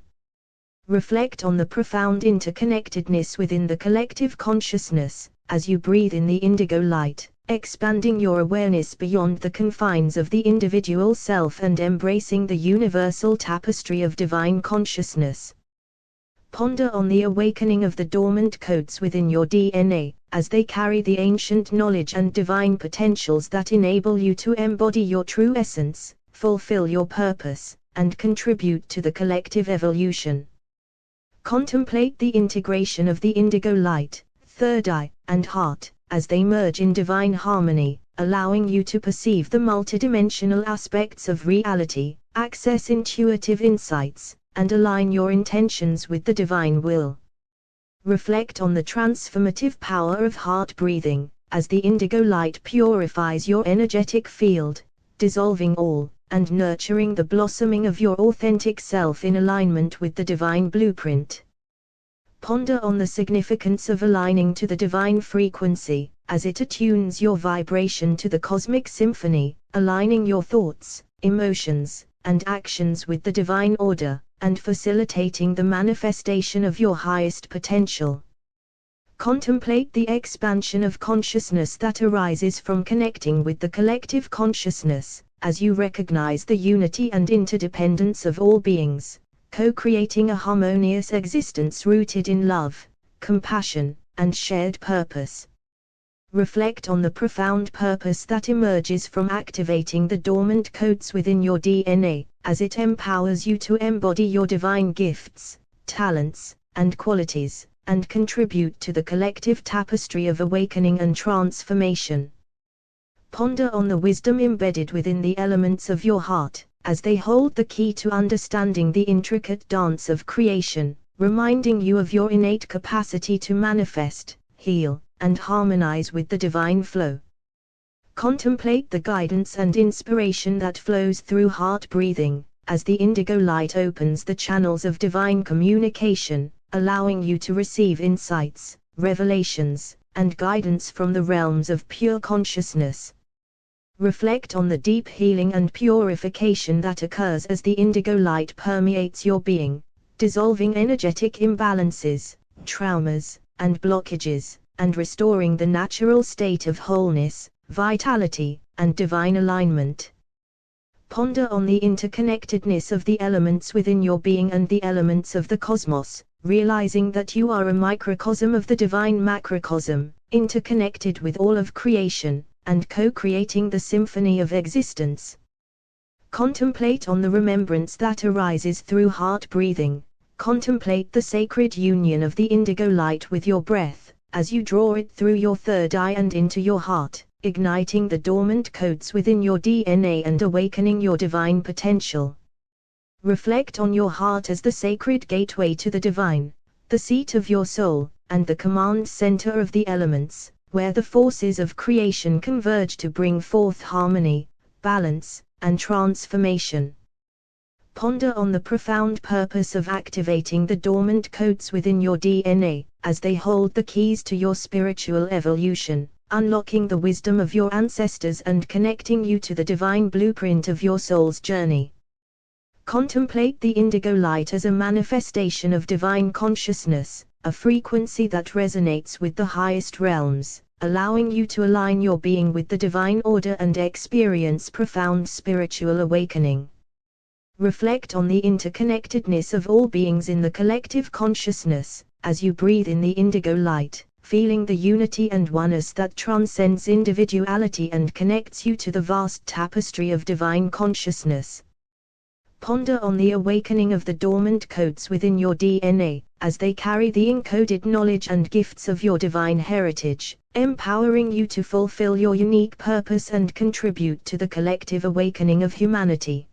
Reflect on the profound interconnectedness within the collective consciousness, as you breathe in the indigo light, expanding your awareness beyond the confines of the individual self and embracing the universal tapestry of divine consciousness. Ponder on the awakening of the dormant codes within your DNA, as they carry the ancient knowledge and divine potentials that enable you to embody your true essence, fulfill your purpose, and contribute to the collective evolution. Contemplate the integration of the indigo light, third eye, and heart, as they merge in divine harmony, allowing you to perceive the multidimensional aspects of reality, access intuitive insights, and align your intentions with the divine will. Reflect on the transformative power of heart breathing, as the indigo light purifies your energetic field, dissolving all, and nurturing the blossoming of your authentic self in alignment with the divine blueprint. Ponder on the significance of aligning to the divine frequency, as it attunes your vibration to the cosmic symphony, aligning your thoughts, emotions, and actions with the divine order, and facilitating the manifestation of your highest potential. Contemplate the expansion of consciousness that arises from connecting with the collective consciousness, as you recognize the unity and interdependence of all beings, co-creating a harmonious existence rooted in love, compassion, and shared purpose. Reflect on the profound purpose that emerges from activating the dormant codes within your DNA, as it empowers you to embody your divine gifts, talents, and qualities, and contribute to the collective tapestry of awakening and transformation. Ponder on the wisdom embedded within the elements of your heart, as they hold the key to understanding the intricate dance of creation, reminding you of your innate capacity to manifest, heal, and harmonize with the divine flow. Contemplate the guidance and inspiration that flows through heart breathing, as the indigo light opens the channels of divine communication, allowing you to receive insights, revelations, and guidance from the realms of pure consciousness. Reflect on the deep healing and purification that occurs as the indigo light permeates your being, dissolving energetic imbalances, traumas, and blockages, and restoring the natural state of wholeness, vitality, and divine alignment. Ponder on the interconnectedness of the elements within your being and the elements of the cosmos, realizing that you are a microcosm of the divine macrocosm, interconnected with all of creation, and co-creating the symphony of existence. Contemplate on the remembrance that arises through heart breathing. Contemplate the sacred union of the indigo light with your breath, as you draw it through your third eye and into your heart, igniting the dormant codes within your DNA and awakening your divine potential. Reflect on your heart as the sacred gateway to the divine, the seat of your soul, and the command center of the elements, where the forces of creation converge to bring forth harmony, balance, and transformation. Ponder on the profound purpose of activating the dormant codes within your DNA, as they hold the keys to your spiritual evolution, unlocking the wisdom of your ancestors and connecting you to the divine blueprint of your soul's journey. Contemplate the indigo light as a manifestation of divine consciousness, a frequency that resonates with the highest realms, allowing you to align your being with the divine order and experience profound spiritual awakening. Reflect on the interconnectedness of all beings in the collective consciousness, as you breathe in the indigo light, feeling the unity and oneness that transcends individuality and connects you to the vast tapestry of divine consciousness. Ponder on the awakening of the dormant codes within your DNA, as they carry the encoded knowledge and gifts of your divine heritage, empowering you to fulfill your unique purpose and contribute to the collective awakening of humanity.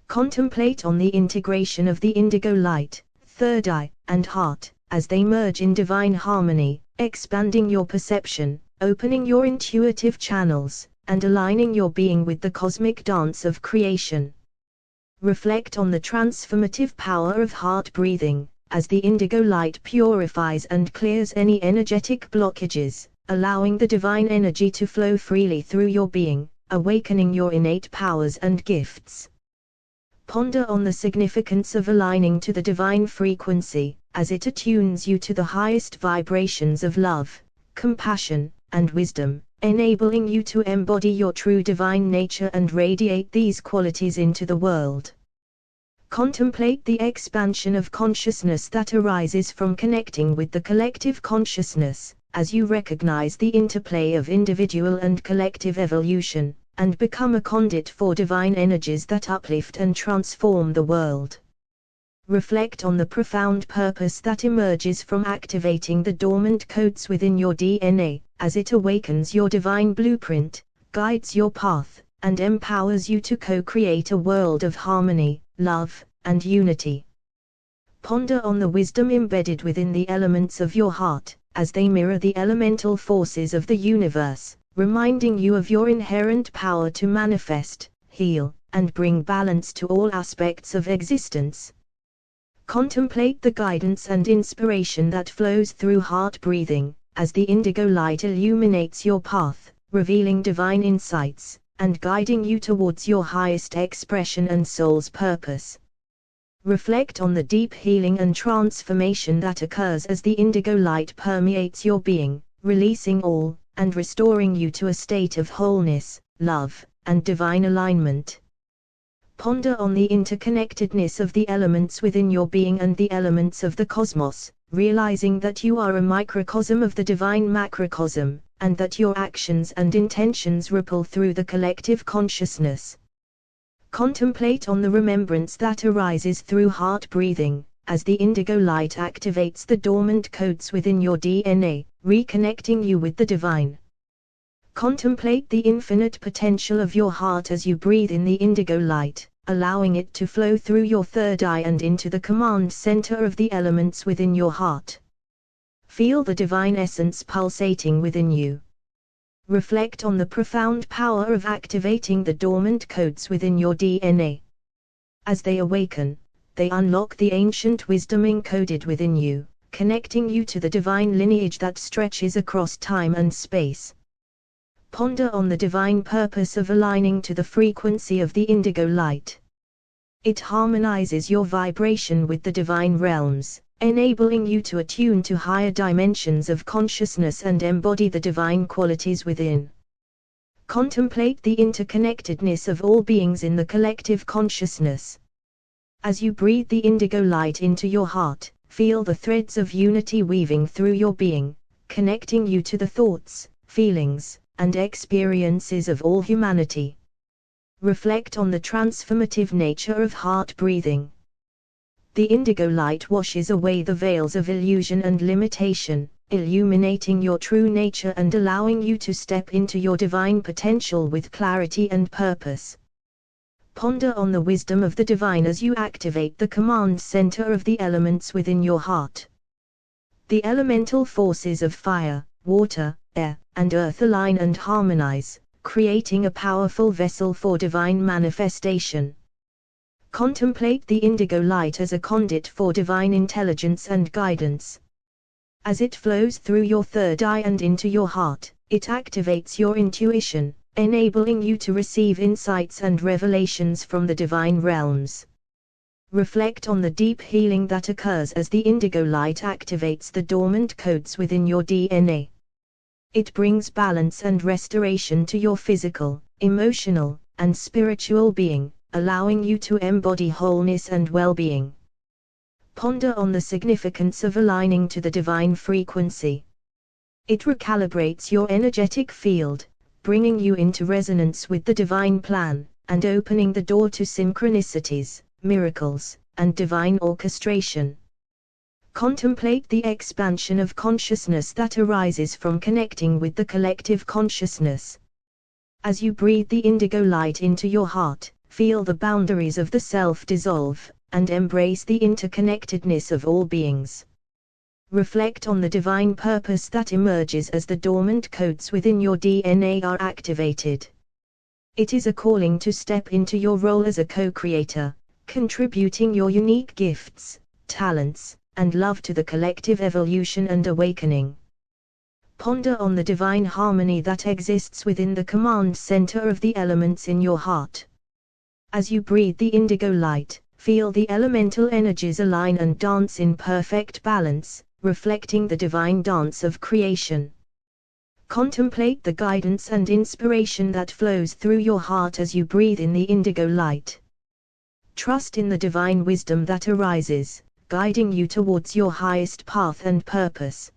Contemplate on the integration of the indigo light, third eye, and heart, as they merge in divine harmony, expanding your perception, opening your intuitive channels, and aligning your being with the cosmic dance of creation. Reflect on the transformative power of heart breathing, as the indigo light purifies and clears any energetic blockages, allowing the divine energy to flow freely through your being, awakening your innate powers and gifts. Ponder on the significance of aligning to the divine frequency, as it attunes you to the highest vibrations of love, compassion, and wisdom, enabling you to embody your true divine nature and radiate these qualities into the world. Contemplate the expansion of consciousness that arises from connecting with the collective consciousness, as you recognize the interplay of individual and collective evolution, and become a conduit for divine energies that uplift and transform the world. Reflect on the profound purpose that emerges from activating the dormant codes within your DNA, as it awakens your divine blueprint, guides your path, and empowers you to co-create a world of harmony, love, and unity. Ponder on the wisdom embedded within the elements of your heart, as they mirror the elemental forces of the universe, reminding you of your inherent power to manifest, heal, and bring balance to all aspects of existence. Contemplate the guidance and inspiration that flows through heart breathing, as the indigo light illuminates your path, revealing divine insights, and guiding you towards your highest expression and soul's purpose. Reflect on the deep healing and transformation that occurs as the indigo light permeates your being, releasing all, and restoring you to a state of wholeness, love, and divine alignment. Ponder on the interconnectedness of the elements within your being and the elements of the cosmos, realizing that you are a microcosm of the divine macrocosm, and that your actions and intentions ripple through the collective consciousness. Contemplate on the remembrance that arises through heart breathing, as the indigo light activates the dormant codes within your DNA, reconnecting you with the divine. Contemplate the infinite potential of your heart as you breathe in the indigo light, allowing it to flow through your third eye and into the command center of the elements within your heart. Feel the divine essence pulsating within you. Reflect on the profound power of activating the dormant codes within your DNA. As they awaken, they unlock the ancient wisdom encoded within you, connecting you to the divine lineage that stretches across time and space. Ponder on the divine purpose of aligning to the frequency of the indigo light. It harmonizes your vibration with the divine realms, enabling you to attune to higher dimensions of consciousness and embody the divine qualities within. Contemplate the interconnectedness of all beings in the collective consciousness. As you breathe the indigo light into your heart, feel the threads of unity weaving through your being, connecting you to the thoughts, feelings, and experiences of all humanity. Reflect on the transformative nature of heart breathing. The indigo light washes away the veils of illusion and limitation, illuminating your true nature and allowing you to step into your divine potential with clarity and purpose. Ponder on the wisdom of the divine as you activate the command center of the elements within your heart. The elemental forces of fire, water, air, and earth align and harmonize, creating a powerful vessel for divine manifestation. Contemplate the indigo light as a conduit for divine intelligence and guidance. As it flows through your third eye and into your heart, it activates your intuition, enabling you to receive insights and revelations from the divine realms. Reflect on the deep healing that occurs as the indigo light activates the dormant codes within your DNA. It brings balance and restoration to your physical, emotional, and spiritual being, allowing you to embody wholeness and well-being. Ponder on the significance of aligning to the divine frequency. It recalibrates your energetic field, bringing you into resonance with the divine plan, and opening the door to synchronicities, miracles, and divine orchestration. Contemplate the expansion of consciousness that arises from connecting with the collective consciousness. As you breathe the indigo light into your heart, feel the boundaries of the self dissolve, and embrace the interconnectedness of all beings. Reflect on the divine purpose that emerges as the dormant codes within your DNA are activated. It is a calling to step into your role as a co-creator, contributing your unique gifts, talents, and love to the collective evolution and awakening. Ponder on the divine harmony that exists within the command center of the elements in your heart. As you breathe the indigo light, feel the elemental energies align and dance in perfect balance, reflecting the divine dance of creation. Contemplate the guidance and inspiration that flows through your heart as you breathe in the indigo light. Trust in the divine wisdom that arises, guiding you towards your highest path and purpose.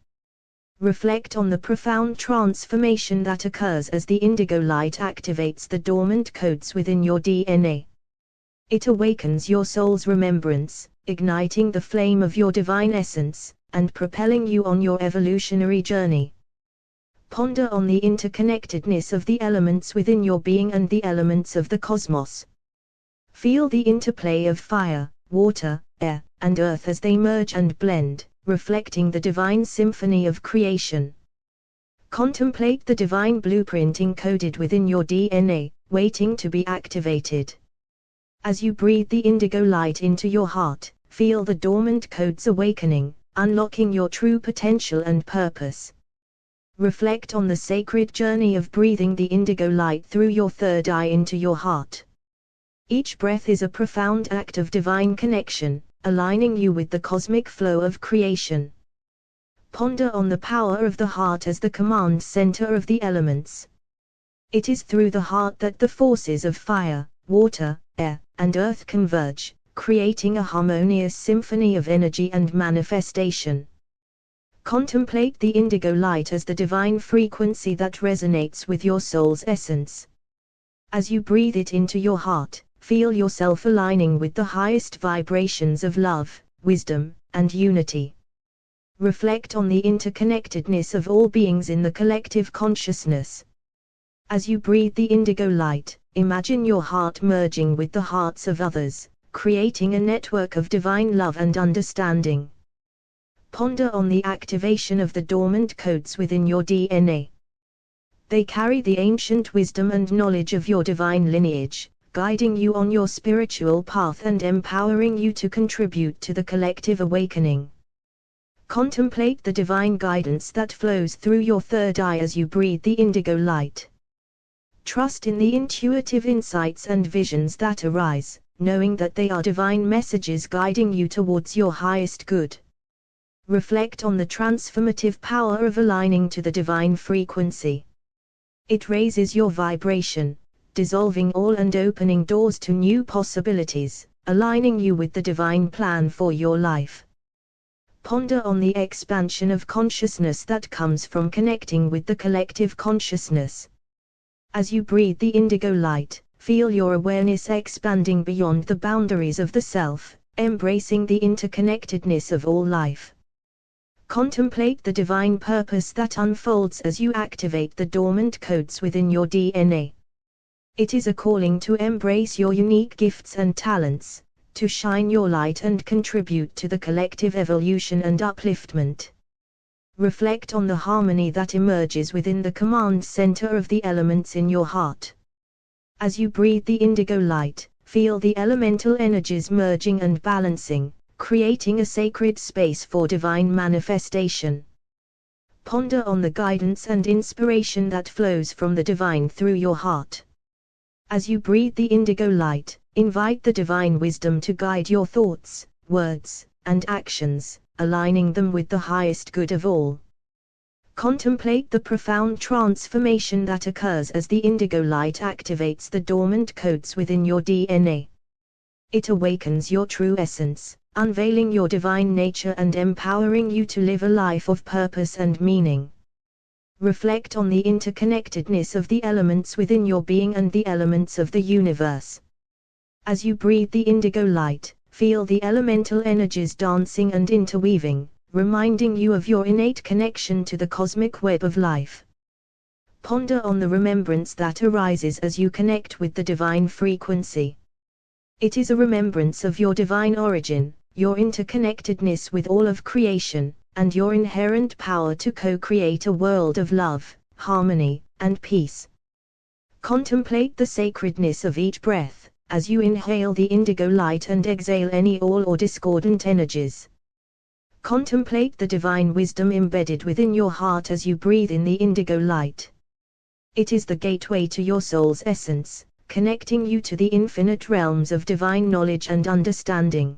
Reflect on the profound transformation that occurs as the indigo light activates the dormant codes within your DNA. It awakens your soul's remembrance, igniting the flame of your divine essence, and propelling you on your evolutionary journey. Ponder on the interconnectedness of the elements within your being and the elements of the cosmos. Feel the interplay of fire, water, air, and earth as they merge and blend, reflecting the divine symphony of creation. Contemplate the divine blueprint encoded within your DNA, waiting to be activated. As you breathe the indigo light into your heart, feel the dormant codes awakening, unlocking your true potential and purpose. Reflect on the sacred journey of breathing the indigo light through your third eye into your heart. Each breath is a profound act of divine connection, aligning you with the cosmic flow of creation. Ponder on the power of the heart as the command center of the elements. It is through the heart that the forces of fire, water, air, and earth converge, creating a harmonious symphony of energy and manifestation. Contemplate the indigo light as the divine frequency that resonates with your soul's essence. As you breathe it into your heart, feel yourself aligning with the highest vibrations of love, wisdom, and unity. Reflect on the interconnectedness of all beings in the collective consciousness. As you breathe the indigo light, imagine your heart merging with the hearts of others, creating a network of divine love and understanding. Ponder on the activation of the dormant codes within your DNA. They carry the ancient wisdom and knowledge of your divine lineage, guiding you on your spiritual path and empowering you to contribute to the collective awakening. Contemplate the divine guidance that flows through your third eye as you breathe the indigo light. Trust in the intuitive insights and visions that arise, knowing that they are divine messages guiding you towards your highest good. Reflect on the transformative power of aligning to the divine frequency. It raises your vibration, dissolving all and opening doors to new possibilities, aligning you with the divine plan for your life. Ponder on the expansion of consciousness that comes from connecting with the collective consciousness. As you breathe the indigo light, feel your awareness expanding beyond the boundaries of the self, embracing the interconnectedness of all life. Contemplate the divine purpose that unfolds as you activate the dormant codes within your DNA. It is a calling to embrace your unique gifts and talents, to shine your light and contribute to the collective evolution and upliftment. Reflect on the harmony that emerges within the command center of the elements in your heart. As you breathe the indigo light, feel the elemental energies merging and balancing, creating a sacred space for divine manifestation. Ponder on the guidance and inspiration that flows from the divine through your heart. As you breathe the indigo light, invite the divine wisdom to guide your thoughts, words, and actions, aligning them with the highest good of all. Contemplate the profound transformation that occurs as the indigo light activates the dormant codes within your DNA. It awakens your true essence, unveiling your divine nature and empowering you to live a life of purpose and meaning. Reflect on the interconnectedness of the elements within your being and the elements of the universe. As you breathe the indigo light, feel the elemental energies dancing and interweaving, reminding you of your innate connection to the cosmic web of life. Ponder on the remembrance that arises as you connect with the divine frequency. It is a remembrance of your divine origin, your interconnectedness with all of creation, and your inherent power to co-create a world of love, harmony, and peace. Contemplate the sacredness of each breath, as you inhale the indigo light and exhale any all or discordant energies. Contemplate the divine wisdom embedded within your heart as you breathe in the indigo light. It is the gateway to your soul's essence, connecting you to the infinite realms of divine knowledge and understanding.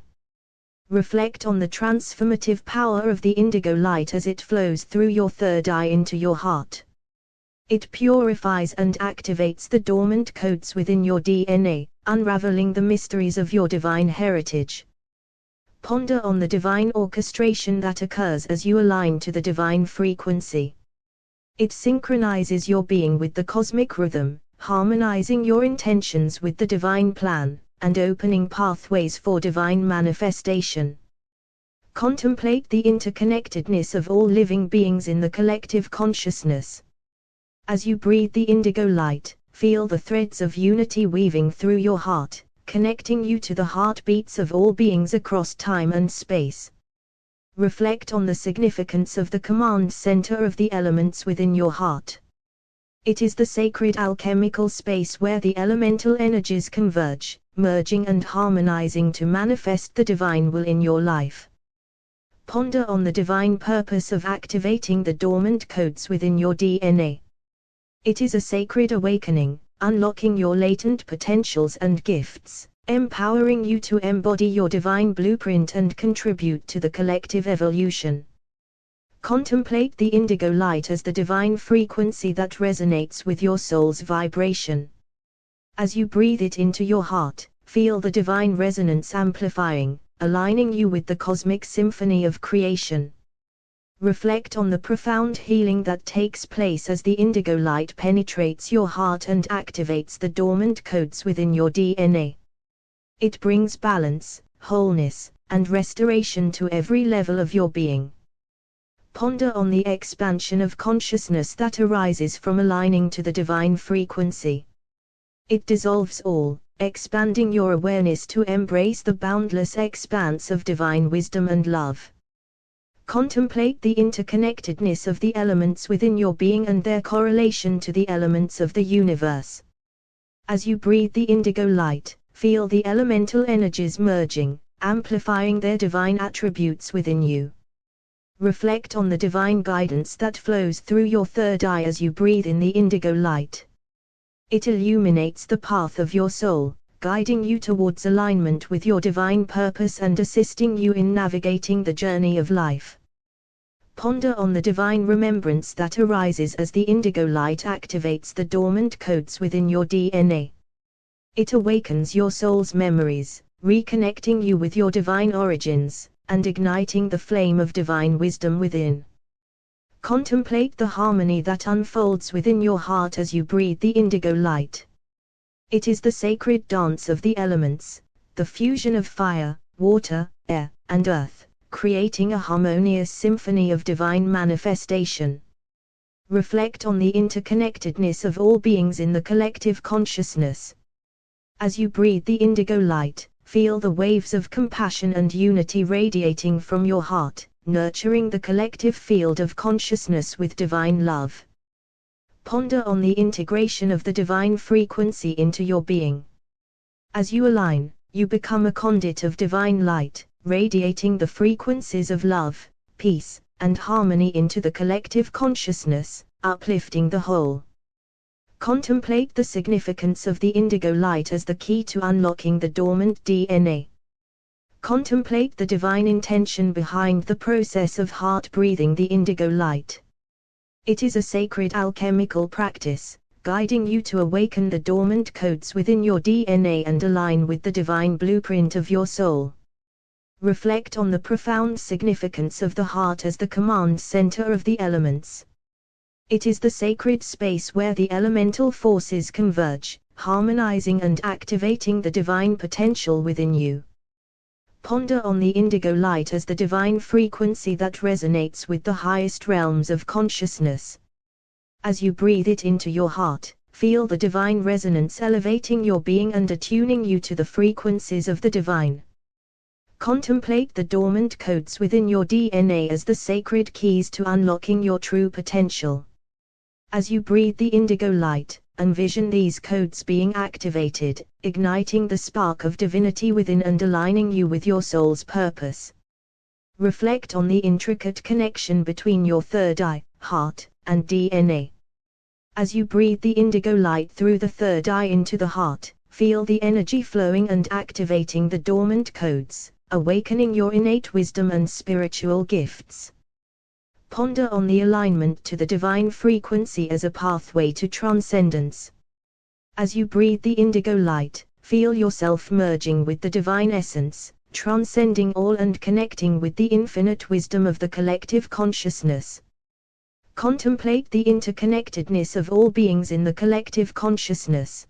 Reflect on the transformative power of the indigo light as it flows through your third eye into your heart. It purifies and activates the dormant codes within your DNA, unraveling the mysteries of your divine heritage. Ponder on the divine orchestration that occurs as you align to the divine frequency. It synchronizes your being with the cosmic rhythm, harmonizing your intentions with the divine plan, and opening pathways for divine manifestation. Contemplate the interconnectedness of all living beings in the collective consciousness. As you breathe the indigo light, feel the threads of unity weaving through your heart, connecting you to the heartbeats of all beings across time and space. Reflect on the significance of the command center of the elements within your heart. It is the sacred alchemical space where the elemental energies converge, merging and harmonizing to manifest the divine will in your life. Ponder on the divine purpose of activating the dormant codes within your DNA. It is a sacred awakening, unlocking your latent potentials and gifts, empowering you to embody your divine blueprint and contribute to the collective evolution. Contemplate the indigo light as the divine frequency that resonates with your soul's vibration. As you breathe it into your heart, feel the divine resonance amplifying, aligning you with the cosmic symphony of creation. Reflect on the profound healing that takes place as the indigo light penetrates your heart and activates the dormant codes within your DNA. It brings balance, wholeness, and restoration to every level of your being. Ponder on the expansion of consciousness that arises from aligning to the divine frequency. It dissolves all, expanding your awareness to embrace the boundless expanse of divine wisdom and love. Contemplate the interconnectedness of the elements within your being and their correlation to the elements of the universe. As you breathe the indigo light, feel the elemental energies merging, amplifying their divine attributes within you. Reflect on the divine guidance that flows through your third eye as you breathe in the indigo light. It illuminates the path of your soul, guiding you towards alignment with your divine purpose and assisting you in navigating the journey of life. Ponder on the divine remembrance that arises as the indigo light activates the dormant codes within your DNA. It awakens your soul's memories, reconnecting you with your divine origins, and igniting the flame of divine wisdom within. Contemplate the harmony that unfolds within your heart as you breathe the indigo light. It is the sacred dance of the elements, the fusion of fire, water, air, and earth, creating a harmonious symphony of divine manifestation. Reflect on the interconnectedness of all beings in the collective consciousness. As you breathe the indigo light, feel the waves of compassion and unity radiating from your heart, nurturing the collective field of consciousness with divine love. Ponder on the integration of the divine frequency into your being. As you align, you become a conduit of divine light, radiating the frequencies of love, peace, and harmony into the collective consciousness, uplifting the whole. Contemplate the significance of the indigo light as the key to unlocking the dormant DNA. Contemplate the divine intention behind the process of heart breathing the indigo light. It is a sacred alchemical practice, guiding you to awaken the dormant codes within your DNA and align with the divine blueprint of your soul. Reflect on the profound significance of the heart as the command center of the elements. It is the sacred space where the elemental forces converge, harmonizing and activating the divine potential within you. Ponder on the indigo light as the divine frequency that resonates with the highest realms of consciousness. As you breathe it into your heart, feel the divine resonance elevating your being and attuning you to the frequencies of the divine. Contemplate the dormant codes within your DNA as the sacred keys to unlocking your true potential. As you breathe the indigo light, envision these codes being activated, igniting the spark of divinity within and aligning you with your soul's purpose. Reflect on the intricate connection between your third eye, heart, and DNA. As you breathe the indigo light through the third eye into the heart, feel the energy flowing and activating the dormant codes, awakening your innate wisdom and spiritual gifts. Ponder on the alignment to the divine frequency as a pathway to transcendence. As you breathe the indigo light, feel yourself merging with the divine essence, transcending all and connecting with the infinite wisdom of the collective consciousness. Contemplate the interconnectedness of all beings in the collective consciousness.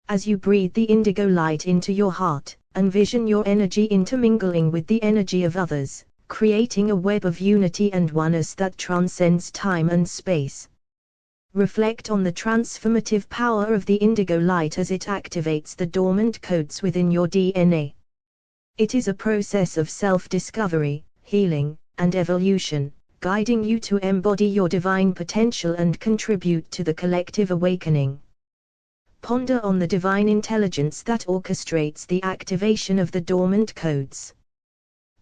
As you breathe the indigo light into your heart, envision your energy intermingling with the energy of others, creating a web of unity and oneness that transcends time and space. Reflect on the transformative power of the indigo light as it activates the dormant codes within your DNA. It is a process of self-discovery, healing, and evolution, guiding you to embody your divine potential and contribute to the collective awakening. Ponder on the divine intelligence that orchestrates the activation of the dormant codes.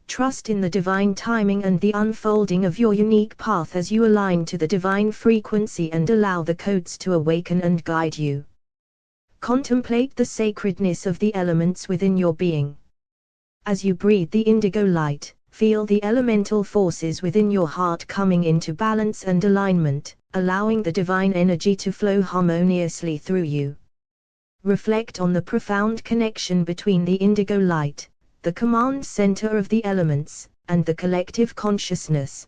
Trust in the divine timing and the unfolding of your unique path as you align to the divine frequency and allow the codes to awaken and guide you. Contemplate the sacredness of the elements within your being. As you breathe the indigo light, feel the elemental forces within your heart coming into balance and alignment, allowing the divine energy to flow harmoniously through you. Reflect on the profound connection between the indigo light, the command center of the elements, and the collective consciousness.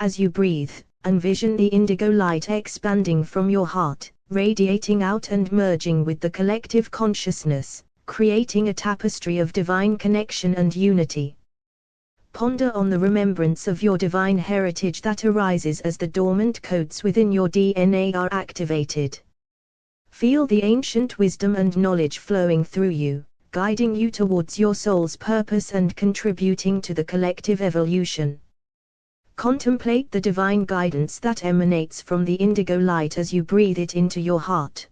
As you breathe, envision the indigo light expanding from your heart, radiating out and merging with the collective consciousness, creating a tapestry of divine connection and unity. Ponder on the remembrance of your divine heritage that arises as the dormant codes within your DNA are activated. Feel the ancient wisdom and knowledge flowing through you, guiding you towards your soul's purpose and contributing to the collective evolution. Contemplate the divine guidance that emanates from the indigo light as you breathe it into your heart.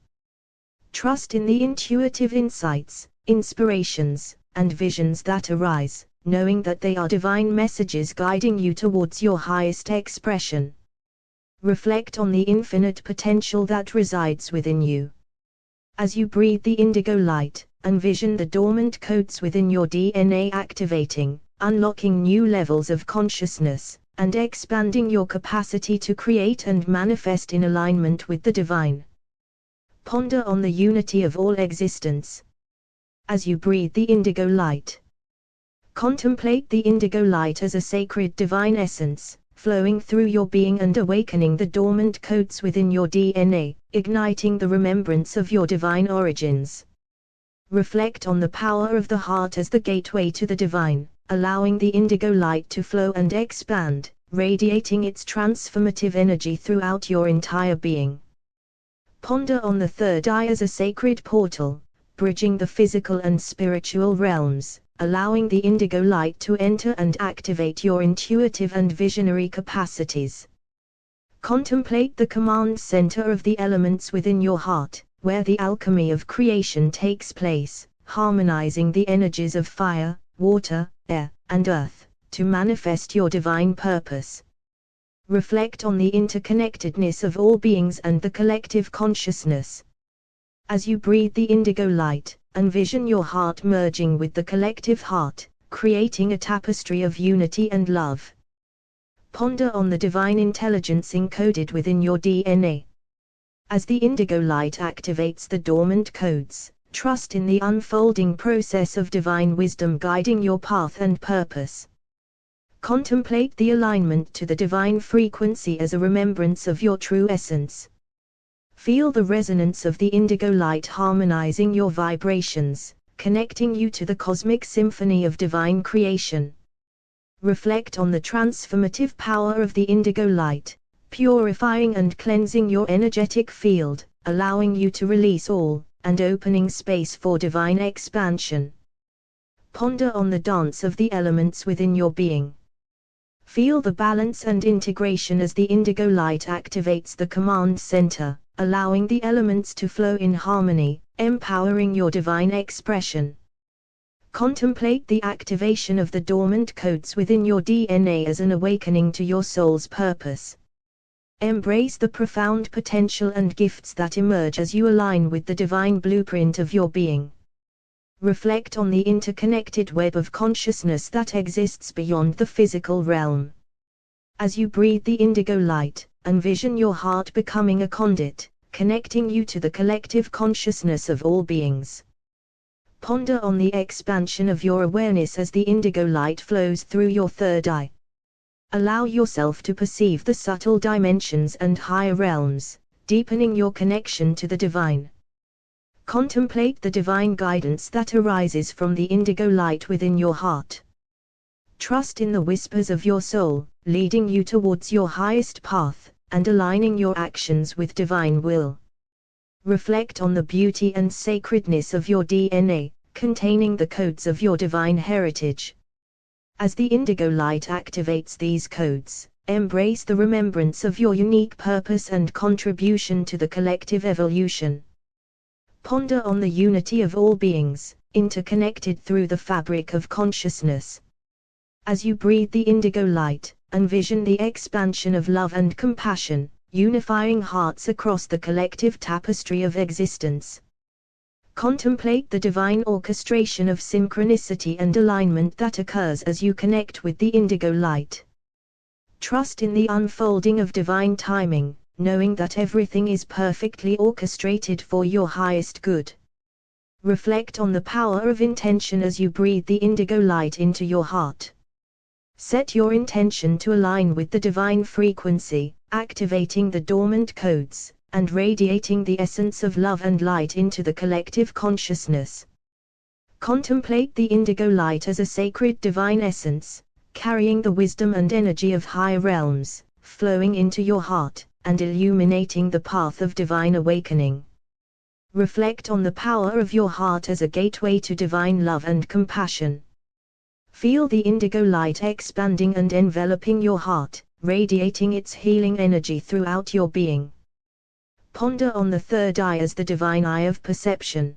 Trust in the intuitive insights, inspirations, and visions that arise, knowing that they are divine messages guiding you towards your highest expression. Reflect on the infinite potential that resides within you. As you breathe the indigo light, envision the dormant codes within your DNA activating, unlocking new levels of consciousness, and expanding your capacity to create and manifest in alignment with the divine. Ponder on the unity of all existence. As you breathe the indigo light, contemplate the indigo light as a sacred divine essence, flowing through your being and awakening the dormant codes within your DNA, igniting the remembrance of your divine origins. Reflect on the power of the heart as the gateway to the divine, allowing the indigo light to flow and expand, radiating its transformative energy throughout your entire being. Ponder on the third eye as a sacred portal, bridging the physical and spiritual realms, allowing the indigo light to enter and activate your intuitive and visionary capacities. Contemplate the command center of the elements within your heart, where the alchemy of creation takes place, harmonizing the energies of fire, water, air, and earth, to manifest your divine purpose. Reflect on the interconnectedness of all beings and the collective consciousness. As you breathe the indigo light, envision your heart merging with the collective heart, creating a tapestry of unity and love. Ponder on the divine intelligence encoded within your DNA. As the indigo light activates the dormant codes, trust in the unfolding process of divine wisdom guiding your path and purpose. Contemplate the alignment to the divine frequency as a remembrance of your true essence. Feel the resonance of the indigo light harmonizing your vibrations, connecting you to the cosmic symphony of divine creation. Reflect on the transformative power of the indigo light, purifying and cleansing your energetic field, allowing you to release all, and opening space for divine expansion. Ponder on the dance of the elements within your being. Feel the balance and integration as the indigo light activates the command center, allowing the elements to flow in harmony, empowering your divine expression. Contemplate the activation of the dormant codes within your DNA as an awakening to your soul's purpose. Embrace the profound potential and gifts that emerge as you align with the divine blueprint of your being. Reflect on the interconnected web of consciousness that exists beyond the physical realm. As you breathe the indigo light, envision your heart becoming a conduit, connecting you to the collective consciousness of all beings. Ponder on the expansion of your awareness as the indigo light flows through your third eye. Allow yourself to perceive the subtle dimensions and higher realms, deepening your connection to the divine. Contemplate the divine guidance that arises from the indigo light within your heart. Trust in the whispers of your soul, leading you towards your highest path, and aligning your actions with divine will. Reflect on the beauty and sacredness of your DNA, containing the codes of your divine heritage. As the indigo light activates these codes, embrace the remembrance of your unique purpose and contribution to the collective evolution. Ponder on the unity of all beings, interconnected through the fabric of consciousness. As you breathe the indigo light, envision the expansion of love and compassion, unifying hearts across the collective tapestry of existence. Contemplate the divine orchestration of synchronicity and alignment that occurs as you connect with the indigo light. Trust in the unfolding of divine timing, knowing that everything is perfectly orchestrated for your highest good. Reflect on the power of intention as you breathe the indigo light into your heart. Set your intention to align with the divine frequency, activating the dormant codes, and radiating the essence of love and light into the collective consciousness. Contemplate the indigo light as a sacred divine essence, carrying the wisdom and energy of higher realms, flowing into your heart, and illuminating the path of divine awakening. Reflect on the power of your heart as a gateway to divine love and compassion. Feel the indigo light expanding and enveloping your heart, radiating its healing energy throughout your being. Ponder on the third eye as the divine eye of perception.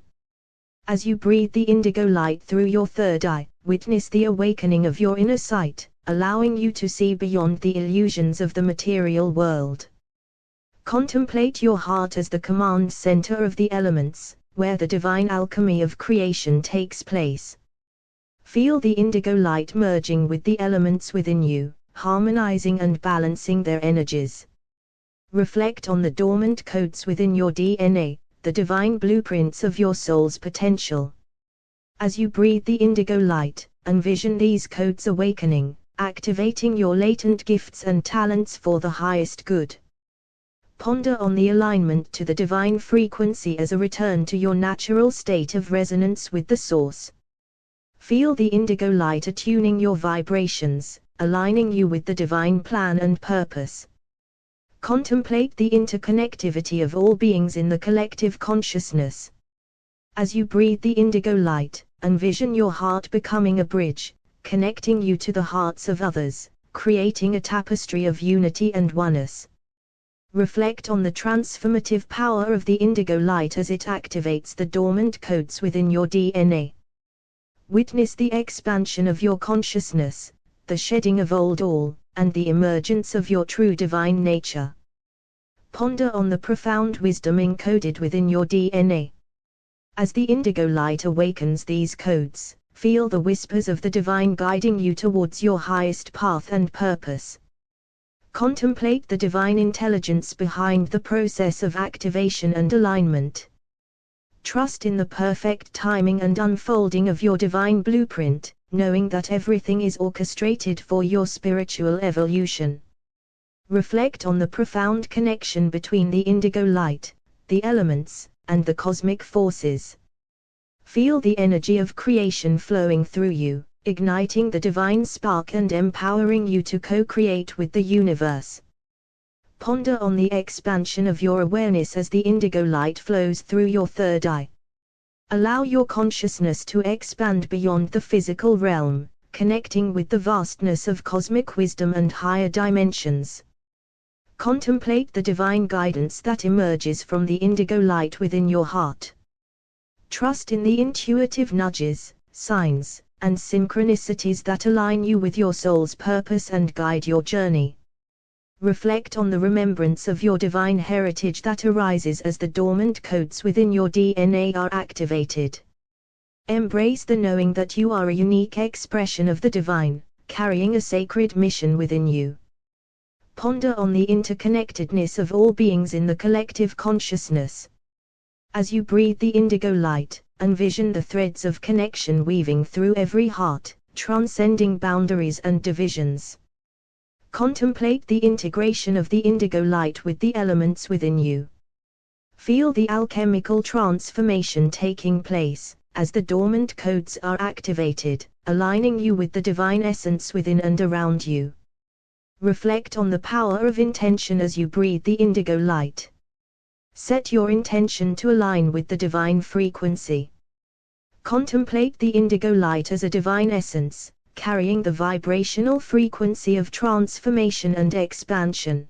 As you breathe the indigo light through your third eye, witness the awakening of your inner sight, allowing you to see beyond the illusions of the material world. Contemplate your heart as the command center of the elements, where the divine alchemy of creation takes place. Feel the indigo light merging with the elements within you, harmonizing and balancing their energies. Reflect on the dormant codes within your DNA, the divine blueprints of your soul's potential. As you breathe the indigo light, envision these codes awakening, activating your latent gifts and talents for the highest good. Ponder on the alignment to the divine frequency as a return to your natural state of resonance with the source. Feel the indigo light attuning your vibrations, aligning you with the divine plan and purpose. Contemplate the interconnectivity of all beings in the collective consciousness. As you breathe the indigo light, envision your heart becoming a bridge, connecting you to the hearts of others, creating a tapestry of unity and oneness. Reflect on the transformative power of the indigo light as it activates the dormant codes within your DNA. Witness the expansion of your consciousness, the shedding of old all, and the emergence of your true divine nature. Ponder on the profound wisdom encoded within your DNA. As the indigo light awakens these codes, feel the whispers of the divine guiding you towards your highest path and purpose. Contemplate the divine intelligence behind the process of activation and alignment. Trust in the perfect timing and unfolding of your divine blueprint, knowing that everything is orchestrated for your spiritual evolution. Reflect on the profound connection between the indigo light, the elements, and the cosmic forces. Feel the energy of creation flowing through you, igniting the divine spark and empowering you to co-create with the universe. Ponder on the expansion of your awareness as the indigo light flows through your third eye. Allow your consciousness to expand beyond the physical realm, connecting with the vastness of cosmic wisdom and higher dimensions. Contemplate the divine guidance that emerges from the indigo light within your heart. Trust in the intuitive nudges, signs, and synchronicities that align you with your soul's purpose and guide your journey. Reflect on the remembrance of your divine heritage that arises as the dormant codes within your DNA are activated. Embrace the knowing that you are a unique expression of the divine, carrying a sacred mission within you. Ponder on the interconnectedness of all beings in the collective consciousness. As you breathe the indigo light, envision the threads of connection weaving through every heart, transcending boundaries and divisions. Contemplate the integration of the indigo light with the elements within you. Feel the alchemical transformation taking place, as the dormant codes are activated, aligning you with the divine essence within and around you. Reflect on the power of intention as you breathe the indigo light. Set your intention to align with the divine frequency. Contemplate the indigo light as a divine essence, carrying the vibrational frequency of transformation and expansion.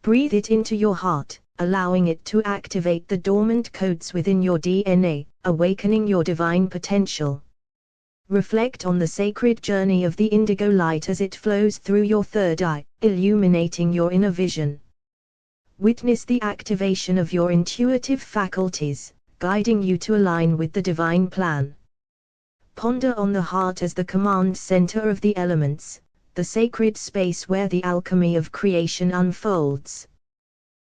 Breathe it into your heart, allowing it to activate the dormant codes within your DNA, awakening your divine potential. Reflect on the sacred journey of the indigo light as it flows through your third eye, illuminating your inner vision. Witness the activation of your intuitive faculties, guiding you to align with the divine plan. Ponder on the heart as the command center of the elements, the sacred space where the alchemy of creation unfolds.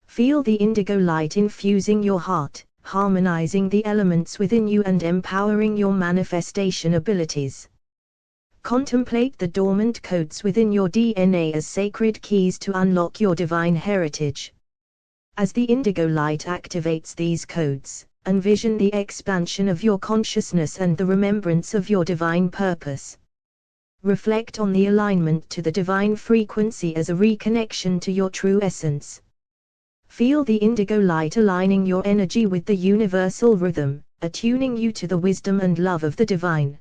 Feel the indigo light infusing your heart, harmonizing the elements within you and empowering your manifestation abilities. Contemplate the dormant codes within your DNA as sacred keys to unlock your divine heritage. As the indigo light activates these codes, envision the expansion of your consciousness and the remembrance of your divine purpose. Reflect on the alignment to the divine frequency as a reconnection to your true essence. Feel the indigo light aligning your energy with the universal rhythm, attuning you to the wisdom and love of the divine.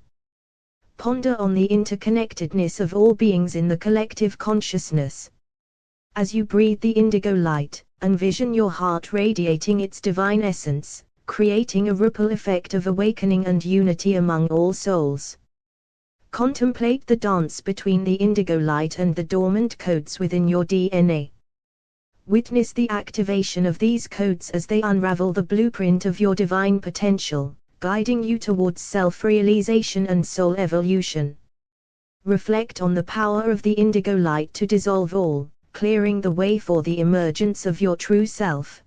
Ponder on the interconnectedness of all beings in the collective consciousness. As you breathe the indigo light, envision your heart radiating its divine essence, creating a ripple effect of awakening and unity among all souls. Contemplate the dance between the indigo light and the dormant codes within your DNA. Witness the activation of these codes as they unravel the blueprint of your divine potential, guiding you towards self-realization and soul evolution. Reflect on the power of the indigo light to dissolve all, clearing the way for the emergence of your true self.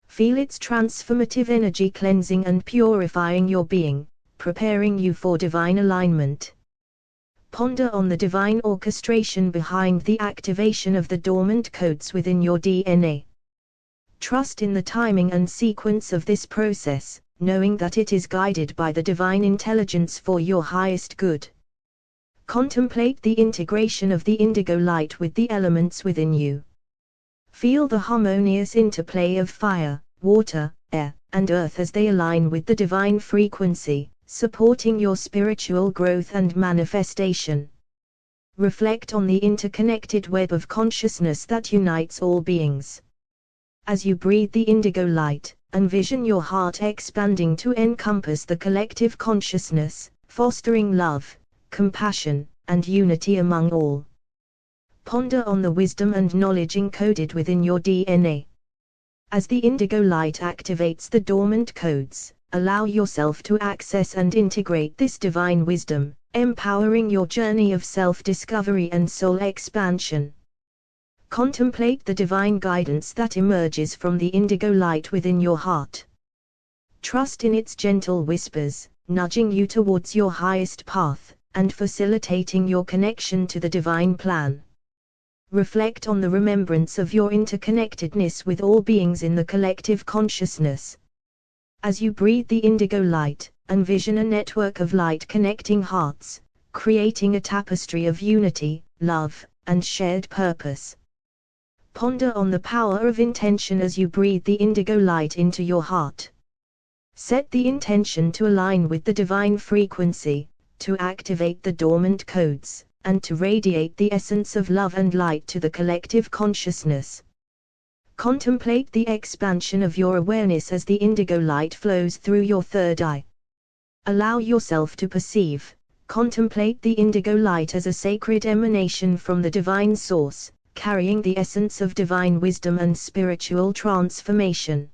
Feel its transformative energy cleansing and purifying your being, preparing you for divine alignment. Ponder on the divine orchestration behind the activation of the dormant codes within your DNA. Trust in the timing and sequence of this process, knowing that it is guided by the divine intelligence for your highest good. Contemplate the integration of the indigo light with the elements within you. Feel the harmonious interplay of fire, water, air, and earth as they align with the divine frequency, supporting your spiritual growth and manifestation. Reflect on the interconnected web of consciousness that unites all beings. As you breathe the indigo light, envision your heart expanding to encompass the collective consciousness, fostering love, compassion, and unity among all. Ponder on the wisdom and knowledge encoded within your DNA. As the indigo light activates the dormant codes, allow yourself to access and integrate this divine wisdom, empowering your journey of self-discovery and soul expansion. Contemplate the divine guidance that emerges from the indigo light within your heart. Trust in its gentle whispers, nudging you towards your highest path, and facilitating your connection to the divine plan. Reflect on the remembrance of your interconnectedness with all beings in the collective consciousness. As you breathe the indigo light, envision a network of light connecting hearts, creating a tapestry of unity, love, and shared purpose. Ponder on the power of intention as you breathe the indigo light into your heart. Set the intention to align with the divine frequency, to activate the dormant codes, and to radiate the essence of love and light to the collective consciousness. Contemplate the expansion of your awareness as the indigo light flows through your third eye. Allow yourself to perceive, contemplate the indigo light as a sacred emanation from the divine source, carrying the essence of divine wisdom and spiritual transformation.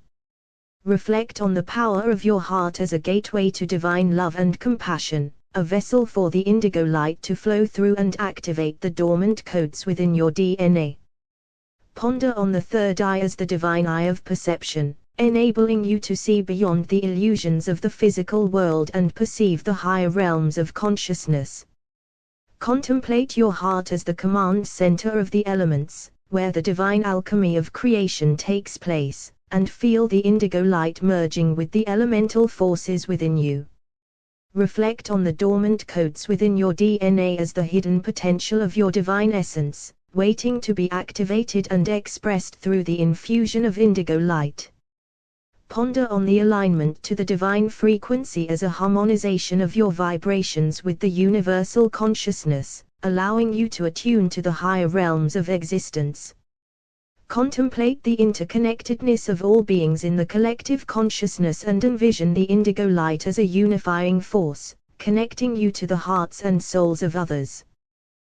Reflect on the power of your heart as a gateway to divine love and compassion, a vessel for the indigo light to flow through and activate the dormant codes within your DNA. Ponder on the third eye as the divine eye of perception, enabling you to see beyond the illusions of the physical world and perceive the higher realms of consciousness. Contemplate your heart as the command center of the elements, where the divine alchemy of creation takes place, and feel the indigo light merging with the elemental forces within you. Reflect on the dormant codes within your DNA as the hidden potential of your divine essence, waiting to be activated and expressed through the infusion of indigo light. Ponder on the alignment to the divine frequency as a harmonization of your vibrations with the universal consciousness, allowing you to attune to the higher realms of existence. Contemplate the interconnectedness of all beings in the collective consciousness and envision the indigo light as a unifying force, connecting you to the hearts and souls of others.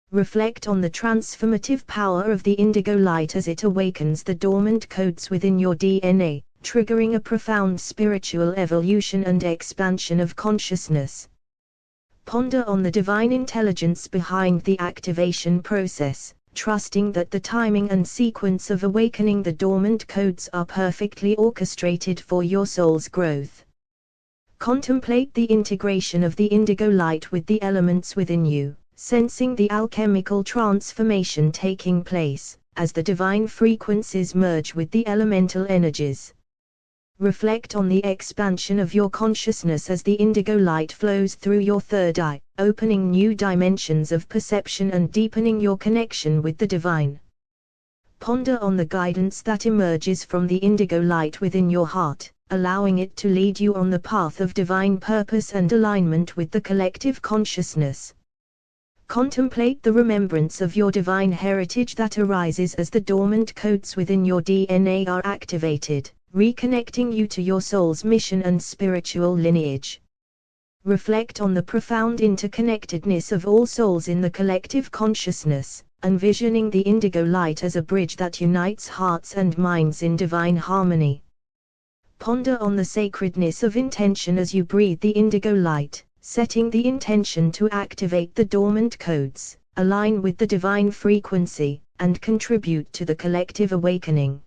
Reflect on the transformative power of the indigo light as it awakens the dormant codes within your DNA, triggering a profound spiritual evolution and expansion of consciousness. Ponder on the divine intelligence behind the activation process, trusting that the timing and sequence of awakening the dormant codes are perfectly orchestrated for your soul's growth. Contemplate the integration of the indigo light with the elements within you, sensing the alchemical transformation taking place, as the divine frequencies merge with the elemental energies. Reflect on the expansion of your consciousness as the indigo light flows through your third eye, opening new dimensions of perception and deepening your connection with the divine. Ponder on the guidance that emerges from the indigo light within your heart, allowing it to lead you on the path of divine purpose and alignment with the collective consciousness. Contemplate the remembrance of your divine heritage that arises as the dormant codes within your DNA are activated, reconnecting you to your soul's mission and spiritual lineage. Reflect on the profound interconnectedness of all souls in the collective consciousness, envisioning the indigo light as a bridge that unites hearts and minds in divine harmony. Ponder on the sacredness of intention as you breathe the indigo light, setting the intention to activate the dormant codes, align with the divine frequency, and contribute to the collective awakening.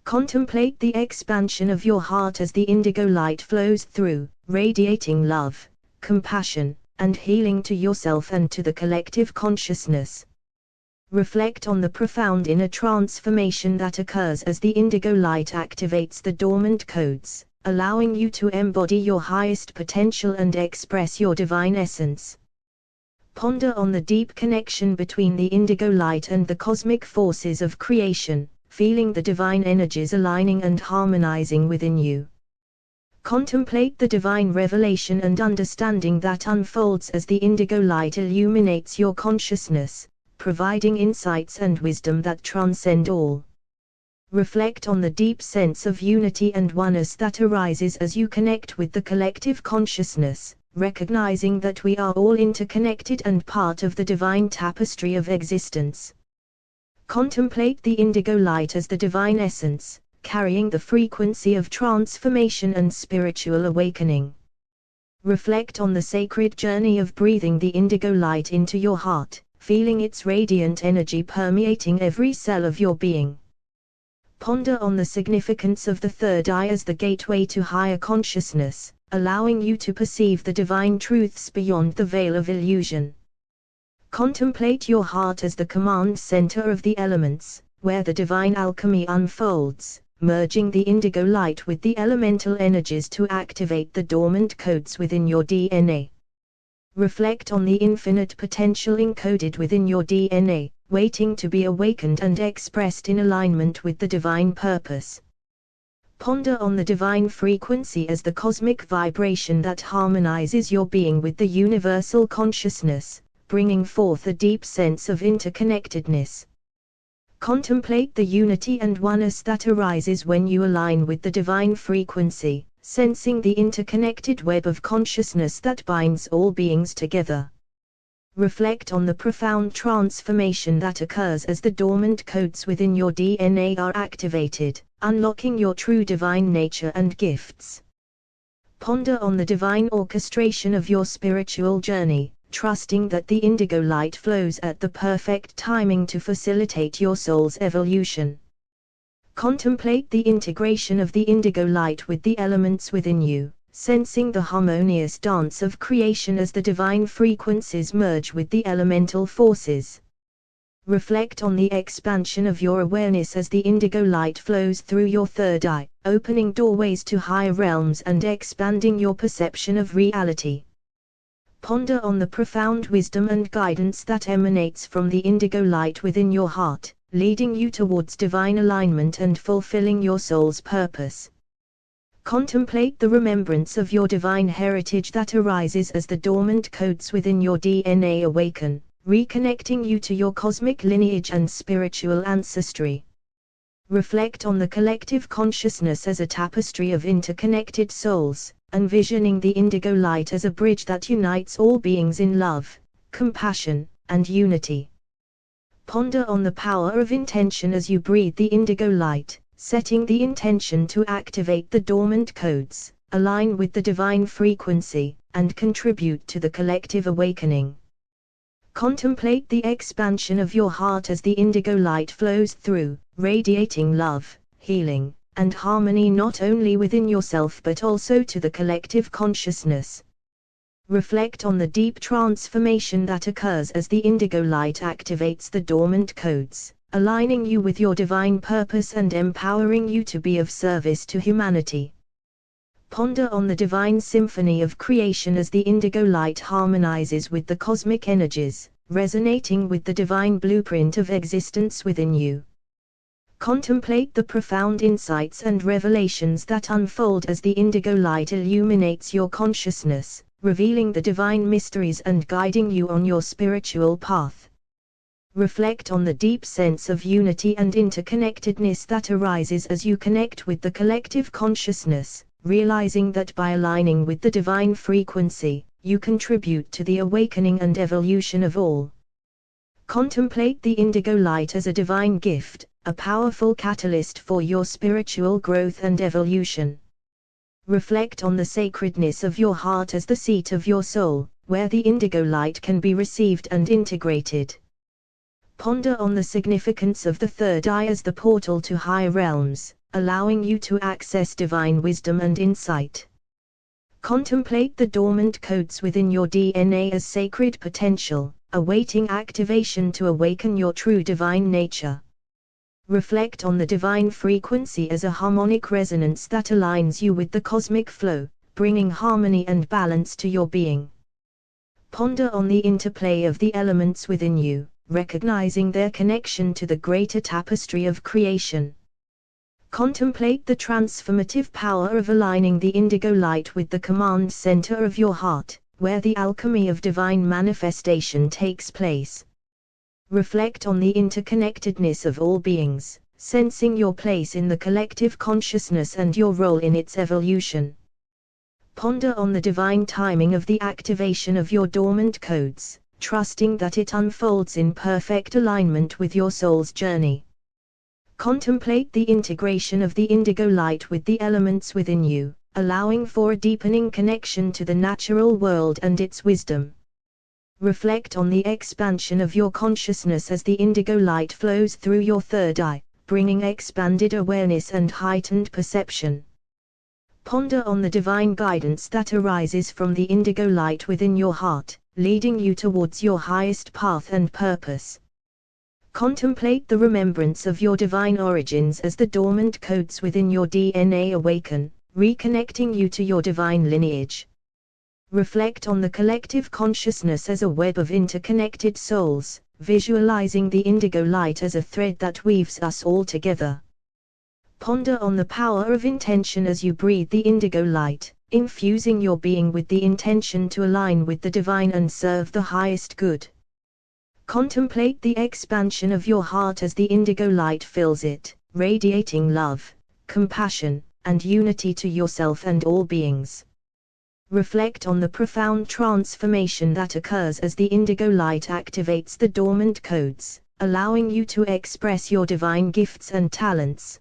Contemplate the expansion of your heart as the indigo light flows through, radiating love, compassion, and healing to yourself and to the collective consciousness. Reflect on the profound inner transformation that occurs as the indigo light activates the dormant codes, allowing you to embody your highest potential and express your divine essence. Ponder on the deep connection between the indigo light and the cosmic forces of creation, feeling the divine energies aligning and harmonizing within you. Contemplate the divine revelation and understanding that unfolds as the indigo light illuminates your consciousness, providing insights and wisdom that transcend all. Reflect on the deep sense of unity and oneness that arises as you connect with the collective consciousness, recognizing that we are all interconnected and part of the divine tapestry of existence. Contemplate the indigo light as the divine essence, carrying the frequency of transformation and spiritual awakening. Reflect on the sacred journey of breathing the indigo light into your heart, feeling its radiant energy permeating every cell of your being. Ponder on the significance of the third eye as the gateway to higher consciousness, allowing you to perceive the divine truths beyond the veil of illusion. Contemplate your heart as the command center of the elements, where the divine alchemy unfolds, merging the indigo light with the elemental energies to activate the dormant codes within your DNA. Reflect on the infinite potential encoded within your DNA, waiting to be awakened and expressed in alignment with the divine purpose. Ponder on the divine frequency as the cosmic vibration that harmonizes your being with the universal consciousness, bringing forth a deep sense of interconnectedness. Contemplate the unity and oneness that arises when you align with the divine frequency, sensing the interconnected web of consciousness that binds all beings together. Reflect on the profound transformation that occurs as the dormant codes within your DNA are activated, unlocking your true divine nature and gifts. Ponder on the divine orchestration of your spiritual journey, trusting that the indigo light flows at the perfect timing to facilitate your soul's evolution. Contemplate the integration of the indigo light with the elements within you, sensing the harmonious dance of creation as the divine frequencies merge with the elemental forces. Reflect on the expansion of your awareness as the indigo light flows through your third eye, opening doorways to higher realms and expanding your perception of reality. Ponder on the profound wisdom and guidance that emanates from the indigo light within your heart, leading you towards divine alignment and fulfilling your soul's purpose. Contemplate the remembrance of your divine heritage that arises as the dormant codes within your DNA awaken, reconnecting you to your cosmic lineage and spiritual ancestry. Reflect on the collective consciousness as a tapestry of interconnected souls, envisioning the indigo light as a bridge that unites all beings in love, compassion, and unity. Ponder on the power of intention as you breathe the indigo light, setting the intention to activate the dormant codes, align with the divine frequency, and contribute to the collective awakening. Contemplate the expansion of your heart as the indigo light flows through, radiating love, healing, and harmony not only within yourself but also to the collective consciousness. Reflect on the deep transformation that occurs as the indigo light activates the dormant codes, aligning you with your divine purpose and empowering you to be of service to humanity. Ponder on the divine symphony of creation as the indigo light harmonizes with the cosmic energies, resonating with the divine blueprint of existence within you. Contemplate the profound insights and revelations that unfold as the indigo light illuminates your consciousness, revealing the divine mysteries and guiding you on your spiritual path. Reflect on the deep sense of unity and interconnectedness that arises as you connect with the collective consciousness, realizing that by aligning with the divine frequency, you contribute to the awakening and evolution of all. Contemplate the indigo light as a divine gift, a powerful catalyst for your spiritual growth and evolution. Reflect on the sacredness of your heart as the seat of your soul, where the indigo light can be received and integrated. Ponder on the significance of the third eye as the portal to higher realms, allowing you to access divine wisdom and insight. Contemplate the dormant codes within your DNA as sacred potential, awaiting activation to awaken your true divine nature. Reflect on the divine frequency as a harmonic resonance that aligns you with the cosmic flow, bringing harmony and balance to your being. Ponder on the interplay of the elements within you, recognizing their connection to the greater tapestry of creation. Contemplate the transformative power of aligning the indigo light with the command center of your heart, where the alchemy of divine manifestation takes place. Reflect on the interconnectedness of all beings, sensing your place in the collective consciousness and your role in its evolution. Ponder on the divine timing of the activation of your dormant codes, trusting that it unfolds in perfect alignment with your soul's journey. Contemplate the integration of the indigo light with the elements within you, allowing for a deepening connection to the natural world and its wisdom. Reflect on the expansion of your consciousness as the indigo light flows through your third eye, bringing expanded awareness and heightened perception. Ponder on the divine guidance that arises from the indigo light within your heart, leading you towards your highest path and purpose. Contemplate the remembrance of your divine origins as the dormant codes within your DNA awaken, reconnecting you to your divine lineage. Reflect on the collective consciousness as a web of interconnected souls, visualizing the indigo light as a thread that weaves us all together. Ponder on the power of intention as you breathe the indigo light, infusing your being with the intention to align with the divine and serve the highest good. Contemplate the expansion of your heart as the indigo light fills it, radiating love, compassion, and unity to yourself and all beings. Reflect on the profound transformation that occurs as the indigo light activates the dormant codes, allowing you to express your divine gifts and talents.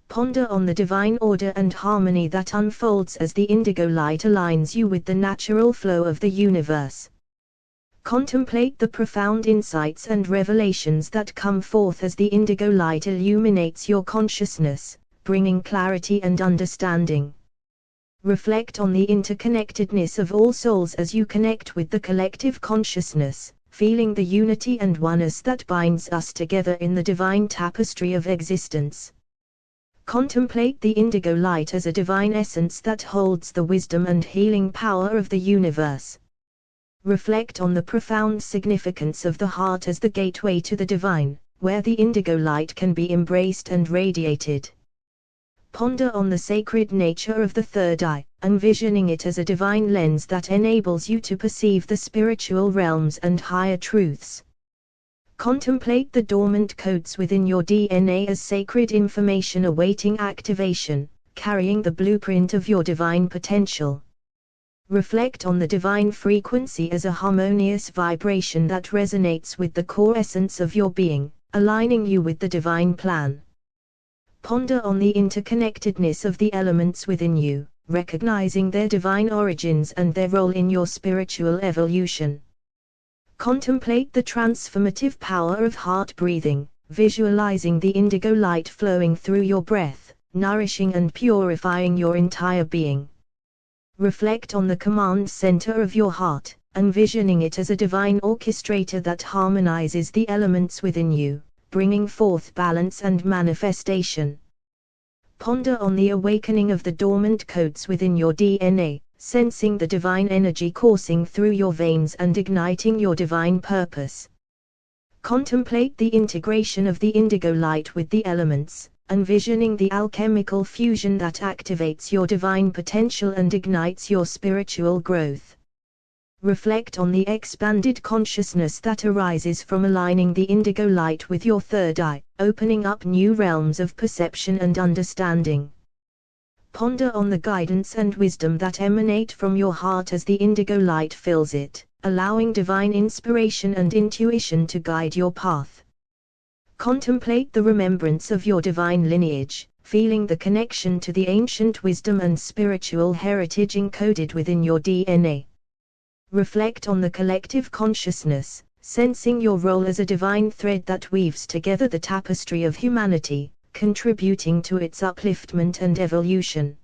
Ponder on the divine order and harmony that unfolds as the indigo light aligns you with the natural flow of the universe. Contemplate the profound insights and revelations that come forth as the indigo light illuminates your consciousness, bringing clarity and understanding. Reflect on the interconnectedness of all souls as you connect with the collective consciousness, feeling the unity and oneness that binds us together in the divine tapestry of existence. Contemplate the indigo light as a divine essence that holds the wisdom and healing power of the universe. Reflect on the profound significance of the heart as the gateway to the divine, where the indigo light can be embraced and radiated. Ponder on the sacred nature of the third eye, envisioning it as a divine lens that enables you to perceive the spiritual realms and higher truths. Contemplate the dormant codes within your DNA as sacred information awaiting activation, carrying the blueprint of your divine potential. Reflect on the divine frequency as a harmonious vibration that resonates with the core essence of your being, aligning you with the divine plan. Ponder on the interconnectedness of the elements within you, recognizing their divine origins and their role in your spiritual evolution. Contemplate the transformative power of heart breathing, visualizing the indigo light flowing through your breath, nourishing and purifying your entire being. Reflect on the command center of your heart, envisioning it as a divine orchestrator that harmonizes the elements within you, bringing forth balance and manifestation. Ponder on the awakening of the dormant codes within your DNA, sensing the divine energy coursing through your veins and igniting your divine purpose. Contemplate the integration of the indigo light with the elements, envisioning the alchemical fusion that activates your divine potential and ignites your spiritual growth. Reflect on the expanded consciousness that arises from aligning the indigo light with your third eye, opening up new realms of perception and understanding. Ponder on the guidance and wisdom that emanate from your heart as the indigo light fills it, allowing divine inspiration and intuition to guide your path. Contemplate the remembrance of your divine lineage, feeling the connection to the ancient wisdom and spiritual heritage encoded within your DNA. Reflect on the collective consciousness, sensing your role as a divine thread that weaves together the tapestry of humanity, contributing to its upliftment and evolution.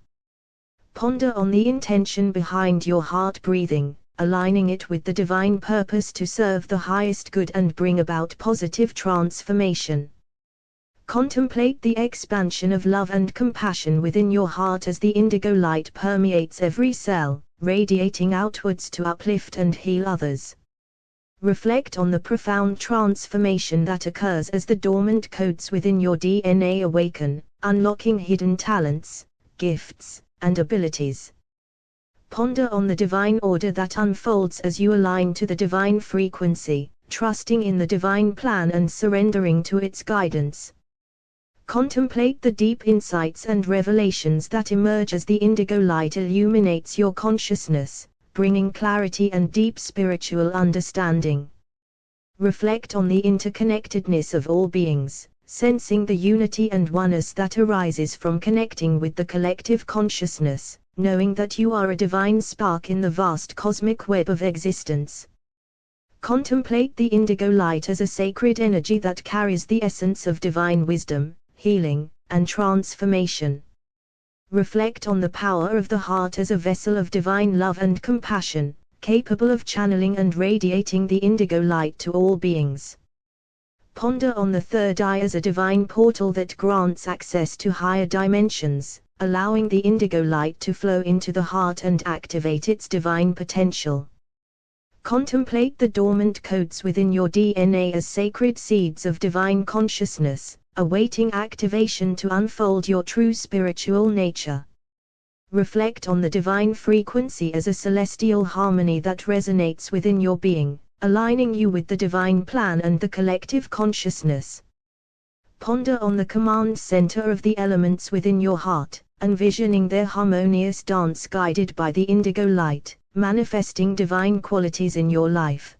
Ponder on the intention behind your heart breathing, aligning it with the divine purpose to serve the highest good and bring about positive transformation. Contemplate the expansion of love and compassion within your heart as the indigo light permeates every cell, radiating outwards to uplift and heal others. Reflect on the profound transformation that occurs as the dormant codes within your DNA awaken, unlocking hidden talents, gifts, and abilities. Ponder on the divine order that unfolds as you align to the divine frequency, trusting in the divine plan and surrendering to its guidance. Contemplate the deep insights and revelations that emerge as the indigo light illuminates your consciousness, bringing clarity and deep spiritual understanding. Reflect on the interconnectedness of all beings, sensing the unity and oneness that arises from connecting with the collective consciousness, knowing that you are a divine spark in the vast cosmic web of existence. Contemplate the indigo light as a sacred energy that carries the essence of divine wisdom, healing, and transformation. Reflect on the power of the heart as a vessel of divine love and compassion, capable of channeling and radiating the indigo light to all beings. Ponder on the third eye as a divine portal that grants access to higher dimensions, allowing the indigo light to flow into the heart and activate its divine potential. Contemplate the dormant codes within your DNA as sacred seeds of divine consciousness, awaiting activation to unfold your true spiritual nature. Reflect on the divine frequency as a celestial harmony that resonates within your being, aligning you with the divine plan and the collective consciousness. Ponder on the command center of the elements within your heart, envisioning their harmonious dance guided by the indigo light, manifesting divine qualities in your life.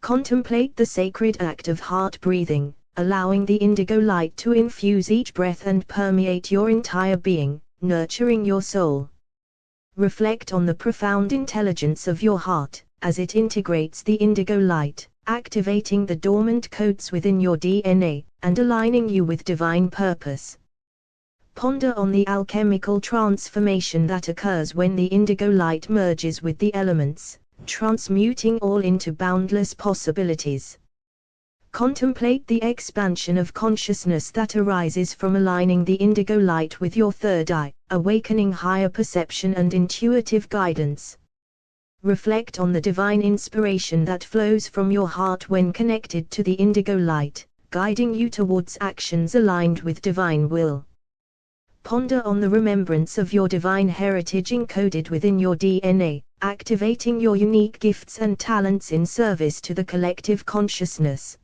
Contemplate the sacred act of heart breathing, allowing the indigo light to infuse each breath and permeate your entire being, nurturing your soul. Reflect on the profound intelligence of your heart, as it integrates the indigo light, activating the dormant codes within your DNA, and aligning you with divine purpose. Ponder on the alchemical transformation that occurs when the indigo light merges with the elements, transmuting all into boundless possibilities. Contemplate the expansion of consciousness that arises from aligning the indigo light with your third eye, awakening higher perception and intuitive guidance. Reflect on the divine inspiration that flows from your heart when connected to the indigo light, guiding you towards actions aligned with divine will. Ponder on the remembrance of your divine heritage encoded within your DNA, activating your unique gifts and talents in service to the collective consciousness.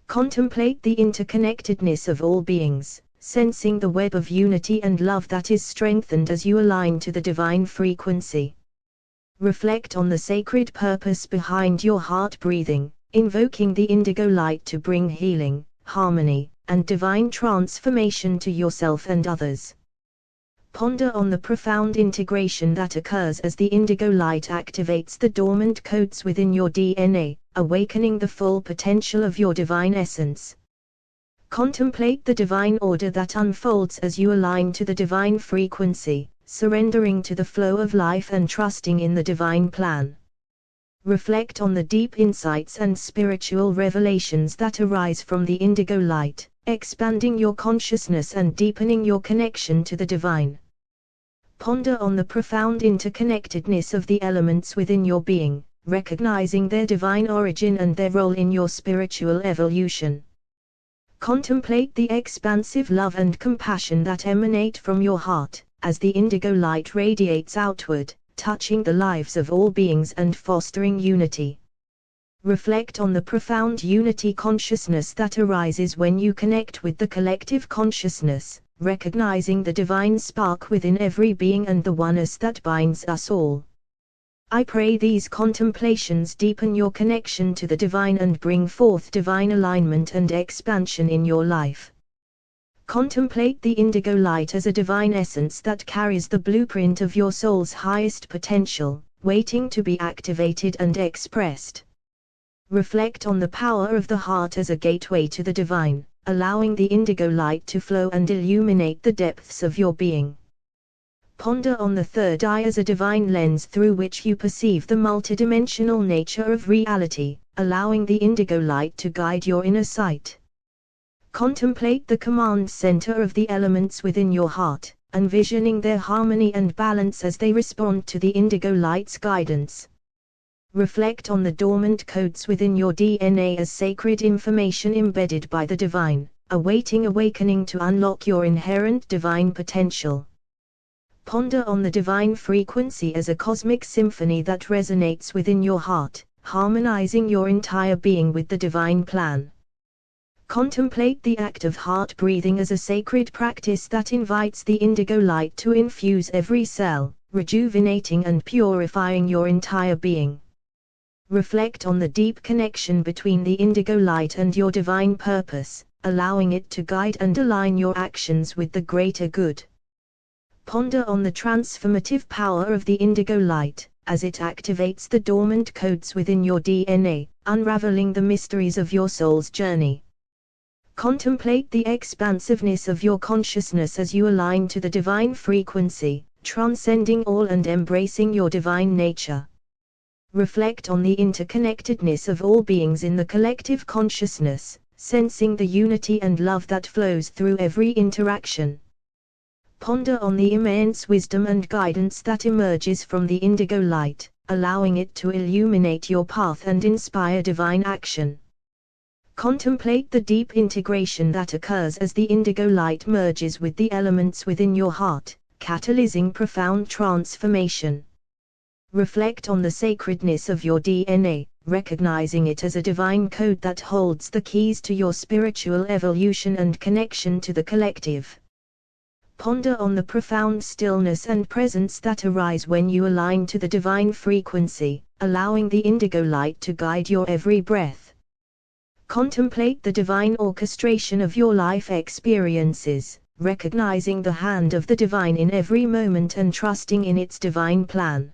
Contemplate the interconnectedness of all beings, sensing the web of unity and love that is strengthened as you align to the divine frequency. Reflect on the sacred purpose behind your heart breathing, invoking the indigo light to bring healing, harmony, and divine transformation to yourself and others. Ponder on the profound integration that occurs as the indigo light activates the dormant codes within your DNA, awakening the full potential of your divine essence. Contemplate the divine order that unfolds as you align to the divine frequency, surrendering to the flow of life and trusting in the divine plan. Reflect on the deep insights and spiritual revelations that arise from the indigo light, expanding your consciousness and deepening your connection to the divine. Ponder on the profound interconnectedness of the elements within your being, recognizing their divine origin and their role in your spiritual evolution. Contemplate the expansive love and compassion that emanate from your heart, as the indigo light radiates outward, touching the lives of all beings and fostering unity. Reflect on the profound unity consciousness that arises when you connect with the collective consciousness, recognizing the divine spark within every being and the oneness that binds us all. I pray these contemplations deepen your connection to the divine and bring forth divine alignment and expansion in your life. Contemplate the indigo light as a divine essence that carries the blueprint of your soul's highest potential, waiting to be activated and expressed. Reflect on the power of the heart as a gateway to the divine, allowing the indigo light to flow and illuminate the depths of your being. Ponder on the third eye as a divine lens through which you perceive the multidimensional nature of reality, allowing the indigo light to guide your inner sight. Contemplate the command center of the elements within your heart, envisioning their harmony and balance as they respond to the indigo light's guidance. Reflect on the dormant codes within your DNA as sacred information embedded by the divine, awaiting awakening to unlock your inherent divine potential. Ponder on the divine frequency as a cosmic symphony that resonates within your heart, harmonizing your entire being with the divine plan. Contemplate the act of heart breathing as a sacred practice that invites the indigo light to infuse every cell, rejuvenating and purifying your entire being. Reflect on the deep connection between the indigo light and your divine purpose, allowing it to guide and align your actions with the greater good. Ponder on the transformative power of the indigo light, as it activates the dormant codes within your DNA, unraveling the mysteries of your soul's journey. Contemplate the expansiveness of your consciousness as you align to the divine frequency, transcending all and embracing your divine nature. Reflect on the interconnectedness of all beings in the collective consciousness, sensing the unity and love that flows through every interaction. Ponder on the immense wisdom and guidance that emerges from the indigo light, allowing it to illuminate your path and inspire divine action. Contemplate the deep integration that occurs as the indigo light merges with the elements within your heart, catalyzing profound transformation. Reflect on the sacredness of your DNA, recognizing it as a divine code that holds the keys to your spiritual evolution and connection to the collective. Ponder on the profound stillness and presence that arise when you align to the divine frequency, allowing the indigo light to guide your every breath. Contemplate the divine orchestration of your life experiences, recognizing the hand of the divine in every moment and trusting in its divine plan.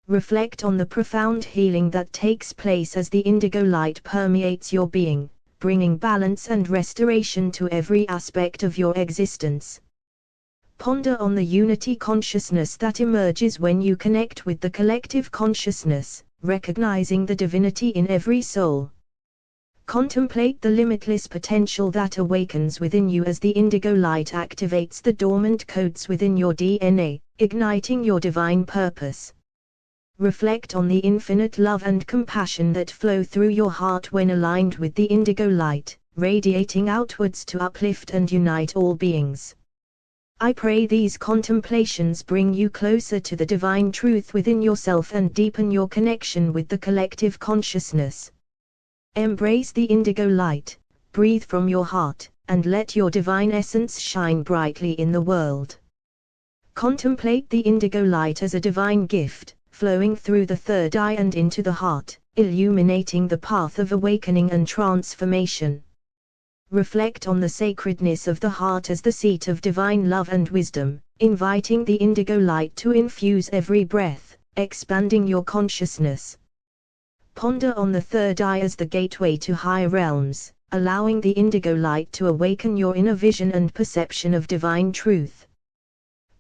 Reflect on the profound healing that takes place as the indigo light permeates your being, bringing balance and restoration to every aspect of your existence. Ponder on the unity consciousness that emerges when you connect with the collective consciousness, recognizing the divinity in every soul. Contemplate the limitless potential that awakens within you as the indigo light activates the dormant codes within your DNA, igniting your divine purpose. Reflect on the infinite love and compassion that flow through your heart when aligned with the indigo light, radiating outwards to uplift and unite all beings. I pray these contemplations bring you closer to the divine truth within yourself and deepen your connection with the collective consciousness. Embrace the indigo light, breathe from your heart, and let your divine essence shine brightly in the world. Contemplate the indigo light as a divine gift, flowing through the third eye and into the heart, illuminating the path of awakening and transformation. Reflect on the sacredness of the heart as the seat of divine love and wisdom, inviting the indigo light to infuse every breath, expanding your consciousness. Ponder on the third eye as the gateway to higher realms, allowing the indigo light to awaken your inner vision and perception of divine truth.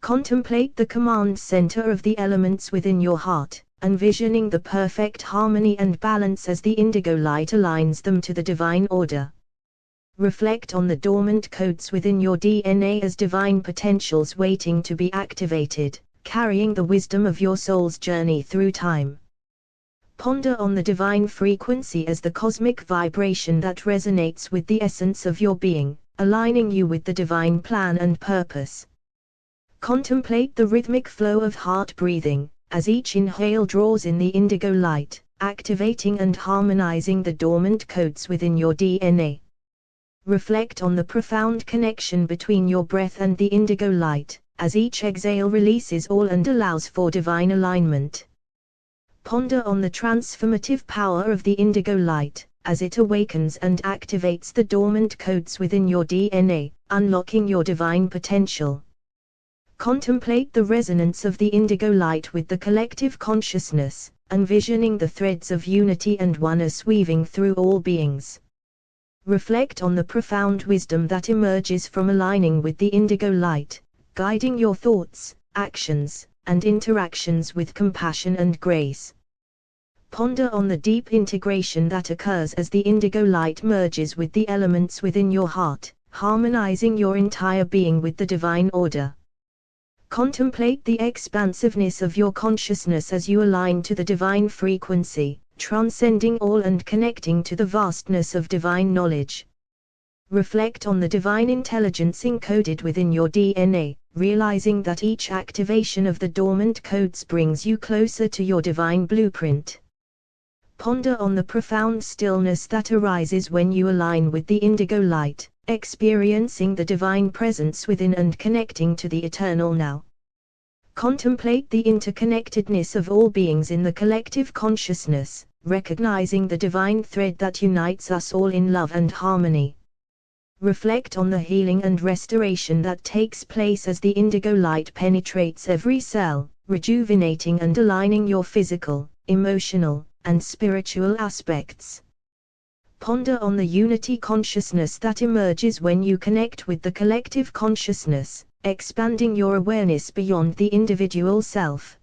Contemplate the command center of the elements within your heart, envisioning the perfect harmony and balance as the indigo light aligns them to the divine order. Reflect on the dormant codes within your DNA as divine potentials waiting to be activated, carrying the wisdom of your soul's journey through time. Ponder on the divine frequency as the cosmic vibration that resonates with the essence of your being, aligning you with the divine plan and purpose. Contemplate the rhythmic flow of heart breathing, as each inhale draws in the indigo light, activating and harmonizing the dormant codes within your DNA. Reflect on the profound connection between your breath and the indigo light, as each exhale releases all and allows for divine alignment. Ponder on the transformative power of the indigo light, as it awakens and activates the dormant codes within your DNA, unlocking your divine potential. Contemplate the resonance of the indigo light with the collective consciousness, envisioning the threads of unity and oneness weaving through all beings. Reflect on the profound wisdom that emerges from aligning with the indigo light, guiding your thoughts, actions, and interactions with compassion and grace. Ponder on the deep integration that occurs as the indigo light merges with the elements within your heart, harmonizing your entire being with the divine order. Contemplate the expansiveness of your consciousness as you align to the divine frequency, transcending all and connecting to the vastness of divine knowledge. Reflect on the divine intelligence encoded within your DNA, realizing that each activation of the dormant codes brings you closer to your divine blueprint. Ponder on the profound stillness that arises when you align with the indigo light, experiencing the divine presence within and connecting to the eternal now. Contemplate the interconnectedness of all beings in the collective consciousness, recognizing the divine thread that unites us all in love and harmony. Reflect on the healing and restoration that takes place as the indigo light penetrates every cell, rejuvenating and aligning your physical, emotional, and spiritual aspects. Ponder on the unity consciousness that emerges when you connect with the collective consciousness, expanding your awareness beyond the individual self.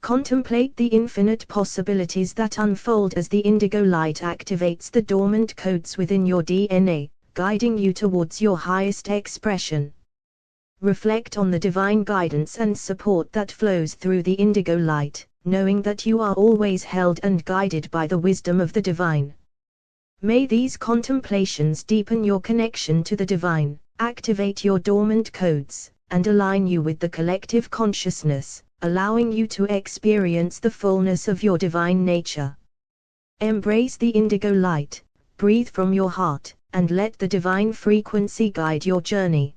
Contemplate the infinite possibilities that unfold as the indigo light activates the dormant codes within your DNA, guiding you towards your highest expression. Reflect on the divine guidance and support that flows through the indigo light, knowing that you are always held and guided by the wisdom of the divine. May these contemplations deepen your connection to the divine, activate your dormant codes, and align you with the collective consciousness, allowing you to experience the fullness of your divine nature. Embrace the indigo light, breathe from your heart, and let the divine frequency guide your journey.